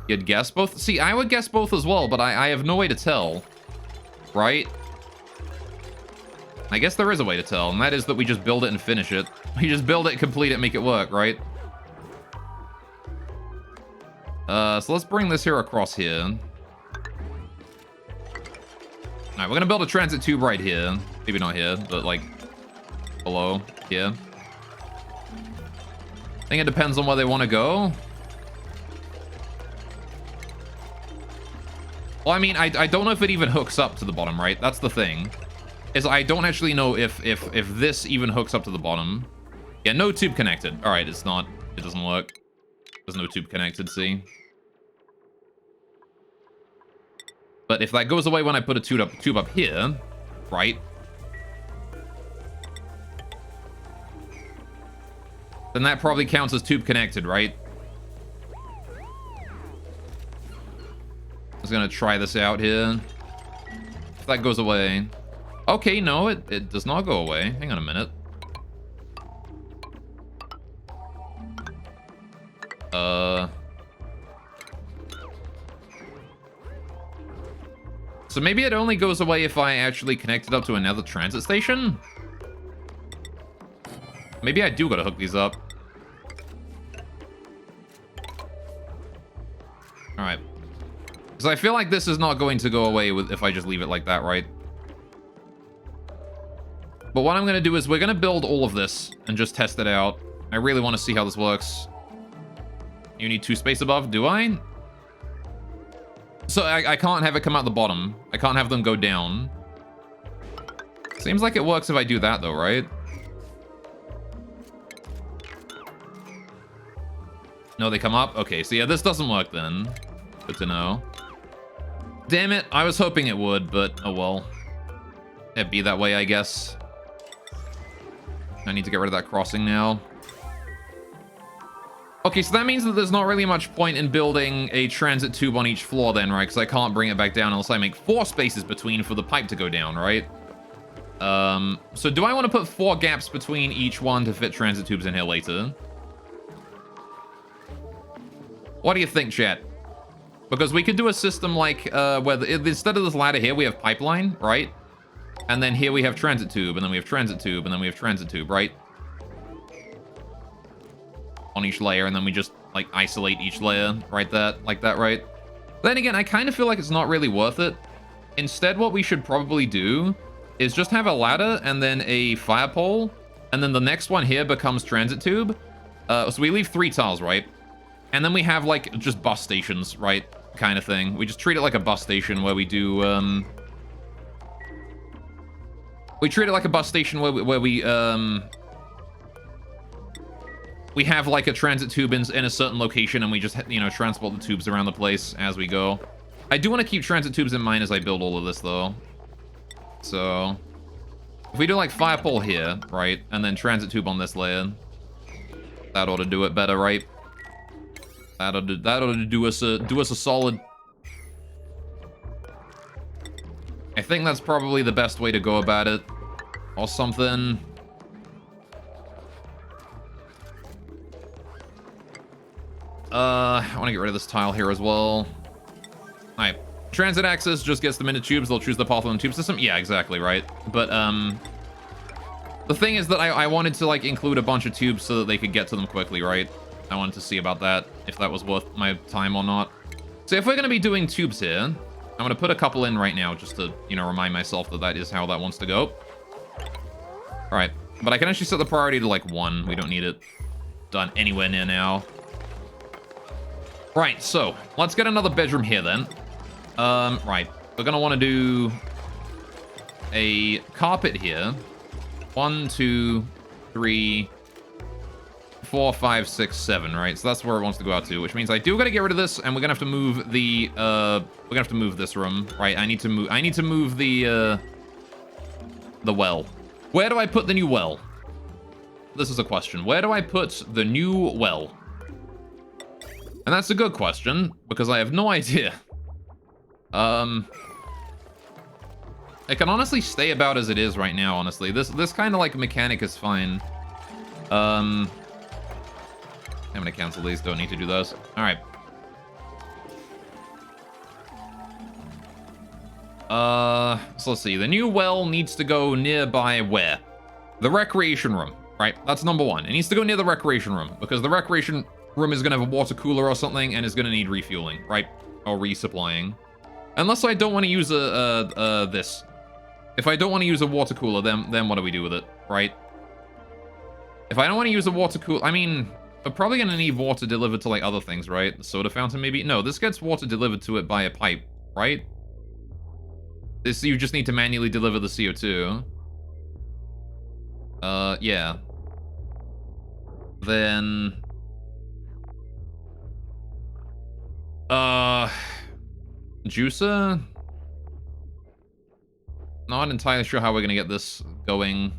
S1: You'd guess both? See, I would guess both as well, but I have no way to tell. Right? I guess there is a way to tell, and that is that we just build it and finish it. We just build it, complete it, make it work, right? So let's bring this here across here. Alright, we're gonna build a transit tube right here. Maybe not here, but like below here. I think it depends on where they want to go. Well, I mean, I don't know if it even hooks up to the bottom, right? That's the thing. Is I don't actually know if this even hooks up to the bottom. Yeah, no tube connected. All right, it's not. It doesn't work. There's no tube connected, see? But if that goes away when I put a tube up here, right? Then that probably counts as tube connected, right? I was gonna try this out here. If that goes away. Okay, no, it does not go away. Hang on a minute. So maybe it only goes away if I actually connect it up to another transit station? Maybe I do gotta hook these up. Alright. Because I feel like this is not going to go away if I just leave it like that, right? But what I'm going to do is we're going to build all of this and just test it out. I really want to see how this works. You need 2 space above, do I? So I can't have it come out the bottom. I can't have them go down. Seems like it works if I do that though, right? No, they come up? Okay, so yeah, this doesn't work then. Good to know. Damn it, I was hoping it would, but oh well. It'd be that way, I guess. I need to get rid of that crossing now. Okay, so that means that there's not really much point in building a transit tube on each floor then, right? Because I can't bring it back down unless I make 4 spaces between for the pipe to go down, right? So do I want to put 4 gaps between each one to fit transit tubes in here later? What do you think, chat? Because we could do a system like, where instead of this ladder here, we have pipeline, right? And then here we have transit tube, and then we have transit tube, and then we have transit tube, right? On each layer, and then we just, like, isolate each layer, right? Like that, right? Then again, I kind of feel like it's not really worth it. Instead, what we should probably do is just have a ladder, and then a fire pole, and then the next one here becomes transit tube. So we leave 3 tiles, right? And then we have, like, just bus stations, right? Kind of thing. We just treat it like a bus station where we do, we treat it like a bus station where we we have like a transit tube in a certain location and we just, you know, transport the tubes around the place as we go. I do want to keep transit tubes in mind as I build all of this though. So if we do like fire pole here, right, and then transit tube on this layer, that ought to do it better, right? That ought to do us a solid. I think that's probably the best way to go about it, or something. I want to get rid of this tile here as well. Alright. Transit access just gets them into tubes. They'll choose the path on the tube system. Yeah, exactly, right. But, the thing is that I wanted to, like, include a bunch of tubes so that they could get to them quickly, right? I wanted to see about that, if that was worth my time or not. So if we're going to be doing tubes here, I'm going to put a couple in right now just to, you know, remind myself that that is how that wants to go. Alright. But I can actually set the priority to, like, 1. We don't need it done anywhere near now. Right, so let's get another bedroom here then. Right, we're gonna want to do a carpet here. 1, 2, 3, 4, 5, 6, 7. Right, so that's where it wants to go out to, which means I do gotta get rid of this, and we're gonna have to move the this room. Right, I need to move the well. Where do I put the new well? This is a question. Where do I put the new well? And that's a good question, because I have no idea. It can honestly stay about as it is right now, honestly. This kind of, like, mechanic is fine. I'm gonna cancel these, don't need to do those. Alright. So let's see. The new well needs to go nearby where? The recreation room, right? That's number 1. It needs to go near the recreation room, because the recreation room is gonna have a water cooler or something and is gonna need refueling, right? Or resupplying. Unless I don't want to use this. If I don't want to use a water cooler, then what do we do with it, right? If I don't want to use a water cooler, I mean, we're probably gonna need water delivered to, like, other things, right? The soda fountain, maybe? No, this gets water delivered to it by a pipe, right? This, you just need to manually deliver the CO2. Yeah. Then... Juicer? Not entirely sure how we're gonna get this going.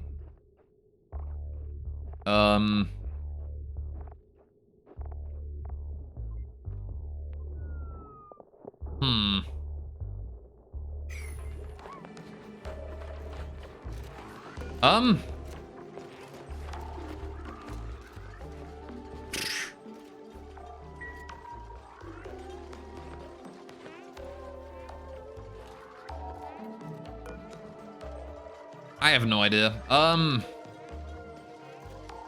S1: I have no idea. I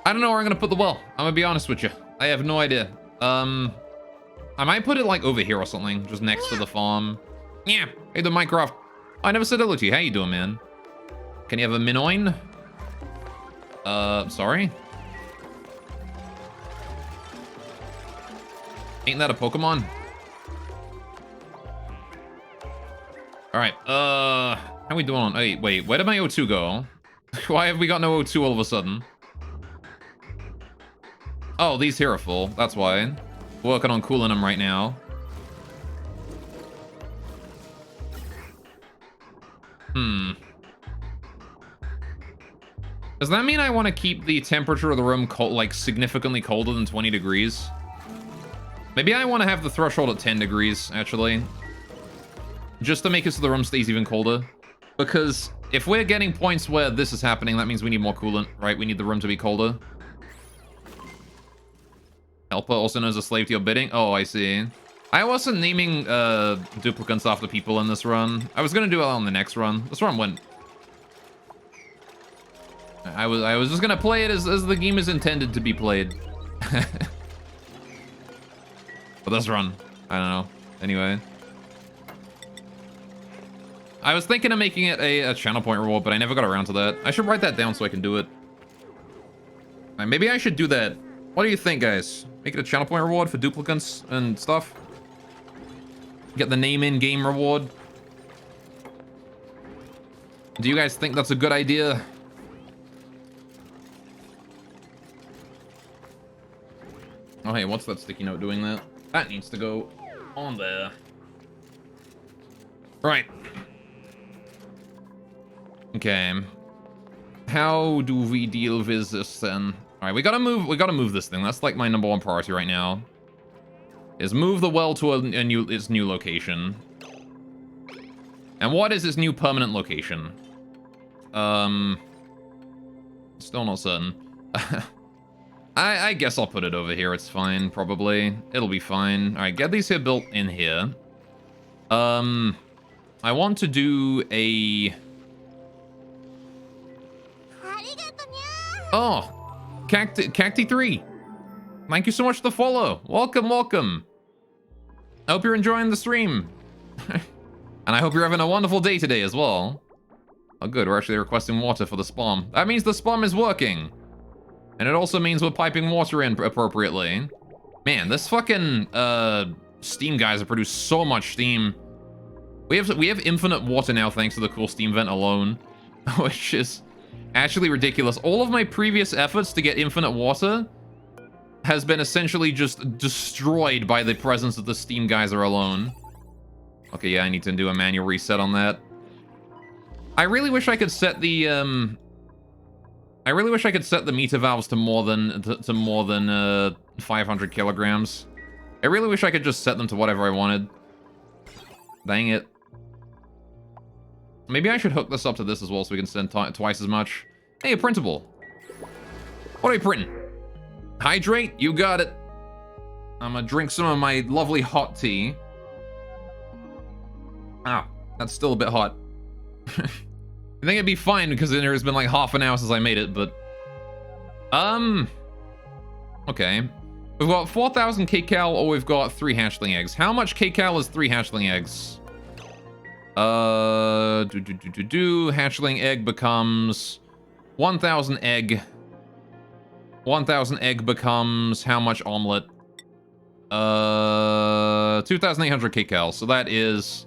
S1: don't know where I'm gonna put the well. I'm gonna be honest with you. I have no idea. I might put it, like, over here or something, just next to the farm. Yeah. Hey, the Minecraft. I never said hello to you. How you doing, man? Can you have a Minoin? Sorry? Ain't that a Pokemon? Alright, how we doing on... Wait, where did my O2 go? Why have we got no O2 all of a sudden? Oh, these here are full. That's why. Working on cooling them right now. Does that mean I want to keep the temperature of the room cold, like, significantly colder than 20 degrees? Maybe I want to have the threshold at 10 degrees, actually. Just to make it so the room stays even colder. Because if we're getting points where this is happening, that means we need more coolant, right? We need the room to be colder. Helper, also known as a slave to your bidding. Oh, I see. I wasn't naming duplicants after people in this run. I was gonna do it on the next run. This run went... I was just gonna play it as the game is intended to be played. But this run, I don't know. Anyway. I was thinking of making it a channel point reward, but I never got around to that. I should write that down so I can do it. Maybe I should do that. What do you think, guys? Make it a channel point reward for duplicants and stuff? Get the name in game reward? Do you guys think that's a good idea? Oh, hey, what's that sticky note doing that? That needs to go on there. Right. Okay. How do we deal with this then? All right, we gotta move this thing. That's like my #1 priority right now. Is move the well to its new location. And what is its new permanent location? Still not certain. I guess I'll put it over here. It's fine, probably. It'll be fine. All right, get these here built in here. I want to do a... Oh, Cacti3. Thank you so much for the follow. Welcome, welcome. I hope you're enjoying the stream. And I hope you're having a wonderful day today as well. Oh, good. We're actually requesting water for the spam. That means the spam is working. And it also means we're piping water in appropriately. Man, this fucking steam geyser produce so much steam. We have infinite water now thanks to the cool steam vent alone, which is actually ridiculous. All of my previous efforts to get infinite water has been essentially just destroyed by the presence of the steam geyser alone. Okay, yeah, I need to do a manual reset on that. I really wish I could set the meter valves to more than 500 kilograms. I really wish I could just set them to whatever I wanted. Dang it. Maybe I should hook this up to this as well so we can send twice as much. Hey, a printable. What are we printing? Hydrate? You got it. I'm gonna drink some of my lovely hot tea. Ah, that's still a bit hot. I think it'd be fine because it has been like half an hour since I made it, but... Okay. We've got 4,000 kcal or we've got 3 hatchling eggs. How much kcal is 3 hatchling eggs? Hatchling egg becomes 1,000 egg. 1,000 egg becomes how much omelet? 2,800 kcal. So that is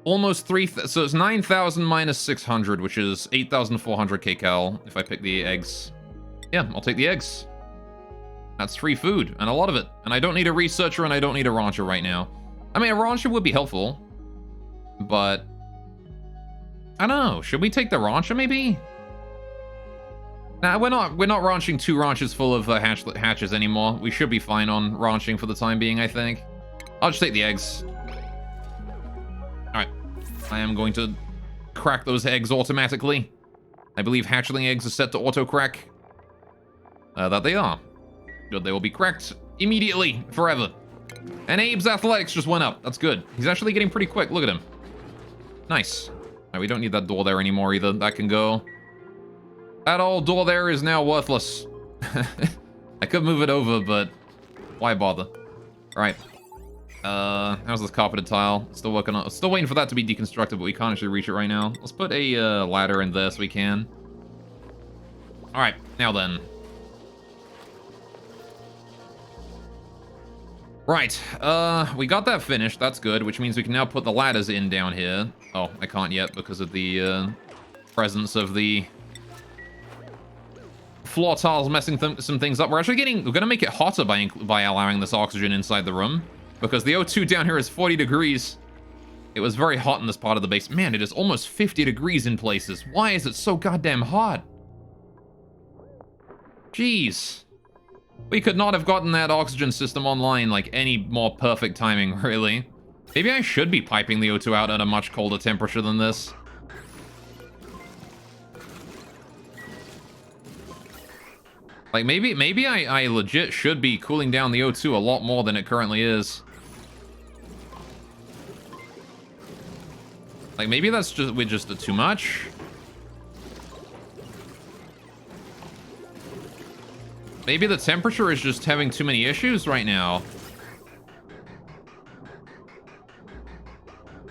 S1: almost 3. So it's 9,000 minus 600, which is 8,400 kcal if I pick the eggs. Yeah, I'll take the eggs. That's free food, and a lot of it. And I don't need a researcher, and I don't need a rancher right now. I mean, a rancher would be helpful, but I don't know. Should we take the rancher, maybe? Nah, we're not ranching 2 ranches full of hatches anymore. We should be fine on ranching for the time being, I think. I'll just take the eggs. All right, I am going to crack those eggs automatically. I believe hatchling eggs are set to auto crack. That they are. Good, they will be cracked immediately, forever. And Abe's athletics just went up. That's good. He's actually getting pretty quick. Look at him. Nice. Right, we don't need that door there anymore either. That can go. That old door there is now worthless. I could move it over, but why bother? All right. How's this carpeted tile? Still working on. Still waiting for that to be deconstructed, but we can't actually reach it right now. Let's put a ladder in there so we can. All right. Now then. Right, we got that finished, that's good, which means we can now put the ladders in down here. Oh, I can't yet because of the, presence of the floor tiles messing some things up. We're gonna make it hotter by allowing this oxygen inside the room, because the O2 down here is 40 degrees. It was very hot in this part of the base. Man, it is almost 50 degrees in places. Why is it so goddamn hot? Jeez. We could not have gotten that oxygen system online like any more perfect timing, really. Maybe I should be piping the O2 out at a much colder temperature than this. Like, maybe I legit should be cooling down the O2 a lot more than it currently is. Like, maybe that's just too much. Maybe the temperature is just having too many issues right now.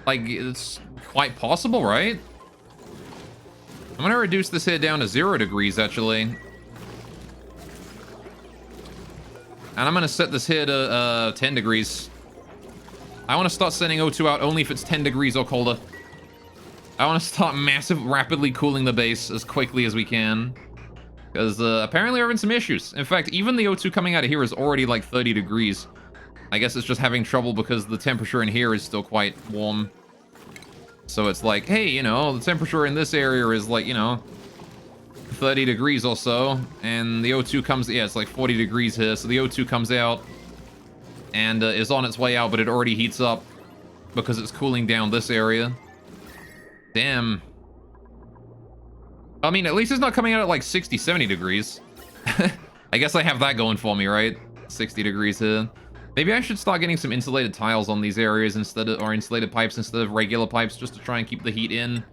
S1: Like, it's quite possible, right? I'm gonna reduce this here down to 0 degrees, actually. And I'm gonna set this here to 10 degrees. I want to start sending O2 out only if it's 10 degrees or colder. I want to start rapidly cooling the base as quickly as we can. Because apparently we're having some issues. In fact, even the O2 coming out of here is already like 30 degrees. I guess it's just having trouble because the temperature in here is still quite warm. So it's like, hey, you know, the temperature in this area is like, you know, 30 degrees or so. And the O2 comes, yeah, it's like 40 degrees here. So the O2 comes out and is on its way out, but it already heats up because it's cooling down this area. Damn. I mean, at least it's not coming out at like 60, 70 degrees. I guess I have that going for me, right? 60 degrees here. Maybe I should start getting some insulated tiles on these areas instead of, or insulated pipes instead of regular pipes, just to try and keep the heat in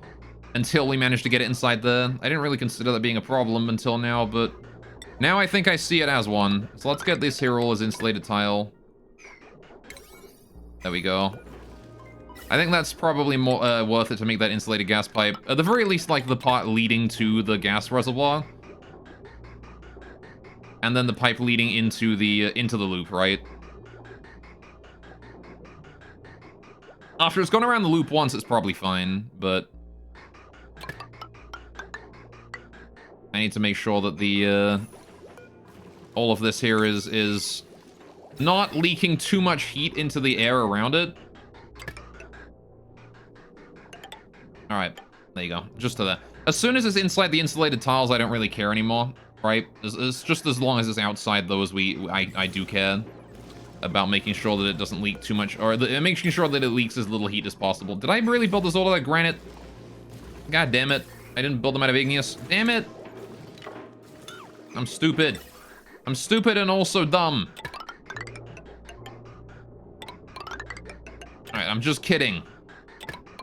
S1: until we manage to get it inside there. I didn't really consider that being a problem until now, but now I think I see it as one. So let's get this here all as insulated tile. There we go. I think that's probably more worth it to make that insulated gas pipe. At the very least, like the part leading to the gas reservoir. And then the pipe leading into the loop, right? After it's gone around the loop once, it's probably fine, but I need to make sure that the all of this here is not leaking too much heat into the air around it. All right, there you go, just to that. As soon as it's inside the insulated tiles, I don't really care anymore, right? It's just as long as it's outside those, I do care about making sure that it doesn't leak too much, or making sure that it leaks as little heat as possible. Did I really build this all out of granite? God damn it. I didn't build them out of igneous. Damn it. I'm stupid. I'm stupid and also dumb. Alright, I'm just kidding.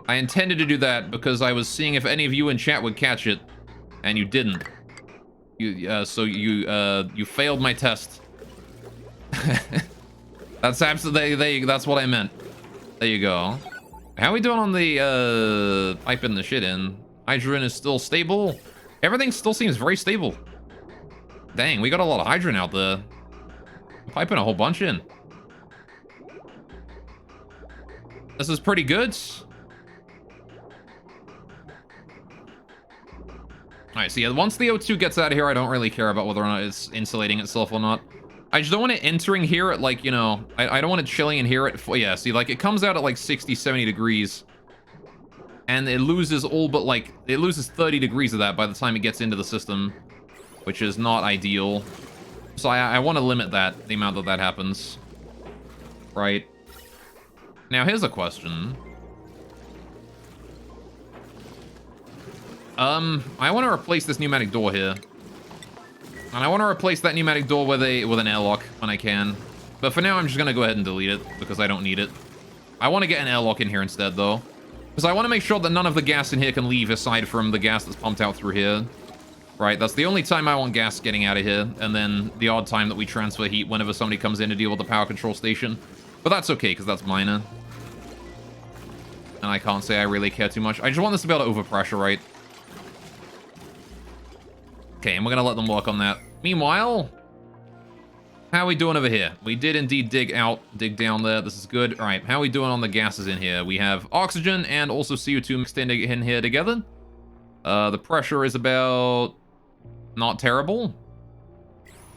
S1: I intended to do that because I was seeing if any of you in chat would catch it, and you didn't. So you failed my test. That's absolutely, that's what I meant. There you go. How are we doing on the piping the shit in? Hydrogen is still stable. Everything still seems very stable. Dang, we got a lot of hydrogen out there. Piping a whole bunch in. This is pretty good. Alright, so yeah, once the O2 gets out of here, I don't really care about whether or not it's insulating itself or not. I just don't want it entering here at, like, you know, I don't want it chilling in here at, yeah, see, like, it comes out at, like, 60, 70 degrees. And it loses all but, like, it loses 30 degrees of that by the time it gets into the system, which is not ideal. So I want to limit that, the amount that happens. Right. Now, here's a question. I want to replace this pneumatic door here. And I want to replace that pneumatic door with an airlock when I can. But for now, I'm just going to go ahead and delete it because I don't need it. I want to get an airlock in here instead, though. Because I want to make sure that none of the gas in here can leave aside from the gas that's pumped out through here. Right, that's the only time I want gas getting out of here. And then the odd time that we transfer heat whenever somebody comes in to deal with the power control station. But that's okay, because that's minor. And I can't say I really care too much. I just want this to be able to overpressure, right? Okay, and we're going to let them work on that. Meanwhile, how are we doing over here? We did indeed dig down there. This is good. All right, how are we doing on the gases in here? We have oxygen and also CO2 mixed in here together. The pressure is about not terrible. All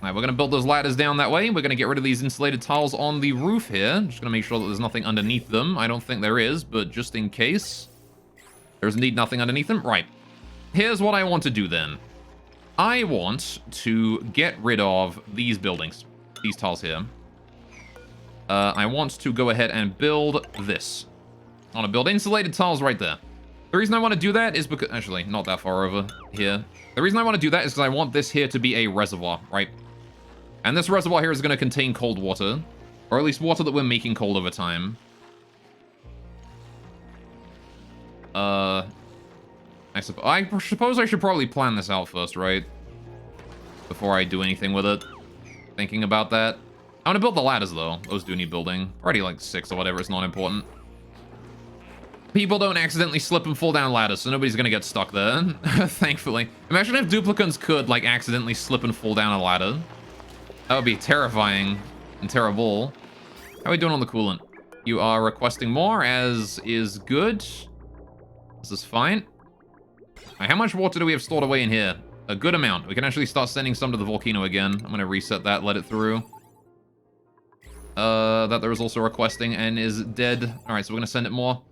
S1: right, we're going to build those ladders down that way. We're going to get rid of these insulated tiles on the roof here. Just going to make sure that there's nothing underneath them. I don't think there is, but just in case. There's indeed nothing underneath them. Right. Here's what I want to do then. I want to get rid of these buildings, these tiles here. I want to go ahead and build this. I want to build insulated tiles right there. The reason I want to do that is because, actually, not that far over here. The reason I want to do that is because I want this here to be a reservoir, right? And this reservoir here is going to contain cold water, or at least water that we're making cold over time. I suppose I should probably plan this out first, right? Before I do anything with it. Thinking about that. I want to build the ladders, though. Those do need building. Already like 6 or whatever. It's not important. People don't accidentally slip and fall down ladders, so nobody's going to get stuck there. Thankfully. Imagine if duplicants could, like, accidentally slip and fall down a ladder. That would be terrifying and terrible. How are we doing on the coolant? You are requesting more, as is good. This is fine. Right, how much water do we have stored away in here? a good amount. We can actually start sending some to the volcano again. I'm going to reset that, let it through. That there was also requesting and is dead. Alright, so we're going to send it more.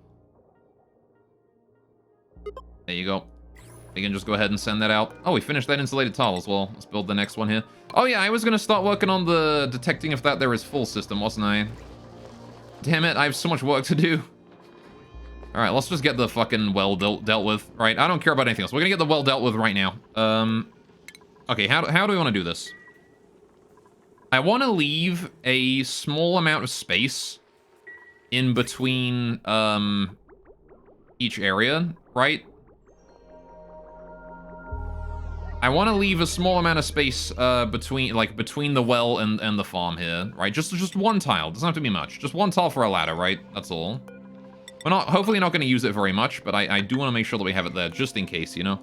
S1: There you go. We can just go ahead and send that out. Oh, we finished that insulated tile as well. Let's build the next one here. Oh yeah, I was going to start working on the detecting if that there is full system, wasn't I? Damn it, I have so much work to do. Alright, let's just get the fucking well dealt with. Right, I don't care about anything else. We're gonna get the well dealt with right now. Okay, how do we want to do this? I want to leave a small amount of space in between, each area, right? I want to leave a small amount of space, between the well and the farm here, right? Just one tile. Doesn't have to be much. Just one tile for a ladder, right? That's all. We're hopefully not going to use it very much, but I do want to make sure that we have it there, just in case, you know?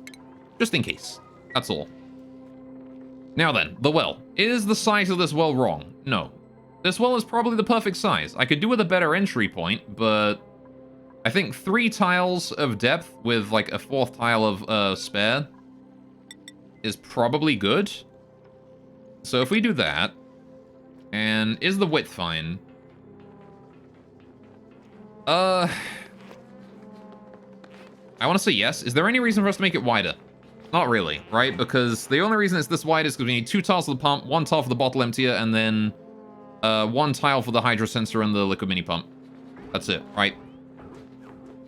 S1: Just in case. That's all. Now then, the well. Is the size of this well wrong? No. This well is probably the perfect size. I could do with a better entry point, but I think 3 tiles of depth with, like, a 4th tile of spare is probably good. So if we do that, and is the width fine? I want to say yes. Is there any reason for us to make it wider? Not really, right? Because the only reason it's this wide is because we need 2 tiles for the pump, 1 tile for the bottle emptier, and then 1 tile for the hydro sensor and the liquid mini pump. That's it, right?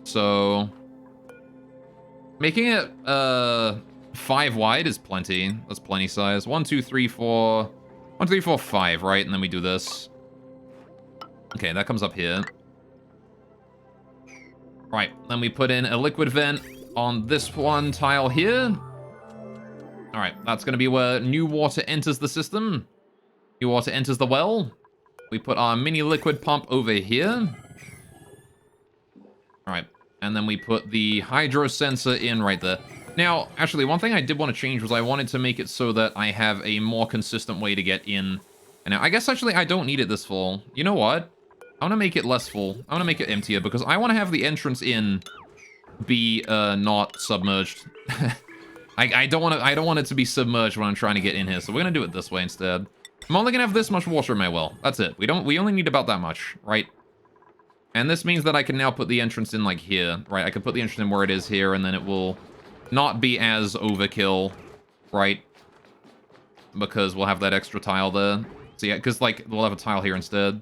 S1: So making it 5 wide is plenty. That's plenty size. 1, 2, 3, 4. 1, 2, 3, 4, 5, right? And then we do this. Okay, that comes up here. Right, then we put in a liquid vent on this one tile here. Alright, that's going to be where new water enters the system. New water enters the well. We put our mini liquid pump over here. Alright, and then we put the hydro sensor in right there. Now, actually, one thing I did want to change was I wanted to make it so that I have a more consistent way to get in. And now, I guess actually I don't need it this full. You know what? I want to make it less full. I want to make it emptier because I want to have the entrance in be not submerged. I don't want it to be submerged when I'm trying to get in here, so we're gonna do it this way instead. I'm only gonna have this much water in my well. That's it. We only need about that much, right? And this means that I can now put the entrance in like here, right? I can put the entrance in where it is here, and then it will not be as overkill, right? Because we'll have that extra tile there. So yeah, because like we'll have a tile here instead.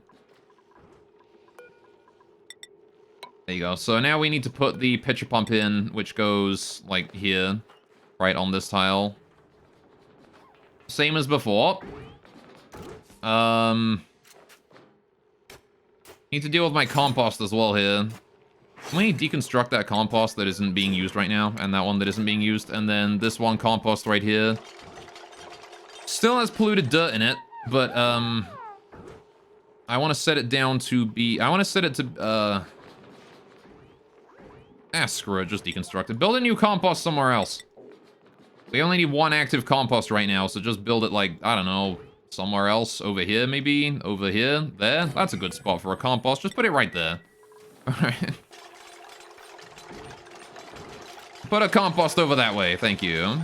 S1: There you go. So now we need to put the pitcher pump in, which goes, like, here. Right on this tile. Same as before. Need to deal with my compost as well here. Let me deconstruct that compost that isn't being used right now, and that one that isn't being used, and then this one compost right here. Still has polluted dirt in it, but, I want to set it down to be... I want to set it to, screw it, just deconstruct it. Build a new compost somewhere else. We only need 1 active compost right now, so just build it, like, I don't know, somewhere else. Over here, maybe? Over here? There? That's a good spot for a compost. Just put it right there. Alright. Put a compost over that way. Thank you.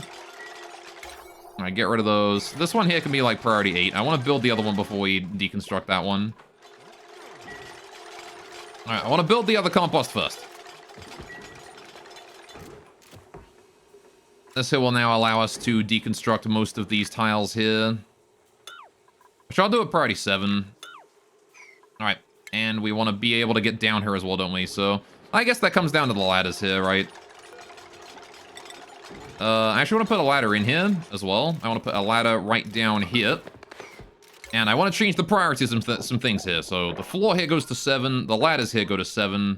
S1: Alright, get rid of those. This one here can be, like, priority 8. I want to build the other one before we deconstruct that one. Alright, I want to build the other compost first. This here will now allow us to deconstruct most of these tiles here. Which I'll do at priority 7. Alright, and we want to be able to get down here as well, don't we? So, I guess that comes down to the ladders here, right? I actually want to put a ladder in here as well. I want to put a ladder right down here. And I want to change the priorities of some things here. So, the floor here goes to 7. The ladders here go to 7.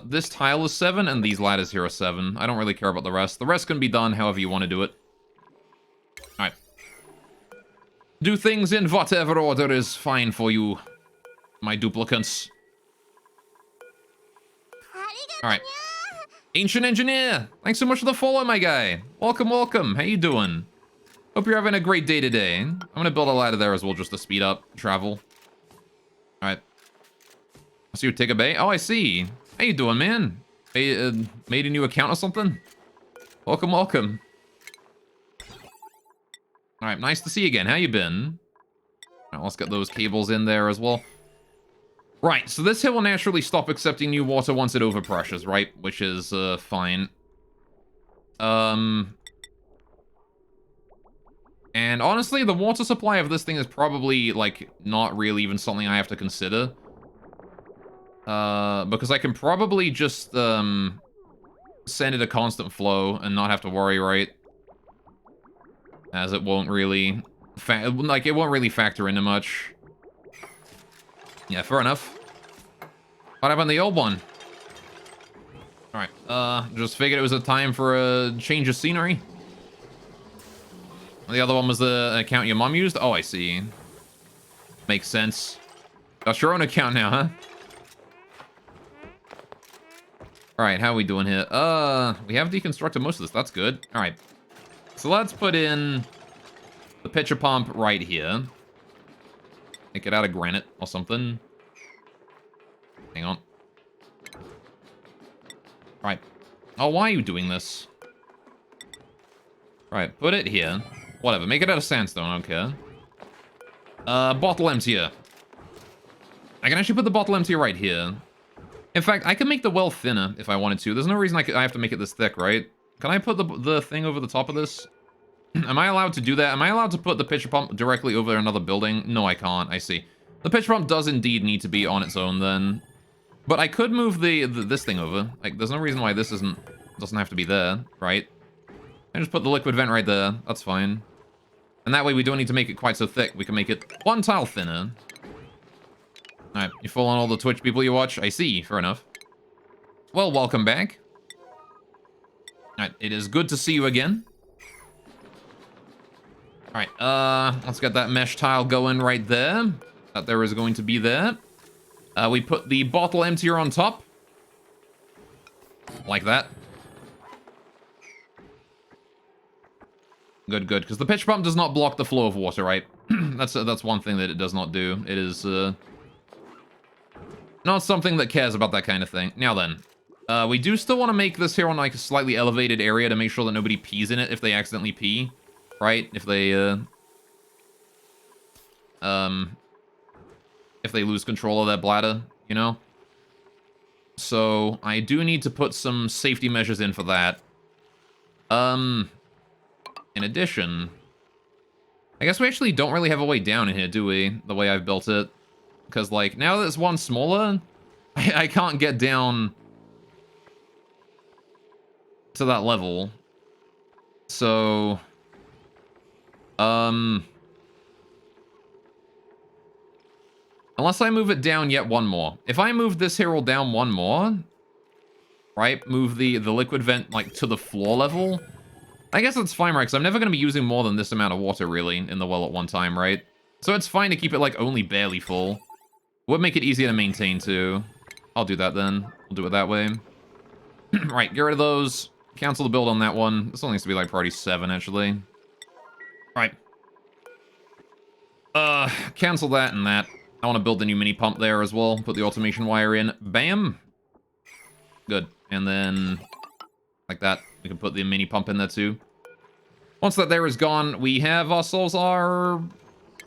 S1: This tile is 7, and these ladders here are 7. I don't really care about the rest. The rest can be done however you want to do it. Alright. Do things in whatever order is fine for you, my duplicants. Alright. Ancient Engineer! Thanks so much for the follow, my guy. Welcome, welcome. How you doing? Hope you're having a great day today. I'm gonna build a ladder there as well, just to speed up travel. Alright. I see you take a bay. Oh, I see. How you doing, man? Hey, made a new account or something? Welcome, welcome. All right, nice to see you again. How you been? All right, let's get those cables in there as well. Right, so this hill will naturally stop accepting new water once it overpressures, right? Which is, fine. And honestly, the water supply of this thing is probably, like, not really even something I have to consider. Because I can probably just, send it a constant flow and not have to worry, right? As it won't really, it won't really factor into much. Yeah, fair enough. What happened to the old one? Alright, just figured it was a time for a change of scenery. The other one was the account your mom used? Oh, I see. Makes sense. Got your own account now, huh? Alright, how are we doing here? We have deconstructed most of this. That's good. Alright. So let's put in the pitcher pump right here. Make it out of granite or something. Hang on. Right. Oh, why are you doing this? Right, put it here. Whatever, make it out of sandstone, I don't care. Bottle emptier. I can actually put the bottle emptier right here. In fact, I can make the well thinner if I wanted to. There's no reason I have to make it this thick, right? Can I put the thing over the top of this? Am I allowed to do that? Am I allowed to put the pitcher pump directly over another building? No, I can't. I see. The pitcher pump does indeed need to be on its own then. But I could move this thing over. Like, there's no reason why this doesn't have to be there, right? I just put the liquid vent right there. That's fine. And that way we don't need to make it quite so thick. We can make it one tile thinner. Alright, you full on all the Twitch people you watch? I see, fair enough. Well, welcome back. Alright, it is good to see you again. Alright, let's get that mesh tile going right there. That there is going to be there. We put the bottle emptier on top. Like that. Good, good, because the pitch pump does not block the flow of water, right? That's one thing that it does not do. It is, not something that cares about that kind of thing. Now then, we do still want to make this here on, like, a slightly elevated area to make sure that nobody pees in it if they accidentally pee, right? If they lose control of their bladder, you know? So, I do need to put some safety measures in for that. In addition, I guess we actually don't really have a way down in here, do we? The way I've built it. Because, like, now that it's one smaller, I can't get down to that level. So, unless I move it down yet one more. If I move this here all down one more, right? Move the liquid vent, like, to the floor level. I guess that's fine, right? Because I'm never going to be using more than this amount of water, really, in the well at one time, right? So it's fine to keep it, like, only barely full. Would make it easier to maintain, too. I'll do that, then. We'll do it that way. Right, get rid of those. Cancel the build on that one. This only needs to be, like, priority 7, actually. Right. Cancel that and that. I want to build the new mini pump there as well. Put the automation wire in. Bam! Good. And then, like that. We can put the mini pump in there, too. Once that there is gone, we have ourselves our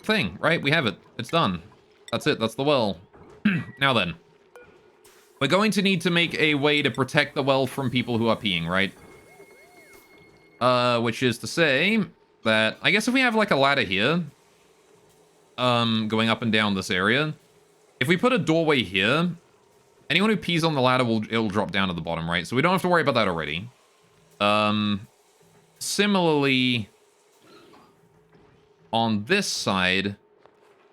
S1: thing, right? We have it. It's done. That's it. That's the well. Now then. We're going to need to make a way to protect the well from people who are peeing, right? Which is to say that, I guess if we have, like, a ladder here, going up and down this area, if we put a doorway here, anyone who pees on the ladder, it'll drop down to the bottom, right? So we don't have to worry about that already. Similarly, on this side,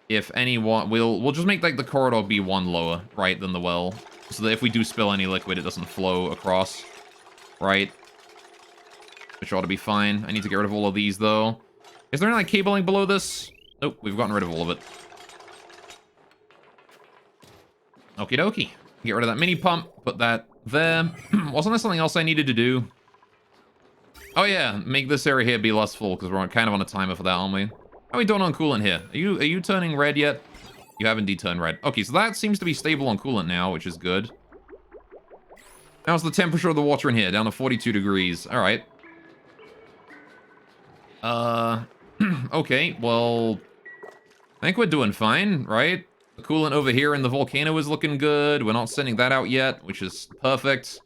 S1: if anyone, we'll just make, like, the corridor be one lower, right, than the well. So that if we do spill any liquid, it doesn't flow across, right? Which ought to be fine. I need to get rid of all of these, though. Is there any, like, cabling below this? Nope, we've gotten rid of all of it. Okie dokie. Get rid of that mini pump, put that there. Wasn't there something else I needed to do? Oh yeah, make this area here be less full, because we're kind of on a timer for that, aren't we? How are we doing on coolant here? Are you turning red yet? You have indeed turned red. Okay, so that seems to be stable on coolant now, which is good. How's the temperature of the water in here? Down to 42 degrees. Alright. Okay, well, I think we're doing fine, right? The coolant over here in the volcano is looking good. We're not sending that out yet, which is perfect.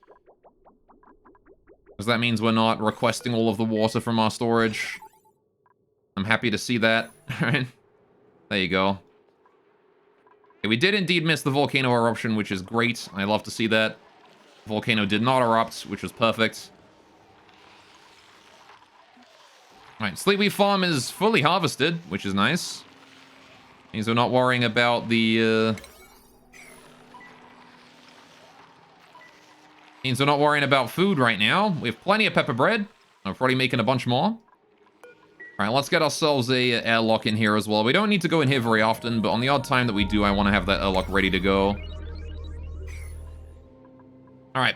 S1: Because that means we're not requesting all of the water from our storage. I'm happy to see that. Alright. There you go. Okay, we did indeed miss the volcano eruption, which is great. I love to see that. The volcano did not erupt, which was perfect. Alright, Sleepy Farm is fully harvested, which is nice. Means we're not worrying about the, Means we're not worrying about food right now. We have plenty of pepper bread. I'm probably making a bunch more. Alright, let's get ourselves a airlock in here as well. We don't need to go in here very often, but on the odd time that we do, I want to have that airlock ready to go. Alright,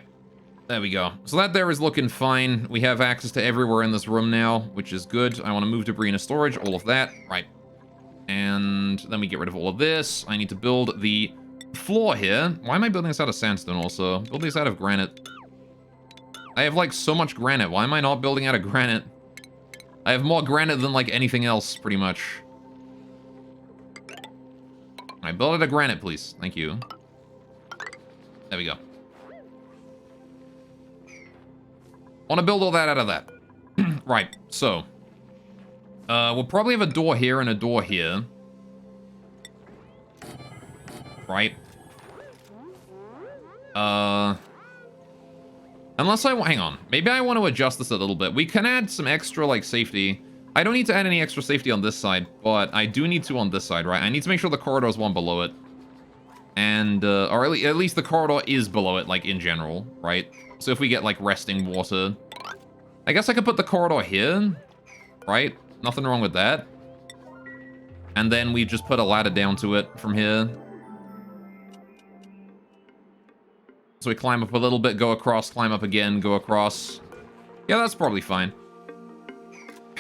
S1: there we go. So that there is looking fine. We have access to everywhere in this room now, which is good. I want to move debris into storage, all of that. Right. And then we get rid of all of this. I need to build the floor here. Why am I building this out of sandstone also? Build this out of granite. I have like so much granite. Why am I not building out of granite? I have more granite than like anything else, pretty much. Alright, build out of granite, please. Thank you. There we go. Want to build all that out of that. Right, so. We'll probably have a door here and a door here. Right. Unless hang on. Maybe I want to adjust this a little bit. We can add some extra, like, safety. I don't need to add any extra safety on this side, but I do need to on this side, right? I need to make sure the corridor is one below it. And, or at least the corridor is below it, like, in general, right? So if we get, like, resting water. I guess I could put the corridor here, right? Nothing wrong with that. And then we just put a ladder down to it from here. So we climb up a little bit, go across, climb up again, go across. Yeah, that's probably fine.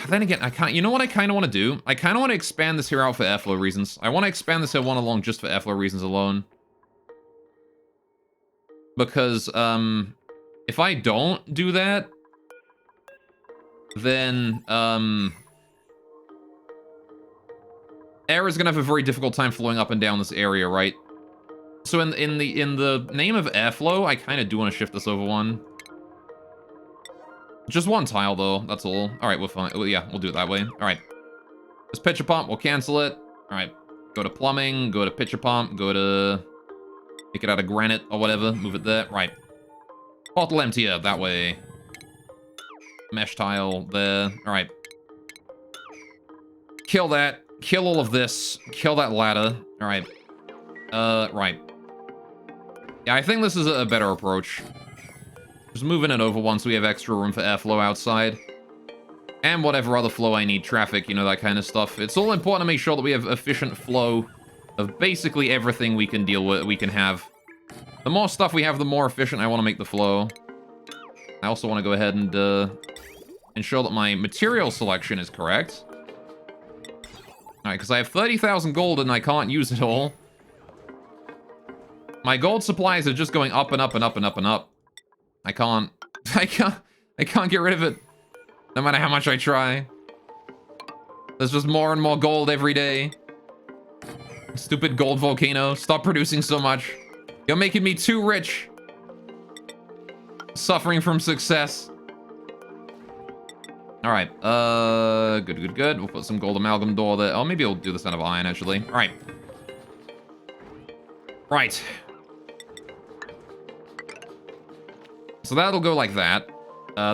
S1: Then again, you know what I kind of want to do? I kind of want to expand this here out for airflow reasons. I want to expand this here one along just for airflow reasons alone. Because, if I don't do that, then, air is gonna have a very difficult time flowing up and down this area, right? So in the name of airflow, I kind of do want to shift this over one. Just one tile though, that's all. All right, we're fine. Well, yeah, we'll do it that way. All right. This pitcher pump, we'll cancel it. All right. Go to plumbing, go to pitcher pump, go to make it out of granite or whatever. Move it there. Right. Bottle emptier that way. Mesh tile there. All right. Kill that. Kill all of this. Kill that ladder. All right. Right. Yeah, I think this is a better approach. Just moving it over once we have extra room for airflow outside. And whatever other flow I need, traffic, you know, that kind of stuff. It's all important to make sure that we have efficient flow of basically everything we can deal with, we can have. The more stuff we have, the more efficient I want to make the flow. I also want to go ahead and ensure that my material selection is correct. Alright, because I have 30,000 gold and I can't use it all. My gold supplies are just going up and up and up and up and up. I can't get rid of it. No matter how much I try. There's just more and more gold every day. Stupid gold volcano. Stop producing so much. You're making me too rich. Suffering from success. Alright, good. We'll put some gold amalgam door there. Oh, maybe I'll do this out of iron, actually. Alright. Right. So that'll go like that.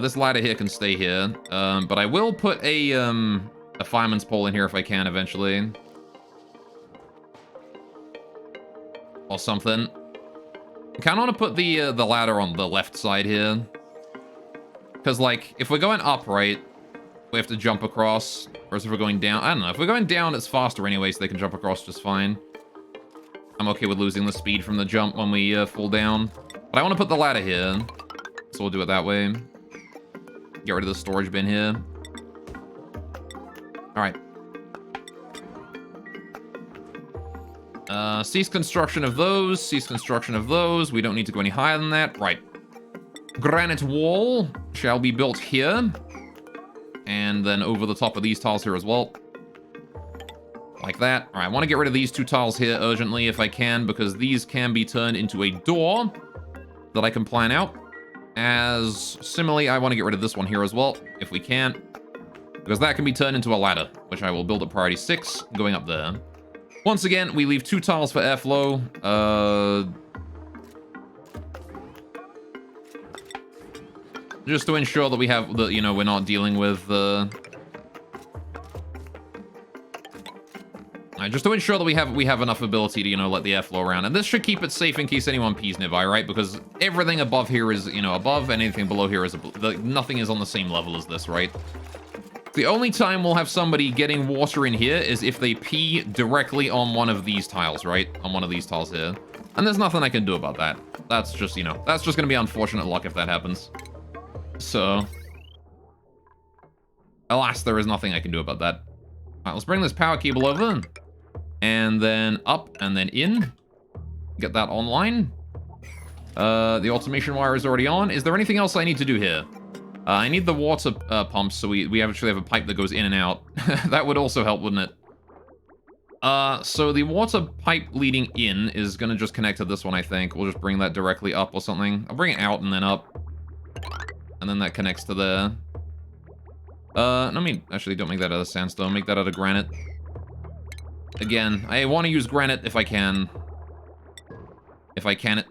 S1: This ladder here can stay here. But I will put a fireman's pole in here if I can eventually. Or something. I kind of want to put the ladder on the left side here. Because, like, if we're going up, right, we have to jump across. Whereas if we're going down, I don't know. If we're going down, it's faster anyway, so they can jump across just fine. I'm okay with losing the speed from the jump when we fall down. But I want to put the ladder here. So we'll do it that way. Get rid of the storage bin here. Alright. Cease construction of those. Cease construction of those. We don't need to go any higher than that. Right. Granite wall shall be built here. and then over the top of these tiles here as well. Like that. All right, I want to get rid of these 2 tiles here urgently if I can, because these can be turned into a door that I can plan out. As similarly, I want to get rid of this one here as well, if we can, because that can be turned into a ladder, which I will build at priority 6, going up there. Once again, we leave 2 tiles for airflow. Just to ensure that we have the, you know, we're not dealing with just to ensure that we have enough ability to, you know, let the airflow around. And this should keep it safe in case anyone pees nearby, right? Because everything above here is, you know, above, and anything below here is, nothing is on the same level as this, right? The only time we'll have somebody getting water in here is if they pee directly on one of these tiles, right? On one of these tiles here. And there's nothing I can do about that. That's just, you know, that's just gonna be unfortunate luck if that happens. So, alas, there is nothing I can do about that. All right, let's bring this power cable over. And then up, and then in. Get that online. The automation wire is already on. Is there anything else I need to do here? I need the water pumps, so we actually have a pipe that goes in and out. That would also help, wouldn't it? So the water pipe leading in is going to just connect to this one, I think. We'll just bring that directly up or something. I'll bring it out and then up. And then that connects to there. I mean, actually, don't make that out of sandstone. Make that out of granite. Again, I want to use granite if I can. If I can it.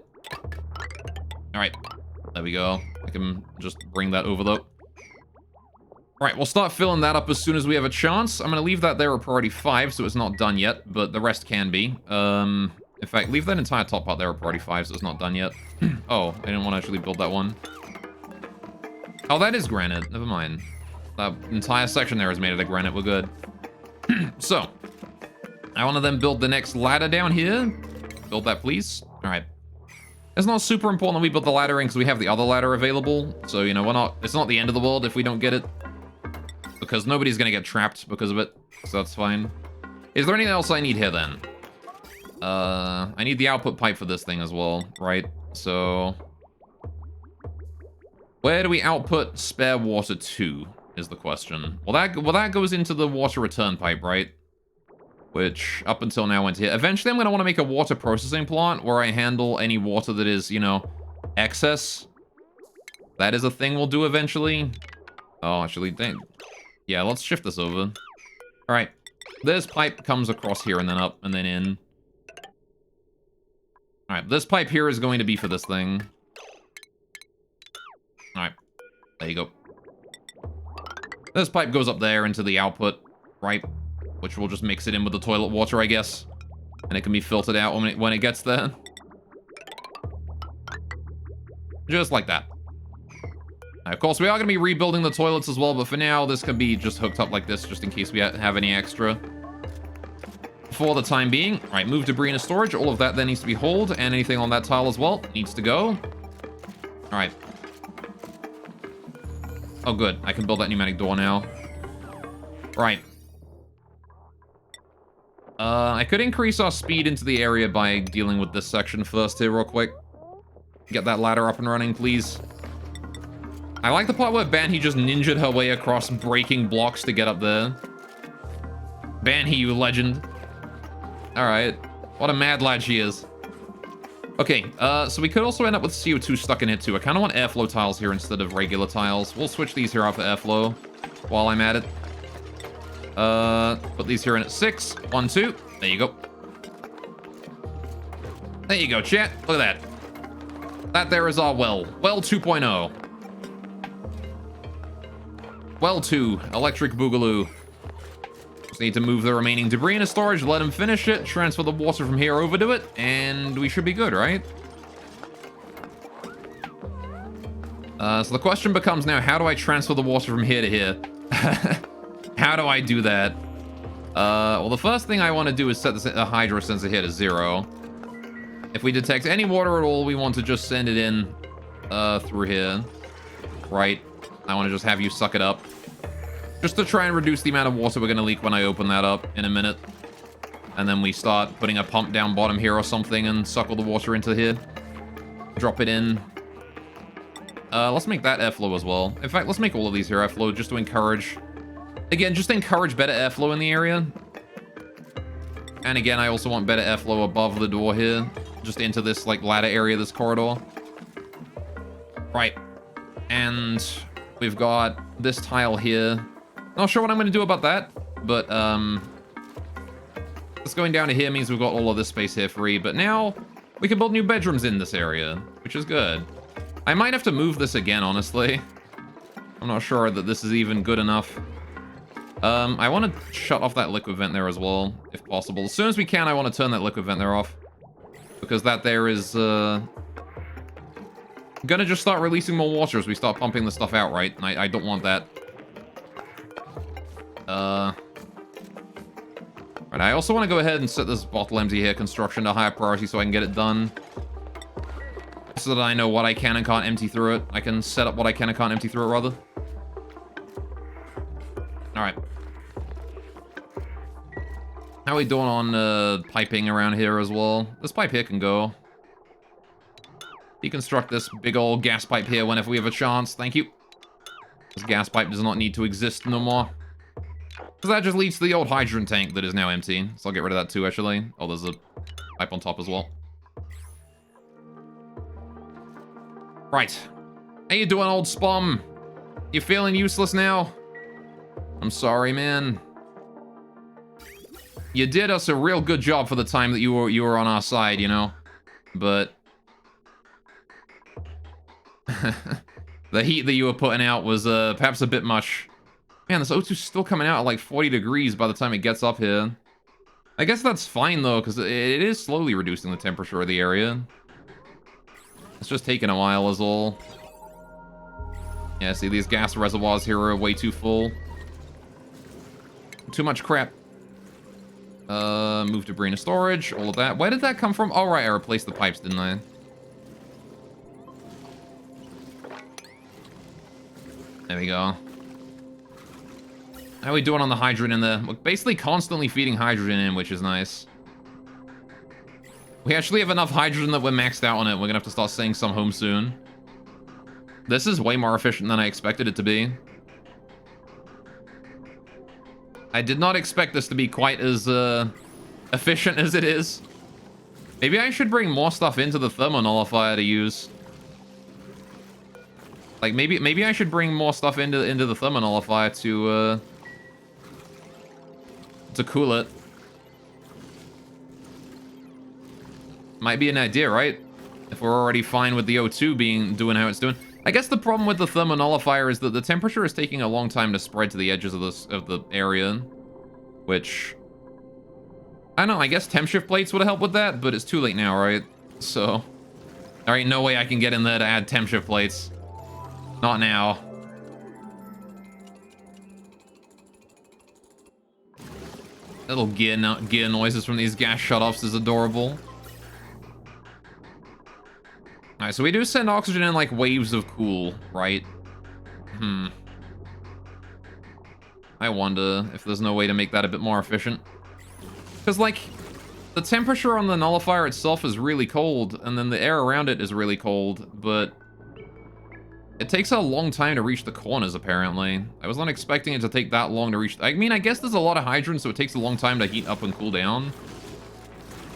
S1: Alright. There we go. I can just bring that over, though. Alright, we'll start filling that up as soon as we have a chance. I'm going to leave that there at priority 5, so it's not done yet, but the rest can be. In fact, leave that entire top part there at priority 5, so it's not done yet. Oh, I didn't want to actually build that one. Oh, that is granite. Never mind. That entire section there is made out of granite. We're good. So, I want to then build the next ladder down here. Build that, please. All right. It's not super important that we build the ladder in because we have the other ladder available. So, you know, it's not the end of the world if we don't get it. Because nobody's going to get trapped because of it. So that's fine. Is there anything else I need here then? I need the output pipe for this thing as well, right? So, where do we output spare water to is the question. Well, that goes into the water return pipe, right? Which, up until now, went here. Eventually, I'm going to want to make a water processing plant where I handle any water that is, you know, excess. That is a thing we'll do eventually. Oh, actually, dang. Yeah, let's shift this over. All right. This pipe comes across here and then up and then in. All right, this pipe here is going to be for this thing. All right, there you go. This pipe goes up there into the output, right? Which will just mix it in with the toilet water, I guess. And it can be filtered out when it gets there. Just like that. Now, of course, we are going to be rebuilding the toilets as well, but for now, this can be just hooked up like this, just in case we have any extra. For the time being. All right, move debris into storage. All of that then needs to be hauled, and anything on that tile as well needs to go. All right. Oh, good. I can build that pneumatic door now. Right. I could increase our speed into the area by dealing with this section first here real quick. Get that ladder up and running, please. I like the part where Banhi just ninja'd her way across breaking blocks to get up there. Banhi, you legend. Alright. What a mad lad she is. Okay, so we could also end up with CO2 stuck in it too. I kind of want airflow tiles here instead of regular tiles. We'll switch these here out for airflow while I'm at it. Put these here in at 6. 1, 2. There you go. There you go, chat. Look at that. That there is our well. Well 2.0. Well 2. Electric Boogaloo. Just need to move the remaining debris into storage, let him finish it, transfer the water from here over to it, and we should be good, right? So the question becomes now, how do I transfer the water from here to here? How do I do that? Well, the first thing I want to do is set the hydro sensor here to 0. If we detect any water at all, we want to just send it in through here. Right. I want to just have you suck it up. Just to try and reduce the amount of water we're going to leak when I open that up in a minute. And then we start putting a pump down bottom here or something and suck all the water into here. Drop it in. Let's make that airflow as well. In fact, let's make all of these here airflow just to encourage Again, just encourage better airflow in the area. And again, I also want better airflow above the door here. Just into this, like, ladder area, this corridor. Right. And we've got this tile here. Not sure what I'm going to do about that. But, this going down to here means we've got all of this space here free. But now, we can build new bedrooms in this area, which is good. I might have to move this again, honestly. I'm not sure that this is even good enough. I want to shut off that liquid vent there as well, if possible. As soon as we can, I want to turn that liquid vent there off. Because that there is, gonna just start releasing more water as we start pumping the stuff out, right? And I don't want that. Right, I also want to go ahead and set this bottle empty here construction to higher priority so I can get it done. So that I know what I can and can't empty through it. I can set up what I can and can't empty through it, rather. Alright. How are we doing on piping around here as well? This pipe here can go. Deconstruct this big old gas pipe here whenever we have a chance. Thank you. This gas pipe does not need to exist no more. Because that just leads to the old hydrogen tank that is now empty. So I'll get rid of that too, actually. Oh, there's a pipe on top as well. Right. How you doing, old Spum? You feeling useless now? I'm sorry, man. You did us a real good job for the time that you were on our side, you know? But the heat that you were putting out was perhaps a bit much. Man, this O2's still coming out at like 40 degrees by the time it gets up here. I guess that's fine though, because it is slowly reducing the temperature of the area. It's just taking a while is all. Yeah, see, these gas reservoirs here are way too full. Too much crap. Move debris into storage, all of that. Where did that come from? Oh, right, I replaced the pipes, didn't I? There we go. How are we doing on the hydrogen in there? We're basically constantly feeding hydrogen in, which is nice. We actually have enough hydrogen that we're maxed out on it. We're gonna have to start sending some home soon. This is way more efficient than I expected it to be. I did not expect this to be quite as efficient as it is. Maybe I should bring more stuff into the thermonullifier to use. Like maybe I should bring more stuff into the thermonullifier to cool it. Might be an idea, right? If we're already fine with the O2 doing how it's doing. I guess the problem with the thermonullifier is that the temperature is taking a long time to spread to the edges of the area, which I don't know. I guess temp shift plates would help with that, but it's too late now, right? So there ain't no way I can get in there to add temp shift plates. Not now. Little gear noises from these gas shutoffs is adorable. Alright, so we do send oxygen in like waves of cool, right? I wonder if there's no way to make that a bit more efficient. Because, like, the temperature on the nullifier itself is really cold, and then the air around it is really cold, but it takes a long time to reach the corners, apparently. I was not expecting it to take that long to reach... I mean, I guess there's a lot of hydrogen, so it takes a long time to heat up and cool down.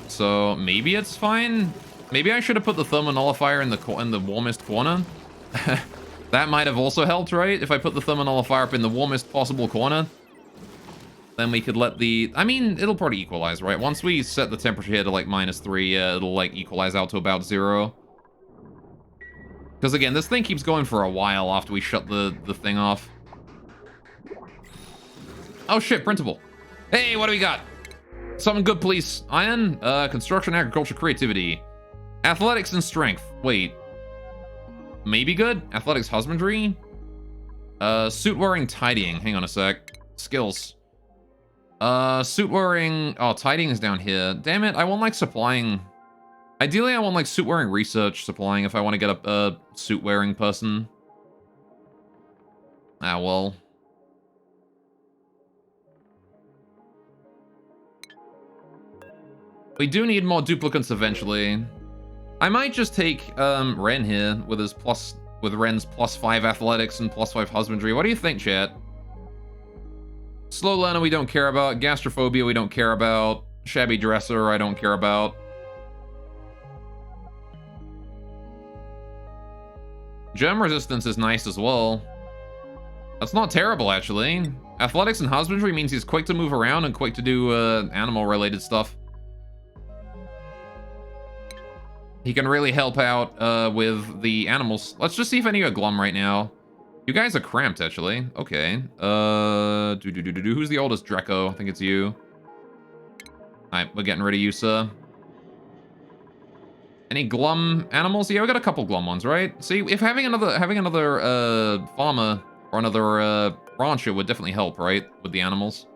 S1: So, maybe it's fine. Maybe I should have put the thermonullifier in the warmest corner. That might have also helped, right? If I put the thermonullifier up in the warmest possible corner, then we could let the... I mean, it'll probably equalize, right? Once we set the temperature here to, like, -3, it'll, like, equalize out to about 0. Because, again, this thing keeps going for a while after we shut the thing off. Oh, shit, printable. Hey, what do we got? Something good, please. Iron, construction, agriculture, creativity. Athletics and strength. Wait. Maybe good? Athletics, husbandry? Suit wearing, tidying. Hang on a sec. Skills. Suit wearing... Oh, tidying is down here. Damn it, I want, like, supplying... Ideally, I want, like, suit wearing research supplying if I want to get a suit wearing person. Ah, well. We do need more duplicates eventually. I might just take Ren here with his Ren's +5 athletics and +5 husbandry. What do you think, chat? Slow learner we don't care about. Gastrophobia we don't care about. Shabby dresser I don't care about. Germ resistance is nice as well. That's not terrible, actually. Athletics and husbandry means he's quick to move around and quick to do animal-related stuff. He can really help out with the animals. Let's just see if any are glum right now. You guys are cramped, actually. Okay. Who's the oldest? Dreco. I think it's you. Alright, we're getting rid of you, sir. Any glum animals? Yeah, we got a couple glum ones, right? See, if having another farmer or another rancher would definitely help, right, with the animals.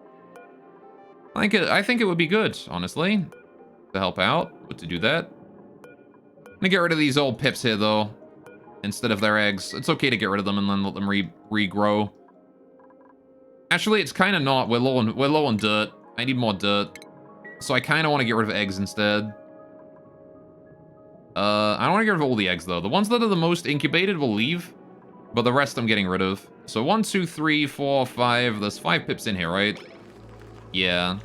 S1: I think it would be good, honestly, to help out, but to do that. I'm gonna get rid of these old pips here, though, instead of their eggs. It's okay to get rid of them and then let them regrow. Actually, it's kind of not. We're low on dirt. I need more dirt, so I kind of want to get rid of eggs instead. I don't want to get rid of all the eggs, though. The ones that are the most incubated will leave, but the rest I'm getting rid of. So 1, 2, 3, 4, 5. There's 5 pips in here, right? Yeah.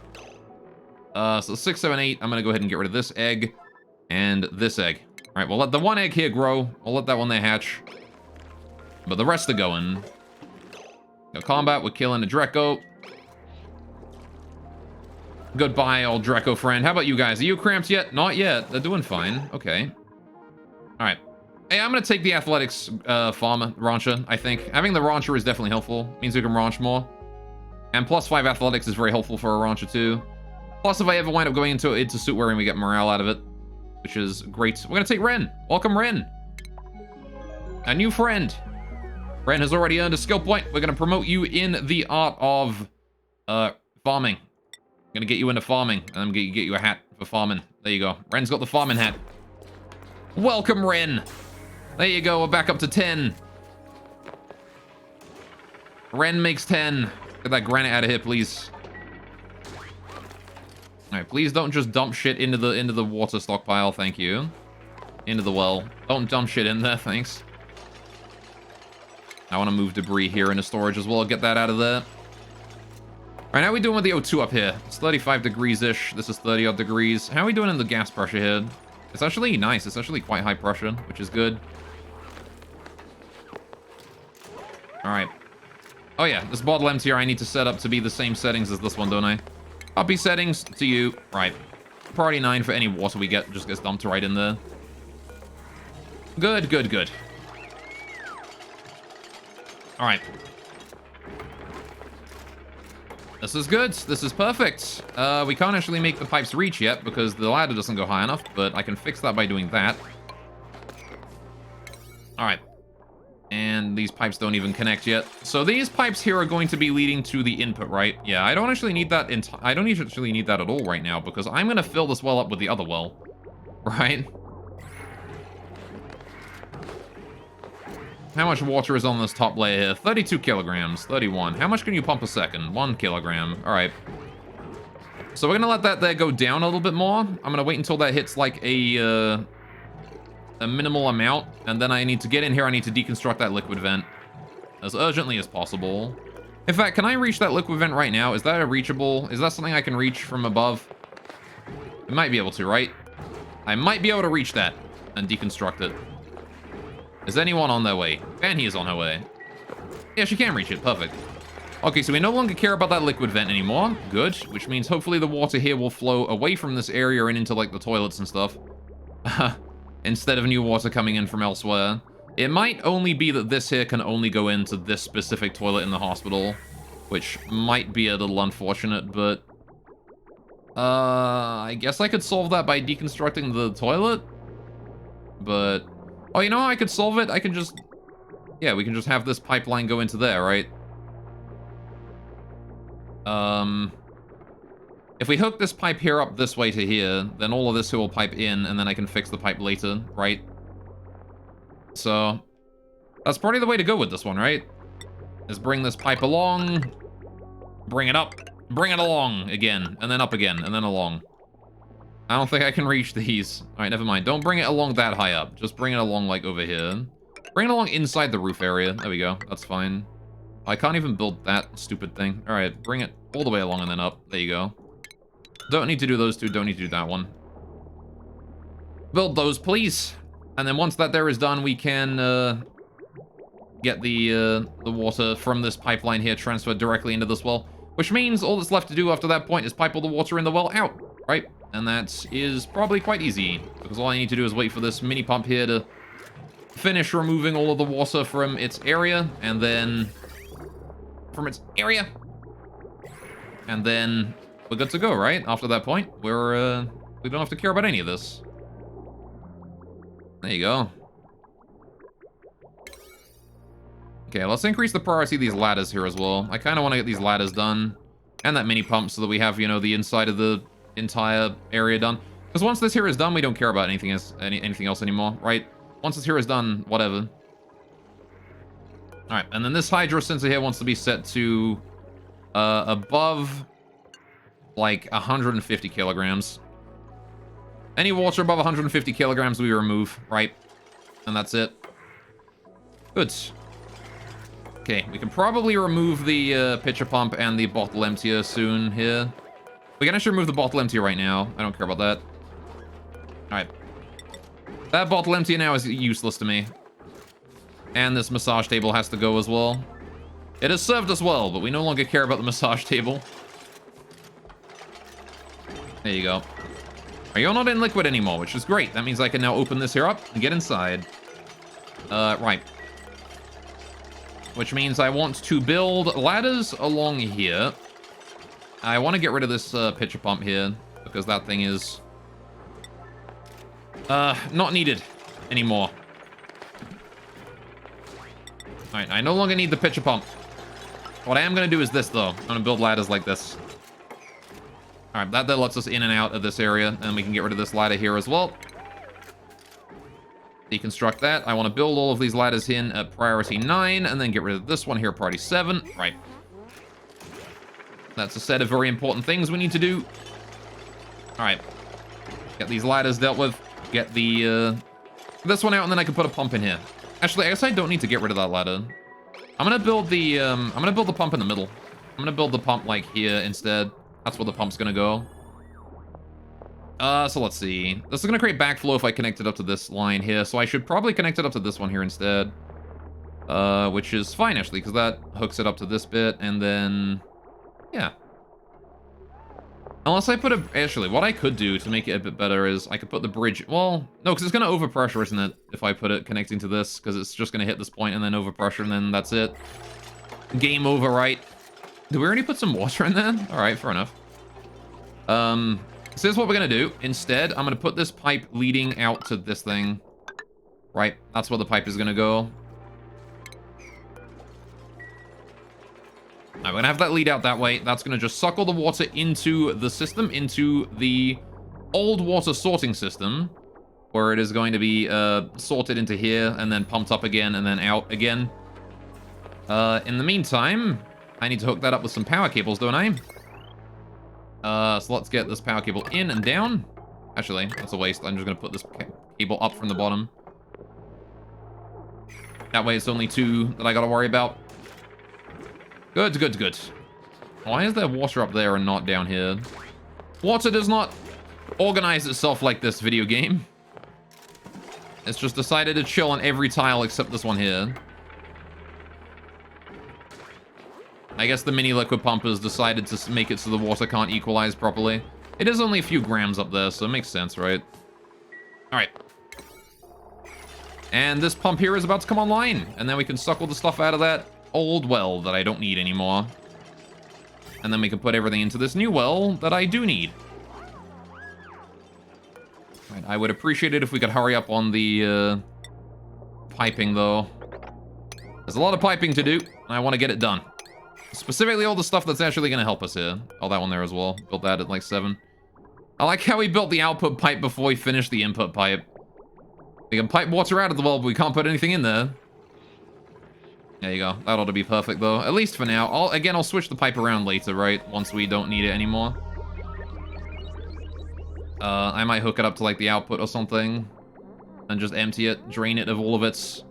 S1: So 6, 7, 8. I'm going to go ahead and get rid of this egg and this egg. All right, we'll let the one egg here grow. We'll let that one there hatch. But the rest are going. No combat. We're killing a Dreco. Goodbye, old Dreco friend. How about you guys? Are you cramped yet? Not yet. They're doing fine. Okay. All right. Hey, I'm going to take the athletics farmer, rancher, I think. Having the rancher is definitely helpful. Means we can ranch more. And +5 athletics is very helpful for a rancher, too. Plus, if I ever wind up going into suit wearing, we get morale out of it, which is great. We're going to take Ren. Welcome, Ren. A new friend. Ren has already earned a skill point. We're going to promote you in the art of farming. I'm going to get you into farming, and I'm going to get you a hat for farming. There you go. Ren's got the farming hat. Welcome, Ren. There you go. We're back up to 10. Ren makes 10. Get that granite out of here, please. All right, please don't just dump shit into the water stockpile. Thank you. Into the well. Don't dump shit in there. Thanks. I want to move debris here into storage as well. Get that out of there. All right, how are we doing with the O2 up here? It's 35 degrees-ish. This is 30-odd degrees. How are we doing in the gas pressure here? It's actually nice. It's actually quite high pressure, which is good. All right. Oh, yeah. This bottle empty here I need to set up to be the same settings as this one, don't I? Copy settings to you. Right. Priority 9 for any water we get just gets dumped right in there. Good, good, good. All right. This is good. This is perfect. We can't actually make the pipes reach yet because the ladder doesn't go high enough, but I can fix that by doing that. All right. And these pipes don't even connect yet. So these pipes here are going to be leading to the input, right? Yeah, I don't actually need that. I don't actually need that at all right now because I'm going to fill this well up with the other well, right? How much water is on this top layer here? 32 kilograms, 31. How much can you pump a second? 1 kilogram. All right. So we're going to let that there go down a little bit more. I'm going to wait until that hits like a minimal amount. And then I need to get in here. I need to deconstruct that liquid vent as urgently as possible. In fact, can I reach that liquid vent right now? Is that a reachable? Is that something I can reach from above? I might be able to, right? I might be able to reach that and deconstruct it. Is anyone on their way? Fanny is on her way. Yeah, she can reach it. Perfect. Okay, so we no longer care about that liquid vent anymore. Good. Which means hopefully the water here will flow away from this area and into, like, the toilets and stuff. Instead of new water coming in from elsewhere. It might only be that this here can only go into this specific toilet in the hospital. Which might be a little unfortunate, but... I guess I could solve that by deconstructing the toilet. But... oh, you know how I could solve it? I can just... yeah, we can just have this pipeline go into there, right? If we hook this pipe here up this way to here, then all of this here will pipe in, and then I can fix the pipe later, right? So, that's probably the way to go with this one, right? Is bring this pipe along, bring it up, bring it along again, and then up again, and then along. I don't think I can reach these. All right, never mind. Don't bring it along that high up. Just bring it along, like, over here. Bring it along inside the roof area. There we go. That's fine. I can't even build that stupid thing. All right, bring it all the way along and then up. There you go. Don't need to do those two. Don't need to do that one. Build those, please. And then once that there is done, we can get the water from this pipeline here transferred directly into this well. Which means all that's left to do after that point is pipe all the water in the well out, right? And that is probably quite easy, because all I need to do is wait for this mini pump here to finish removing all of the water from its area, and then... And then we're good to go, right? After that point, we don't have to care about any of this. There you go. Okay, let's increase the priority of these ladders here as well. I kind of want to get these ladders done. And that mini pump so that we have, you know, the inside of the entire area done. Because once this here is done, we don't care about anything else anymore, right? Once this here is done, whatever. Alright, and then this hydro sensor here wants to be set to above, like, 150 kilograms. Any water above 150 kilograms we remove, right? And that's it. Good. Okay, we can probably remove the pitcher pump and the bottle emptier soon here. We can actually remove the bottle emptier right now. I don't care about that. Alright. That bottle emptier now is useless to me. And this massage table has to go as well. It has served us well, but we no longer care about the massage table. There you go. You're not in liquid anymore, which is great. That means I can now open this here up and get inside. Right. Which means I want to build ladders along here. I want to get rid of this pitcher pump here, because that thing is not needed anymore. Alright, I no longer need the pitcher pump. What I am going to do is this, though. I'm going to build ladders like this. Alright, that lets us in and out of this area, and we can get rid of this ladder here as well. Deconstruct that. I want to build all of these ladders in at priority 9, and then get rid of this one here at priority 7. Right. That's a set of very important things we need to do. Alright. Get these ladders dealt with. Get the, this one out, and then I can put a pump in here. Actually, I guess I don't need to get rid of that ladder. I'm gonna build the, pump in the middle. I'm gonna build the pump, like, here instead. That's where the pump's gonna go. So let's see. This is gonna create backflow if I connect it up to this line here, so I should probably connect it up to this one here instead. Which is fine, actually, because that hooks it up to this bit, and then... yeah. Unless I put a... actually, what I could do to make it a bit better is I could put the bridge... well, no, because it's gonna overpressure, isn't it? If I put it connecting to this, because it's just gonna hit this point and then overpressure, and then that's it. Game over, right? Did we already put some water in there? Alright, fair enough. So here's what we're gonna do. Instead, I'm gonna put this pipe leading out to this thing. Right, that's where the pipe is gonna go. Alright, we're gonna have that lead out that way. That's gonna just suck all the water into the system, into the old water sorting system, where it is going to be sorted into here, and then pumped up again, and then out again. In the meantime, I need to hook that up with some power cables, don't I? So let's get this power cable in and down. Actually, that's a waste. I'm just going to put this cable up from the bottom. That way it's only 2 that I got to worry about. Good, good, good. Why is there water up there and not down here? Water does not organize itself like this video game. It's just decided to chill on every tile except this one here. I guess the mini liquid pump has decided to make it so the water can't equalize properly. It is only a few grams up there, so it makes sense, right? Alright. And this pump here is about to come online, and then we can suck all the stuff out of that old well that I don't need anymore. And then we can put everything into this new well that I do need. Right, I would appreciate it if we could hurry up on the piping, though. There's a lot of piping to do, and I want to get it done. Specifically all the stuff that's actually going to help us here. Oh, that one there as well. Built that at like 7. I like how we built the output pipe before we finished the input pipe. We can pipe water out of the well, but we can't put anything in there. There you go. That ought to be perfect, though. At least for now. I'll switch the pipe around later, right? Once we don't need it anymore. I might hook it up to, like, the output or something. And just empty it. Drain it of all of its...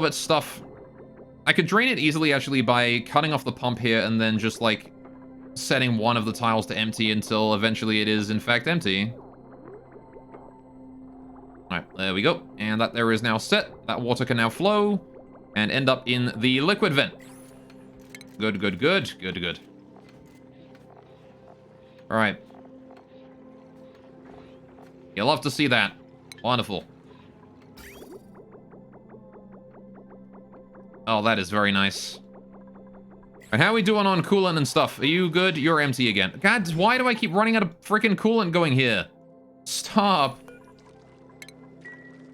S1: stuff. I could drain it easily, actually, by cutting off the pump here and then just, like, setting one of the tiles to empty until eventually it is, in fact, empty. Alright, there we go. And that there is now set. That water can now flow and end up in the liquid vent. Good, good, good. Good, good. Alright. You'll love to see that. Wonderful. Oh, that is very nice. And how are we doing on coolant and stuff? Are you good? You're empty again. God, why do I keep running out of freaking coolant going here? Stop.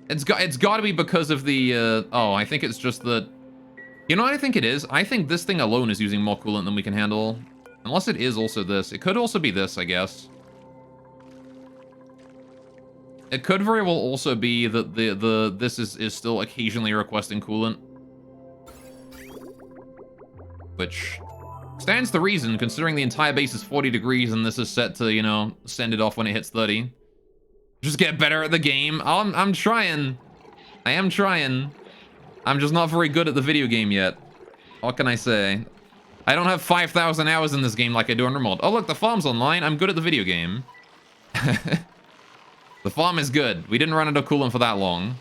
S1: It's got to be because of the, oh, I think it's just the... You know what I think it is? I think this thing alone is using more coolant than we can handle. Unless it is also this. It could also be this, I guess. It could very well also be that this is still occasionally requesting coolant. Which stands to reason, considering the entire base is 40 degrees and this is set to, you know, send it off when it hits 30. Just get better at the game. I'm trying. I am trying. I'm just not very good at the video game yet. What can I say? I don't have 5,000 hours in this game like I do on remote. Oh, look, the farm's online. I'm good at the video game. The farm is good. We didn't run out of coolant for that long.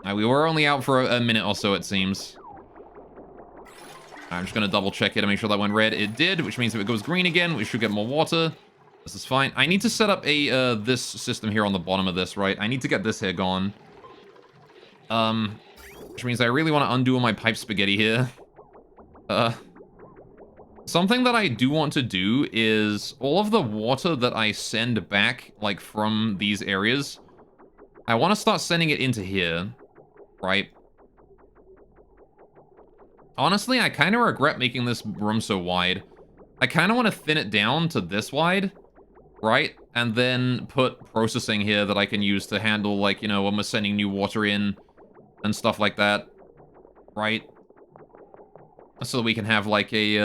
S1: We were only out for a minute or so, it seems. I'm just going to double check it to make sure that went red. It did, which means if it goes green again, we should get more water. This is fine. I need to set up a this system here on the bottom of this, right? I need to get this here gone. Which means I really want to undo all my pipe spaghetti here. Something that I do want to do is all of the water that I send back, like, from these areas, I want to start sending it into here, right? Honestly, I kind of regret making this room so wide. I kind of want to thin it down to this wide, right? And then put processing here that I can use to handle, like, you know, when we're sending new water in and stuff like that, right? So that we can have, like, a,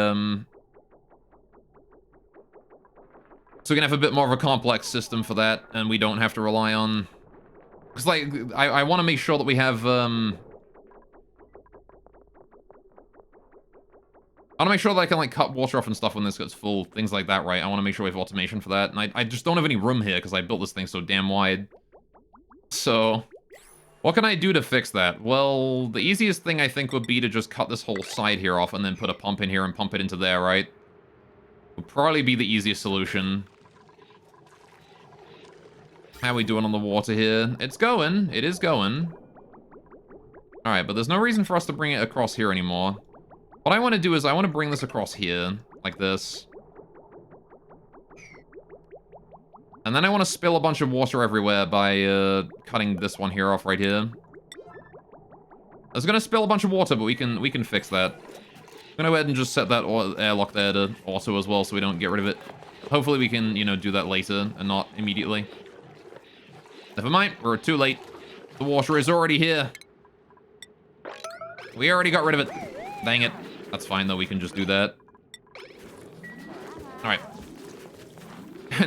S1: so we can have a bit more of a complex system for that, and we don't have to rely on... Because, like, I want to make sure that we have, I want to make sure that I can, like, cut water off and stuff when this gets full. Things like that, right? I want to make sure we have automation for that. And I just don't have any room here because I built this thing so damn wide. So, what can I do to fix that? Well, the easiest thing I think would be to just cut this whole side here off and then put a pump in here and pump it into there, right? Would probably be the easiest solution. How are we doing on the water here? It's going. It is going. Alright, but there's no reason for us to bring it across here anymore. What I want to do is I want to bring this across here, like this. And then I want to spill a bunch of water everywhere by cutting this one here off right here. It's going to spill a bunch of water, but we can fix that. I'm going to go ahead and just set that airlock there to auto as well so we don't get rid of it. Hopefully we can, you know, do that later and not immediately. Never mind, we're too late. The water is already here. We already got rid of it. Dang it. That's fine, though. We can just do that. Alright.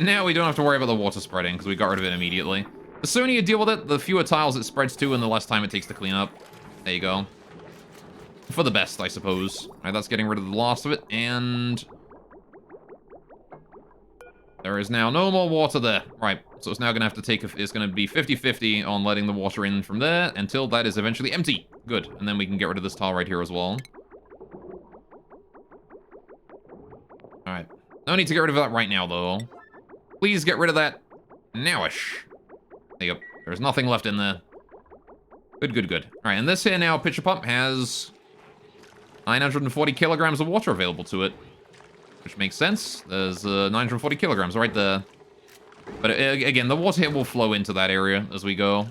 S1: Now we don't have to worry about the water spreading, because we got rid of it immediately. The sooner you deal with it, the fewer tiles it spreads to, and the less time it takes to clean up. There you go. For the best, I suppose. Alright, that's getting rid of the last of it, and... there is now no more water there. Right, so it's now going to have to take... it's going to be 50-50 on letting the water in from there, until that is eventually empty. Good, and then we can get rid of this tile right here as well. Alright. No need to get rid of that right now, though. Please get rid of that nowish. There you go. There's nothing left in there. Good, good, good. Alright, and this here now, pitcher pump, has 940 kilograms of water available to it. Which makes sense. There's 940 kilograms right there. But again, the water here will flow into that area as we go.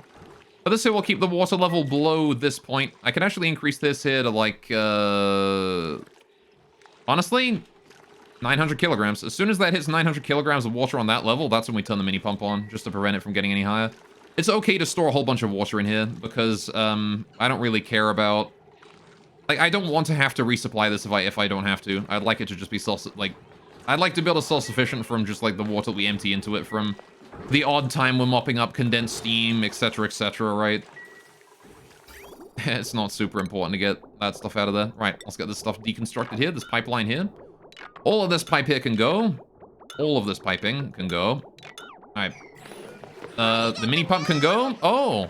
S1: But this here will keep the water level below this point. I can actually increase this here to, like, honestly, 900 kilograms. As soon as that hits 900 kilograms of water on that level, that's when we turn the mini pump on, just to prevent it from getting any higher. It's okay to store a whole bunch of water in here, because I don't really care about... like, I don't want to have to resupply this if I don't have to. I'd like it to just be I'd like to be able to self-sufficient from just, like, the water we empty into it from the odd time we're mopping up condensed steam, etc., right? It's not super important to get that stuff out of there. Right, let's get this stuff deconstructed here. This pipeline here. All of this pipe here can go. All of this piping can go. Alright. The mini pump can go. Oh!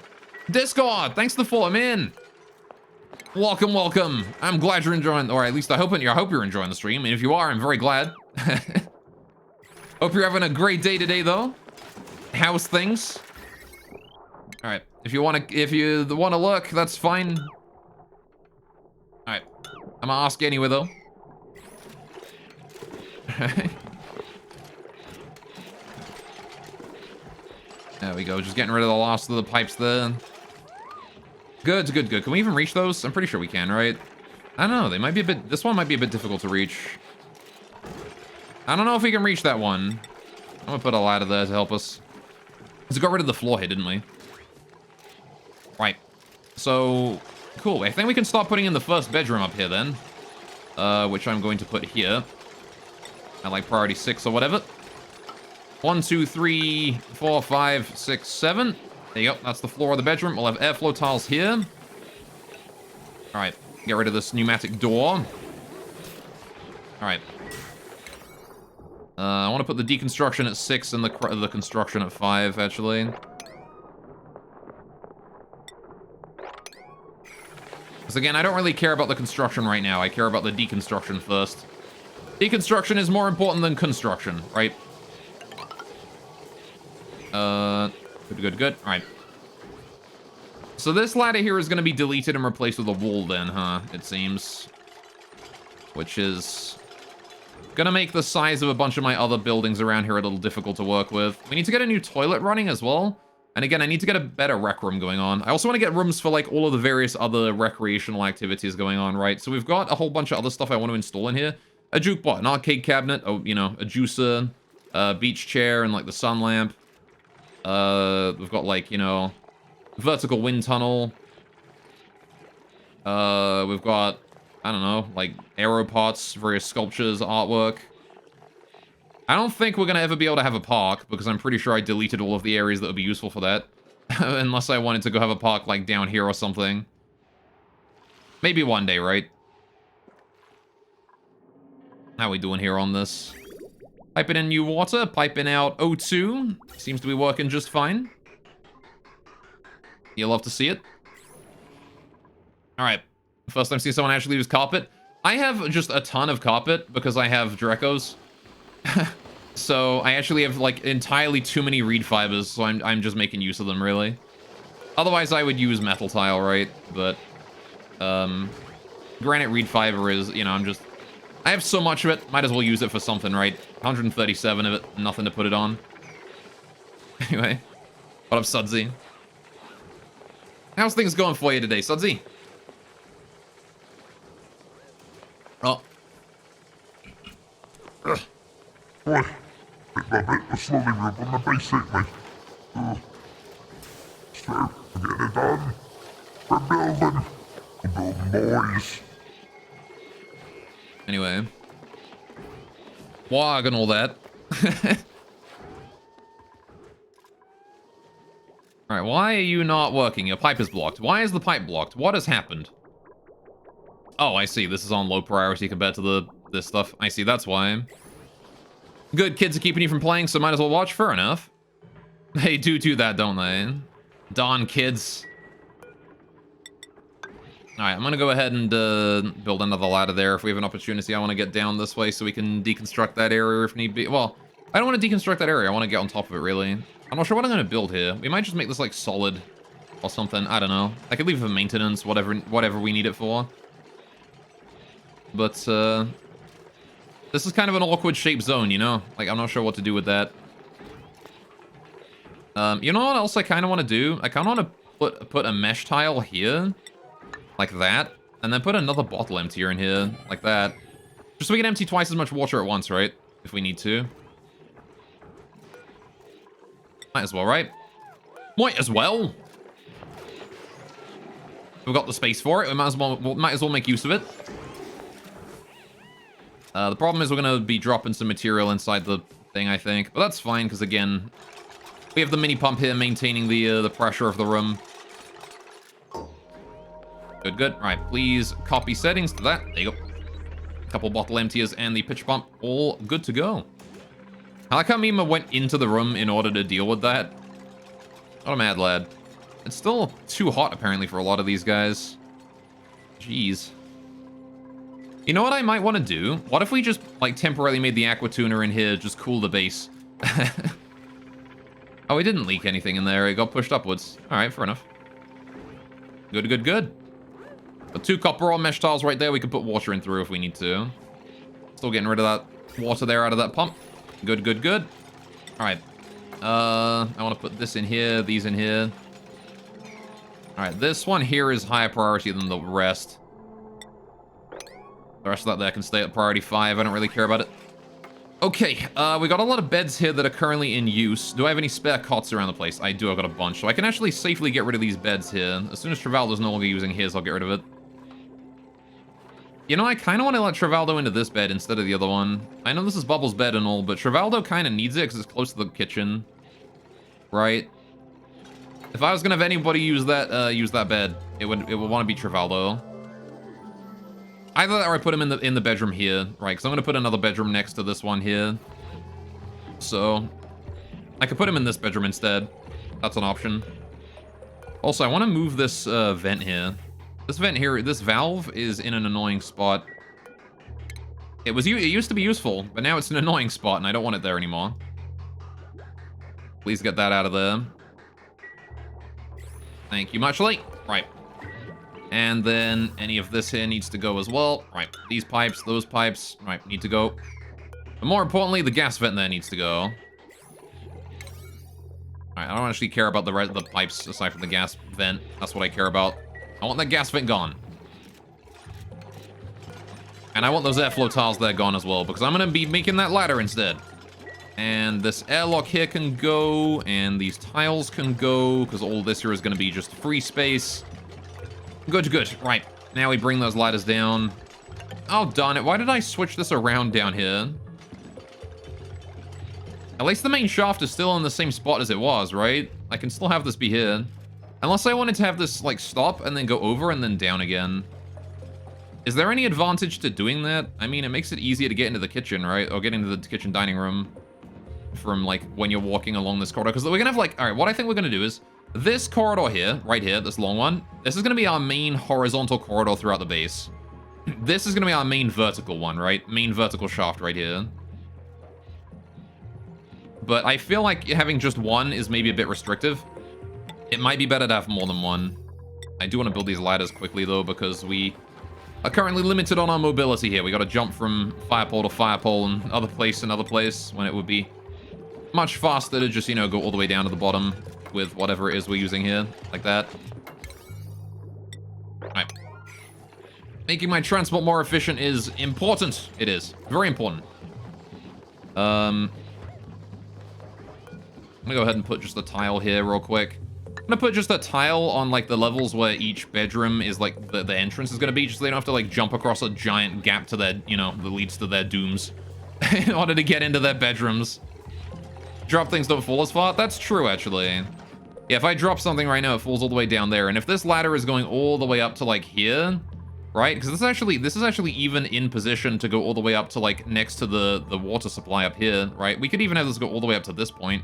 S1: Discord! Thanks for the follow. I'm in! Welcome, welcome. I'm glad you're enjoying, or at least I hope you're enjoying the stream. And if you are, I'm very glad. Hope you're having a great day today, though. How's things? All right. If you want to look, that's fine. All right. I'm gonna ask anyway, though. There we go. Just getting rid of the last of the pipes there. Good, good, good. Can we even reach those? I'm pretty sure we can, right? I don't know. They might be a bit... This one might be a bit difficult to reach. I don't know if we can reach that one. I'm gonna put a ladder there to help us. Let's got rid of the floor here, didn't we? Right. So, cool. I think we can start putting in the first bedroom up here then. Which I'm going to put here. At like priority 6 or whatever. 1, 2, 3, 4, 5, 6, 7. There you go. That's the floor of the bedroom. We'll have airflow tiles here. All right. Get rid of this pneumatic door. All right. I want to put the deconstruction at 6 and the construction at 5, actually. Because again, I don't really care about the construction right now. I care about the deconstruction first. Deconstruction is more important than construction, right? Good, good, good. All right. So this ladder here is going to be deleted and replaced with a wall then, huh? It seems. Which is going to make the size of a bunch of my other buildings around here a little difficult to work with. We need to get a new toilet running as well. And again, I need to get a better rec room going on. I also want to get rooms for like all of the various other recreational activities going on, right? So we've got a whole bunch of other stuff I want to install in here. A jukebox, an arcade cabinet, oh, you know, a juicer, a beach chair, and like the sun lamp. We've got like, you know, vertical wind tunnel. We've got, I don't know, like aero pots, various sculptures, artwork. I don't think we're going to ever be able to have a park, because I'm pretty sure I deleted all of the areas that would be useful for that. Unless I wanted to go have a park, like, down here or something. Maybe one day, right? How are we doing here on this? Piping in new water, piping out O2. Seems to be working just fine. You'll love to see it. Alright. First time seeing someone actually use carpet. I have just a ton of carpet, because I have Drecos. So I actually have like entirely too many reed fibers, so I'm just making use of them, really. Otherwise I would use metal tile, right? But granite reed fiber is, you know, I have so much of it, might as well use it for something, right? 137 of it, nothing to put it on. Anyway, what up, Sudsy? How's things going for you today, Sudsy? Oh.
S2: Ugh. Boy, bit by bit, we're slowly rubbing the basically. So, we're getting it done. We're building boys.
S1: Anyway. Wog and all that. Alright, why are you not working? Your pipe is blocked. Why is the pipe blocked? What has happened? Oh, I see. This is on low priority compared to this stuff. I see, that's why. Good, kids are keeping you from playing, so might as well watch. Fair enough. They do that, don't they? Darn kids. Alright, I'm gonna go ahead and build another ladder there if we have an opportunity. I want to get down this way so we can deconstruct that area if need be. Well, I don't want to deconstruct that area. I want to get on top of it, really. I'm not sure what I'm going to build here. We might just make this, like, solid or something. I don't know. I could leave it for maintenance, whatever we need it for. But, this is kind of an awkward shaped zone, you know? Like, I'm not sure what to do with that. You know what else I kind of want to do? I kind of want to put a mesh tile here. Like that. And then put another bottle emptier in here. Like that. Just so we can empty twice as much water at once, right? If we need to. Might as well, right? Might as well. We've got the space for it. We might as well make use of it. The problem is we're going to be dropping some material inside the thing, I think. But that's fine, because again, we have the mini pump here maintaining the pressure of the room. Good, good. All right, please copy settings to that. There you go. A couple bottle emptiers and the pitch pump, all good to go. I like how Mima went into the room in order to deal with that. What a mad lad. It's still too hot, apparently, for a lot of these guys. Jeez. You know what I might want to do? What if we just, like, temporarily made the aqua tuner in here just cool the base? Oh, it didn't leak anything in there. It got pushed upwards. All right, fair enough. Good, good, good. Got 2 copper ore mesh tiles right there. We can put water in through if we need to. Still getting rid of that water there out of that pump. Good, good, good. All right. I want to put this in here, these in here. All right, this one here is higher priority than the rest. The rest of that there can stay at priority 5. I don't really care about it. Okay, we got a lot of beds here that are currently in use. Do I have any spare cots around the place? I do, I've got a bunch. So I can actually safely get rid of these beds here. As soon as Travaldo's no longer using his, I'll get rid of it. You know, I kind of want to let Travaldo into this bed instead of the other one. I know this is Bubbles' bed and all, but Travaldo kind of needs it because it's close to the kitchen. Right? If I was going to have anybody use that bed, it would want to be Travaldo. Either that or I put him in the bedroom here, right? Because I'm going to put another bedroom next to this one here. So, I could put him in this bedroom instead. That's an option. Also, I want to move this vent here. This vent here, this valve is in an annoying spot. It used to be useful, but now it's an annoying spot, and I don't want it there anymore. Please get that out of there. Thank you muchly. Right. And then any of this here needs to go as well. Right, these pipes, those pipes, right, need to go. But more importantly, the gas vent there needs to go. All right, I don't actually care about the rest of the pipes aside from the gas vent. That's what I care about. I want that gas vent gone. And I want those airflow tiles there gone as well, because I'm going to be making that ladder instead. And this airlock here can go, and these tiles can go, because all this here is going to be just free space. Good, good. Right. Now we bring those ladders down. Oh, darn it. Why did I switch this around down here? At least the main shaft is still in the same spot as it was, right? I can still have this be here. Unless I wanted to have this, like, stop and then go over and then down again. Is there any advantage to doing that? I mean, it makes it easier to get into the kitchen, right? Or get into the kitchen dining room from, like, when you're walking along this corridor. Because we're gonna have, like... Alright, what I think we're gonna do is... This corridor here, right here, this long one, this is going to be our main horizontal corridor throughout the base. This is going to be our main vertical one, right? Main vertical shaft right here. But I feel like having just one is maybe a bit restrictive. It might be better to have more than one. I do want to build these ladders quickly, though, because we are currently limited on our mobility here. We got to jump from firepole to firepole and other place and other place, when it would be much faster to just, you know, go all the way down to the bottom with whatever it is we're using here, like that. Alright. Making my transport more efficient is important. It is. Very important. I'm gonna go ahead and put just a tile here real quick. I'm gonna put just a tile on, like, the levels where each bedroom is, like, the entrance is gonna be, just so they don't have to, like, jump across a giant gap to their, you know, that leads to their dooms in order to get into their bedrooms. Drop things don't fall as far? That's true, actually. Yeah, if I drop something right now, it falls all the way down there. And if this ladder is going all the way up to, like, here, right? Because this is actually even in position to go all the way up to, like, next to the water supply up here, right? We could even have this go all the way up to this point.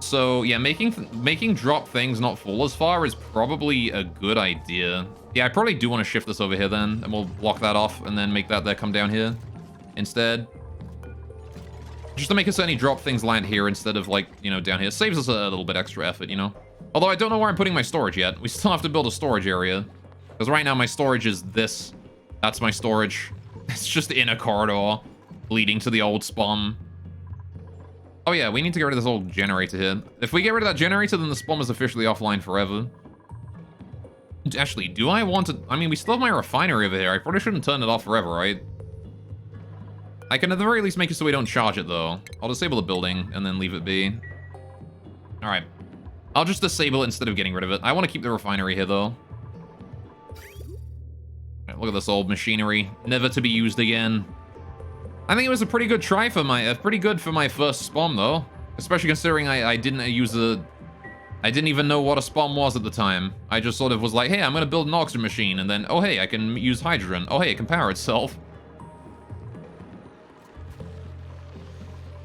S1: So, yeah, making drop things not fall as far is probably a good idea. Yeah, I probably do want to shift this over here then, and we'll block that off and then make that there come down here instead. Just to make it so any drop things land here instead of, like, you know, down here. Saves us a little bit extra effort, you know? Although I don't know where I'm putting my storage yet. We still have to build a storage area. Because right now my storage is this. That's my storage. It's just in a corridor leading to the old spawn. Oh yeah, we need to get rid of this old generator here. If we get rid of that generator, then the spawn is officially offline forever. Actually, do I want to... I mean, we still have my refinery over here. I probably shouldn't turn it off forever, right? I can at the very least make it so we don't charge it, though. I'll disable the building and then leave it be. Alright. I'll just disable it instead of getting rid of it. I want to keep the refinery here, though. Right, look at this old machinery. Never to be used again. I think it was a pretty good try for my... pretty good for my first spawn, though. Especially considering I didn't use the I didn't even know what a spawn was at the time. I just sort of was like, hey, I'm gonna build an oxygen machine, and then, oh hey, I can use hydrogen. Oh hey, it can power itself.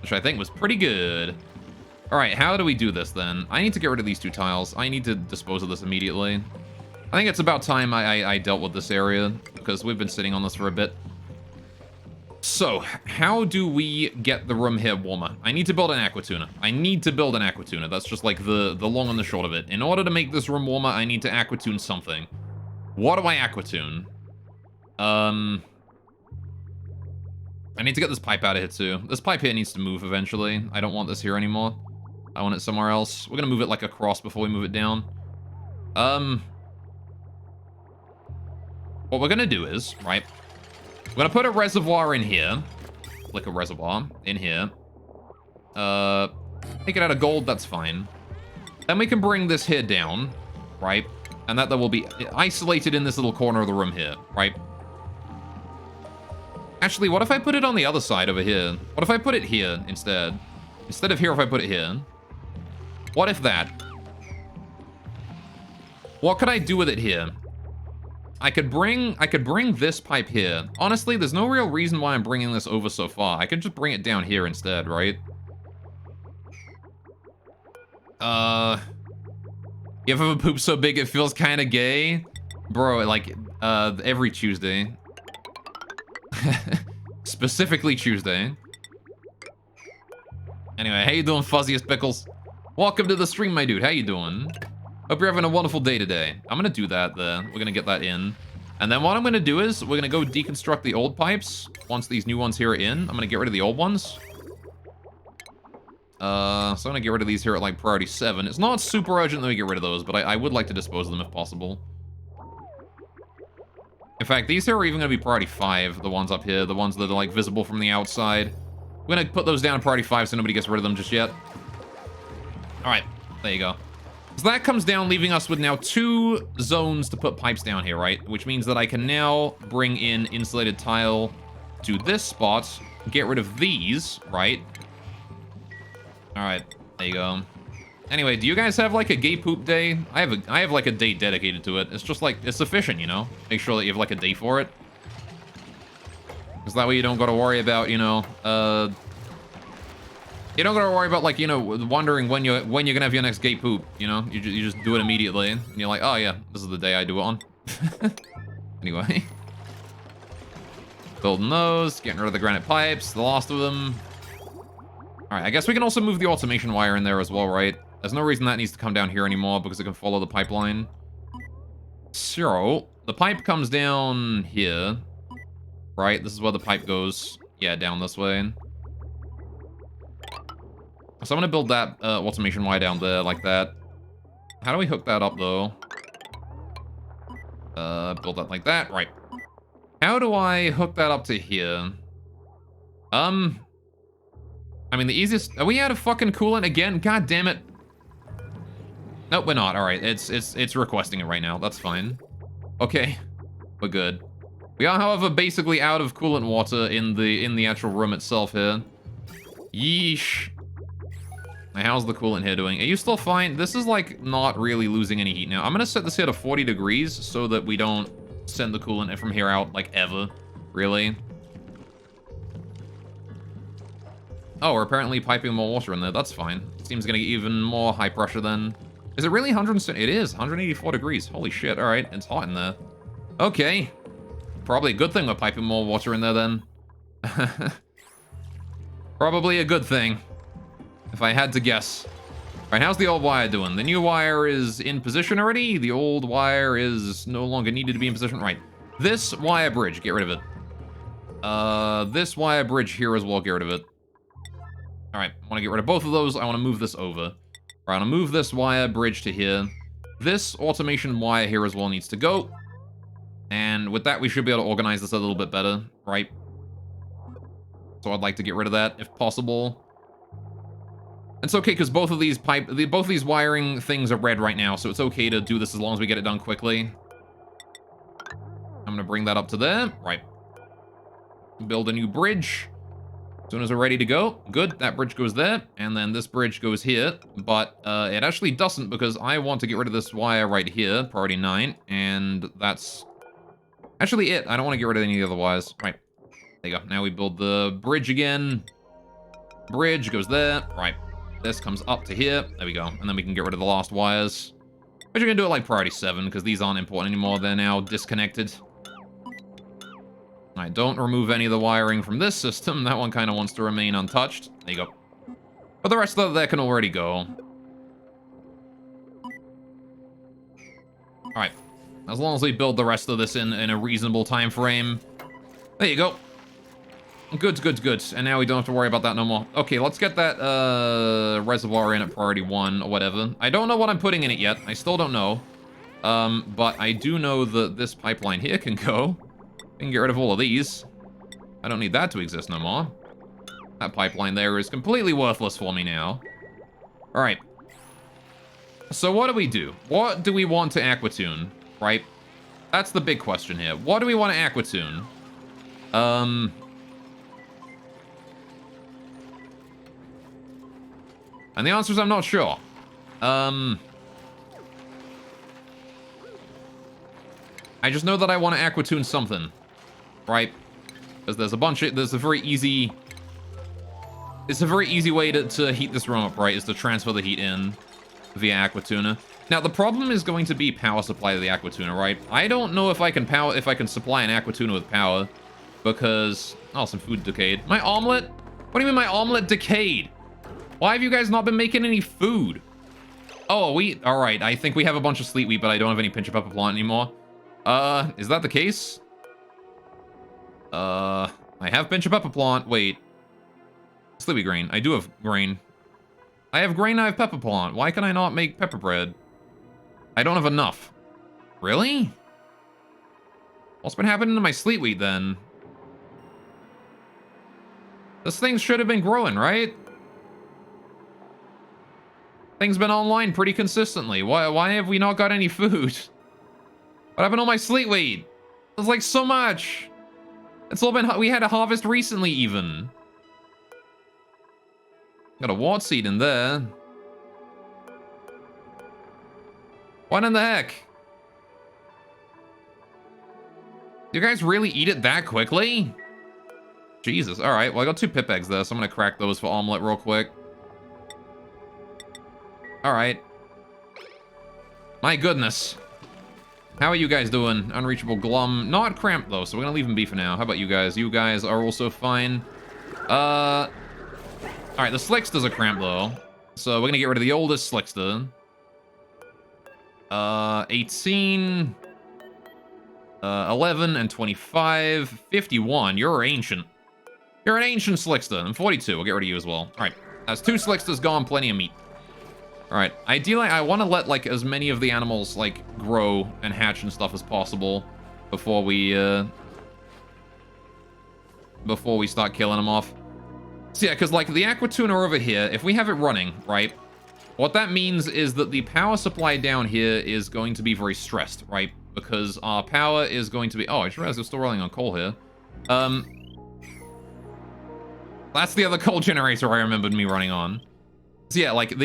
S1: Which I think was pretty good. Alright, how do we do this then? I need to get rid of these 2 tiles. I need to dispose of this immediately. I think it's about time I dealt with this area, because we've been sitting on this for a bit. So, how do we get the room here warmer? I need to build an aqua tuna. I need to build an aqua tuna. That's just like the long and the short of it. In order to make this room warmer, I need to aqua tune something. What do I aqua tune? I need to get this pipe out of here too. This pipe here needs to move eventually. I don't want this here anymore. I want it somewhere else. We're gonna move it like across before we move it down. What we're gonna do is, right, we're gonna put a reservoir in here. Like a reservoir in here. Make it out of gold, that's fine. Then we can bring this here down, right? And that will be isolated in this little corner of the room here, right? Actually, what if I put it on the other side over here? What if I put it here instead? Instead of here, if I put it here? What if that? What could I do with it here? I could bring this pipe here. Honestly, there's no real reason why I'm bringing this over so far. I could just bring it down here instead, right? You ever have a poop so big it feels kind of gay? Bro, like, every Tuesday. Specifically Tuesday. Anyway, how you doing, Fuzziest Pickles? Welcome to the stream, my dude. How you doing? Hope you're having a wonderful day today. I'm gonna do that there. We're gonna get that in. And then what I'm gonna do is, we're gonna go deconstruct the old pipes. Once these new ones here are in, I'm gonna get rid of the old ones. So I'm gonna get rid of these here at like priority 7. It's not super urgent that we get rid of those, but I would like to dispose of them if possible. In fact, these here are even gonna be priority 5, the ones up here, the ones that are like visible from the outside. We're gonna put those down in priority 5 so nobody gets rid of them just yet. Alright, there you go. So that comes down, leaving us with now 2 zones to put pipes down here, right? Which means that I can now bring in insulated tile to this spot, get rid of these, right? Alright, there you go. Anyway, do you guys have like a gay poop day? I have like a day dedicated to it. It's just like, it's sufficient, you know? Make sure that you have like a day for it. Because that way you don't gotta worry about, you know, you don't gotta worry about, like, you know, wondering when you're gonna have your next gay poop, you know? You just do it immediately, and you're like, oh yeah, this is the day I do it on. Anyway. Building those, getting rid of the granite pipes, the last of them. Alright, I guess we can also move the automation wire in there as well, right? There's no reason that needs to come down here anymore, because it can follow the pipeline. So, the pipe comes down here. Right, this is where the pipe goes. Yeah, down this way. So I'm gonna build that automation wire down there like that. How do we hook that up though? Build that like that, right. How do I hook that up to here? I mean the easiest, are we out of fucking coolant again? God damn it. Nope, we're not. Alright, it's requesting it right now. That's fine. Okay, we're good. We are, however, basically out of coolant water in the actual room itself here. Yeesh. Now, how's the coolant here doing? Are you still fine? This is, like, not really losing any heat now. I'm gonna set this here to 40 degrees so that we don't send the coolant from here out, like, ever. Really? Oh, we're apparently piping more water in there. That's fine. Seems gonna get even more high pressure then. Is it really 100? It is. 184 degrees. Holy shit. All right. It's hot in there. Okay. Probably a good thing we're piping more water in there then. Probably a good thing. If I had to guess. Alright, how's the old wire doing? The new wire is in position already. The old wire is no longer needed to be in position. Right. This wire bridge, get rid of it. This wire bridge here as well, get rid of it. Alright, I want to get rid of both of those. I want to move this over. Alright, I want to move this wire bridge to here. This automation wire here as well needs to go. And with that, we should be able to organize this a little bit better, right? So I'd like to get rid of that if possible. It's okay because both of these wiring things are red right now, so it's okay to do this as long as we get it done quickly. I'm gonna bring that up to there, right? Build a new bridge. As soon as we're ready to go, good, that bridge goes there, and then this bridge goes here, but it actually doesn't because I want to get rid of this wire right here, priority 9, and that's actually it. I don't want to get rid of any of the other wires. Right, there you go. Now we build the bridge again. Bridge goes there, right. This comes up to here, there we go, and then we can get rid of the last wires. But you're gonna do it like priority 7, because these aren't important anymore, they're now disconnected. Alright, don't remove any of the wiring from this system. That one kind of wants to remain untouched. There you go. But the rest of that can already go. Alright. As long as we build the rest of this in a reasonable time frame. There you go. Good, good, good. And now we don't have to worry about that no more. Okay, let's get that reservoir in at priority 1 or whatever. I don't know what I'm putting in it yet. I still don't know. But I do know that this pipeline here can go. I can get rid of all of these. I don't need that to exist no more. That pipeline there is completely worthless for me now. Alright. So what do we do? What do we want to aquatune, right? That's the big question here. What do we want to aquatune? And the answer is I'm not sure. I just know that I want to aquatune something. Right? Because there's a bunch of... There's a very easy... It's a very easy way to heat this room up, right? Is to transfer the heat in via aquatuner. Now, the problem is going to be power supply to the aquatuner, right? I don't know if I can supply an aquatuner with power. Because... Oh, some food decayed. My omelet? What do you mean my omelet decayed? Why have you guys not been making any food? Oh, wheat. Alright, I think we have a bunch of sleet wheat, but I don't have any pinch of pepper plant anymore. Is that the case? I have pinch of pepper plant. Wait. Sleepy grain. I do have grain. I have grain, I have pepper plant. Why can I not make pepper bread? I don't have enough. Really? What's been happening to my sleet wheat then? This thing should have been growing, right? Thing's been online pretty consistently. Why have we not got any food? What happened to all my sleet wheat? There's like so much. It's all been... We had a harvest recently, even. Got a wart seed in there. What in the heck? You guys really eat it that quickly? Jesus. All right. Well, I got 2 pip eggs there, so I'm going to crack those for omelet real quick. All right. My goodness. How are you guys doing? Unreachable glum. Not cramped, though, so we're gonna leave him be for now. How about you guys? You guys are also fine. Alright, the Slickster's a cramp, though. So we're gonna get rid of the oldest Slickster. 18... 11 and 25. 51. You're ancient. You're an ancient Slickster. And 42. We'll get rid of you as well. Alright. That's 2 Slicksters gone. Plenty of meat. Alright, ideally, I want to let, like, as many of the animals, like, grow and hatch and stuff as possible before we start killing them off. So, yeah, because, like, the aquatuner over here, if we have it running, right, what that means is that the power supply down here is going to be very stressed, right, because our power is going to be... Oh, I just realized we're still rolling on coal here. That's the other coal generator I remembered me running on. So yeah, like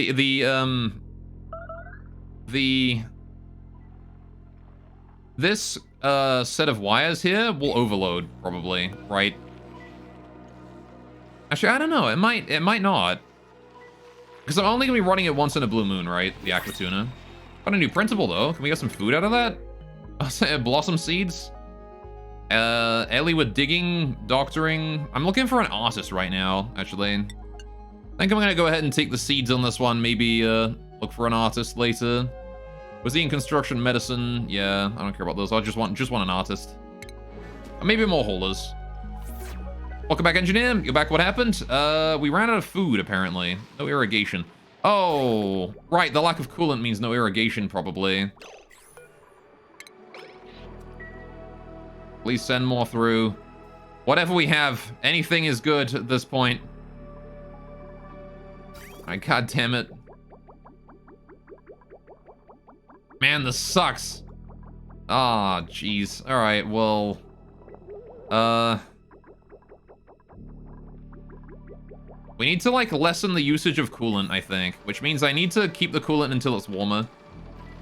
S1: this set of wires here will overload probably, right? Actually, I don't know. It might not, because I'm only gonna be running it once in a blue moon, right? The aquatuna. Got a new printable though. Can we get some food out of that? Blossom seeds. Ellie with digging, doctoring. I'm looking for an artist right now, actually. I think I'm gonna go ahead and take the seeds on this one. Maybe look for an artist later. Was he in construction, medicine? Yeah, I don't care about those. I just want an artist. Or maybe more haulers. Welcome back, engineer. You're back. What happened? We ran out of food apparently. No irrigation. Oh, right. The lack of coolant means no irrigation probably. Please send more through. Whatever we have, anything is good at this point. God damn it. Man, this sucks. Ah, oh, jeez. Alright, well... We need to, like, lessen the usage of coolant, I think. Which means I need to keep the coolant until it's warmer.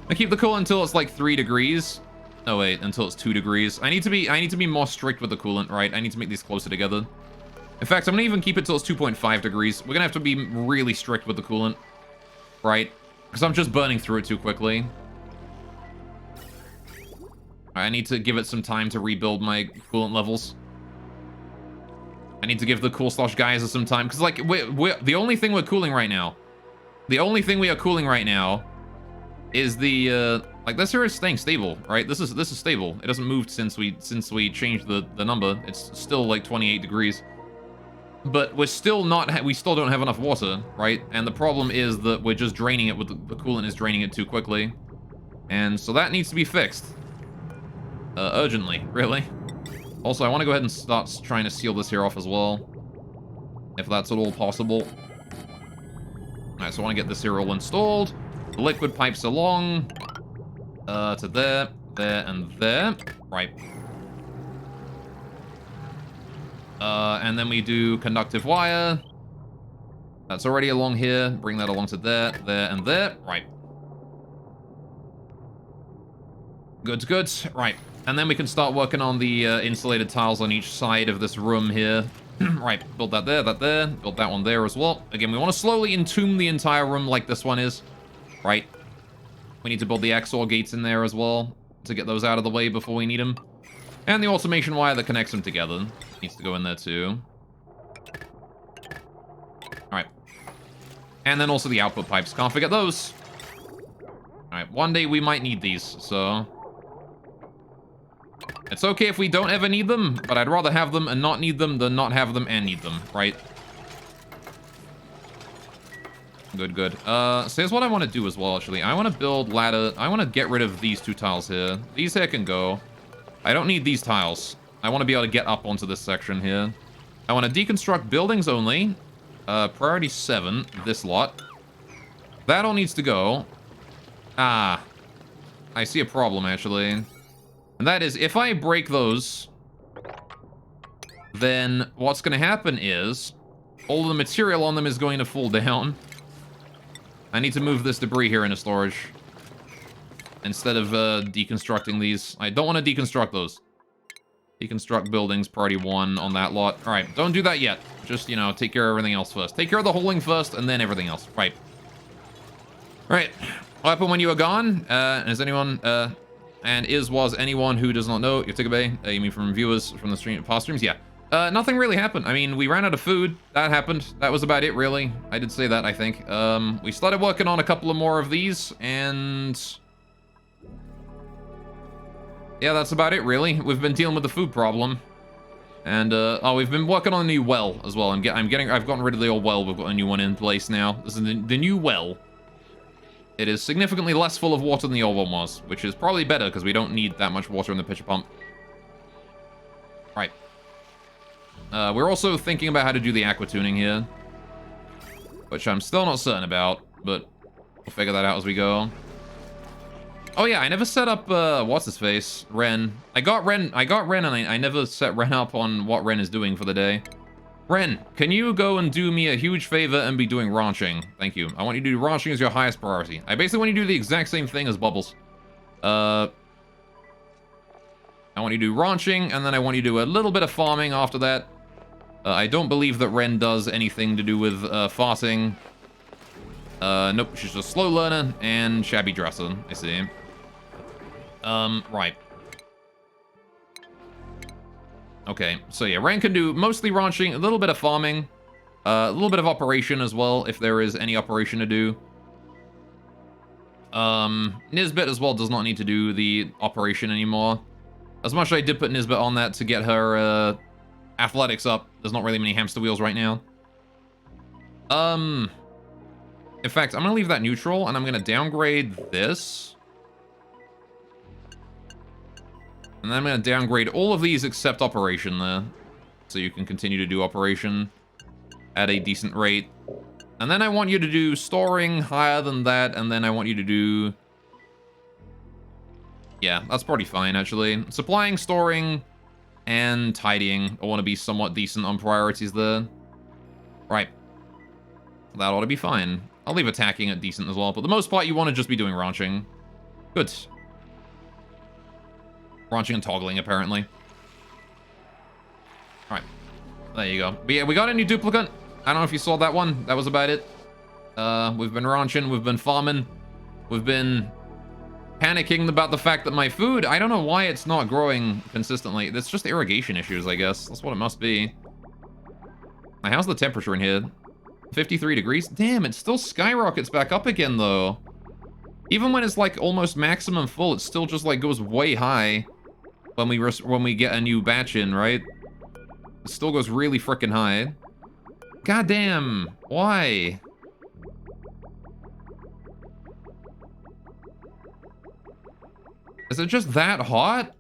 S1: I keep the coolant until it's, like, 3 degrees. Oh, wait, until it's 2 degrees. I need to be more strict with the coolant, right? I need to make these closer together. In fact, I'm gonna even keep it till it's 2.5 degrees. We're gonna have to be really strict with the coolant, right? Because I'm just burning through it too quickly. I need to give it some time to rebuild my coolant levels. I need to give the cool slosh geyser some time. Because, like, we're the only thing we're cooling right now. The only thing we are cooling right now is the, like, this here is staying stable, right? This is stable. It hasn't moved since we changed the number. It's still, like, 28 degrees. But we're still not, we still don't have enough water, right? And the problem is that we're just draining it with the coolant is draining it too quickly. And so that needs to be fixed. Urgently, really. Also, I want to go ahead and start trying to seal this here off as well. If that's at all possible. Alright, so I want to get this here all installed. The liquid pipes along. To there, there, and there. Right. And then we do conductive wire. That's already along here. Bring that along to there, there, and there. Right. Good, good. Right. And then we can start working on the insulated tiles on each side of this room here. Right. Build that there, that there. Build that one there as well. Again, we want to slowly entomb the entire room like this one is. Right. We need to build the XOR gates in there as well to get those out of the way before we need them. And the automation wire that connects them together needs to go in there too. Alright. And then also the output pipes. Can't forget those. Alright, one day we might need these, so... It's okay if we don't ever need them, but I'd rather have them and not need them than not have them and need them, right? Good, good. So here's what I want to do as well, actually. I want to build ladder... I want to get rid of these 2 tiles here. These here can go. I don't need these tiles. I want to be able to get up onto this section here. I want to deconstruct buildings only. Priority 7, this lot. That all needs to go. Ah. I see a problem, actually. And that is, if I break those, then what's going to happen is all of the material on them is going to fall down. I need to move this debris here into storage. Instead of deconstructing these. I don't want to deconstruct those. Deconstruct buildings, priority 1 on that lot. Alright, don't do that yet. Just, you know, take care of everything else first. Take care of the holding first, and then everything else. Right. Alright. What happened when you were gone? Is anyone, was anyone who does not know, you took a bay? You mean from viewers from the stream, past streams? Yeah. Nothing really happened. I mean, we ran out of food. That happened. That was about it, really. I did say that, I think. We started working on a couple of more of these, and... yeah, that's about it, really. We've been dealing with the food problem. And, oh, we've been working on a new well as well. I've gotten rid of the old well. We've got a new one in place now. This is the new well. It is significantly less full of water than the old one was, which is probably better because we don't need that much water in the pitcher pump. Right. We're also thinking about how to do the aqua tuning here, which I'm still not certain about, but we'll figure that out as we go. Oh yeah, I never set up, what's his face? Ren. I got Ren and I never set Ren up on what Ren is doing for the day. Ren, can you go and do me a huge favor and be doing ranching? Thank you. I want you to do ranching as your highest priority. I basically want you to do the exact same thing as Bubbles. I want you to do ranching, and then I want you to do a little bit of farming after that. I don't believe that Ren does anything to do with, farting. Nope, she's just a slow learner and shabby dresser, I see. Right. Okay, so yeah, Ren can do mostly ranching, a little bit of farming, a little bit of operation as well, if there is any operation to do. Nisbet as well does not need to do the operation anymore. As much as I did put Nisbet on that to get her, athletics up, there's not really many hamster wheels right now. In fact, I'm gonna leave that neutral, and I'm gonna downgrade this. And then I'm going to downgrade all of these except operation there. So you can continue to do operation at a decent rate. And then I want you to do storing higher than that. And then I want you to do... yeah, that's pretty fine, actually. Supplying, storing, and tidying. I want to be somewhat decent on priorities there. Right. That ought to be fine. I'll leave attacking at decent as well, but the most part you want to just be doing ranching. Good. Ranching and toggling, apparently. Alright. There you go. But yeah, we got a new duplicate. I don't know if you saw that one. That was about it. We've been ranching, we've been farming, we've been panicking about the fact that my food, I don't know why it's not growing consistently. It's just irrigation issues, I guess. That's what it must be. How's the temperature in here? 53 degrees? Damn, it still skyrockets back up again, though. Even when it's, like, almost maximum full, it still just, like, goes way high when we get a new batch in, right? It still goes really freaking high. God damn. Why? Is it just that hot?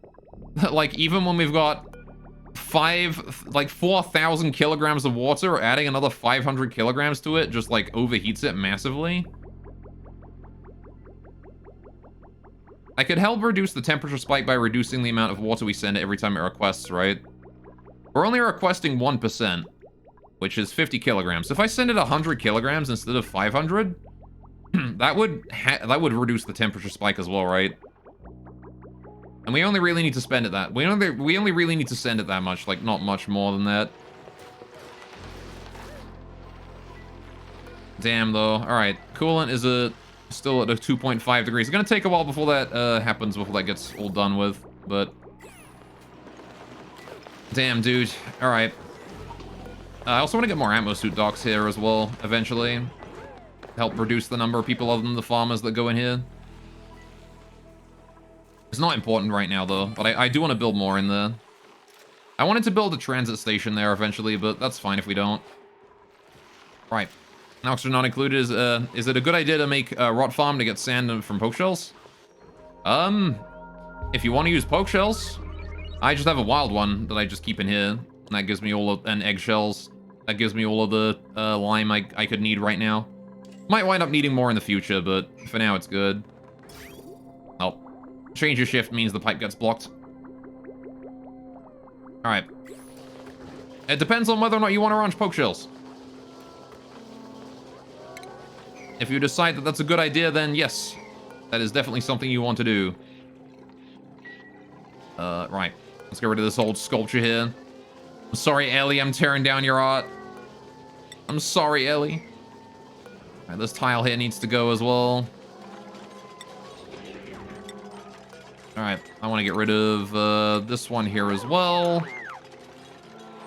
S1: Like, even when we've got 4,000 kilograms of water, adding another 500 kilograms to it just, like, overheats it massively? I could help reduce the temperature spike by reducing the amount of water we send it every time it requests, right? We're only requesting 1%, which is 50 kilograms. If I send it 100 kilograms instead of 500, that would reduce the temperature spike as well, right? And we only really need to spend it that. We only really need to send it that much, like not much more than that. Damn though. All right, coolant is still at a 2.5 degrees. It's gonna take a while before that happens, before that gets all done with. But damn, dude. All right. I also want to get more ammo suit docks here as well eventually. Help reduce the number of people other than the farmers that go in here. It's not important right now, though, but I do want to build more in there. I wanted to build a transit station there eventually, but that's fine if we don't. Right. Oxygen not included. Is it a good idea to make a rot farm to get sand from poke shells? If you want to use poke shells, I just have a wild one that I just keep in here. And that gives me all of, and eggshells. That gives me all of the lime I could need right now. Might wind up needing more in the future, but for now it's good. Oh. Change your shift means the pipe gets blocked. Alright. It depends on whether or not you want to ranch poke shells. If you decide that that's a good idea, then yes. That is definitely something you want to do. Right. Let's get rid of this old sculpture here. I'm sorry, Ellie, I'm tearing down your art. I'm sorry, Ellie. Alright, this tile here needs to go as well. Alright, I want to get rid of this one here as well.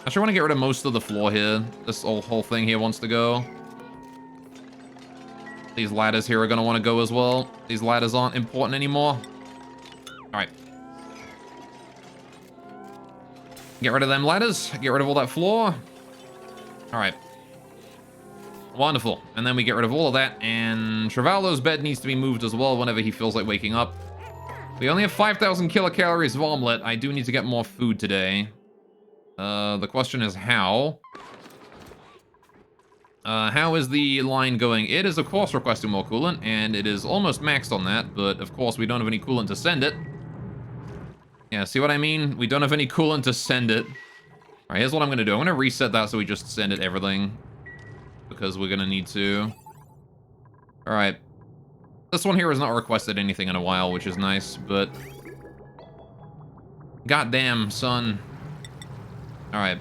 S1: Actually, I want to get rid of most of the floor here. This whole thing here wants to go. These ladders here are going to want to go as well. These ladders aren't important anymore. Alright. Get rid of them ladders. Get rid of all that floor. Alright. Wonderful. And then we get rid of all of that. And Travallo's bed needs to be moved as well whenever he feels like waking up. We only have 5,000 kilocalories of omelet. I do need to get more food today. The question is how? How is the line going? It is, of course, requesting more coolant, and it is almost maxed on that, but of course we don't have any coolant to send it. Yeah, see what I mean? We don't have any coolant to send it. Alright, here's what I'm gonna do. I'm gonna reset that so we just send it everything. Because we're gonna need to. Alright. This one here has not requested anything in a while, which is nice, but... Goddamn, son. Alright.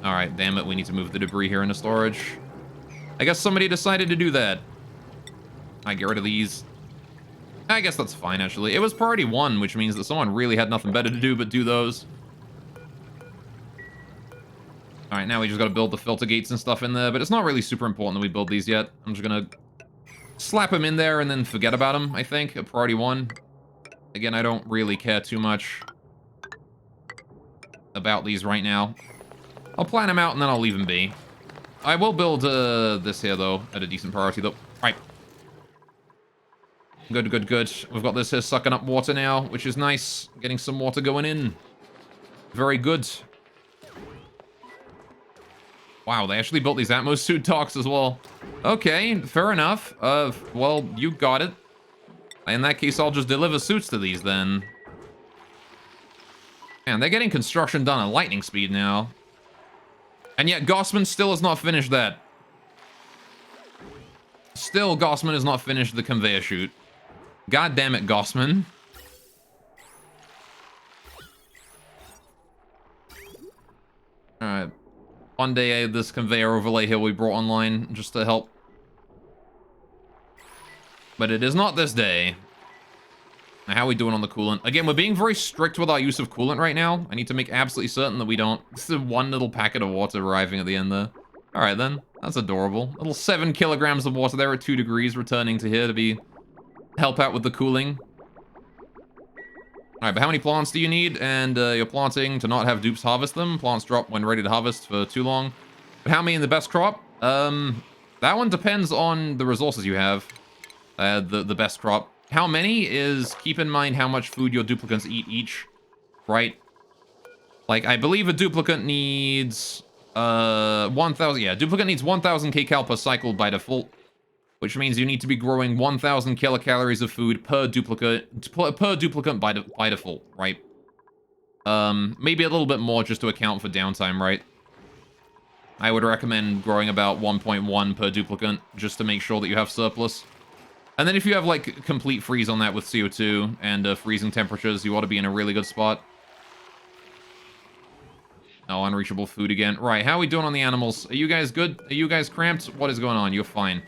S1: Alright, damn it, we need to move the debris here into storage. I guess somebody decided to do that. I get rid of these. I guess that's fine, actually. It was priority 1, which means that someone really had nothing better to do but do those. Alright, now we just gotta build the filter gates and stuff in there, but it's not really super important that we build these yet. I'm just gonna slap them in there and then forget about them, I think, at priority 1. Again, I don't really care too much about these right now. I'll plan them out and then I'll leave them be. I will build this here, though, at a decent priority, though. Right. Good, good, good. We've got this here sucking up water now, which is nice. Getting some water going in. Very good. Wow, they actually built these Atmos suit docks as well. Okay, fair enough. Well, you got it. In that case, I'll just deliver suits to these, then. Man, they're getting construction done at lightning speed now. And yet, Gossman still has not finished that. Still, Gossman has not finished the conveyor chute. God damn it, Gossman. Alright. One day, this conveyor overlay here we brought online just to help. But it is not this day. Now, how are we doing on the coolant? Again, we're being very strict with our use of coolant right now. I need to make absolutely certain that we don't... This is one little packet of water arriving at the end there. Alright then. That's adorable. Little 7 kilograms of water there at 2 degrees returning to here to help out with the cooling. Alright, but how many plants do you need? And you're planting to not have dupes harvest them. Plants drop when ready to harvest for too long. But how many in the best crop? That one depends on the resources you have. The best crop. How many is, keep in mind how much food your duplicates eat each, right? Like, I believe a duplicate needs, 1,000, yeah, duplicate needs 1,000 kcal per cycle by default, which means you need to be growing 1,000 kilocalories of food per duplicate by default, right? Maybe a little bit more just to account for downtime, right? I would recommend growing about 1.1 per duplicate just to make sure that you have surplus. And then if you have, like, complete freeze on that with CO2 and freezing temperatures, you ought to be in a really good spot. Oh, unreachable food again. Right, how are we doing on the animals? Are you guys good? Are you guys cramped? What is going on? You're fine.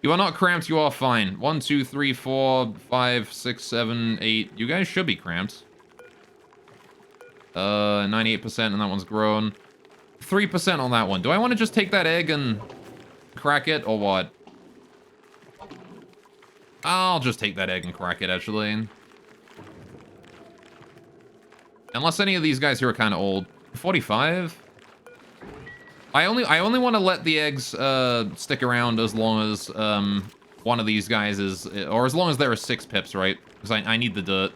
S1: You are not cramped, you are fine. 1, 2, 3, 4, 5, 6, 7, 8. You guys should be cramped. 98%, and that one's grown. 3% on that one. Do I want to just take that egg and crack it, or what? I'll just take that egg and crack it, actually. Unless any of these guys here are kind of old. 45? I only want to let the eggs stick around as long as one of these guys is... Or as long as there are 6 pips, right? Because I need the dirt.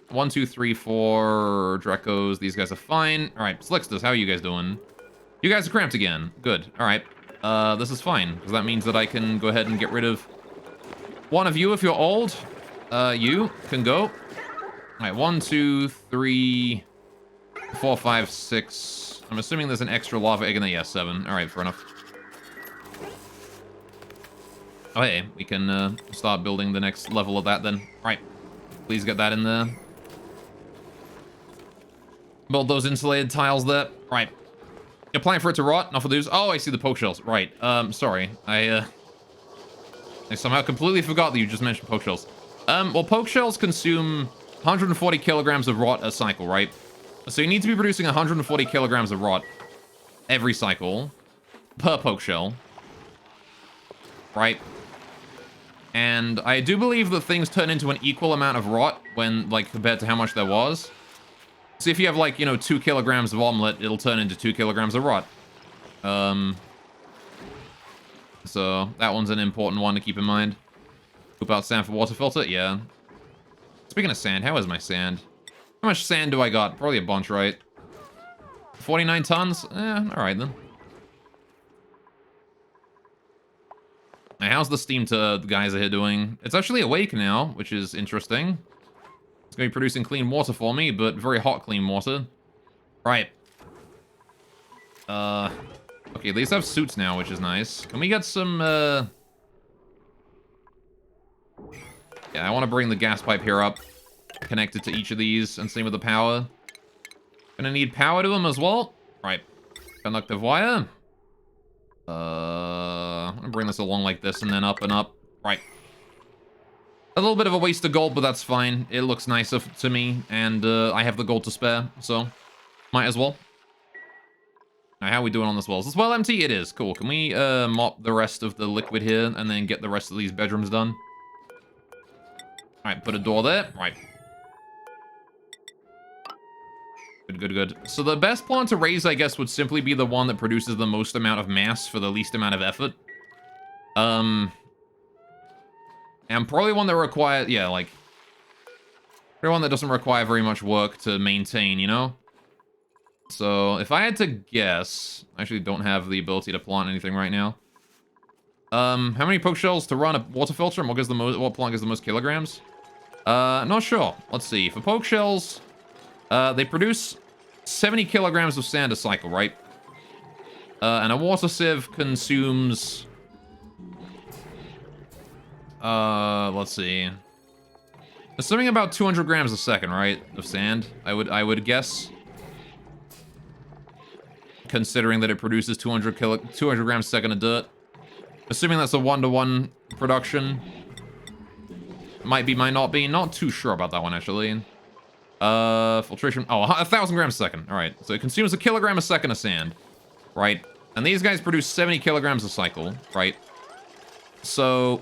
S1: 1, 2, 3, 4 Drecos. These guys are fine. Alright, Slicksters, how are you guys doing? You guys are cramped again. Good. Alright. This is fine. Because that means that I can go ahead and get rid of... one of you if you're old. You can go. Alright, 1, 2, 3, 4, 5, 6. I'm assuming there's an extra lava egg in there. Yeah, 7. Alright, fair enough. Oh, hey, we can start building the next level of that then. Alright. Please get that in there. Build those insulated tiles there. Right. You're planning for it to rot, not for those. Oh, I see the poke shells. Right. Sorry. I somehow completely forgot that you just mentioned poke shells. Well, poke shells consume 140 kilograms of rot a cycle, right? So you need to be producing 140 kilograms of rot every cycle per poke shell, right? And I do believe that things turn into an equal amount of rot when, like, compared to how much there was. So if you have, like, you know, 2 kilograms of omelet, it'll turn into 2 kilograms of rot. So that one's an important one to keep in mind. Poop out sand for water filter? Yeah. Speaking of sand, how is my sand? How much sand do I got? Probably a bunch, right? 49 tons? Alright then. Now, how's the steam to the guys here doing? It's actually awake now, which is interesting. It's going to be producing clean water for me, but very hot clean water. Right. Okay, these have suits now, which is nice. Can we get some, Yeah, I want to bring the gas pipe here up. Connect it to each of these, and same with the power. Gonna need power to them as well. Right. Conductive wire. I'm gonna bring this along like this, and then up and up. Right. A little bit of a waste of gold, but that's fine. It looks nicer to me, and I have the gold to spare, so might as well. Now, how are we doing on this well? Is this well empty? It is. Cool. Can we mop the rest of the liquid here, and then get the rest of these bedrooms done? Alright, put a door there. Right. Good. So the best plant to raise, I guess, would simply be the one that produces the most amount of mass for the least amount of effort. And probably one that requires, yeah, like, probably one that doesn't require very much work to maintain, you know? So if I had to guess, I actually don't have the ability to plant anything right now. How many poke shells to run a water filter, and what plant gives the most kilograms? Not sure. Let's see. For poke shells, they produce 70 kilograms of sand a cycle, right? And a water sieve consumes Let's see. Assuming about 200 grams a second, right, of sand, I would guess. Considering that it produces 200 grams a second of dirt. Assuming that's a 1-to-1 production. Might be, might not be. Not too sure about that one, actually. Filtration. Oh, 1,000 grams a second. All right. So it consumes a kilogram a second of sand. Right. And these guys produce 70 kilograms a cycle. Right. So...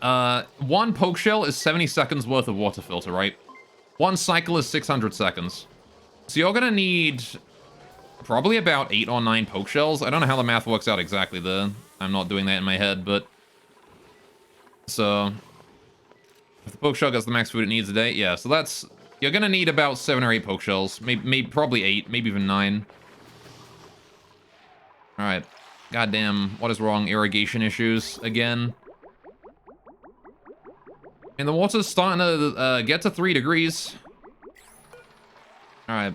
S1: one poke shell is 70 seconds worth of water filter, right? One cycle is 600 seconds. So you're gonna need probably about 8 or 9 poke shells. I don't know how the math works out exactly there. I'm not doing that in my head, but... So... If the poke shell gets the max food it needs a day, yeah, so that's... You're gonna need about 7 or 8 poke shells. Maybe probably 8, maybe even 9. Alright. Goddamn, what is wrong? Irrigation issues again. And the water's starting to get to 3 degrees. Alright.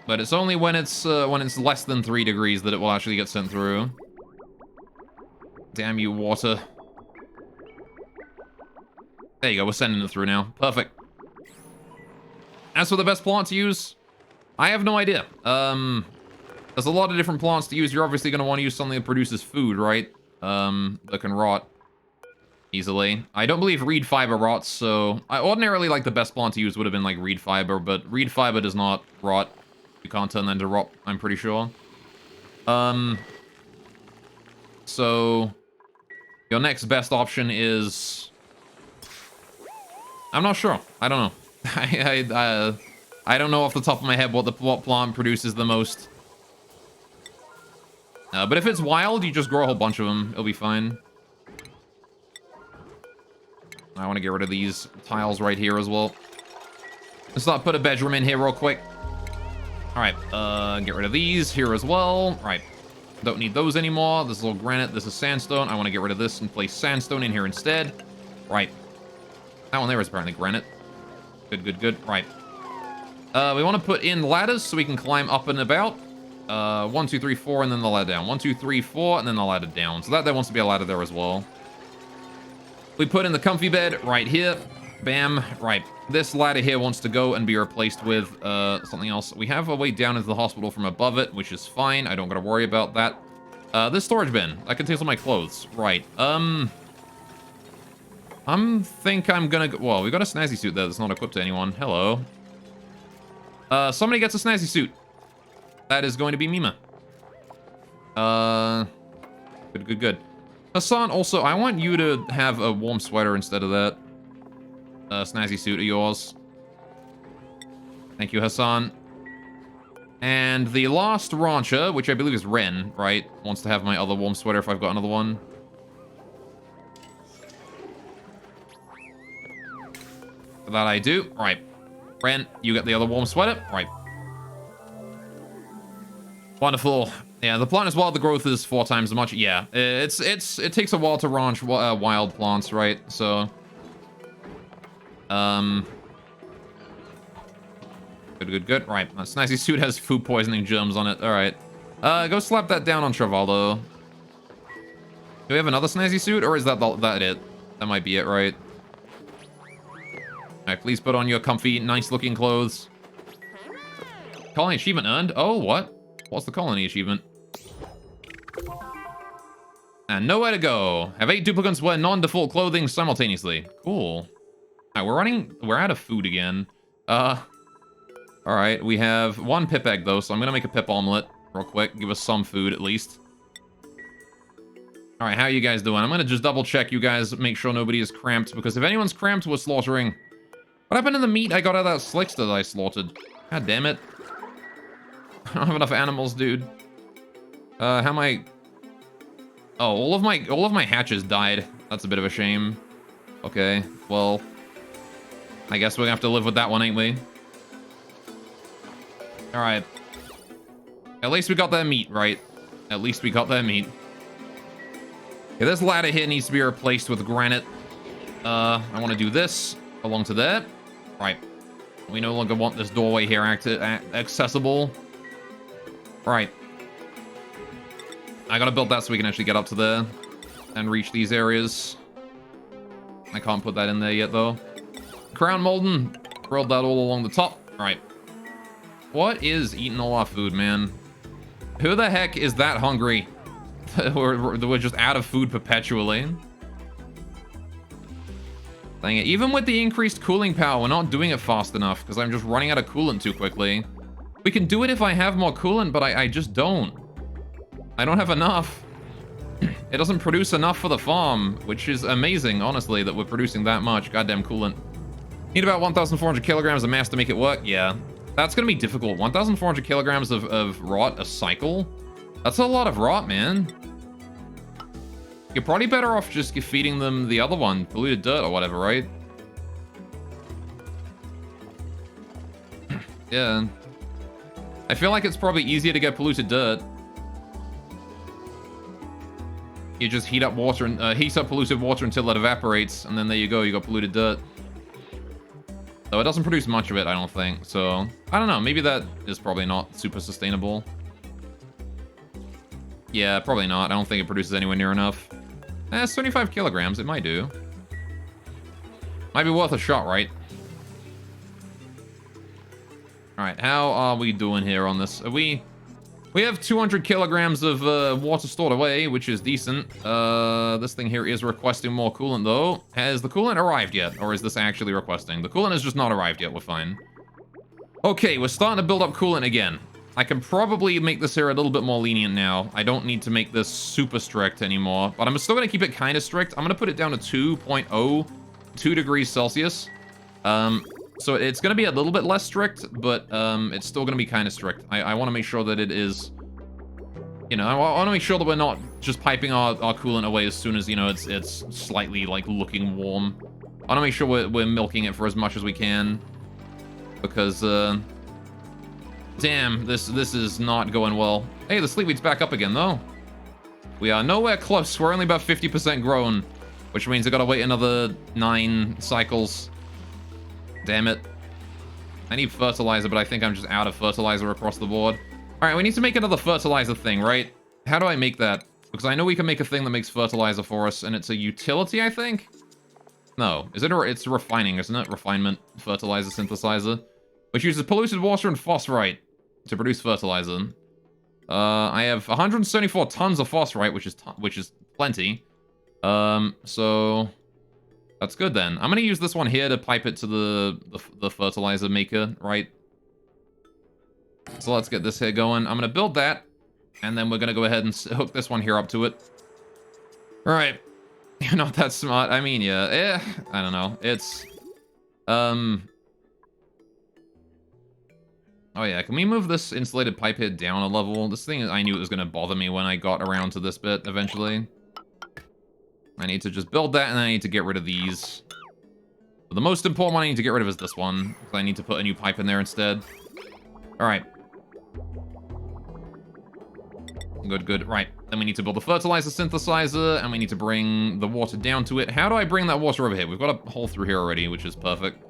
S1: But it's only when it's less than 3 degrees that it will actually get sent through. Damn you, water. There you go, we're sending it through now. Perfect. As for the best plant to use, I have no idea. There's a lot of different plants to use. You're obviously going to want to use something that produces food, right? That can rot easily. I don't believe reed fiber rots, so... I ordinarily, like, the best plant to use would have been, like, reed fiber, but reed fiber does not rot. You can't turn that into rot, I'm pretty sure. So... Your next best option is... I'm not sure. I don't know. I don't know off the top of my head what plant produces the most. But if it's wild, you just grow a whole bunch of them. It'll be fine. I want to get rid of these tiles right here as well. Let's not put a bedroom in here real quick. Alright, get rid of these here as well. Right. Don't need those anymore. This is all granite. This is sandstone. I want to get rid of this and place sandstone in here instead. Right. That one there is apparently granite. Good, good, good. Right. We want to put in ladders so we can climb up and about. 1, 2, 3, 4, and then the ladder down. 1, 2, 3, 4, and then the ladder down. So that there wants to be a ladder there as well. We put in the comfy bed right here. Bam. Right. This ladder here wants to go and be replaced with something else. We have a way down into the hospital from above it, which is fine. I don't gotta worry about that. This storage bin. That contains all my clothes. Right. Think I'm gonna go... Well, we got a snazzy suit there that's not equipped to anyone. Hello. Somebody gets a snazzy suit. That is going to be Mima. Good, good, good. Hassan, also, I want you to have a warm sweater instead of that. Snazzy suit of yours. Thank you, Hassan. And the last rancher, which I believe is Ren, right? Wants to have my other warm sweater if I've got another one. That I do. Right. Ren, you get the other warm sweater. Right. Wonderful. Yeah, the plant is wild. The growth is 4 times as much. Yeah, it takes a while to ranch wild plants, right? So, good, good, good. Right, that snazzy suit has food poisoning germs on it. All right, go slap that down on Travaldo. Do we have another snazzy suit, or is that it? That might be it, right? All right, please put on your comfy, nice-looking clothes. Colony achievement earned. Oh, what? What's the colony achievement? And nowhere to go. Have 8 duplicants wear non-default clothing simultaneously. Cool. Alright, we're out of food again. Alright, we have 1 pip egg though, so I'm gonna make a pip omelet real quick. Give us some food at least. Alright, how are you guys doing? I'm gonna just double check you guys, make sure nobody is cramped, because if anyone's cramped, we're slaughtering. What happened to the meat I got out of that slicks that I slaughtered? God damn it. I don't have enough animals, dude. How am I... Oh, all of my hatches died. That's a bit of a shame. Okay, well... I guess we're gonna have to live with that one, ain't we? Alright. At least we got that meat, right? At least we got that meat. Okay, this ladder here needs to be replaced with granite. I want to do this along to there. Right. We no longer want this doorway here accessible. Right. I gotta build that so we can actually get up to there and reach these areas. I can't put that in there yet, though. Crown Molden. Rolled that all along the top. All right. What is eating all our food, man? Who the heck is that hungry? we're just out of food perpetually. Dang it. Even with the increased cooling power, we're not doing it fast enough because I'm just running out of coolant too quickly. We can do it if I have more coolant, but I just don't. I don't have enough. It doesn't produce enough for the farm, which is amazing, honestly, that we're producing that much goddamn coolant. Need about 1,400 kilograms of mass to make it work? Yeah. That's gonna be difficult. 1,400 kilograms of rot a cycle? That's a lot of rot, man. You're probably better off just feeding them the other one, polluted dirt or whatever, right? Yeah. I feel like it's probably easier to get polluted dirt. You just heat up water and heat up polluted water until it evaporates, and then there you go, you got polluted dirt. Though it doesn't produce much of it, I don't think. So, I don't know. Maybe that is probably not super sustainable. Yeah, probably not. I don't think it produces anywhere near enough. 75 kilograms. It might do. Might be worth a shot, right? Alright, how are we doing here on this? Are we have 200 kilograms of water stored away, which is decent. This thing here is requesting more coolant, though. Has the coolant arrived yet? Or is this actually requesting? The coolant has just not arrived yet. We're fine. Okay, we're starting to build up coolant again. I can probably make this here a little bit more lenient now. I don't need to make this super strict anymore. But I'm still going to keep it kind of strict. I'm going to put it down to 2.02 degrees Celsius. So it's going to be a little bit less strict, but it's still going to be kind of strict. I want to make sure that it is, you know, I want to make sure that we're not just piping our coolant away as soon as, you know, it's slightly, like, looking warm. I want to make sure we're milking it for as much as we can. Because, damn, this is not going well. Hey, the sleepweed's back up again, though. We are nowhere close. We're only about 50% grown, which means I gotta wait another 9 cycles. Damn it. I need fertilizer, but I think I'm just out of fertilizer across the board. All right, we need to make another fertilizer thing, right? How do I make that? Because I know we can make a thing that makes fertilizer for us, and it's a utility, I think? No. Is it? It's refining, isn't it? Refinement fertilizer synthesizer. Which uses polluted water and phosphorite to produce fertilizer. I have 174 tons of phosphorite, which is plenty. So that's good then. I'm gonna use this one here to pipe it to the fertilizer maker, right? So let's get this here going. I'm gonna build that, and then we're gonna go ahead and hook this one here up to it. All right. You're not that smart. I mean, yeah. I don't know. It's oh yeah, can we move this insulated pipe head down a level? This thing, I knew it was going to bother me when I got around to this bit eventually. I need to just build that, and then I need to get rid of these. But the most important one I need to get rid of is this one, because I need to put a new pipe in there instead. Alright. Good. Right. Then we need to build a fertilizer synthesizer, and we need to bring the water down to it. How do I bring that water over here? We've got a hole through here already, which is perfect. So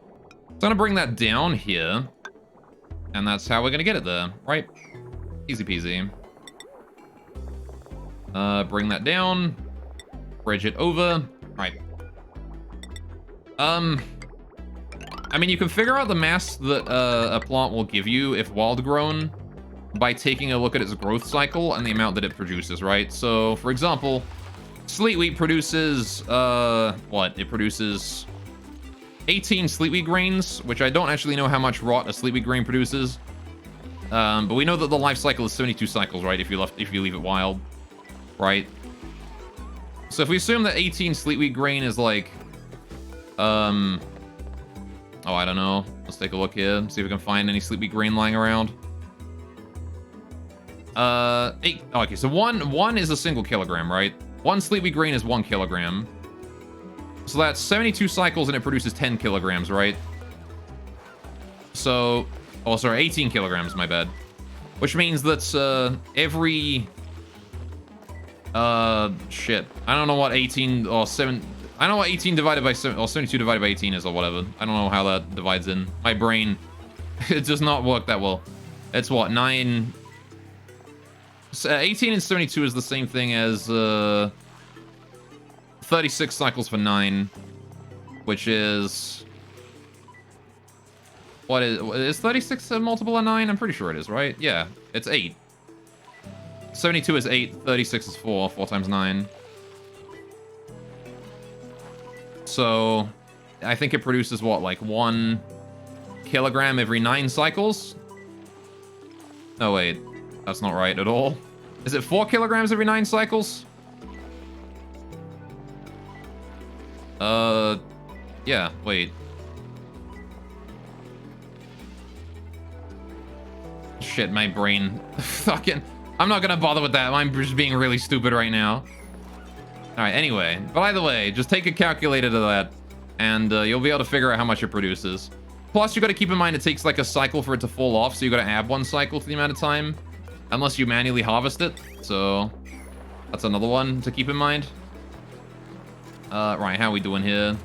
S1: I'm going to bring that down here. And that's how we're gonna get it there, right? Easy peasy. Bring that down. Bridge it over. Right. I mean, you can figure out the mass that a plant will give you if wild grown by taking a look at its growth cycle and the amount that it produces, right? So, for example, sleet wheat produces, what? It produces 18 sleetweed grains, which I don't actually know how much rot a sleetweed grain produces. But we know that the life cycle is 72 cycles, right? If you leave it wild, right? So if we assume that 18 sleetweed grain is like, oh, I don't know. Let's take a look here, see if we can find any sleetweed grain lying around. Okay, so one is a single kilogram, right? One sleetweed grain is 1 kilogram. So that's 72 cycles and it produces 10 kilograms, right? So, oh, sorry, 18 kilograms, my bad. Which means that every... shit. I don't know what 18 or 7... I don't know what 18 divided by 7 or 72 divided by 18 is or whatever. I don't know how that divides in. My brain, it does not work that well. It's what, 9... 18 and 72 is the same thing as 36 cycles for 9, which is... What is 36 a multiple of 9? I'm pretty sure it is, right? Yeah, it's 8. 72 is 8, 36 is 4, 4 times 9. So, I think it produces, what, like 1 kilogram every 9 cycles? No, wait. That's not right at all. Is it 4 kilograms every 9 cycles? Yeah, wait. Shit, my brain. Fucking... I'm not gonna bother with that. I'm just being really stupid right now. Alright, anyway. By the way, just take a calculator to that, and you'll be able to figure out how much it produces. Plus, you gotta keep in mind it takes like a cycle for it to fall off, so you gotta add 1 cycle to the amount of time. Unless you manually harvest it. So, that's another one to keep in mind. Right, how are we doing here?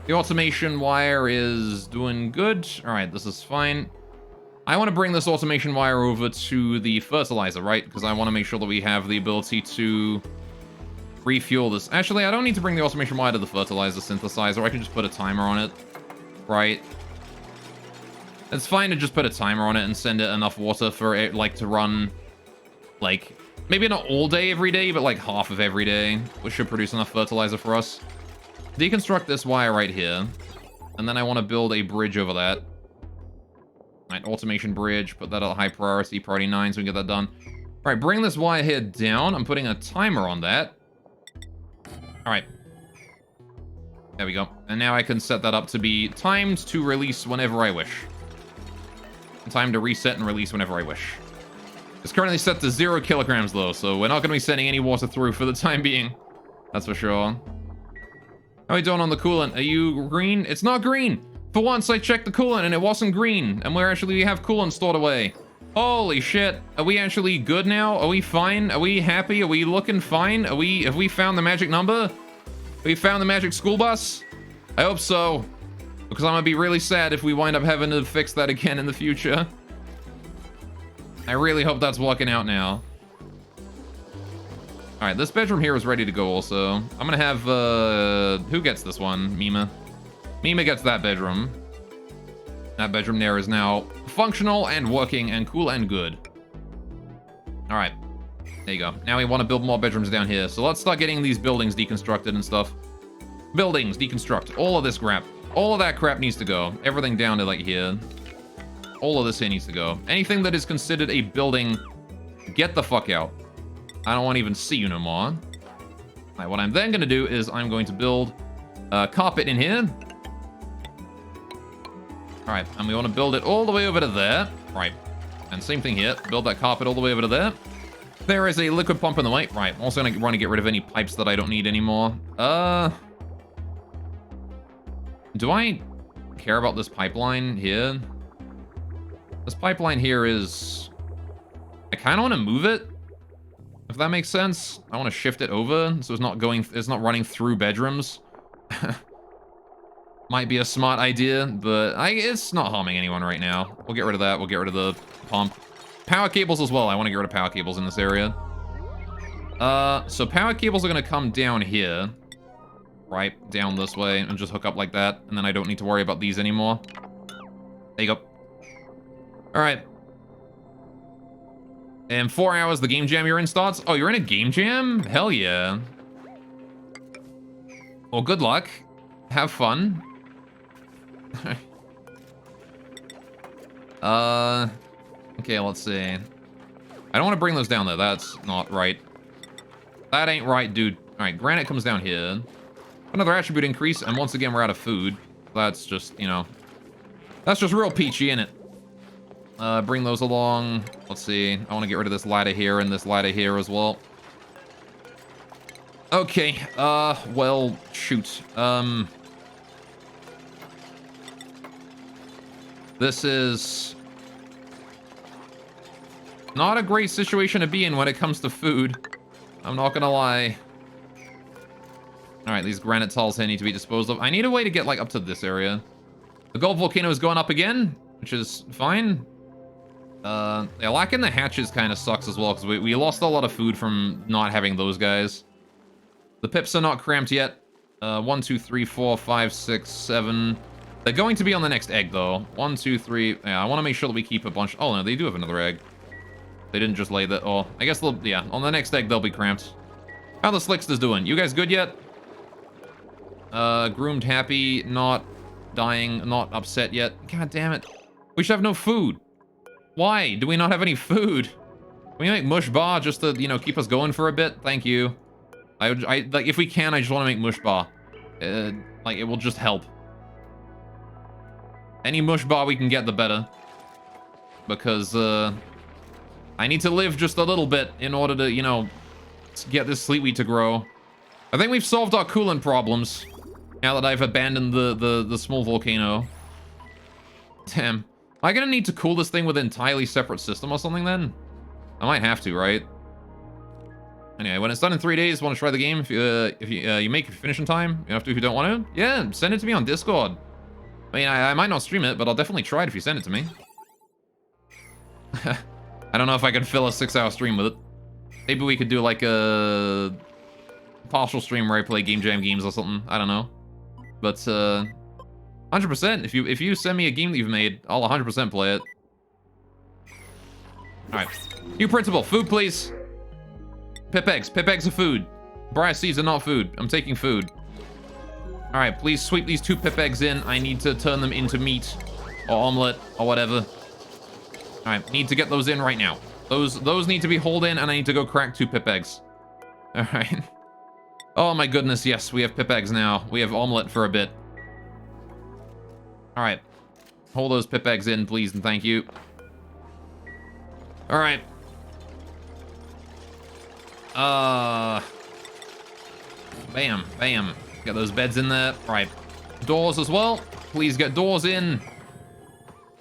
S1: The automation wire is doing good. Alright, this is fine. I want to bring this automation wire over to the fertilizer, right? Because I want to make sure that we have the ability to refuel this. Actually, I don't need to bring the automation wire to the fertilizer synthesizer. I can just put a timer on it, right? It's fine to just put a timer on it and send it enough water for it, like, to run, like, maybe not all day every day, but like half of every day, which should produce enough fertilizer for us. Deconstruct this wire right here, and then I want to build a bridge over that. Alright, automation bridge, put that at high priority, priority 9, so we can get that done. Alright, bring this wire here down. I'm putting a timer on that. Alright. There we go. And now I can set that up to be timed to release whenever I wish. Time to reset and release whenever I wish. It's currently set to 0 kilograms, though, so we're not going to be sending any water through for the time being. That's for sure. How are we doing on the coolant? Are you green? It's not green! For once, I checked the coolant and it wasn't green, and we have coolant stored away. Holy shit. Are we actually good now? Are we fine? Are we happy? Are we looking fine? Have we found the magic number? Have we found the magic school bus? I hope so. Because I'm gonna be really sad if we wind up having to fix that again in the future. I really hope that's working out now. Alright, this bedroom here is ready to go also. I'm gonna have, who gets this one? Mima. Mima gets that bedroom. That bedroom there is now functional and working and cool and good. Alright. There you go. Now we want to build more bedrooms down here. So let's start getting these buildings deconstructed and stuff. Buildings, deconstruct. All of this crap. All of that crap needs to go. Everything down to, like, here. All of this here needs to go. Anything that is considered a building, get the fuck out. I don't want to even see you no more. Alright, what I'm then going to do is I'm going to build a carpet in here. Alright, and we want to build it all the way over to there. Right. And same thing here. Build that carpet all the way over to there. There is a liquid pump in the way. Right. Also going to want to get rid of any pipes that I don't need anymore. Do I care about this pipeline here? This pipeline here is... I kind of want to move it. If that makes sense. I want to shift it over so it's not running through bedrooms. Might be a smart idea, but it's not harming anyone right now. We'll get rid of that. We'll get rid of the pump. Power cables as well. I want to get rid of power cables in this area. So power cables are going to come down here. Right, down this way, and just hook up like that. And then I don't need to worry about these anymore. There you go. Alright. In 4 hours, the game jam you're in starts. Oh, you're in a game jam? Hell yeah. Well, good luck. Have fun. Okay, let's see. I don't want to bring those down there. That's not right. That ain't right, dude. Alright, granite comes down here. Another attribute increase, and once again, we're out of food. That's just, you know... That's just real peachy, innit? Bring those along. Let's see. I want to get rid of this ladder here and this ladder here as well. Okay, well, shoot. This is... not a great situation to be in when it comes to food. I'm not gonna lie. Alright, these granite tiles here need to be disposed of. I need a way to get, like, up to this area. The gold volcano is going up again, which is fine. Yeah, lacking the hatches kind of sucks as well, because we lost a lot of food from not having those guys. The pips are not cramped yet. 1, 2, 3, 4, 5, 6, 7. They're going to be on the next egg, though. 1, 2, 3. Yeah, I want to make sure that we keep a bunch. Oh, no, they do have another egg. They didn't just lay that. Oh, I guess they'll, yeah, on the next egg, they'll be cramped. How the Slicksters doing? You guys good yet? Groomed happy, not dying, not upset yet. God damn it. We should have no food. Why do we not have any food? Can we make mush bar just to, you know, keep us going for a bit? Thank you. I like, if we can, I just want to make mush bar. Like, it will just help. Any mush bar we can get, the better. Because, I need to live just a little bit in order to, you know, get this sleetweed to grow. I think we've solved our coolant problems now that I've abandoned the small volcano. Damn. Am I gonna need to cool this thing with an entirely separate system or something then? I might have to, right? Anyway, when it's done in 3 days, want to try the game? If you make it finish in time, you don't have to if you don't want to. Yeah, send it to me on Discord. I mean, I might not stream it, but I'll definitely try it if you send it to me. I don't know if I can fill a 6-hour stream with it. Maybe we could do like a partial stream where I play Game Jam games or something. I don't know. But 100%. If you send me a game that you've made, I'll 100% play it. All right. New principal, food, please. Pip eggs. Pip eggs are food. Briar seeds are not food. I'm taking food. All right, please sweep these 2 pip eggs in. I need to turn them into meat or omelet or whatever. All right, need to get those in right now. Those need to be hauled in, and I need to go crack 2 pip eggs. All right. Oh my goodness, yes, we have pip eggs now. We have omelet for a bit. All right. Hold those pip eggs in, please, and thank you. All right. Bam, bam. Get those beds in there. All right. Doors as well. Please get doors in.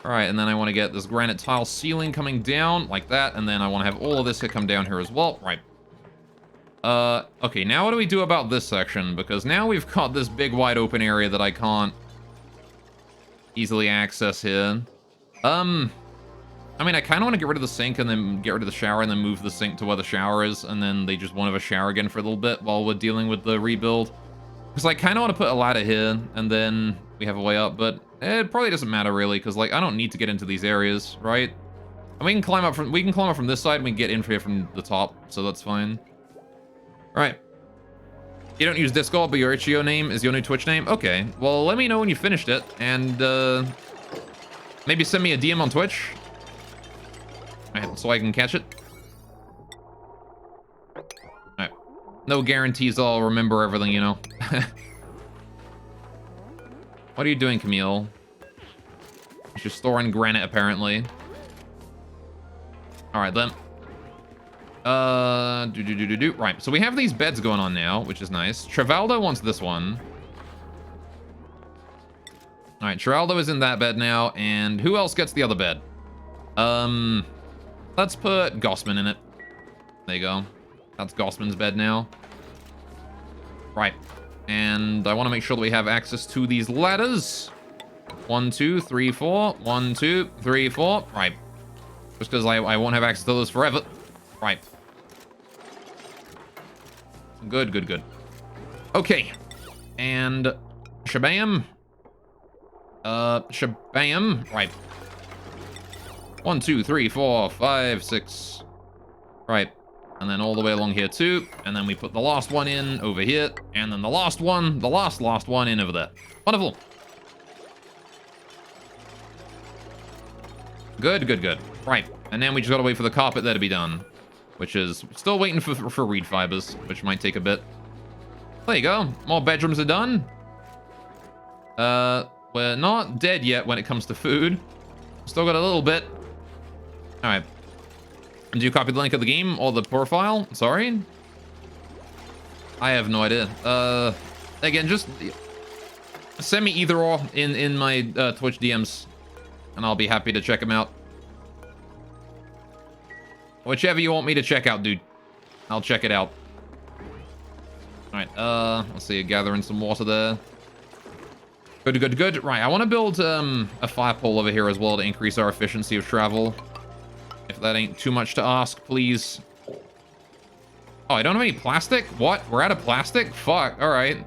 S1: All right, and then I want to get this granite tile ceiling coming down like that, and then I want to have all of this come down here as well. Right. Okay, now what do we do about this section? Because now we've got this big wide open area that I can't easily access here. I mean, I kind of want to get rid of the sink and then get rid of the shower and then move the sink to where the shower is, and then they just won't have a shower again for a little bit while we're dealing with the rebuild. Because I kind of want to put a ladder here, and then we have a way up, but it probably doesn't matter really, because like I don't need to get into these areas, right? And we can climb up from this side, and we can get in here from the top, so that's fine. All right. You don't use Discord, but your Itch.io name is your new Twitch name? Okay, well, let me know when you finished it, and maybe send me a DM on Twitch. All right, so I can catch it. All right. No guarantees I'll remember everything, you know. What are you doing, Camille? She's storing granite, apparently. All right, then. Right, so we have these beds going on now, which is nice. Travaldo wants this one. All right, Travaldo is in that bed now, and who else gets the other bed? Let's put Gossman in it. There you go. That's Gossman's bed now. Right, and I want to make sure that we have access to these ladders. 1, 2, 3, 4. 1, 2, 3, 4. Right, just because I won't have access to those forever. Right. Good, good, good. Okay. And shabam. Shabam. Right. 1, 2, 3, 4, 5, 6. Right. And then all the way along here too. And then we put the last one in over here. And then the last one, the last one in over there. Wonderful. Good, good, good. Right. And then we just gotta wait for the carpet there to be done. Which is still waiting for reed fibers, which might take a bit. There you go. More bedrooms are done. We're not dead yet when it comes to food. Still got a little bit. All right. Do you copy the link of the game or the profile? Sorry. I have no idea. Again, just send me either or in my Twitch DMs, and I'll be happy to check them out. Whichever you want me to check out, dude. I'll check it out. Alright, let's see, gathering some water there. Good, good, good. Right, I want to build a fire pole over here as well to increase our efficiency of travel. that ain't too much to ask, please. Oh, I don't have any plastic? What? We're out of plastic? Fuck, alright.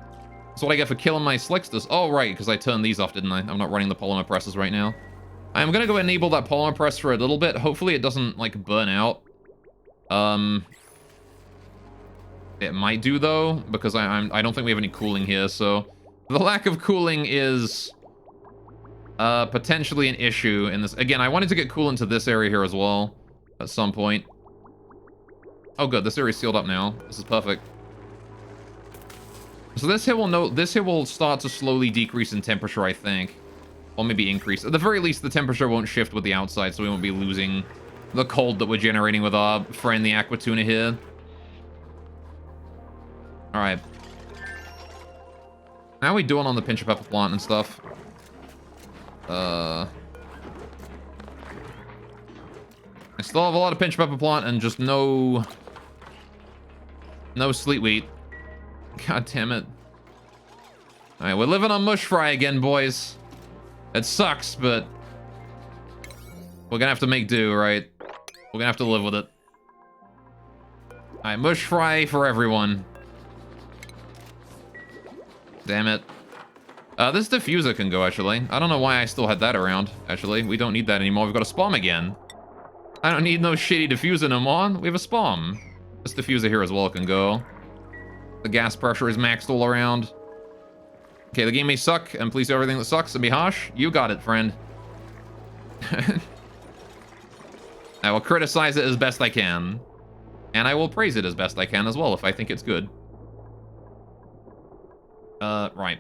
S1: That's what I get for killing my slicksters. Oh, right, because I turned these off, didn't I? I'm not running the polymer presses right now. I'm gonna go enable that polymer press for a little bit. Hopefully it doesn't, like, burn out. It might do, though, because I don't think we have any cooling here, so... The lack of cooling is... potentially an issue in this. Again, I wanted to get coolant to this area here as well at some point. Oh, good. This area's sealed up now. This is perfect. So this here will start to slowly decrease in temperature, I think. Or maybe increase. At the very least, the temperature won't shift with the outside, so we won't be losing the cold that we're generating with our friend, the aqua tuna here. Alright. How are we doing on the pinch of pepper plant and stuff? I still have a lot of pinch pepper plant and just no sleet wheat. God damn it. Alright, we're living on mush fry again, boys. It sucks, but we're gonna have to make do, right? We're gonna have to live with it. Alright, mush fry for everyone. Damn it. This diffuser can go, actually. I don't know why I still had that around, actually. We don't need that anymore. We've got a spom again. I don't need no shitty diffuser no more. We have a spom. This diffuser here as well can go. The gas pressure is maxed all around. Okay, the game may suck, and please do everything that sucks and be harsh. You got it, friend. I will criticize it as best I can. And I will praise it as best I can as well if I think it's good. Right.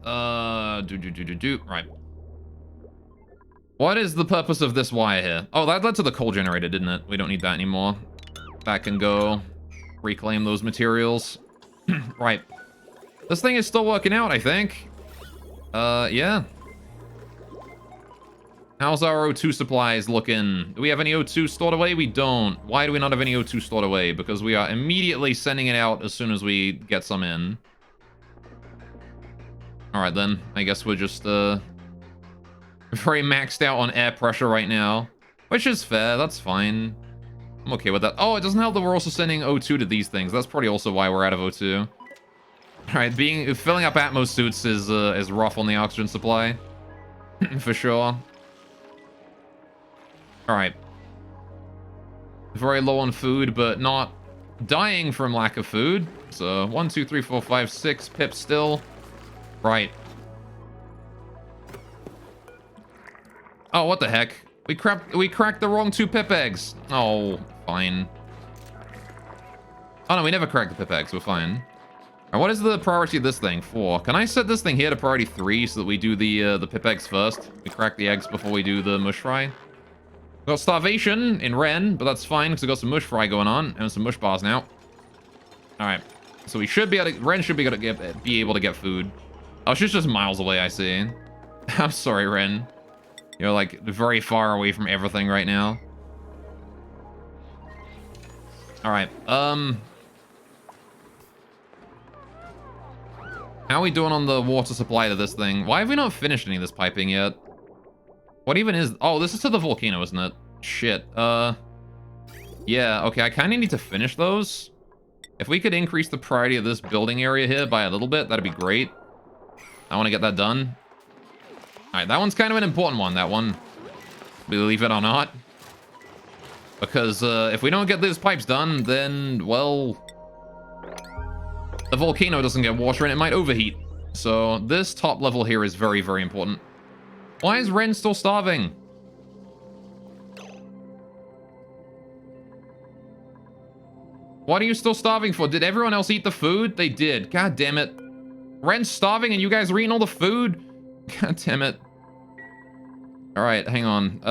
S1: Right. What is the purpose of this wire here? Oh, that led to the coal generator, didn't it? We don't need that anymore. That can go. Reclaim those materials. Right. This thing is still working out, I think. Yeah. How's our O2 supplies looking? Do we have any O2 stored away? We don't. Why do we not have any O2 stored away? Because we are immediately sending it out as soon as we get some in. Alright then. I guess we're just, very maxed out on air pressure right now. Which is fair. That's fine. I'm okay with that. Oh, it doesn't help that we're also sending O2 to these things. That's probably also why we're out of O2. Alright, filling up Atmos suits is rough on the oxygen supply. For sure. Alright. Very low on food, but not dying from lack of food. So, 1, 2, 3, 4, 5, 6 pips still. Right. Oh, what the heck? We cracked the wrong 2 pip eggs. Oh, fine. Oh no, we never cracked the pip eggs. We're fine. Alright, what is the priority of this thing? 4. Can I set this thing here to priority 3 so that we do the pip eggs first? We crack the eggs before we do the mush fry. We got starvation in Ren, but that's fine because we got some mush fry going on and some mush bars now. Alright. So we should be able to... Ren should be able to get food. Oh, she's just miles away, I see. I'm sorry, Ren. You're, like, very far away from everything right now. Alright, How are we doing on the water supply to this thing? Why have we not finished any of this piping yet? What even is... Oh, this is to the volcano, isn't it? Shit, yeah, okay, I kind of need to finish those. If we could increase the priority of this building area here by a little bit, that'd be great. I want to get that done. Alright, that one's kind of an important one, that one. Believe it or not. Because, if we don't get these pipes done, then, well... the volcano doesn't get water and it might overheat. So, this top level here is very, very important. Why is Ren still starving? What are you still starving for? Did everyone else eat the food? They did. God damn it. Ren's starving and you guys are eating all the food? God damn it. Alright, hang on.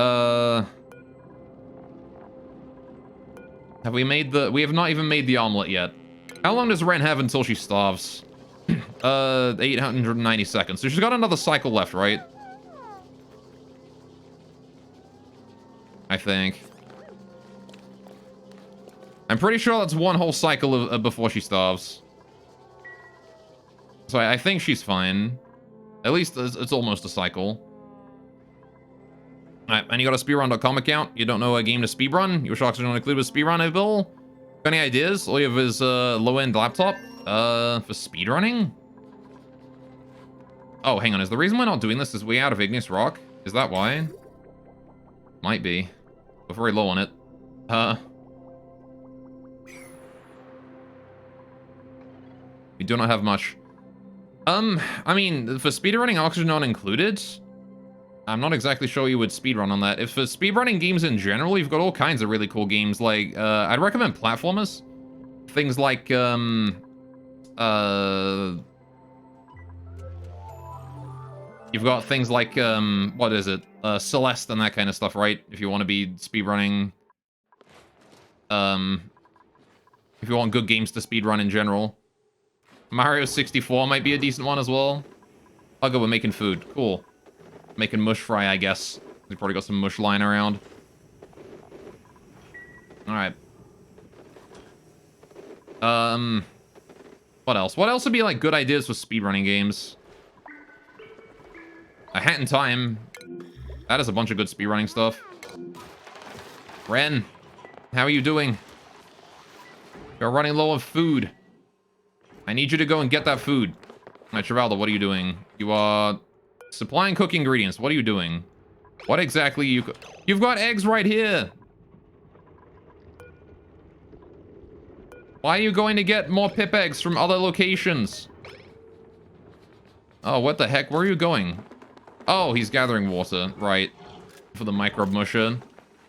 S1: Have we made the... We have not even made the omelet yet. How long does Ren have until she starves? 890 seconds. So she's got another cycle left, right? I think. I'm pretty sure that's one whole cycle of before she starves. So I think she's fine. At least it's almost a cycle. Alright, and you got a speedrun.com account. You don't know a game to speedrun. You wish Oxygen not included with speedrun, Bill? Got any ideas? All you have is a low-end laptop. For speedrunning? Oh, hang on. Is the reason we're not doing this is we out of Igneous Rock? Is that why? Might be. We're very low on it. We do not have much. I mean, for speedrunning, Oxygen not included. I'm not exactly sure you would speedrun on that. If for speedrunning games in general, you've got all kinds of really cool games. Like, I'd recommend platformers. Things like, you've got things like, what is it? Celeste and that kind of stuff, right? If you want to be speedrunning. If you want good games to speedrun in general. Mario 64 might be a decent one as well. I'll go with making food. Cool. Making mush fry, I guess. We've probably got some mush lying around. Alright. What else? What else would be, like, good ideas for speedrunning games? A Hat in Time. That is a bunch of good speedrunning stuff. Ren, how are you doing? You're running low on food. I need you to go and get that food. Alright, Travaldo, what are you doing? You are supplying cooking ingredients. What are you doing? What exactly You've got eggs right here. Why are you going to get more pip eggs from other locations? Oh, what the heck? Where are you going? Oh, he's gathering water. Right. For the microbe musher.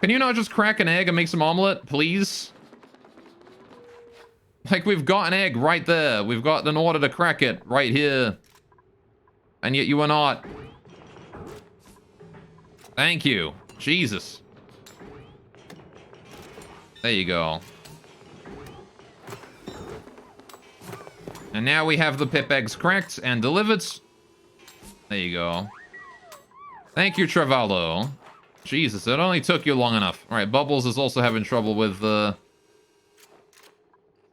S1: Can you not just crack an egg and make some omelet, please? Like, we've got an egg right there. We've got an order to crack it right here. And yet you are not. Thank you. Jesus. There you go. And now we have the pip eggs cracked and delivered. There you go. Thank you, Travaldo. Jesus, it only took you long enough. Alright, Bubbles is also having trouble with,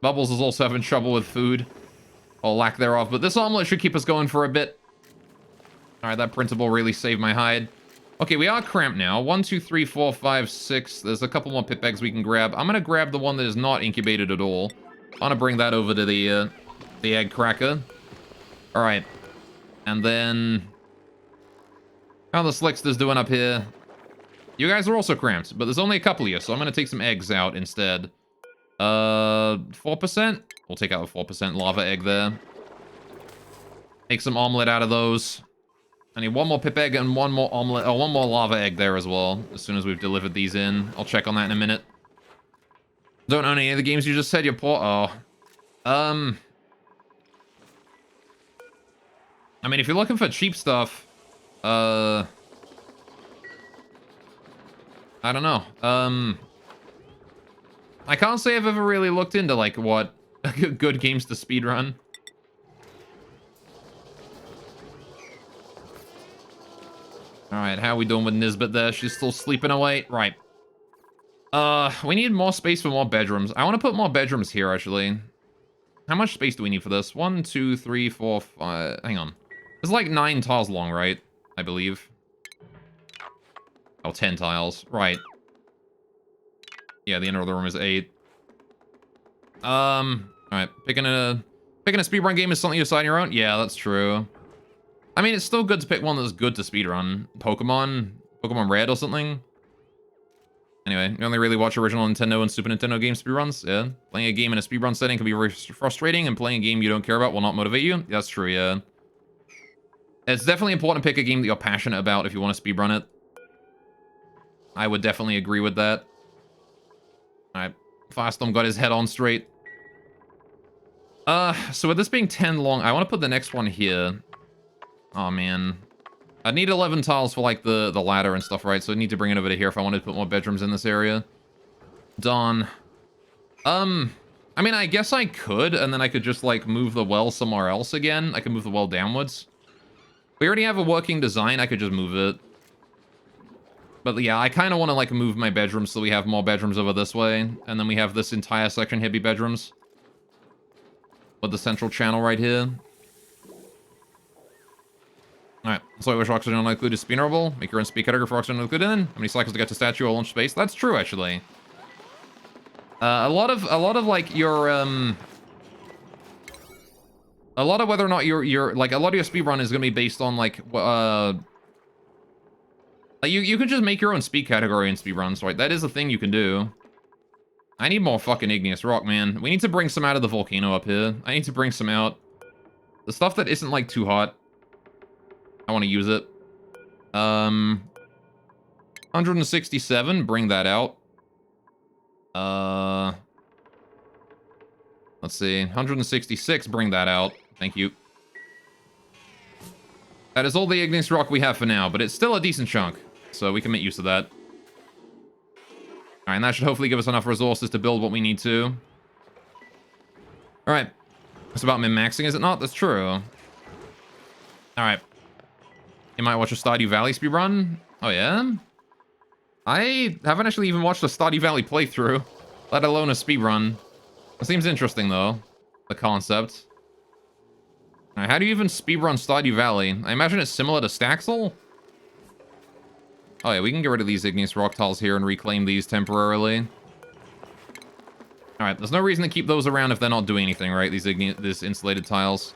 S1: Bubbles is also having trouble with food. Or lack thereof, but this omelet should keep us going for a bit. Alright, that printable really saved my hide. Okay, we are cramped now. 1, 2, 3, 4, 5, 6. There's a couple more pip eggs we can grab. I'm gonna grab the one that is not incubated at all. I'm gonna bring that over to the egg cracker. Alright. And then... how the Slickster's doing up here? You guys are also cramped, but there's only a couple of you, so I'm gonna take some eggs out instead. 4%? We'll take out a 4% lava egg there. Make some omelet out of those. I need one more pip egg and one more omelet. Oh, one more lava egg there as well. As soon as we've delivered these in. I'll check on that in a minute. Don't own any of the games you just said. You're poor. Oh. I mean, if you're looking for cheap stuff, I don't know. I can't say I've ever really looked into, like, what good games to speedrun. Alright, how are we doing with Nisbet there? She's still sleeping away? Right. We need more space for more bedrooms. I want to put more bedrooms here, actually. How much space do we need for this? 1, 2, 3, 4, 5... hang on. It's like 9 tiles long, right? I believe. Oh, 10 tiles. Right. Yeah, the inner of the room is 8. Alright. Picking a speedrun game is something you decide on your own? Yeah, that's true. I mean, it's still good to pick one that's good to speedrun. Pokemon Red or something. Anyway, you only really watch original Nintendo and Super Nintendo game speedruns? Yeah. Playing a game in a speedrun setting can be very frustrating, and playing a game you don't care about will not motivate you. That's true, yeah. It's definitely important to pick a game that you're passionate about if you want to speedrun it. I would definitely agree with that. Alright. Fastom got his head on straight. So with this being 10 long, I want to put the next one here. Oh, man. I need 11 tiles for, like, the ladder and stuff, right? So I need to bring it over to here if I wanted to put more bedrooms in this area. Done. I mean, I guess I could, and then I could just, like, move the well somewhere else again. I could move the well downwards. We already have a working design. I could just move it. But, yeah, I kind of want to, like, move my bedrooms so we have more bedrooms over this way. And then we have this entire section here be bedrooms. With the central channel right here. Alright, so I wish oxygen not included is spinnerable. Make your own speed category for oxygen not included in. How many cycles to get to statue or launch space? That's true, actually. A lot of like your a lot of whether or not your like a lot of your speedrun is gonna be based on like you can just make your own speed category in speedruns, right? That is a thing you can do. I need more fucking igneous rock, man. We need to bring some out of the volcano up here. I need to bring some out. The stuff that isn't like too hot. I want to use it. 167, bring that out. Let's see, 166, bring that out. Thank you. That is all the igneous rock we have for now, but it's still a decent chunk, so we can make use of that. Alright, and that should hopefully give us enough resources to build what we need to. Alright. It's about min-maxing, is it not? That's true. Alright. You might watch a Stardew Valley speedrun? Oh, yeah? I haven't actually even watched a Stardew Valley playthrough, let alone a speedrun. It seems interesting, though, the concept. Alright, how do you even speedrun Stardew Valley? I imagine it's similar to Staxel? Oh yeah, we can get rid of these igneous rock tiles here and reclaim these temporarily. Alright, there's no reason to keep those around if they're not doing anything, right? These insulated tiles.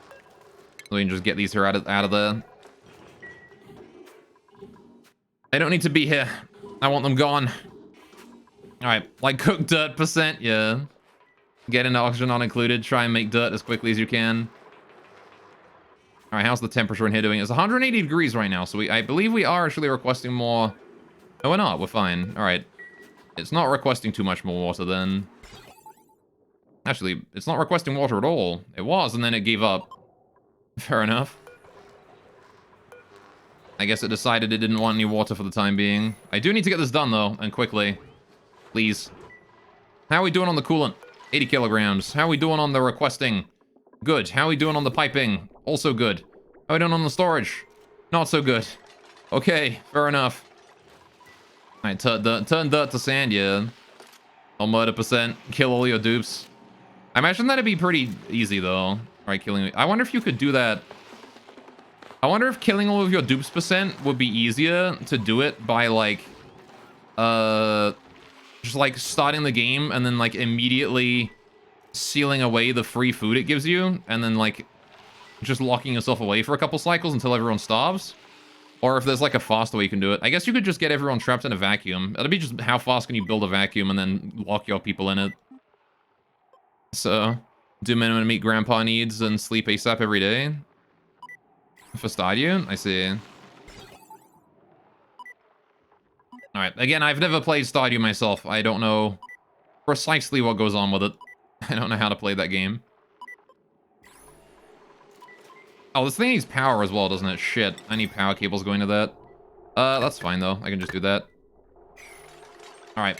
S1: So we can just get these here out of there. They don't need to be here. I want them gone. Alright, like cook dirt %, yeah. Get into oxygen not included. Try and make dirt as quickly as you can. Alright, how's the temperature in here doing? It's 180 degrees right now, so I believe we are actually requesting more. No, we're not. We're fine. Alright. It's not requesting too much more water then. Actually, it's not requesting water at all. It was, and then it gave up. Fair enough. I guess it decided it didn't want any water for the time being. I do need to get this done, though, and quickly. Please. How are we doing on the coolant? 80 kilograms. How are we doing on the requesting? Good. How are we doing on the piping? Also good. How are we doing on the storage? Not so good. Okay, fair enough. Alright, turn dirt to sand, yeah. All murder %. Kill all your dupes. I imagine that'd be pretty easy, though. Alright, killing... I wonder if you could do that... I wonder if killing all of your dupes % would be easier to do it by, like... just, like, starting the game and then, like, immediately sealing away the free food it gives you. And then, like, just locking yourself away for a couple cycles until everyone starves. Or if there's, like, a faster way you can do it. I guess you could just get everyone trapped in a vacuum. It'll be just how fast can you build a vacuum and then lock your people in it. So, do minimum meet grandpa needs and sleep ASAP every day. For Stardew? I see. Alright, again, I've never played Stardew myself. I don't know precisely what goes on with it. I don't know how to play that game. Oh, this thing needs power as well, doesn't it? Shit, I need power cables going to that. That's fine, though. I can just do that. Alright.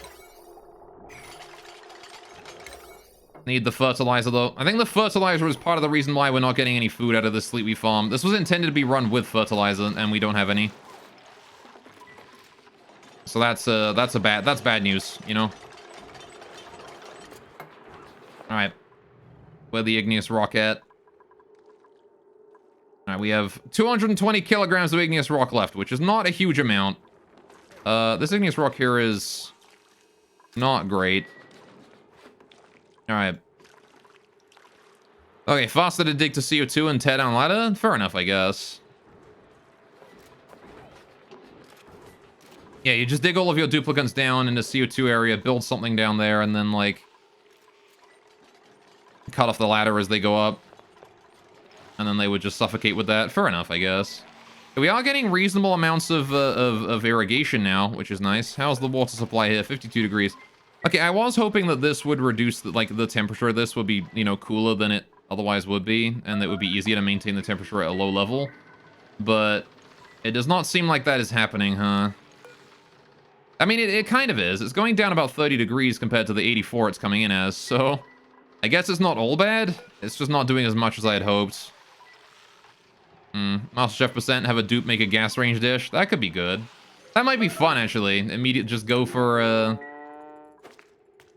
S1: Need the fertilizer, though. I think the fertilizer is part of the reason why we're not getting any food out of this Sleepy farm. This was intended to be run with fertilizer, and we don't have any. So that's bad news, you know? Alright. Where the igneous rock at? Alright, we have 220 kilograms of igneous rock left, which is not a huge amount. This igneous rock here is not great. Alright. Okay, faster to dig to CO2 and tear down ladder? Fair enough, I guess. Yeah, you just dig all of your duplicants down in the CO2 area, build something down there, and then, like, cut off the ladder as they go up. And then they would just suffocate with that. Fair enough, I guess. We are getting reasonable amounts of irrigation now, which is nice. How's the water supply here? 52 degrees. Okay, I was hoping that this would reduce, the temperature of this would be, you know, cooler than it otherwise would be, and it would be easier to maintain the temperature at a low level. But it does not seem like that is happening, huh? I mean, it kind of is. It's going down about 30 degrees compared to the 84 it's coming in as, so I guess it's not all bad. It's just not doing as much as I had hoped. Master Chef % have a dupe make a gas range dish. That could be good. That might be fun, actually. Just go for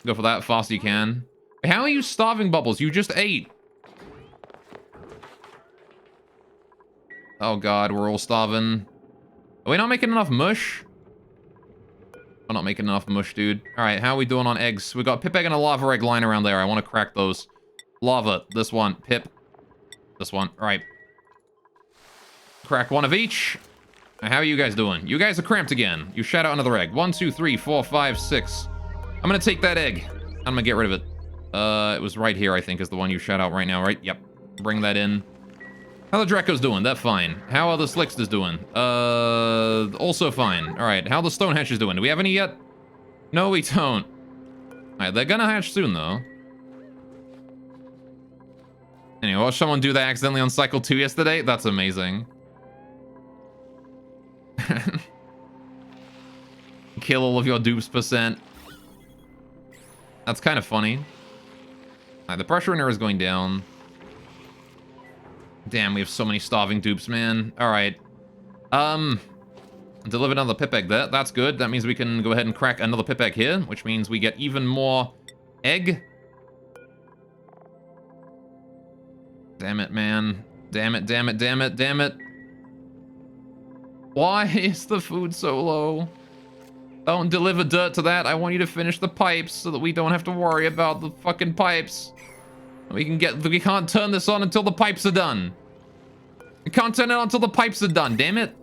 S1: that fast you can. How are you starving, Bubbles? You just ate. Oh god, we're all starving. Are we not making enough mush? We're not making enough mush, dude. Alright, how are we doing on eggs? We got a pip egg and a lava egg lying around there. I want to crack those. Lava, this one. Pip, this one. Alright. Crack one of each. How are you guys doing? You guys are cramped again. You shout out another egg. 1, 2, 3, 4, 5, 6. I'm gonna take that egg. I'm gonna get rid of it. It was right here, I think, is the one you shout out right now, right? Yep. Bring that in. How the Draco's doing? They're fine. How are the Slicksters doing? Also fine. Alright, how the Stonehatchers doing? Do we have any yet? No, we don't. Alright, they're gonna hatch soon, though. Anyway, watched someone do that accidentally on cycle 2 yesterday? That's amazing. Kill all of your dupes %. That's kind of funny. Alright, the pressure in here is going down. Damn, we have so many starving dupes, man. Alright. Deliver another pip egg there. That's good. That means we can go ahead and crack another pip egg here, which means we get even more egg. Damn it, man. Damn it, damn it, damn it, damn it. Why is the food so low? Don't deliver dirt to that. I want you to finish the pipes so that we don't have to worry about the fucking pipes. We can't turn this on until the pipes are done. We can't turn it on until the pipes are done, damn it.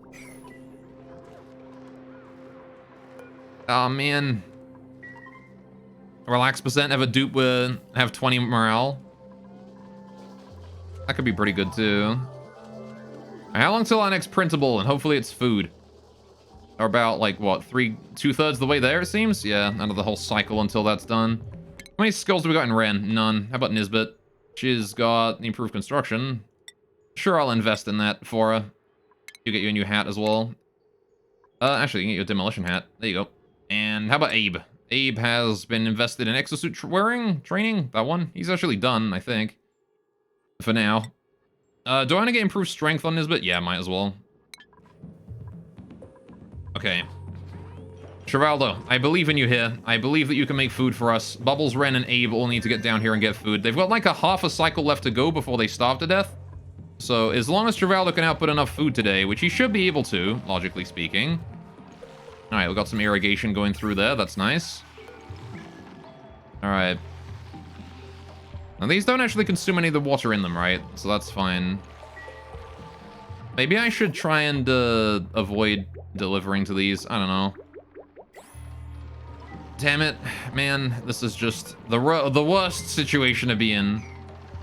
S1: Oh, man. Relax %, have a dupe with, have 20 morale. That could be pretty good, too. How long till our next printable? And hopefully it's food. Or about, like, what, 2/3 of the way there, it seems? Yeah, end of the whole cycle until that's done. How many skills do we got in Ren? None. How about Nisbet? She's got improved construction. Sure, I'll invest in that for her. You get you a new hat as well. Actually, you can get you a demolition hat. There you go. And how about Abe? Abe has been invested in exosuit wearing, training. That one. He's actually done, I think. For now. Do I want to get improved strength on Nisbet? Yeah, might as well. Okay. Trivaldo, I believe in you here. I believe that you can make food for us. Bubbles, Ren, and Abe all need to get down here and get food. They've got like a half a cycle left to go before they starve to death. So as long as Trivaldo can output enough food today, which he should be able to, logically speaking. Alright, we've got some irrigation going through there. That's nice. Alright. Now these don't actually consume any of the water in them, right? So that's fine. Maybe I should try and avoid delivering to these. I don't know. Damn it, man. This is just the worst situation to be in.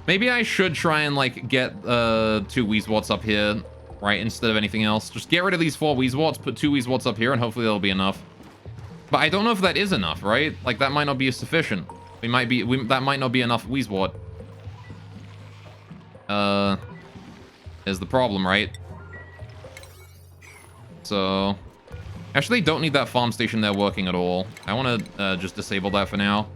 S1: Maybe I should try and, like, get 2 Weezwots up here, right, instead of anything else. Just get rid of these 4 Weezwots, put 2 Weezwots up here, and hopefully that'll be enough. But I don't know if that is enough, right? Like, that might not be sufficient. That might not be enough Weezwot. Is the problem, right? So... Actually, don't need that farm station there working at all. I want to just disable that for now.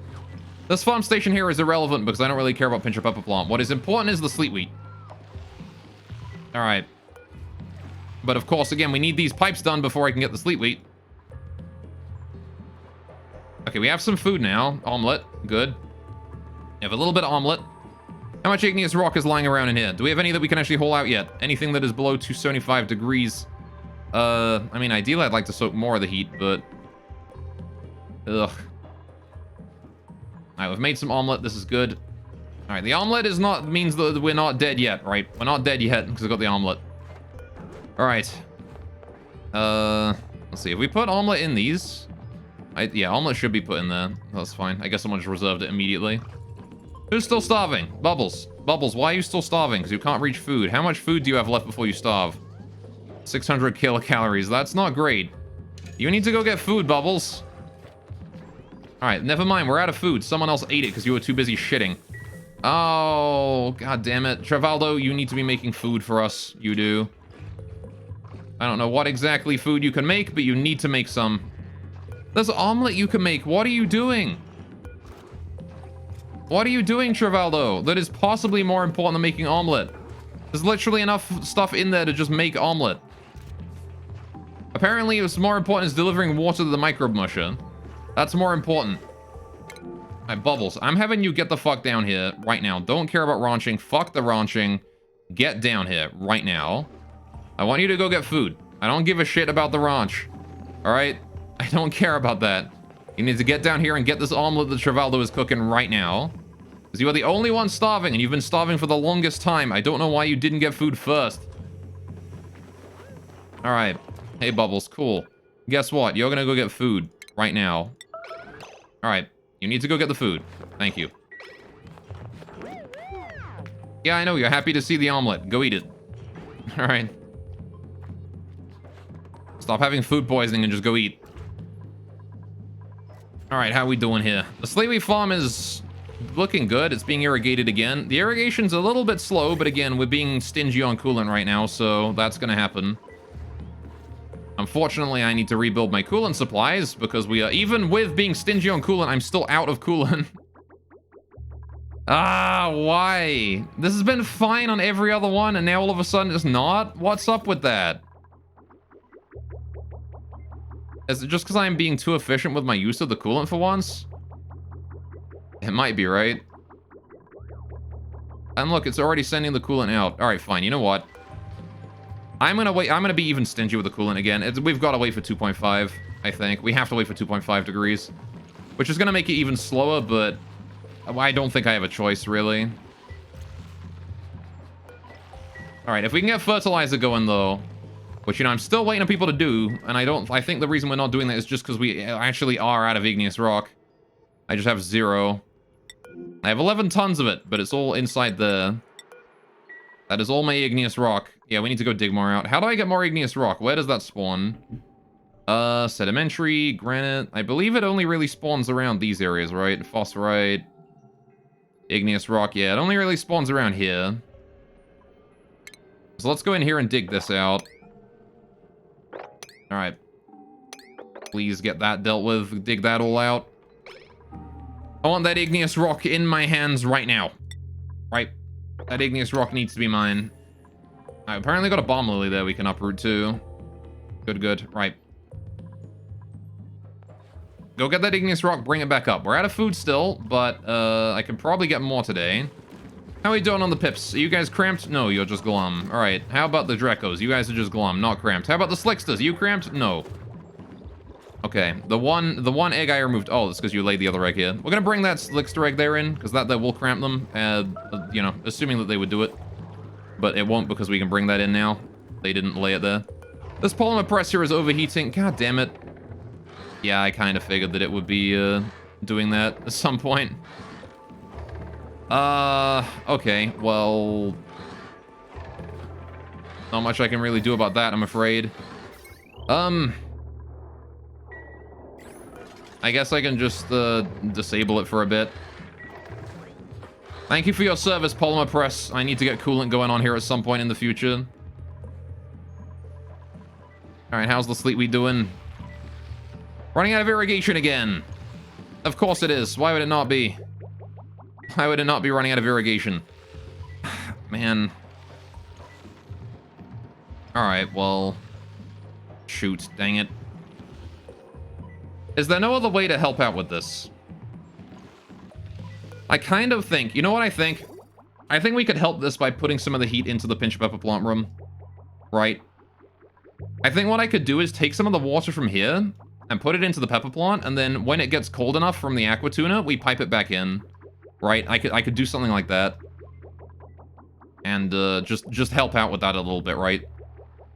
S1: This farm station here is irrelevant because I don't really care about Pincher Pepper Plant. What is important is the Sleet Wheat. Alright. But of course, again, we need these pipes done before I can get the Sleet Wheat. Okay, we have some food now. Omelette. Good. We have a little bit of omelette. How much igneous rock is lying around in here? Do we have any that we can actually haul out yet? Anything that is below 275 degrees... I mean, ideally I'd like to soak more of the heat, but... Ugh. Alright, we've made some omelet. This is good. Alright, the omelet means that we're not dead yet, right? We're not dead yet, because we've got the omelet. Alright. Let's see. If we put omelet in these... yeah, omelet should be put in there. That's fine. I guess someone just reserved it immediately. Who's still starving? Bubbles. Bubbles, why are you still starving? Because you can't reach food. How much food do you have left before you starve? 600 kilocalories. That's not great. You need to go get food, Bubbles. Alright, never mind. We're out of food. Someone else ate it because you were too busy shitting. Oh, god damn it. Trivaldo, you need to be making food for us. You do. I don't know what exactly food you can make, but you need to make some. There's omelet you can make. What are you doing? What are you doing, Trivaldo? That is possibly more important than making omelet. There's literally enough stuff in there to just make omelet. Apparently, what's more important is delivering water to the microbe musher. That's more important. Alright, Bubbles, I'm having you get the fuck down here right now. Don't care about ranching. Fuck the ranching. Get down here right now. I want you to go get food. I don't give a shit about the ranch. All right? I don't care about that. You need to get down here and get this omelet that Trivaldo is cooking right now. Because you are the only one starving, and you've been starving for the longest time. I don't know why you didn't get food first. All right. Hey, Bubbles. Cool. Guess what? You're going to go get food right now. All right. You need to go get the food. Thank you. Yeah, I know. You're happy to see the omelet. Go eat it. All right. Stop having food poisoning and just go eat. All right, how we doing here? The Slavery Farm is looking good. It's being irrigated again. The irrigation's a little bit slow, but again, we're being stingy on coolant right now, so that's gonna happen. Unfortunately, I need to rebuild my coolant supplies because we are, even with being stingy on coolant, I'm still out of coolant. Ah, why? This has been fine on every other one, and now all of a sudden it's not? What's up with that? Is it just because I'm being too efficient with my use of the coolant for once? It might be, right? And look, it's already sending the coolant out. All right, fine. You know what? I'm going to wait. I'm going to be even stingy with the coolant again. We've got to wait for 2.5, I think. We have to wait for 2.5 degrees, which is going to make it even slower, but I don't think I have a choice, really. All right, if we can get fertilizer going, though, which, you know, I'm still waiting on people to do, and I think the reason we're not doing that is just because we actually are out of igneous rock. I just have 0. I have 11 tons of it, but it's all inside there. That is all my igneous rock. Yeah, we need to go dig more out. How do I get more igneous rock? Where does that spawn? Sedimentary, granite. I believe it only really spawns around these areas, right? Phosphorite, igneous rock. Yeah, it only really spawns around here. So let's go in here and dig this out. All right. Please get that dealt with. Dig that all out. I want that igneous rock in my hands right now. Right. That igneous rock needs to be mine. I apparently got a bomb lily there we can uproot too. Good, good. Right. Go get that igneous rock, bring it back up. We're out of food still, but I can probably get more today. How are we doing on the pips? Are you guys cramped? No, you're just glum. All right. How about the Drecos? You guys are just glum, not cramped. How about the Slicksters? Are you cramped? No. Okay. The one egg I removed. Oh, it's because you laid the other egg here. We're gonna bring that Slickster egg there in, because that will cramp them. You know, assuming that they would do it, but it won't because we can bring that in now. They didn't lay it there. This polymer press here is overheating. God damn it. Yeah, I kind of figured that it would be doing that at some point. Okay, well, not much I can really do about that, I'm afraid. I guess I can just disable it for a bit. Thank you for your service, polymer press. I need to get coolant going on here at some point in the future. All right, how's the sleetweed doing? Running out of irrigation again. Of course it is. Why would it not be? Why would it not be running out of irrigation? Man. Alright, well... Shoot, dang it. Is there no other way to help out with this? I kind of think... You know what I think? I think we could help this by putting some of the heat into the pinch pepper plant room. Right? I think what I could do is take some of the water from here and put it into the pepper plant, and then when it gets cold enough from the aqua tuna, we pipe it back in. Right? I could do something like that. And just help out with that a little bit, right?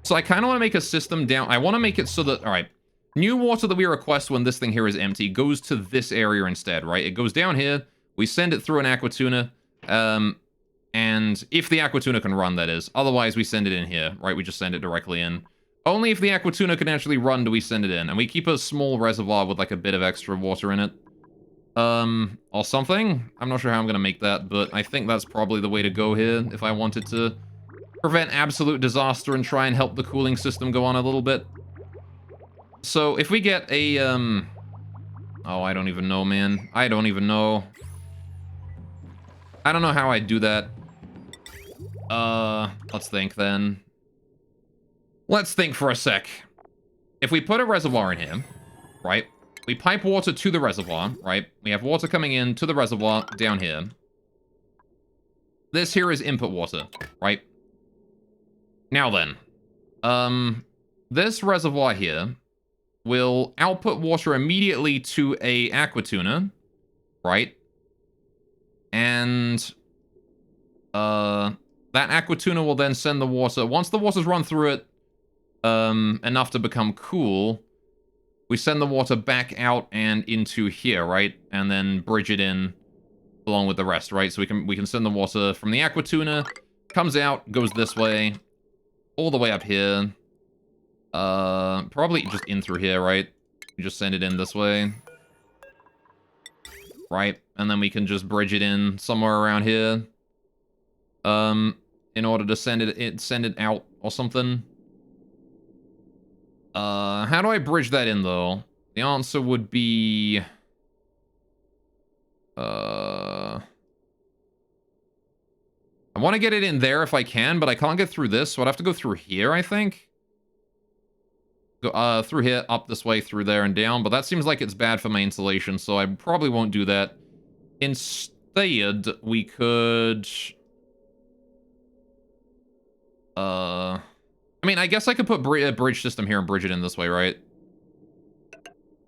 S1: So I kind of want to make a system down. I want to make it so that, all right, new water that we request when this thing here is empty goes to this area instead, right? It goes down here. We send it through an aqua tuna. And if the aqua tuna can run, that is. Otherwise, we send it in here, right? We just send it directly in. Only if the aqua tuna can actually run do we send it in. And we keep a small reservoir with like a bit of extra water in it. Or something. I'm not sure how I'm going to make that, but I think that's probably the way to go here if I wanted to prevent absolute disaster and try and help the cooling system go on a little bit. So if we get a, oh, I don't even know, man. I don't even know. I don't know how I'd do that. Let's think then. Let's think for a sec. If we put a reservoir in here, right? We pipe water to the reservoir, right? We have water coming in to the reservoir down here. This here is input water, right? Now then, This reservoir here will output water immediately to a aqua tuner, right? And that aqua tuner will then send the water. Once the water's run through it enough to become cool, we send the water back out and into here, right? And then bridge it in along with the rest, right? So we can send the water from the aqua tuner, comes out, goes this way, all the way up here. Probably just in through here, right? We just send it in this way. Right? And then we can just bridge it in somewhere around here. In order to send it out or something. How do I bridge that in, though? The answer would be... I want to get it in there if I can, but I can't get through this, so I'd have to go through here, I think. Go through here, up this way, through there, and down, but that seems like it's bad for my insulation, so I probably won't do that. Instead, we could... I mean, I guess I could put a bridge system here and bridge it in this way, right?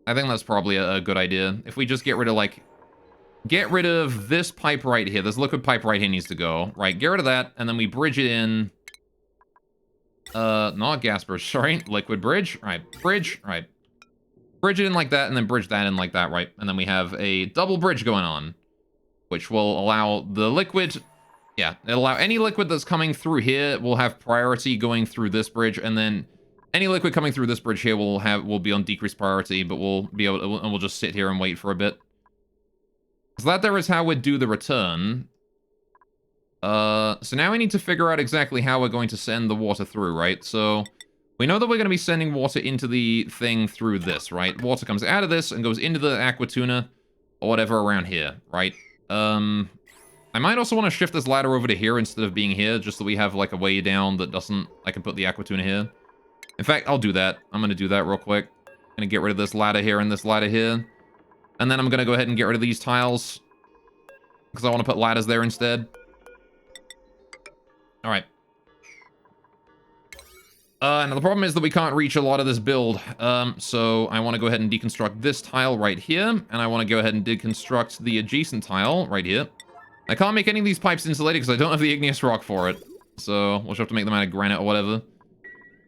S1: I think that's probably a good idea. If we just get rid of, like... Get rid of this pipe right here. This liquid pipe right here needs to go. Right, get rid of that, and then we bridge it in... not gas bridge, sorry. Liquid bridge. Right, bridge. Right. Bridge it in like that, and then bridge that in like that, right? And then we have a double bridge going on, which will allow the liquid... Yeah, it'll allow any liquid that's coming through here will have priority going through this bridge, and then any liquid coming through this bridge here will be on decreased priority, but we'll be able to, and we'll just sit here and wait for a bit. So that there is how we'd do the return. So now we need to figure out exactly how we're going to send the water through, right? So we know that we're going to be sending water into the thing through this, right? Water comes out of this and goes into the aqua tuner or whatever around here, right? I might also want to shift this ladder over to here instead of being here, just so we have like a way down that doesn't... I can put the aqua tuner here. In fact, I'll do that. I'm going to do that real quick. I'm going to get rid of this ladder here and this ladder here. And then I'm going to go ahead and get rid of these tiles, because I want to put ladders there instead. Alright. Now the problem is that we can't reach a lot of this build. So I want to go ahead and deconstruct this tile right here. And I want to go ahead and deconstruct the adjacent tile right here. I can't make any of these pipes insulated because I don't have the igneous rock for it. So we'll just have to make them out of granite or whatever.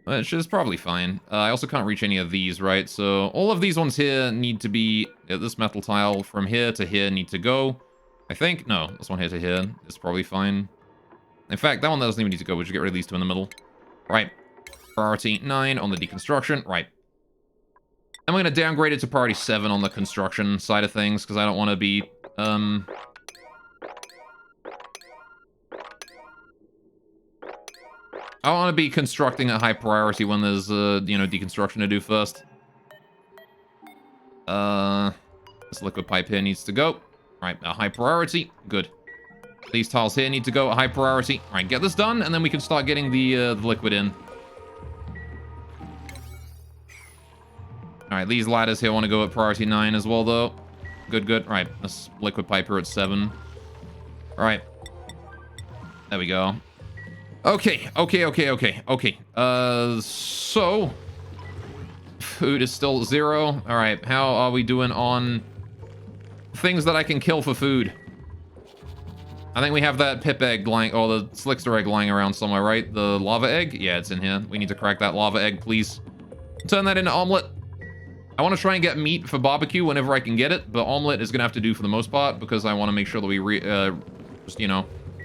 S1: Which is probably fine. I also can't reach any of these, right? So all of these ones here need to be... this metal tile from here to here need to go. I think. No, this one here to here is probably fine. In fact, that one doesn't even need to go. We'll just get rid of these two in the middle. Right. Priority 9 on the deconstruction. Right. I'm going to downgrade it to priority 7 on the construction side of things, because I don't want to be... I want to be constructing at high priority when there's, you know, deconstruction to do first. This liquid pipe here needs to go. Right, a high priority. Good. These tiles here need to go at high priority. All right, get this done, and then we can start getting the liquid in. All right, these ladders here want to go at priority 9 as well, though. Good, good. All right, this liquid pipe here at 7. All right. There we go. Okay. So... Food is still 0. All right, how are we doing on things that I can kill for food? I think we have that pip egg lying, or the slickster egg lying around somewhere, right? The lava egg? Yeah, it's in here. We need to crack that lava egg, please. Turn that into omelet. I want to try and get meat for barbecue whenever I can get it, but omelet is going to have to do for the most part, because I want to make sure that we, just, you know,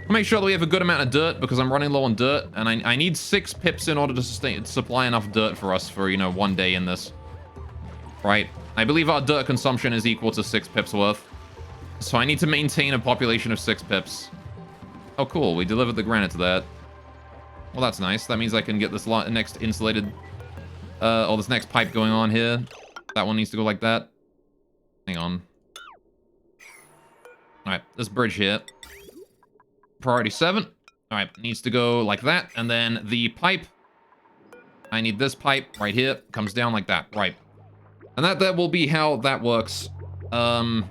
S1: make sure that we have a good amount of dirt, because I'm running low on dirt, and I need 6 pips in order to supply enough dirt for us for, you know, 1 day in this. Right? I believe our dirt consumption is equal to 6 pips worth. So I need to maintain a population of 6 pips. Oh, cool. We delivered the granite to that. Well, that's nice. That means I can get this next insulated, or this next pipe going on here. That one needs to go like that. Hang on. Alright, this bridge here. Priority 7. Alright, needs to go like that. And then the pipe. I need this pipe right here. Comes down like that. Right. And that will be how that works. Right.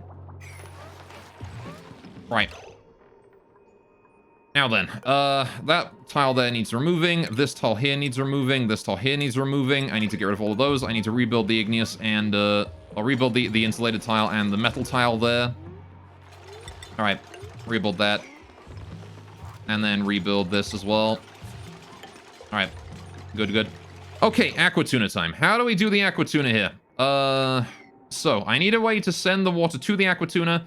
S1: Now then, that tile there needs removing. This tile here needs removing. This tile here needs removing. I need to get rid of all of those. I need to rebuild the igneous and, I'll rebuild the insulated tile and the metal tile there. All right, rebuild that. And then rebuild this as well. All right, good, good. Okay, aqua tuna time. How do we do the aqua tuna here? So I need a way to send the water to the aqua tuna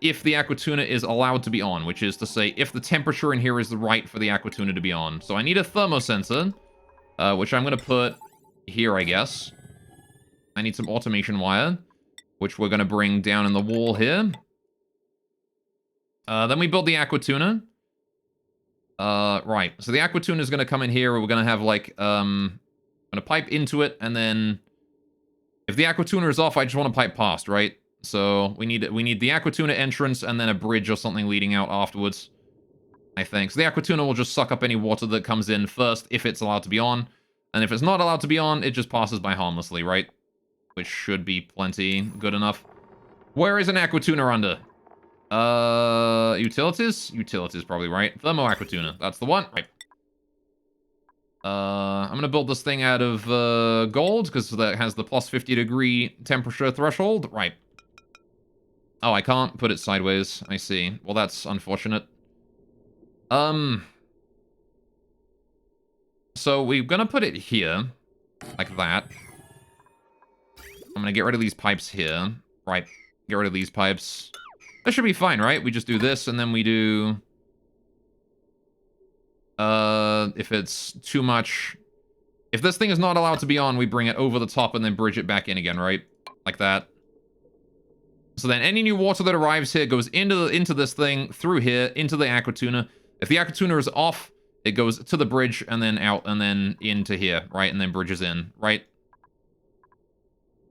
S1: if the aqua tuna is allowed to be on, which is to say if the temperature in here is right for the aqua tuna to be on. So I need a thermosensor, which I'm going to put here, I guess. I need some automation wire, which we're going to bring down in the wall here. Then we build the aqua tuna. Right. So the aqua tuna is going to come in here. We're going to have like, I'm going to pipe into it, and then if the aqua tuna is off, I just want to pipe past, right? So we need the aqua tuna entrance and then a bridge or something leading out afterwards, I think. So the aqua tuna will just suck up any water that comes in first if it's allowed to be on. And if it's not allowed to be on, it just passes by harmlessly, right? Which should be plenty good enough. Where is an aqua tuna under? Utilities? Utilities, probably, right? Thermo aqua tuna. That's the one. Right. I'm gonna build this thing out of gold, because that has the plus 50-degree temperature threshold. Right. Oh, I can't put it sideways. I see. Well, that's unfortunate. So we're gonna put it here, like that. I'm gonna get rid of these pipes here. Right. Get rid of these pipes. That should be fine, right? We just do this, and then we do... if it's too much... If this thing is not allowed to be on, we bring it over the top and then bridge it back in again, right? Like that. So then any new water that arrives here goes into this thing, through here, into the aqua tuna. If the aqua tuna is off, it goes to the bridge and then out and then into here, right? And then bridges in, right?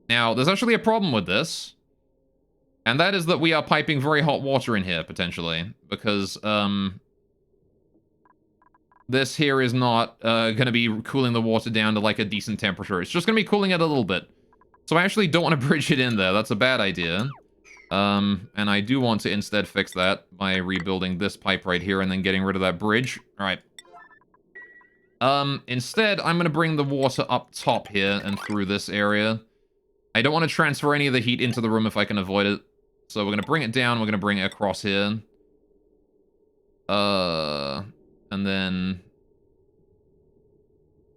S1: Now, there's actually a problem with this. And that is that we are piping very hot water in here, potentially. Because, this here is not going to be cooling the water down to, like, a decent temperature. It's just going to be cooling it a little bit. So I actually don't want to bridge it in there. That's a bad idea. And I do want to instead fix that by rebuilding this pipe right here and then getting rid of that bridge. All right. Instead, I'm going to bring the water up top here and through this area. I don't want to transfer any of the heat into the room if I can avoid it. So we're going to bring it down. We're going to bring it across here. And then...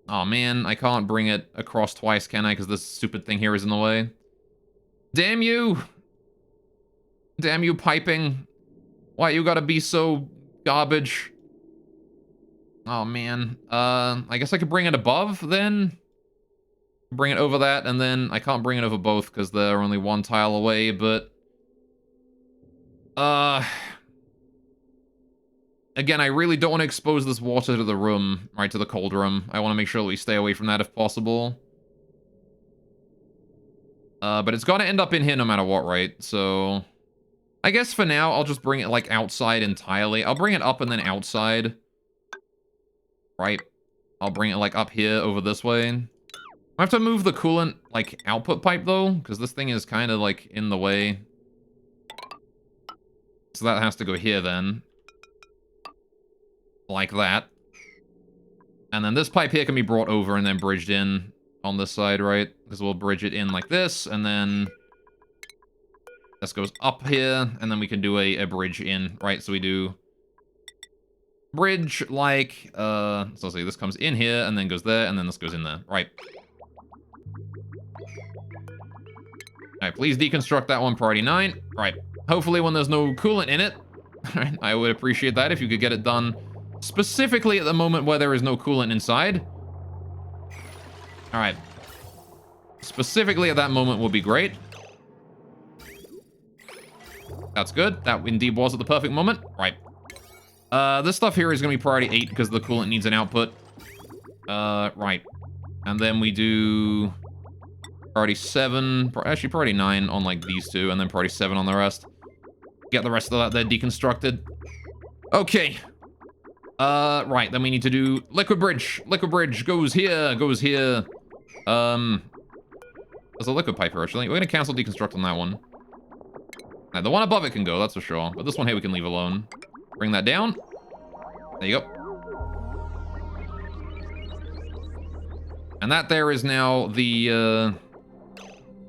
S1: Oh, man. I can't bring it across twice, can I? Because this stupid thing here is in the way. Damn you! Damn you, piping. Why you gotta be so garbage? Oh, man. I guess I could bring it above, then? Bring it over that, and then... I can't bring it over both, because they're only one tile away, but... Again, I really don't want to expose this water to the room, right, to the cold room. I want to make sure that we stay away from that if possible. But it's got to end up in here no matter what, right? So, I guess for now, I'll just bring it, like, outside entirely. I'll bring it up and then outside. Right? I'll bring it, like, up here over this way. I have to move the coolant, like, output pipe, though, because this thing is kind of, like, in the way. So that has to go here, then. Like that. And then this pipe here can be brought over and then bridged in on this side, right? Because we'll bridge it in like this, and then this goes up here, and then we can do a bridge in, right? So we do bridge like, so let's see, this comes in here, and then goes there, and then this goes in there, right? Alright, please deconstruct that one, priority 9. Right. Hopefully when there's no coolant in it, I would appreciate that if you could get it done specifically at the moment where there is no coolant inside. Alright. Specifically at that moment would be great. That's good. That indeed was at the perfect moment. Right. This stuff here is going to be priority 8 because the coolant needs an output. Right. And then we do priority 7. Actually, priority 9 on, like, these two, and then priority 7 on the rest. Get the rest of that there deconstructed. Okay. Right, then we need to do liquid bridge. Liquid bridge goes here, goes here. There's a liquid pipe here, actually. We're gonna cancel deconstruct on that one. Right, the one above it can go, that's for sure. But this one here we can leave alone. Bring that down. There you go. And that there is now the,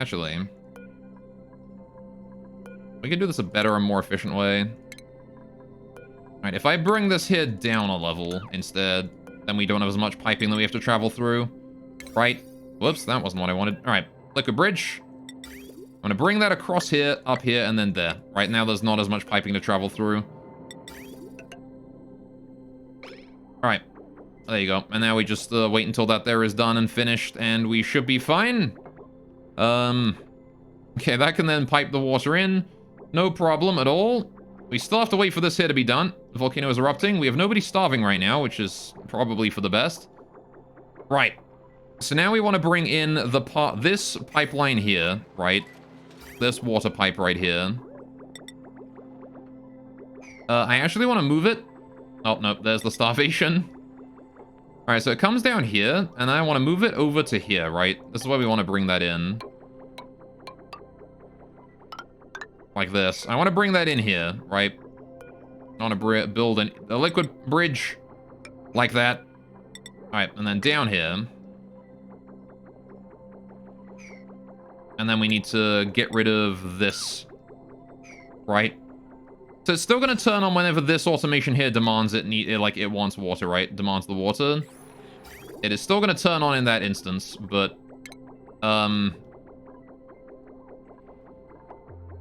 S1: actually, we can do this a better and more efficient way. All right, if I bring this here down a level instead, then we don't have as much piping that we have to travel through, right? Whoops, that wasn't what I wanted. All right, liquid bridge. I'm gonna bring that across here, up here, and then there. Right now, there's not as much piping to travel through. All right, there you go. And now we just wait until that there is done and finished, and we should be fine. Okay, that can then pipe the water in. No problem at all. We still have to wait for this here to be done. The volcano is erupting. We have nobody starving right now, which is probably for the best. Right. So now we want to bring in the this pipeline here, right? This water pipe right here. I actually want to move it. Oh, no, there's the starvation. All right, so it comes down here, and I want to move it over to here, right? This is where we want to bring that in. Like this. I want to bring that in here, right? I want to build a liquid bridge like that. All right, and then down here. And then we need to get rid of this, right? So it's still going to turn on whenever this automation here demands it, like it wants water, right? Demands the water. It is still going to turn on in that instance, but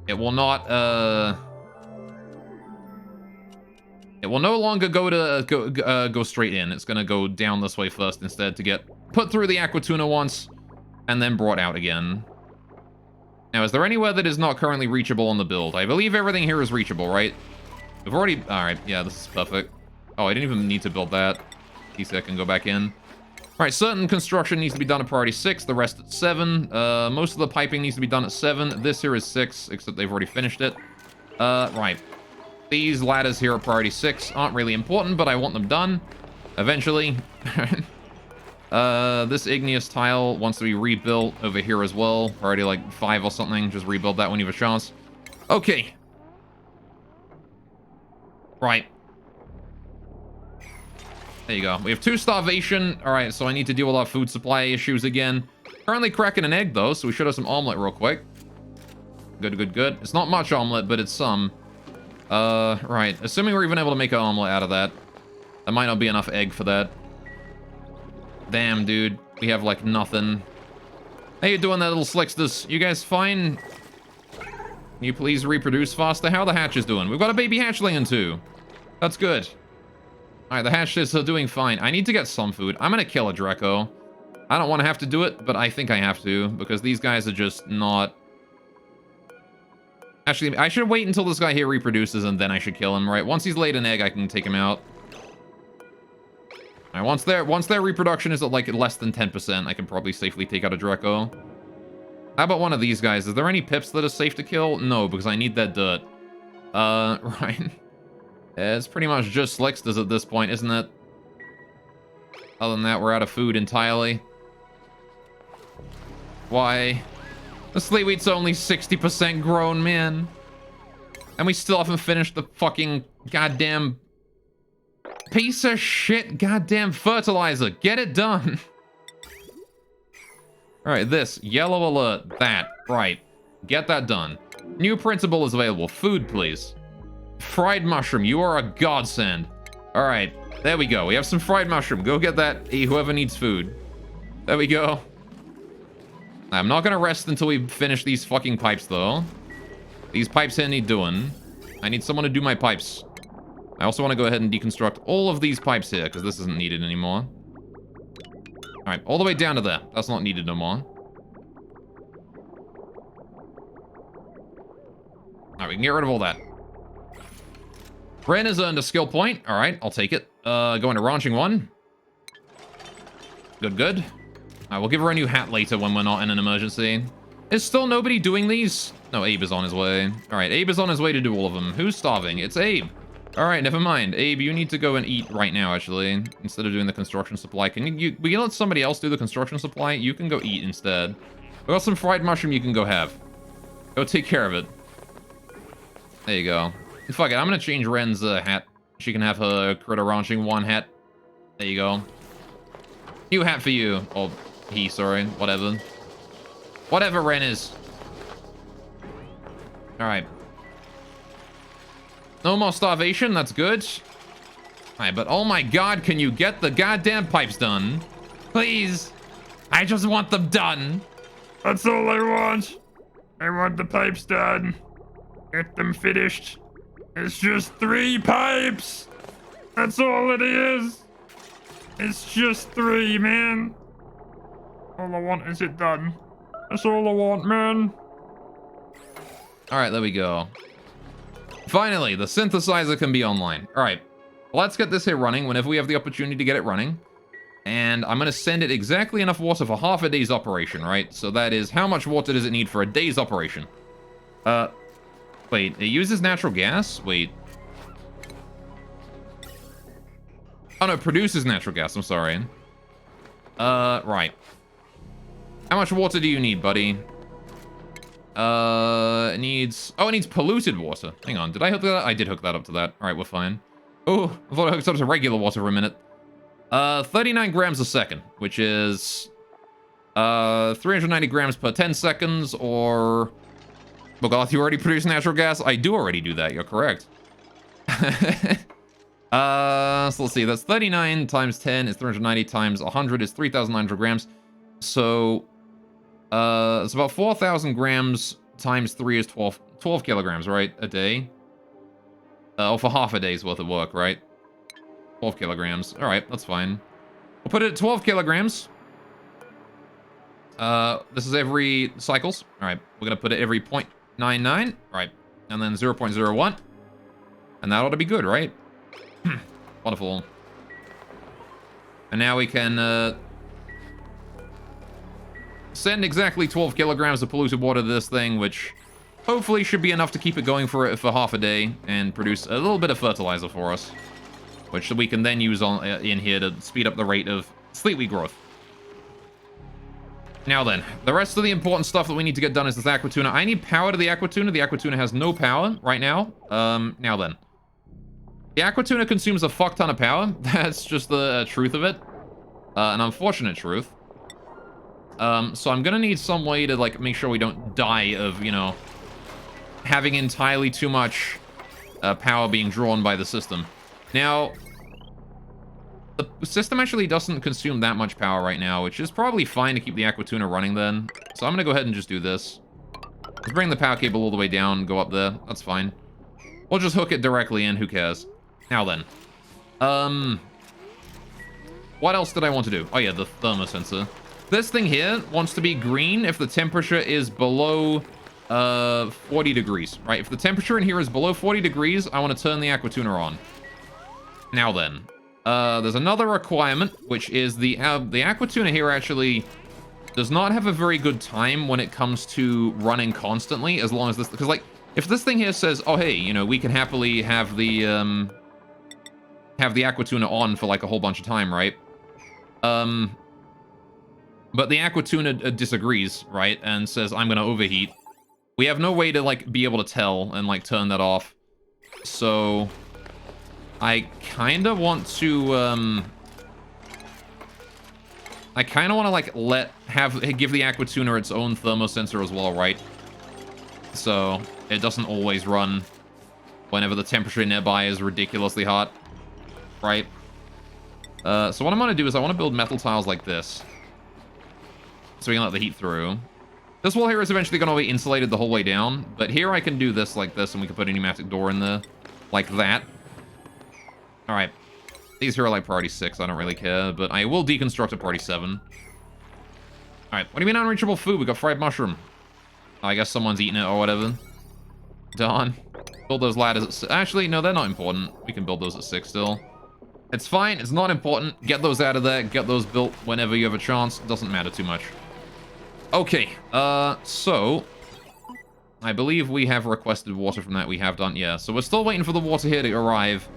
S1: it will not, it will no longer go straight in. It's going to go down this way first instead to get put through the aquatuna once and then brought out again. Now, is there anywhere that is not currently reachable on the build? I believe everything here is reachable, right? We've already... Alright, yeah, this is perfect. Oh, I didn't even need to build that. TC can go back in. Alright, certain construction needs to be done at priority 6, the rest at 7. Most of the piping needs to be done at 7. This here is 6, except they've already finished it. Right. These ladders here at priority 6 aren't really important, but I want them done. Eventually. This igneous tile wants to be rebuilt over here as well. Already like 5 or something. Just rebuild that when you have a chance. Okay. Right. There you go. We have 2 starvation. All right, so I need to deal with our food supply issues again. Currently cracking an egg, though, so we should have some omelet real quick. Good, good, good. It's not much omelet, but it's some. Right. Assuming we're even able to make an omelet out of that. There might not be enough egg for that. Damn, dude. We have, like, nothing. How you doing, that little slicksters? You guys fine? Can you please reproduce faster? How are the hatches doing? We've got a baby hatchling in, too. That's good. Alright, the hatches are doing fine. I need to get some food. I'm gonna kill a Draco. I don't want to have to do it, but I think I have to, because these guys are just not... Actually, I should wait until this guy here reproduces, and then I should kill him, right? Once he's laid an egg, I can take him out. Alright, once their reproduction is at, like, less than 10%, I can probably safely take out a Draco. How about one of these guys? Is there any pips that are safe to kill? No, because I need that dirt. Right. It's pretty much just slicksters at this point, isn't it? Other than that, we're out of food entirely. Why? The sleepweed's only 60% grown, man. And we still haven't finished the fucking goddamn piece of shit goddamn fertilizer. Get it done. Alright, this. Yellow alert. That. Right. Get that done. New printable is available. Food, please. Fried mushroom. You are a godsend. Alright. There we go. We have some fried mushroom. Go get that, whoever needs food. There we go. I'm not gonna rest until we finish these fucking pipes, though. These pipes here need doing. I need someone to do my pipes. I also want to go ahead and deconstruct all of these pipes here, because this isn't needed anymore. Alright, all the way down to there. That's not needed no more. Alright, we can get rid of all that. Ren has earned a skill point. Alright, I'll take it. Going to ranching 1. Good, good. Alright, we'll give her a new hat later when we're not in an emergency. Is still nobody doing these? No, Abe is on his way. Alright, Abe is on his way to do all of them. Who's starving? It's Abe. Alright, never mind. Abe, you need to go and eat right now, actually. Instead of doing the construction supply. Can you let somebody else do the construction supply? You can go eat instead. We got some fried mushroom you can go have. Go take care of it. There you go. Fuck it, I'm gonna change Ren's hat She can have her critter ranching one hat. There you go. New hat for you. Or he, sorry. Whatever. Whatever Ren is. Alright. No more starvation. That's good. Alright, but oh my god, can you get the goddamn pipes done? Please. I just want them done.
S3: That's all I want. I want the pipes done. Get them finished. It's just 3 pipes. That's all it is. It's just 3, man. All I want is it done. That's all I want, man.
S1: Alright, there we go. Finally, the synthesizer can be online. Alright, let's get this here running whenever we have the opportunity to get it running. And I'm going to send it exactly enough water for half a day's operation, right? So that is, how much water does it need for a day's operation? Wait, it uses natural gas? Wait. Oh, no, it produces natural gas. I'm sorry. Right. How much water do you need, buddy? It needs... Oh, it needs polluted water. Hang on, did I hook that up? I did hook that up to that. All right, we're fine. Oh, I thought I hooked up to regular water for a minute. 39 grams a second, which is... 390 grams per 10 seconds, or... Bogoth, you already produce natural gas? I do already do that, you're correct. So let's see, that's 39 times 10 is 390 times 100 is 3,900 grams. So, it's about 4,000 grams times 3 is 12 kilograms, right? A day? Oh, for half a day's worth of work, right? 12 kilograms. Alright, that's fine. We'll put it at 12 kilograms. This is every cycles. Alright, we're gonna put it every 0.99. Alright, and then 0.01. And that ought to be good, right? Wonderful. And now we can, send exactly 12 kilograms of polluted water to this thing, which hopefully should be enough to keep it going for half a day and produce a little bit of fertilizer for us, which we can then use on in here to speed up the rate of sleetweed growth. Now then, the rest of the important stuff that we need to get done is this aqua tuna. I need power to the aqua tuna. The aqua tuna has no power right now. Now then. The aqua tuna consumes a fuck ton of power. That's just the truth of it. An unfortunate truth. So I'm gonna need some way to, like, make sure we don't die of, you know, having entirely too much power being drawn by the system. Now, the system actually doesn't consume that much power right now, which is probably fine to keep the aqua tuna running then. So I'm gonna go ahead and just do this. Let's bring the power cable all the way down, go up there. That's fine. We'll just hook it directly in, who cares? Now then. What else did I want to do? Oh yeah, the thermosensor. This thing here wants to be green if the temperature is below 40 degrees, right? If the temperature in here is below 40 degrees, I want to turn the aqua tuna on. Now then, there's another requirement, which is the aqua tuna here actually does not have a very good time when it comes to running constantly, as long as this, because like, if this thing here says, oh hey, you know, we can happily have the aqua tuna on for like a whole bunch of time, right? But the aqua tuna disagrees, right? And says, I'm gonna overheat. We have no way to, like, be able to tell and, like, turn that off. So, I kind of want to, I kind of want to, like, give the aqua tuna its own thermosensor as well, right? So, it doesn't always run whenever the temperature nearby is ridiculously hot, right? So what I'm going to do is I want to build metal tiles like this, so we can let the heat through. This wall here is eventually going to be insulated the whole way down, but here I can do this like this, and we can put a pneumatic door in there, like that. Alright. These here are like priority 6, I don't really care, but I will deconstruct at priority 7. Alright, what do you mean unreachable food? We got fried mushroom. I guess someone's eating it or whatever. Darn. Build those ladders at 6. Actually, no, they're not important. We can build those at 6 still. It's fine, it's not important. Get those out of there, get those built whenever you have a chance. It doesn't matter too much. Okay, so... I believe we have requested water from that. We have done, yeah. So we're still waiting for the water here to arrive.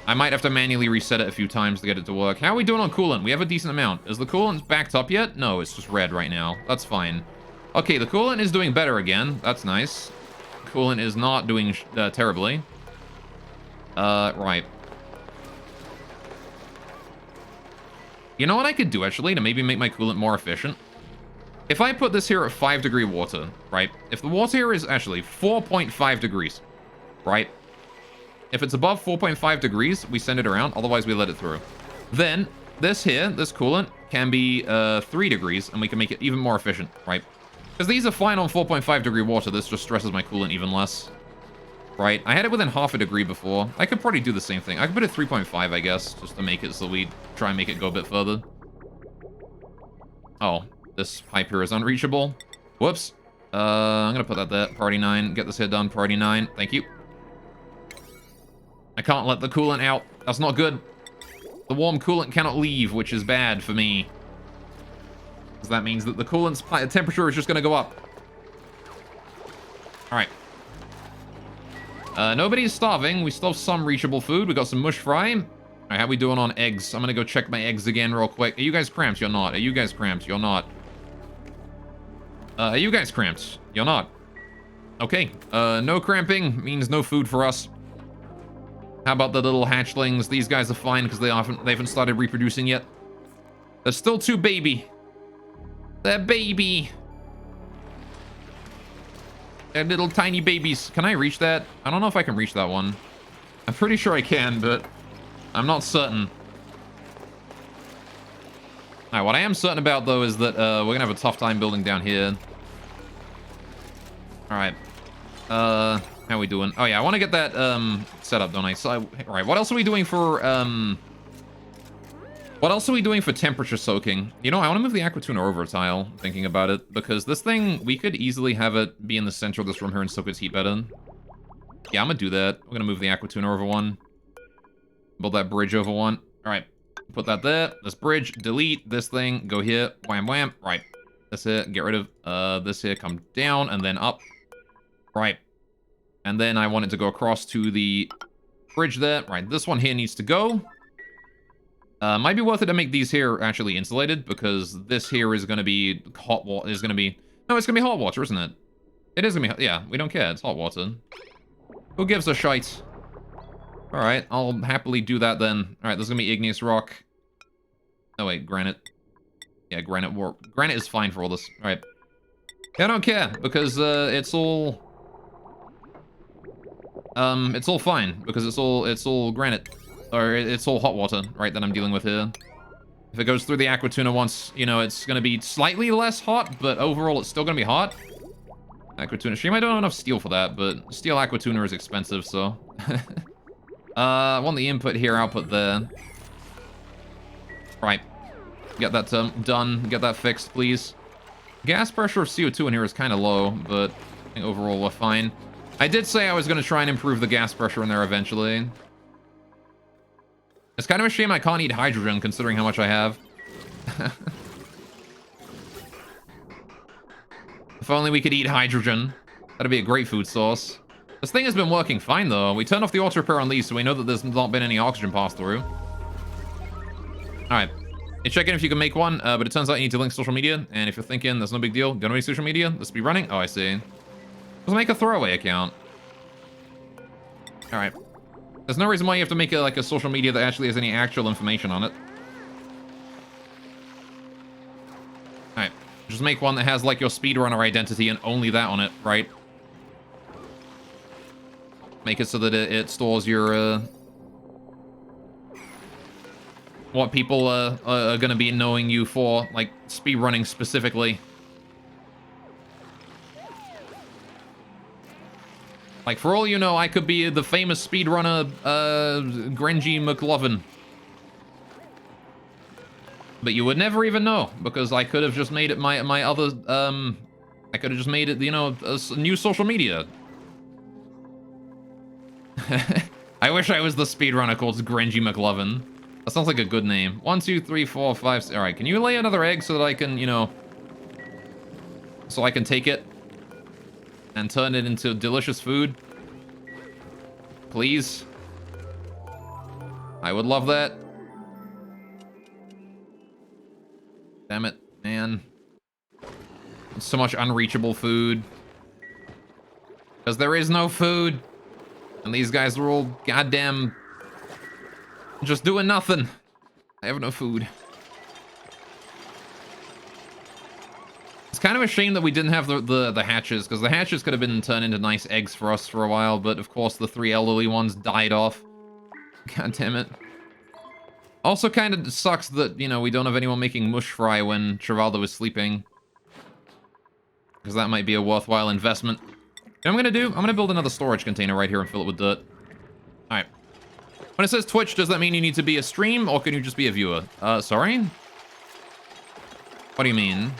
S1: I might have to manually reset it a few times to get it to work. How are we doing on coolant? We have a decent amount. Is the coolant backed up yet? No, it's just red right now. That's fine. Okay, the coolant is doing better again. That's nice. Coolant is not doing terribly. Right. You know what I could do, actually, to maybe make my coolant more efficient? If I put this here at 5-degree water, right? If the water here is actually 4.5 degrees, right? If it's above 4.5 degrees, we send it around. Otherwise, we let it through. Then, this here, this coolant, can be 3 degrees, and we can make it even more efficient, right? Because these are fine on 4.5 degree water. This just stresses my coolant even less. Right? I had it within half a degree before. I could probably do the same thing. I could put it 3.5, I guess, just to make it so we try and make it go a bit further. Oh, this pipe here is unreachable. Whoops. I'm gonna put that there. Priority 9. Get this here done. Priority 9. Thank you. I can't let the coolant out. That's not good. The warm coolant cannot leave, which is bad for me. Because that means that the coolant's temperature is just gonna go up. Alright. Nobody's starving. We still have some reachable food. We got some mush fry. Alright, how we doing on eggs? I'm gonna go check my eggs again real quick. Are you guys cramped? You're not. Are you guys cramped? You're not. Are you guys cramped? You're not. Okay. No cramping means no food for us. How about the little hatchlings? These guys are fine because they haven't started reproducing yet. They're still too baby. They're baby. They're little tiny babies. Can I reach that? I don't know if I can reach that one. I'm pretty sure I can, but I'm not certain. Alright, what I am certain about, though, is that we're going to have a tough time building down here. Alright. How are we doing? Oh, yeah, I want to get that set up, don't I? So, alright, what else are we doing for... What else are we doing for temperature soaking? You know, I want to move the aquatuner over a tile, thinking about it, because this thing, we could easily have it be in the center of this room here and soak its heat better. Yeah, I'm gonna do that. We're gonna move the aquatuner over one. Build that bridge over one. Alright, put that there. This bridge, delete this thing, go here, wham wham. Right, that's it. Get rid of this here, come down, and then up. Right. And then I want it to go across to the bridge there. Right, this one here needs to go. Might be worth it to make these here actually insulated, because this here is going to be hot water. No, it's going to be hot water, isn't it? It is going to be, yeah, we don't care. It's hot water. Who gives a shite? Alright, I'll happily do that then. Alright, there's going to be igneous rock. Oh, wait, granite. Yeah, granite is fine for all this. Alright. Yeah, I don't care, because it's all fine, because it's all granite. Or it's all hot water, right, that I'm dealing with here. If it goes through the aquatuner once, you know, it's going to be slightly less hot, but overall it's still going to be hot. Aquatuner stream, I don't have enough steel for that, but steel aquatuner is expensive, so. I want the input here, output there. Right. Get that done, get that fixed, please. Gas pressure of CO2 in here is kind of low, but I think overall we're fine. I did say I was going to try and improve the gas pressure in there eventually. It's kind of a shame I can't eat hydrogen, considering how much I have. If only we could eat hydrogen. That'd be a great food source. This thing has been working fine, though. We turned off the auto repair on these, so we know that there's not been any oxygen pass through. Alright. Hey, check in if you can make one, but it turns out you need to link social media, and if you're thinking there's no big deal, don't need social media, this will be running. Oh, I see. Let's make a throwaway account. Alright. There's no reason why you have to make like a social media that actually has any actual information on it. Alright. Just make one that has like your speedrunner identity and only that on it, right? Make it so that it stores your, what people are gonna be knowing you for, like speedrunning specifically. Like, for all you know, I could be the famous speedrunner, Grengy McLovin. But you would never even know, because I could have just made it my other, I could have just made it, you know, a new social media. I wish I was the speedrunner called Grengy McLovin. That sounds like a good name. 1, 2, 3, 4, 5, 6. Alright, can you lay another egg so that I can, you know, so I can take it and turn it into delicious food? Please. I would love that. Damn it, man. So much unreachable food. Because there is no food. And these guys are all goddamn just doing nothing. I have no food. It's kind of a shame that we didn't have the hatches, because the hatches could have been turned into nice eggs for us for a while, but of course the 3 elderly ones died off. God damn it. Also kind of sucks that, you know, we don't have anyone making mush fry when Trivaldo is sleeping. Because that might be a worthwhile investment. You know what I'm gonna do? I'm gonna build another storage container right here and fill it with dirt. Alright. When it says Twitch, does that mean you need to be a stream, or can you just be a viewer? Sorry? What do you mean?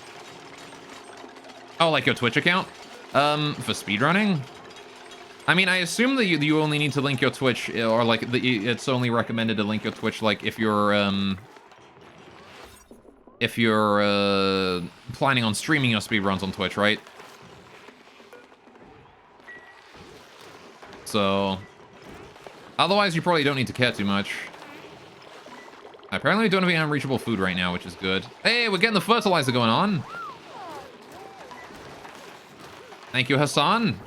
S1: Oh, like your Twitch account? For speedrunning? I mean, I assume that you only need to link your Twitch, or like, it's only recommended to link your Twitch, like, if you're planning on streaming your speedruns on Twitch, right? So, otherwise you probably don't need to care too much. Apparently we don't have any unreachable food right now, which is good. Hey, we're getting the fertilizer going on. Thank you, Hassan.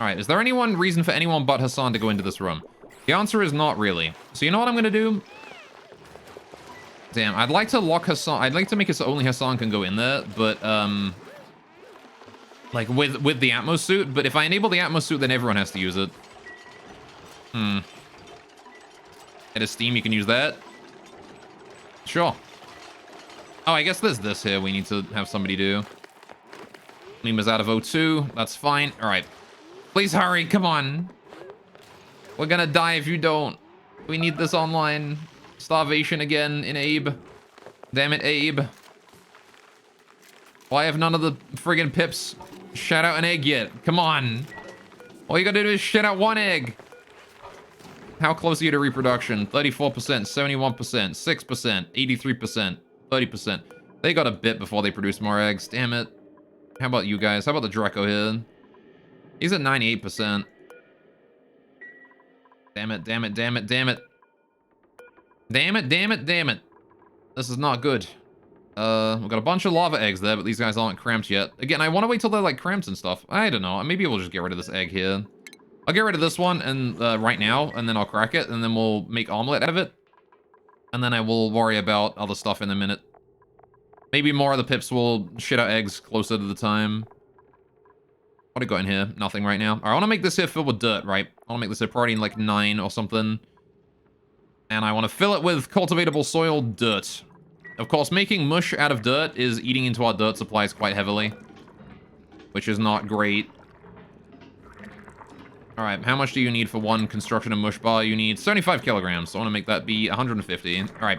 S1: Alright, is there any reason for anyone but Hassan to go into this room? The answer is not really. So you know what I'm gonna do? Damn, I'd like to lock Hassan. I'd like to make it so only Hassan can go in there, but, like, with the Atmos suit. But if I enable the Atmos suit, then everyone has to use it. At a Steam, you can use that. Sure. Oh, I guess there's this here we need to have somebody do. Lima's out of O2. That's fine. All right. Please hurry. Come on. We're gonna die if you don't. We need this online. Starvation again in Abe. Damn it, Abe. Why have none of the friggin' pips shat out an egg yet? Come on. All you gotta do is shit out 1 egg. How close are you to reproduction? 34%, 71%, 6%, 83%, 30%. They got a bit before they produce more eggs. Damn it. How about you guys? How about the Draco here? He's at 98%. Damn it, damn it, damn it, damn it. Damn it, damn it, damn it. This is not good. We've got a bunch of lava eggs there, but these guys aren't cramped yet. Again, I want to wait till they're, like, cramped and stuff. I don't know. Maybe we'll just get rid of this egg here. I'll get rid of this one and right now, and then I'll crack it, and then we'll make omelet out of it. And then I will worry about other stuff in a minute. Maybe more of the pips will shit out eggs closer to the time. What do I got in here? Nothing right now. Alright, I want to make this here filled with dirt, right? I want to make this here priority in like 9 or something. And I want to fill it with cultivatable soil dirt. Of course, making mush out of dirt is eating into our dirt supplies quite heavily. Which is not great. Alright, how much do you need for 1 construction of mush bar? You need 75 kilograms, so I want to make that be 150. Alright.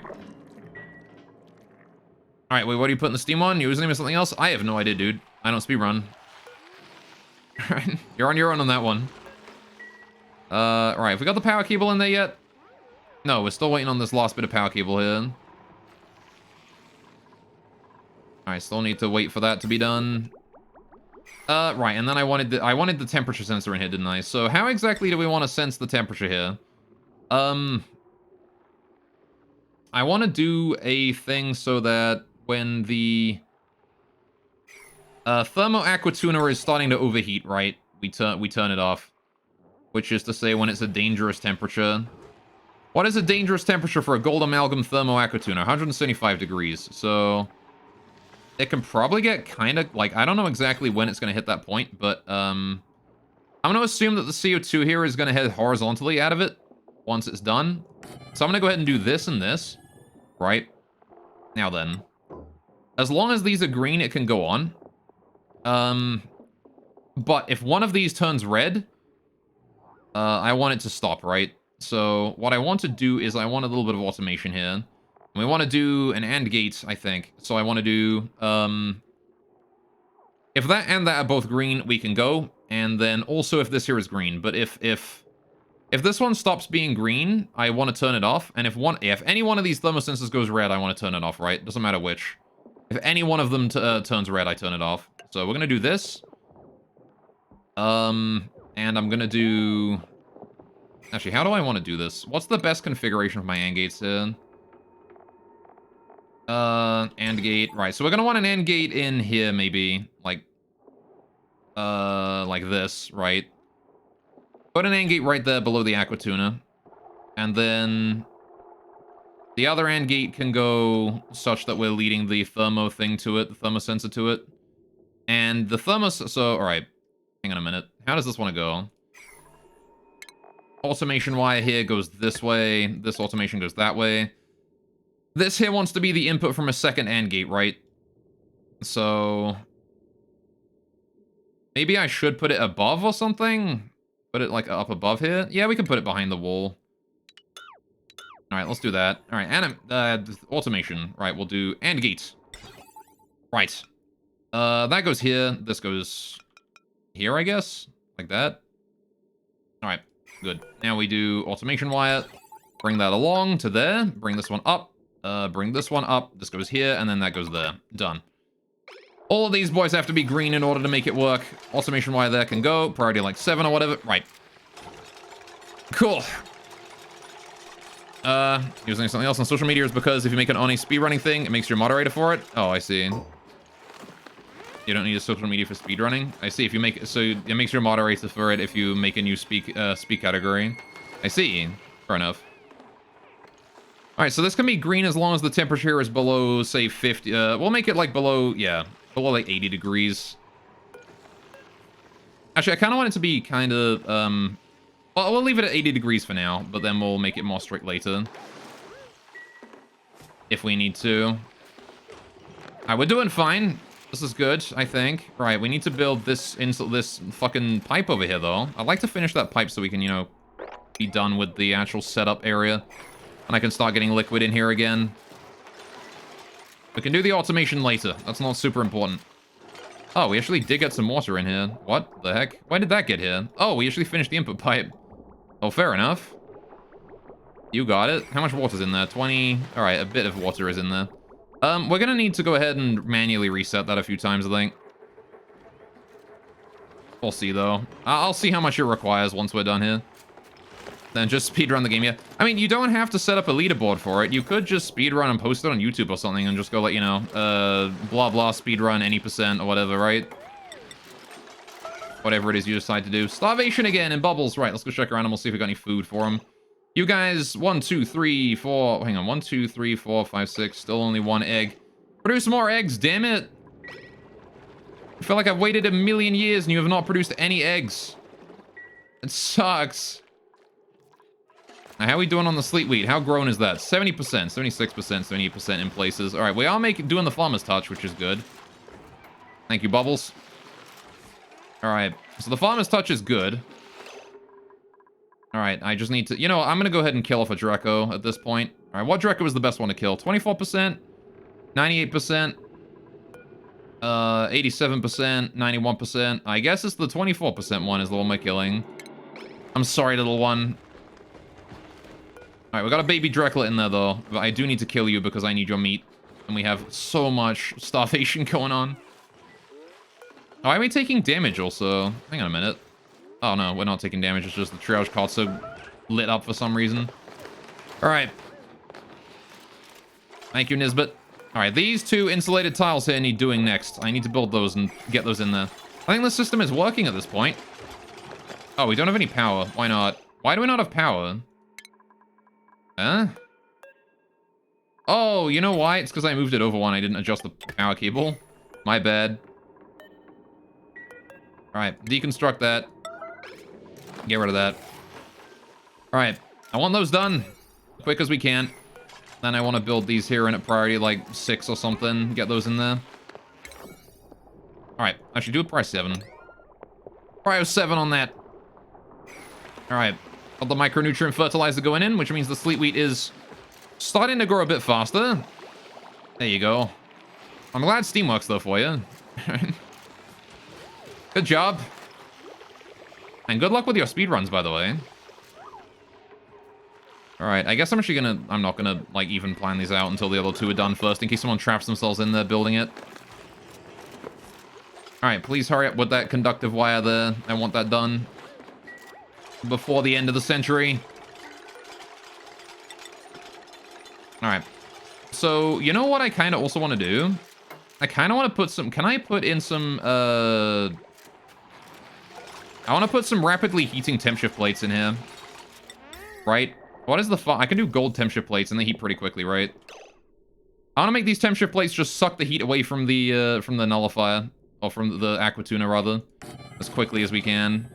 S1: Alright, wait, what do you put in the steam one? You using something else? I have no idea, dude. I don't speedrun. Alright, you're on your own on that one. Alright, have we got the power cable in there yet? No, we're still waiting on this last bit of power cable here. Alright, still need to wait for that to be done. Right, and then I wanted the temperature sensor in here, didn't I? So how exactly do we want to sense the temperature here? I want to do a thing so that when the thermo aqua tuner is starting to overheat, right? We turn it off, which is to say when it's a dangerous temperature. What is a dangerous temperature for a gold amalgam thermo aqua tuner? 175 degrees. So it can probably get kind of like, I don't know exactly when it's going to hit that point, but I'm going to assume that the CO2 here is going to head horizontally out of it once it's done. So I'm going to go ahead and do this and this, right? Now then, as long as these are green, it can go on. But if one of these turns red, I want it to stop, right? So what I want to do is I want a little bit of automation here. And we want to do an AND gate, I think. So I want to do, if that and that are both green, we can go. And then also if this here is green. But if this one stops being green, I want to turn it off. And if any one of these thermosensors goes red, I want to turn it off, right? Doesn't matter which. If any one of them turns red, I turn it off. So we're going to do this. And I'm going to do... Actually, how do I want to do this? What's the best configuration of my AND gates here? AND gate. Right, so we're going to want an AND gate in here, maybe. Like this, right? Put an AND gate right there below the aqua tuna. And then the other AND gate can go such that we're leading the thermo thing to it, the thermosensor to it. And the so, alright. Hang on a minute. How does this want to go? Automation wire here goes this way. This automation goes that way. This here wants to be the input from a second AND gate, right? So maybe I should put it above or something? Put it, like, up above here? Yeah, we can put it behind the wall. Alright, let's do that. Alright, automation. Right, we'll do AND gates. Right. That goes here. This goes here, I guess? Like that. Alright, good. Now we do automation wire. Bring that along to there. Bring this one up. Bring this one up. This goes here, and then that goes there. Done. All of these boys have to be green in order to make it work. Automation wire there can go. Priority like 7 or whatever. Right. Cool. Using something else on social media is because if you make an Oni speedrunning thing, it makes you a moderator for it. Oh, I see. You don't need a social media for speedrunning? I see. If you make so it makes you a moderator for it if you make a new speak category. I see. Fair enough. Alright, so this can be green as long as the temperature is below, say, 50. We'll make it like below, yeah, below like 80 degrees. Actually, I kind of want it to be kind of, well, we'll leave it at 80 degrees for now, but then we'll make it more strict later. If we need to. Alright, we're doing fine. This is good, I think. Right, we need to build this fucking pipe over here, though. I'd like to finish that pipe so we can, you know, be done with the actual setup area. And I can start getting liquid in here again. We can do the automation later. That's not super important. Oh, we actually did get some water in here. What the heck? Why did that get here? Oh, we actually finished the input pipe. Oh, fair enough. You got it. How much water's in there? 20. All right, a bit of water is in there. We're gonna need to go ahead and manually reset that a few times, I think. We'll see, though. I'll see how much it requires once we're done here. Then just speedrun the game, yeah. I mean, you don't have to set up a leaderboard for it. You could just speedrun and post it on YouTube or something and just go, like, you know, blah, blah, speedrun any % or whatever, right? Whatever it is you decide to do. Starvation again in bubbles. Right, let's go check around and we'll see if we got any food for them. You guys, 1, 2, 3, 4... Hang on, 1, 2, 3, 4, 5, 6. Still only 1 egg. Produce more eggs, damn it! I feel like I've waited a million years and you have not produced any eggs. It sucks. How are we doing on the sleet wheat? How grown is that? 70%, 76%, 78% in places. All right, we are doing the farmer's touch, which is good. Thank you, Bubbles. All right, so the farmer's touch is good. All right, I just need to... You know, I'm going to go ahead and kill off a Draco at this point. All right, what Draco is the best one to kill? 24%? 98%? 87%? 91%? I guess it's the 24% one is the one we're killing. I'm sorry, little one. Alright, we got a baby Dreklet in there, though. But I do need to kill you because I need your meat. And we have so much starvation going on. Oh, are we taking damage also? Hang on a minute. Oh, no, we're not taking damage. It's just the triage card's so lit up for some reason. Alright. Thank you, Nisbet. Alright, these 2 insulated tiles here need doing next. I need to build those and get those in there. I think the system is working at this point. Oh, we don't have any power. Why not? Why do we not have power? Huh? Oh, you know why? It's because I moved it over one. I didn't adjust the power cable. My bad. Alright, deconstruct that. Get rid of that. Alright, I want those done. Quick as we can. Then I want to build these here in a priority like 6 or something. Get those in there. Alright, I should do a price 7. Prio 7 on that. Alright. Got the micronutrient fertilizer going in, which means the sleet wheat is starting to grow a bit faster. There you go. I'm glad Steam works, though, for you. Good job. And good luck with your speedruns, by the way. Alright, I guess I'm actually I'm not gonna, like, even plan these out until the other 2 are done first, in case someone traps themselves in there building it. Alright, please hurry up with that conductive wire there. I want that done before the end of the century. Alright. So, you know what I kind of also want to do? I kind of want to put some... Can I put in some, I want to put some rapidly heating temp shift plates in here. Right? What is the I can do gold temp shift plates and they heat pretty quickly, right? I want to make these temp shift plates just suck the heat away from the nullifier. Or from the aqua tuna, rather. As quickly as we can.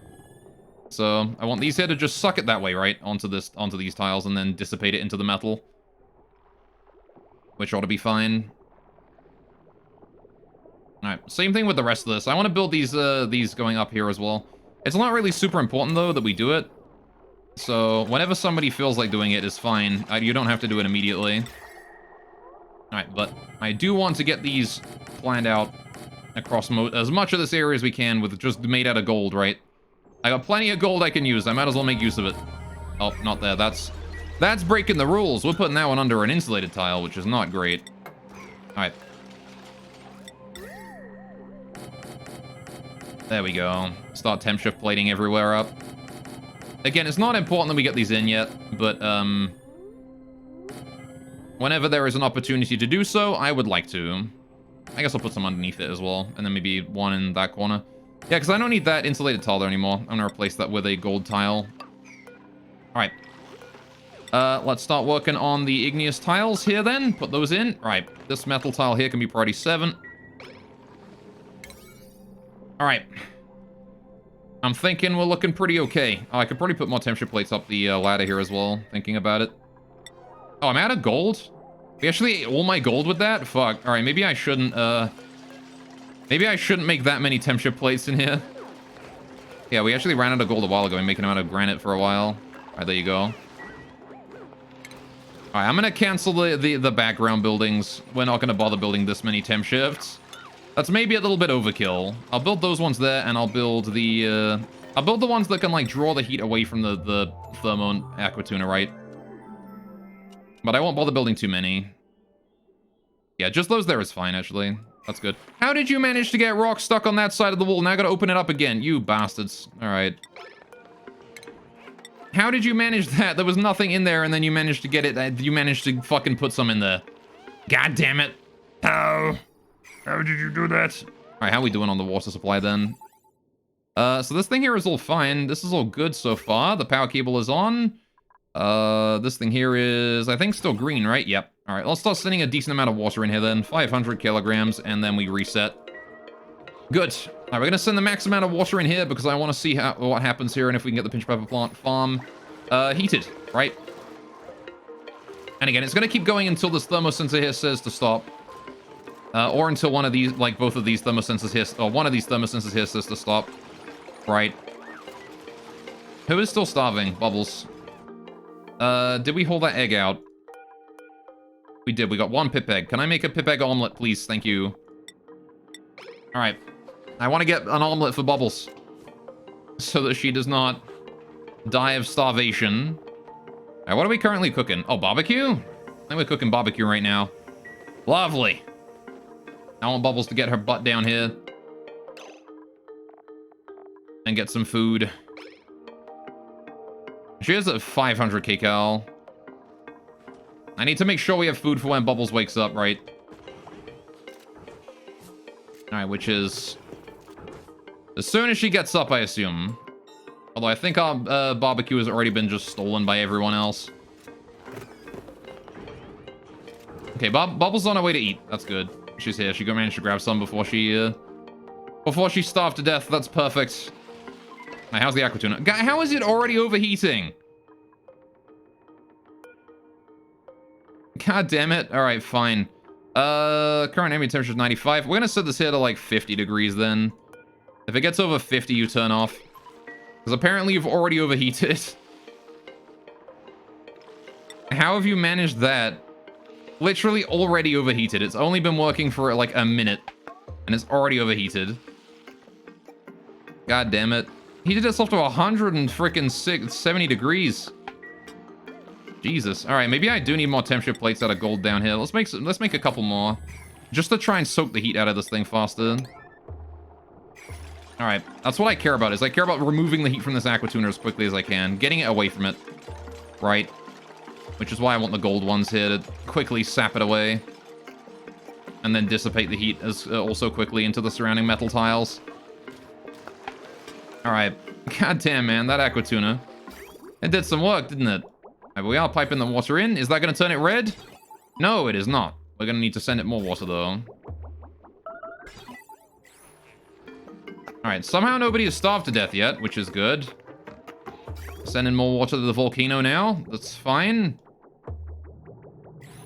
S1: So, I want these here to just suck it that way, right? Onto these tiles and then dissipate it into the metal. Which ought to be fine. Alright, same thing with the rest of this. I want to build these going up here as well. It's not really super important, though, that we do it. So, whenever somebody feels like doing it is fine. You don't have to do it immediately. Alright, but I do want to get these planned out across as much of this area as we can with just made out of gold, right? I got plenty of gold I can use. I might as well make use of it. Oh, not there. That's breaking the rules. We're putting that one under an insulated tile, which is not great. Alright. There we go. Start temp shift plating everywhere up. Again, it's not important that we get these in yet, but, whenever there is an opportunity to do so, I would like to. I guess I'll put some underneath it as well, and then maybe one in that corner. Yeah, because I don't need that insulated tile there anymore. I'm going to replace that with a gold tile. Alright. Let's start working on the igneous tiles here then. Put those in. Right. This metal tile here can be priority 7. Alright. I'm thinking we're looking pretty okay. Oh, I could probably put more temp shift plates up the ladder here as well, thinking about it. Oh, I'm out of gold? We actually ate all my gold with that? Fuck. Alright, maybe I shouldn't, maybe I shouldn't make that many temp shift plates in here. Yeah, we actually ran out of gold a while ago and making them out of granite for a while. Alright, there you go. Alright, I'm gonna cancel the background buildings. We're not gonna bother building this many temp shifts. That's maybe a little bit overkill. I'll build those ones there, and I'll build the ones that can, like, draw the heat away from the thermo aqua tuna, right? But I won't bother building too many. Yeah, just those there is fine, actually. That's good. How did you manage to get rock stuck on that side of the wall? Now I gotta open it up again. You bastards. Alright. How did you manage that? There was nothing in there, and then you managed to get it. You managed to fucking put some in there. God damn it.
S3: How did you do that?
S1: Alright, how are we doing on the water supply, then? So this thing here is all fine. This is all good so far. The power cable is on. This thing here is, I think, still green, right? Yep. Alright, let's start sending a decent amount of water in here then. 500 kilograms, and then we reset. Good. Alright, we're gonna send the max amount of water in here because I want to see what happens here and if we can get the pinch pepper plant farm heated, right? And again, it's gonna keep going until this thermosensor here says to stop. Or until one of these, like both of these thermosensors here, or one of these thermosensors here says to stop. Right. Who is still starving? Bubbles. Did we haul that egg out? We did. We got one pip egg. Can I make a pip egg omelet, please? Thank you. Alright. I want to get an omelet for Bubbles. So that she does not die of starvation. Alright, what are we currently cooking? Oh, barbecue? I think we're cooking barbecue right now. Lovely. I want Bubbles to get her butt down here. And get some food. She has a 500 kcal. I need to make sure we have food for when Bubbles wakes up, right? Alright, which is... as soon as she gets up, I assume. Although I think our barbecue has already been just stolen by everyone else. Okay, Bubbles on her way to eat. That's good. She's here. She managed to grab some before she starved to death. That's perfect. Now, how's the aqua tuna? How is it already overheating? God damn it. All right, fine. Current ambient temperature is 95. We're gonna set this here to like 50 degrees then. If it gets over 50, you turn off. Because apparently you've already overheated. How have you managed that? Literally already overheated. It's only been working for like a minute. And it's already overheated. God damn it. Heated itself to 70 degrees. Jesus. All right, maybe I do need more temperature plates out of gold down here. Let's make a couple more. Just to try and soak the heat out of this thing faster. All right, that's what I care about, is I care about removing the heat from this aqua tuna as quickly as I can. Getting it away from it. Right. Which is why I want the gold ones here to quickly sap it away. And then dissipate the heat as also quickly into the surrounding metal tiles. All right. God damn, man, that aqua tuna. It did some work, didn't it? Right, we are piping the water in. Is that going to turn it red? No, it is not. We're going to need to send it more water, though. Alright, somehow nobody is starved to death yet, which is good. Sending more water to the volcano now. That's fine.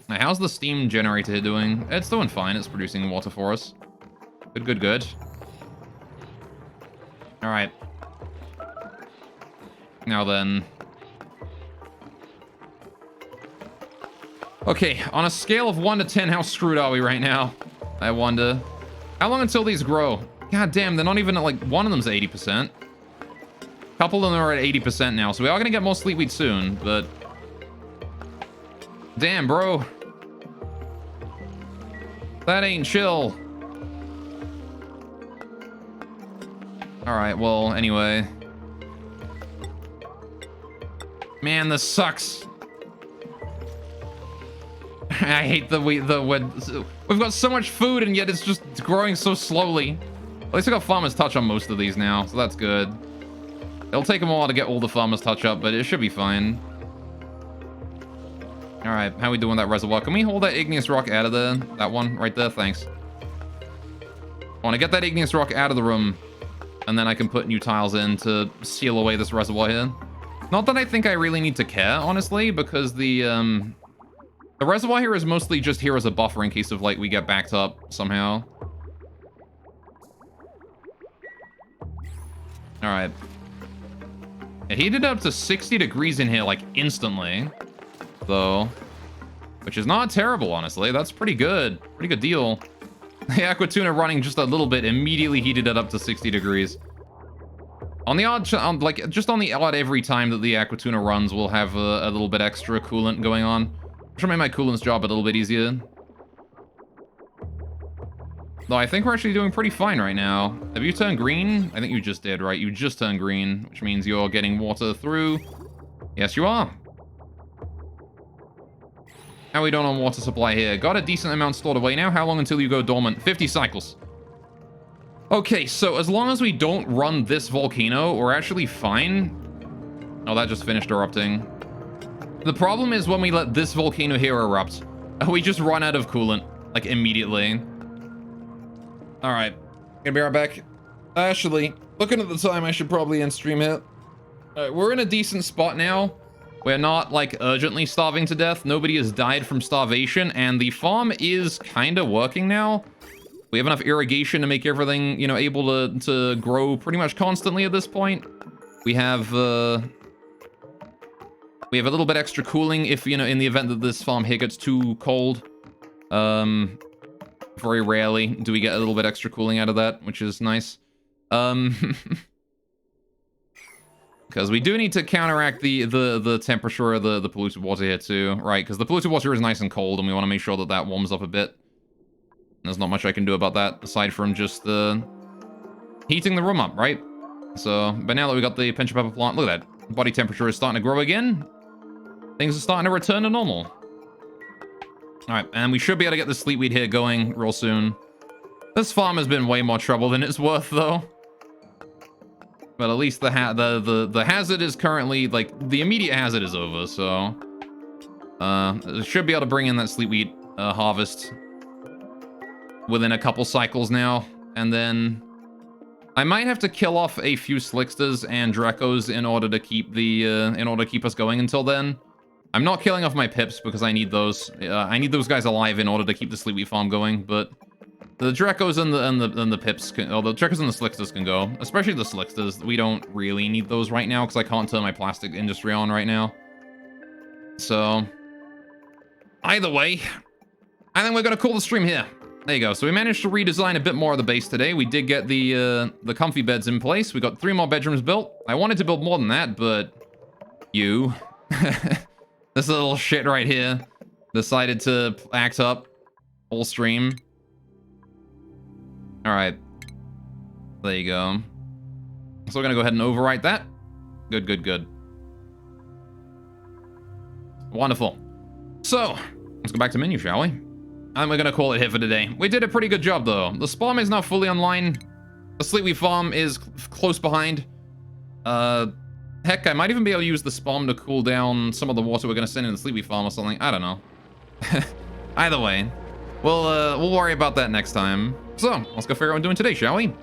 S1: Now, how's the steam generator doing? It's doing fine. It's producing water for us. Good, good, good. Alright. Now then. Okay, on a scale of 1 to 10, how screwed are we right now? I wonder. How long until these grow? God damn, they're not even at, like, one of them's 80%. A couple of them are at 80% now, so we are gonna get more sleepweed soon, but... Damn, bro. That ain't chill. Alright, well, anyway. Man, this sucks. I hate we've got so much food and yet it's just growing so slowly. At least I got Farmer's Touch on most of these now, so that's good. It'll take them a while to get all the Farmer's Touch up, but it should be fine. Alright, how we doing that reservoir? Can we hold that igneous rock out of there? That one right there, thanks. I want to get that igneous rock out of the room, and then I can put new tiles in to seal away this reservoir here. Not that I think I really need to care, honestly, because the reservoir here is mostly just here as a buffer in case of, like, we get backed up somehow. Alright. It heated up to 60 degrees in here, like, instantly. Though. Which is not terrible, honestly. That's pretty good. Pretty good deal. The aqua tuna running just a little bit immediately heated it up to 60 degrees. On the odd, just on the odd every time that the aqua tuna runs, we'll have a little bit extra coolant going on. Which will make my coolant's job a little bit easier. Though I think we're actually doing pretty fine right now. Have you turned green? I think you just did, right? You just turned green, which means you're getting water through. Yes, you are. How are we doing on water supply here? Got a decent amount stored away now. How long until you go dormant? 50 cycles. Okay, so as long as we don't run this volcano, we're actually fine. Oh, that just finished erupting. The problem is when we let this volcano here erupt, we just run out of coolant, like, immediately. Alright, gonna be right back. Actually, looking at the time, I should probably end stream here. Alright, we're in a decent spot now. We're not, like, urgently starving to death. Nobody has died from starvation, and the farm is kind of working now. We have enough irrigation to make everything, you know, able to grow pretty much constantly at this point. We have a little bit extra cooling if, you know, in the event that this farm here gets too cold. Very rarely do we get a little bit extra cooling out of that, which is nice. Because we do need to counteract the temperature of the polluted water here too, right? Because the polluted water is nice and cold, and we want to make sure that that warms up a bit. There's not much I can do about that, aside from just heating the room up, right? So, but now that we got the pinch of pepper plant, look at that. Body temperature is starting to grow again. Things are starting to return to normal. Alright, and we should be able to get the sleepweed here going real soon. This farm has been way more trouble than it's worth, though. But at least the hazard is currently, like, the immediate hazard is over, so... should be able to bring in that sleepweed harvest within a couple cycles now, and then I might have to kill off a few Slicksters and Drecos in order to keep us going until then. I'm not killing off my Pips because I need those. I need those guys alive in order to keep the sleepweed farm going, but the Drecos and the Pips can, the Drecos and the Slicksters can go, especially the Slicksters. We don't really need those right now because I can't turn my plastic industry on right now. So either way, I think we're gonna call the stream here. There you go. So we managed to redesign a bit more of the base today. We did get the comfy beds in place. We got 3 more bedrooms built. I wanted to build more than that, but you, this little shit right here, decided to act up whole stream. All right, there you go. So we're gonna go ahead and overwrite that. Good, good, good. Wonderful. So let's go back to menu, shall we? And we're gonna call it here for today. We did a pretty good job, though. The spawn is now fully online. The sleepweed farm is close behind. Heck, I might even be able to use the spawn to cool down some of the water we're gonna send in the sleepy farm or something. I don't know. Either way, we'll worry about that next time. So let's go figure out what we're doing today, shall we?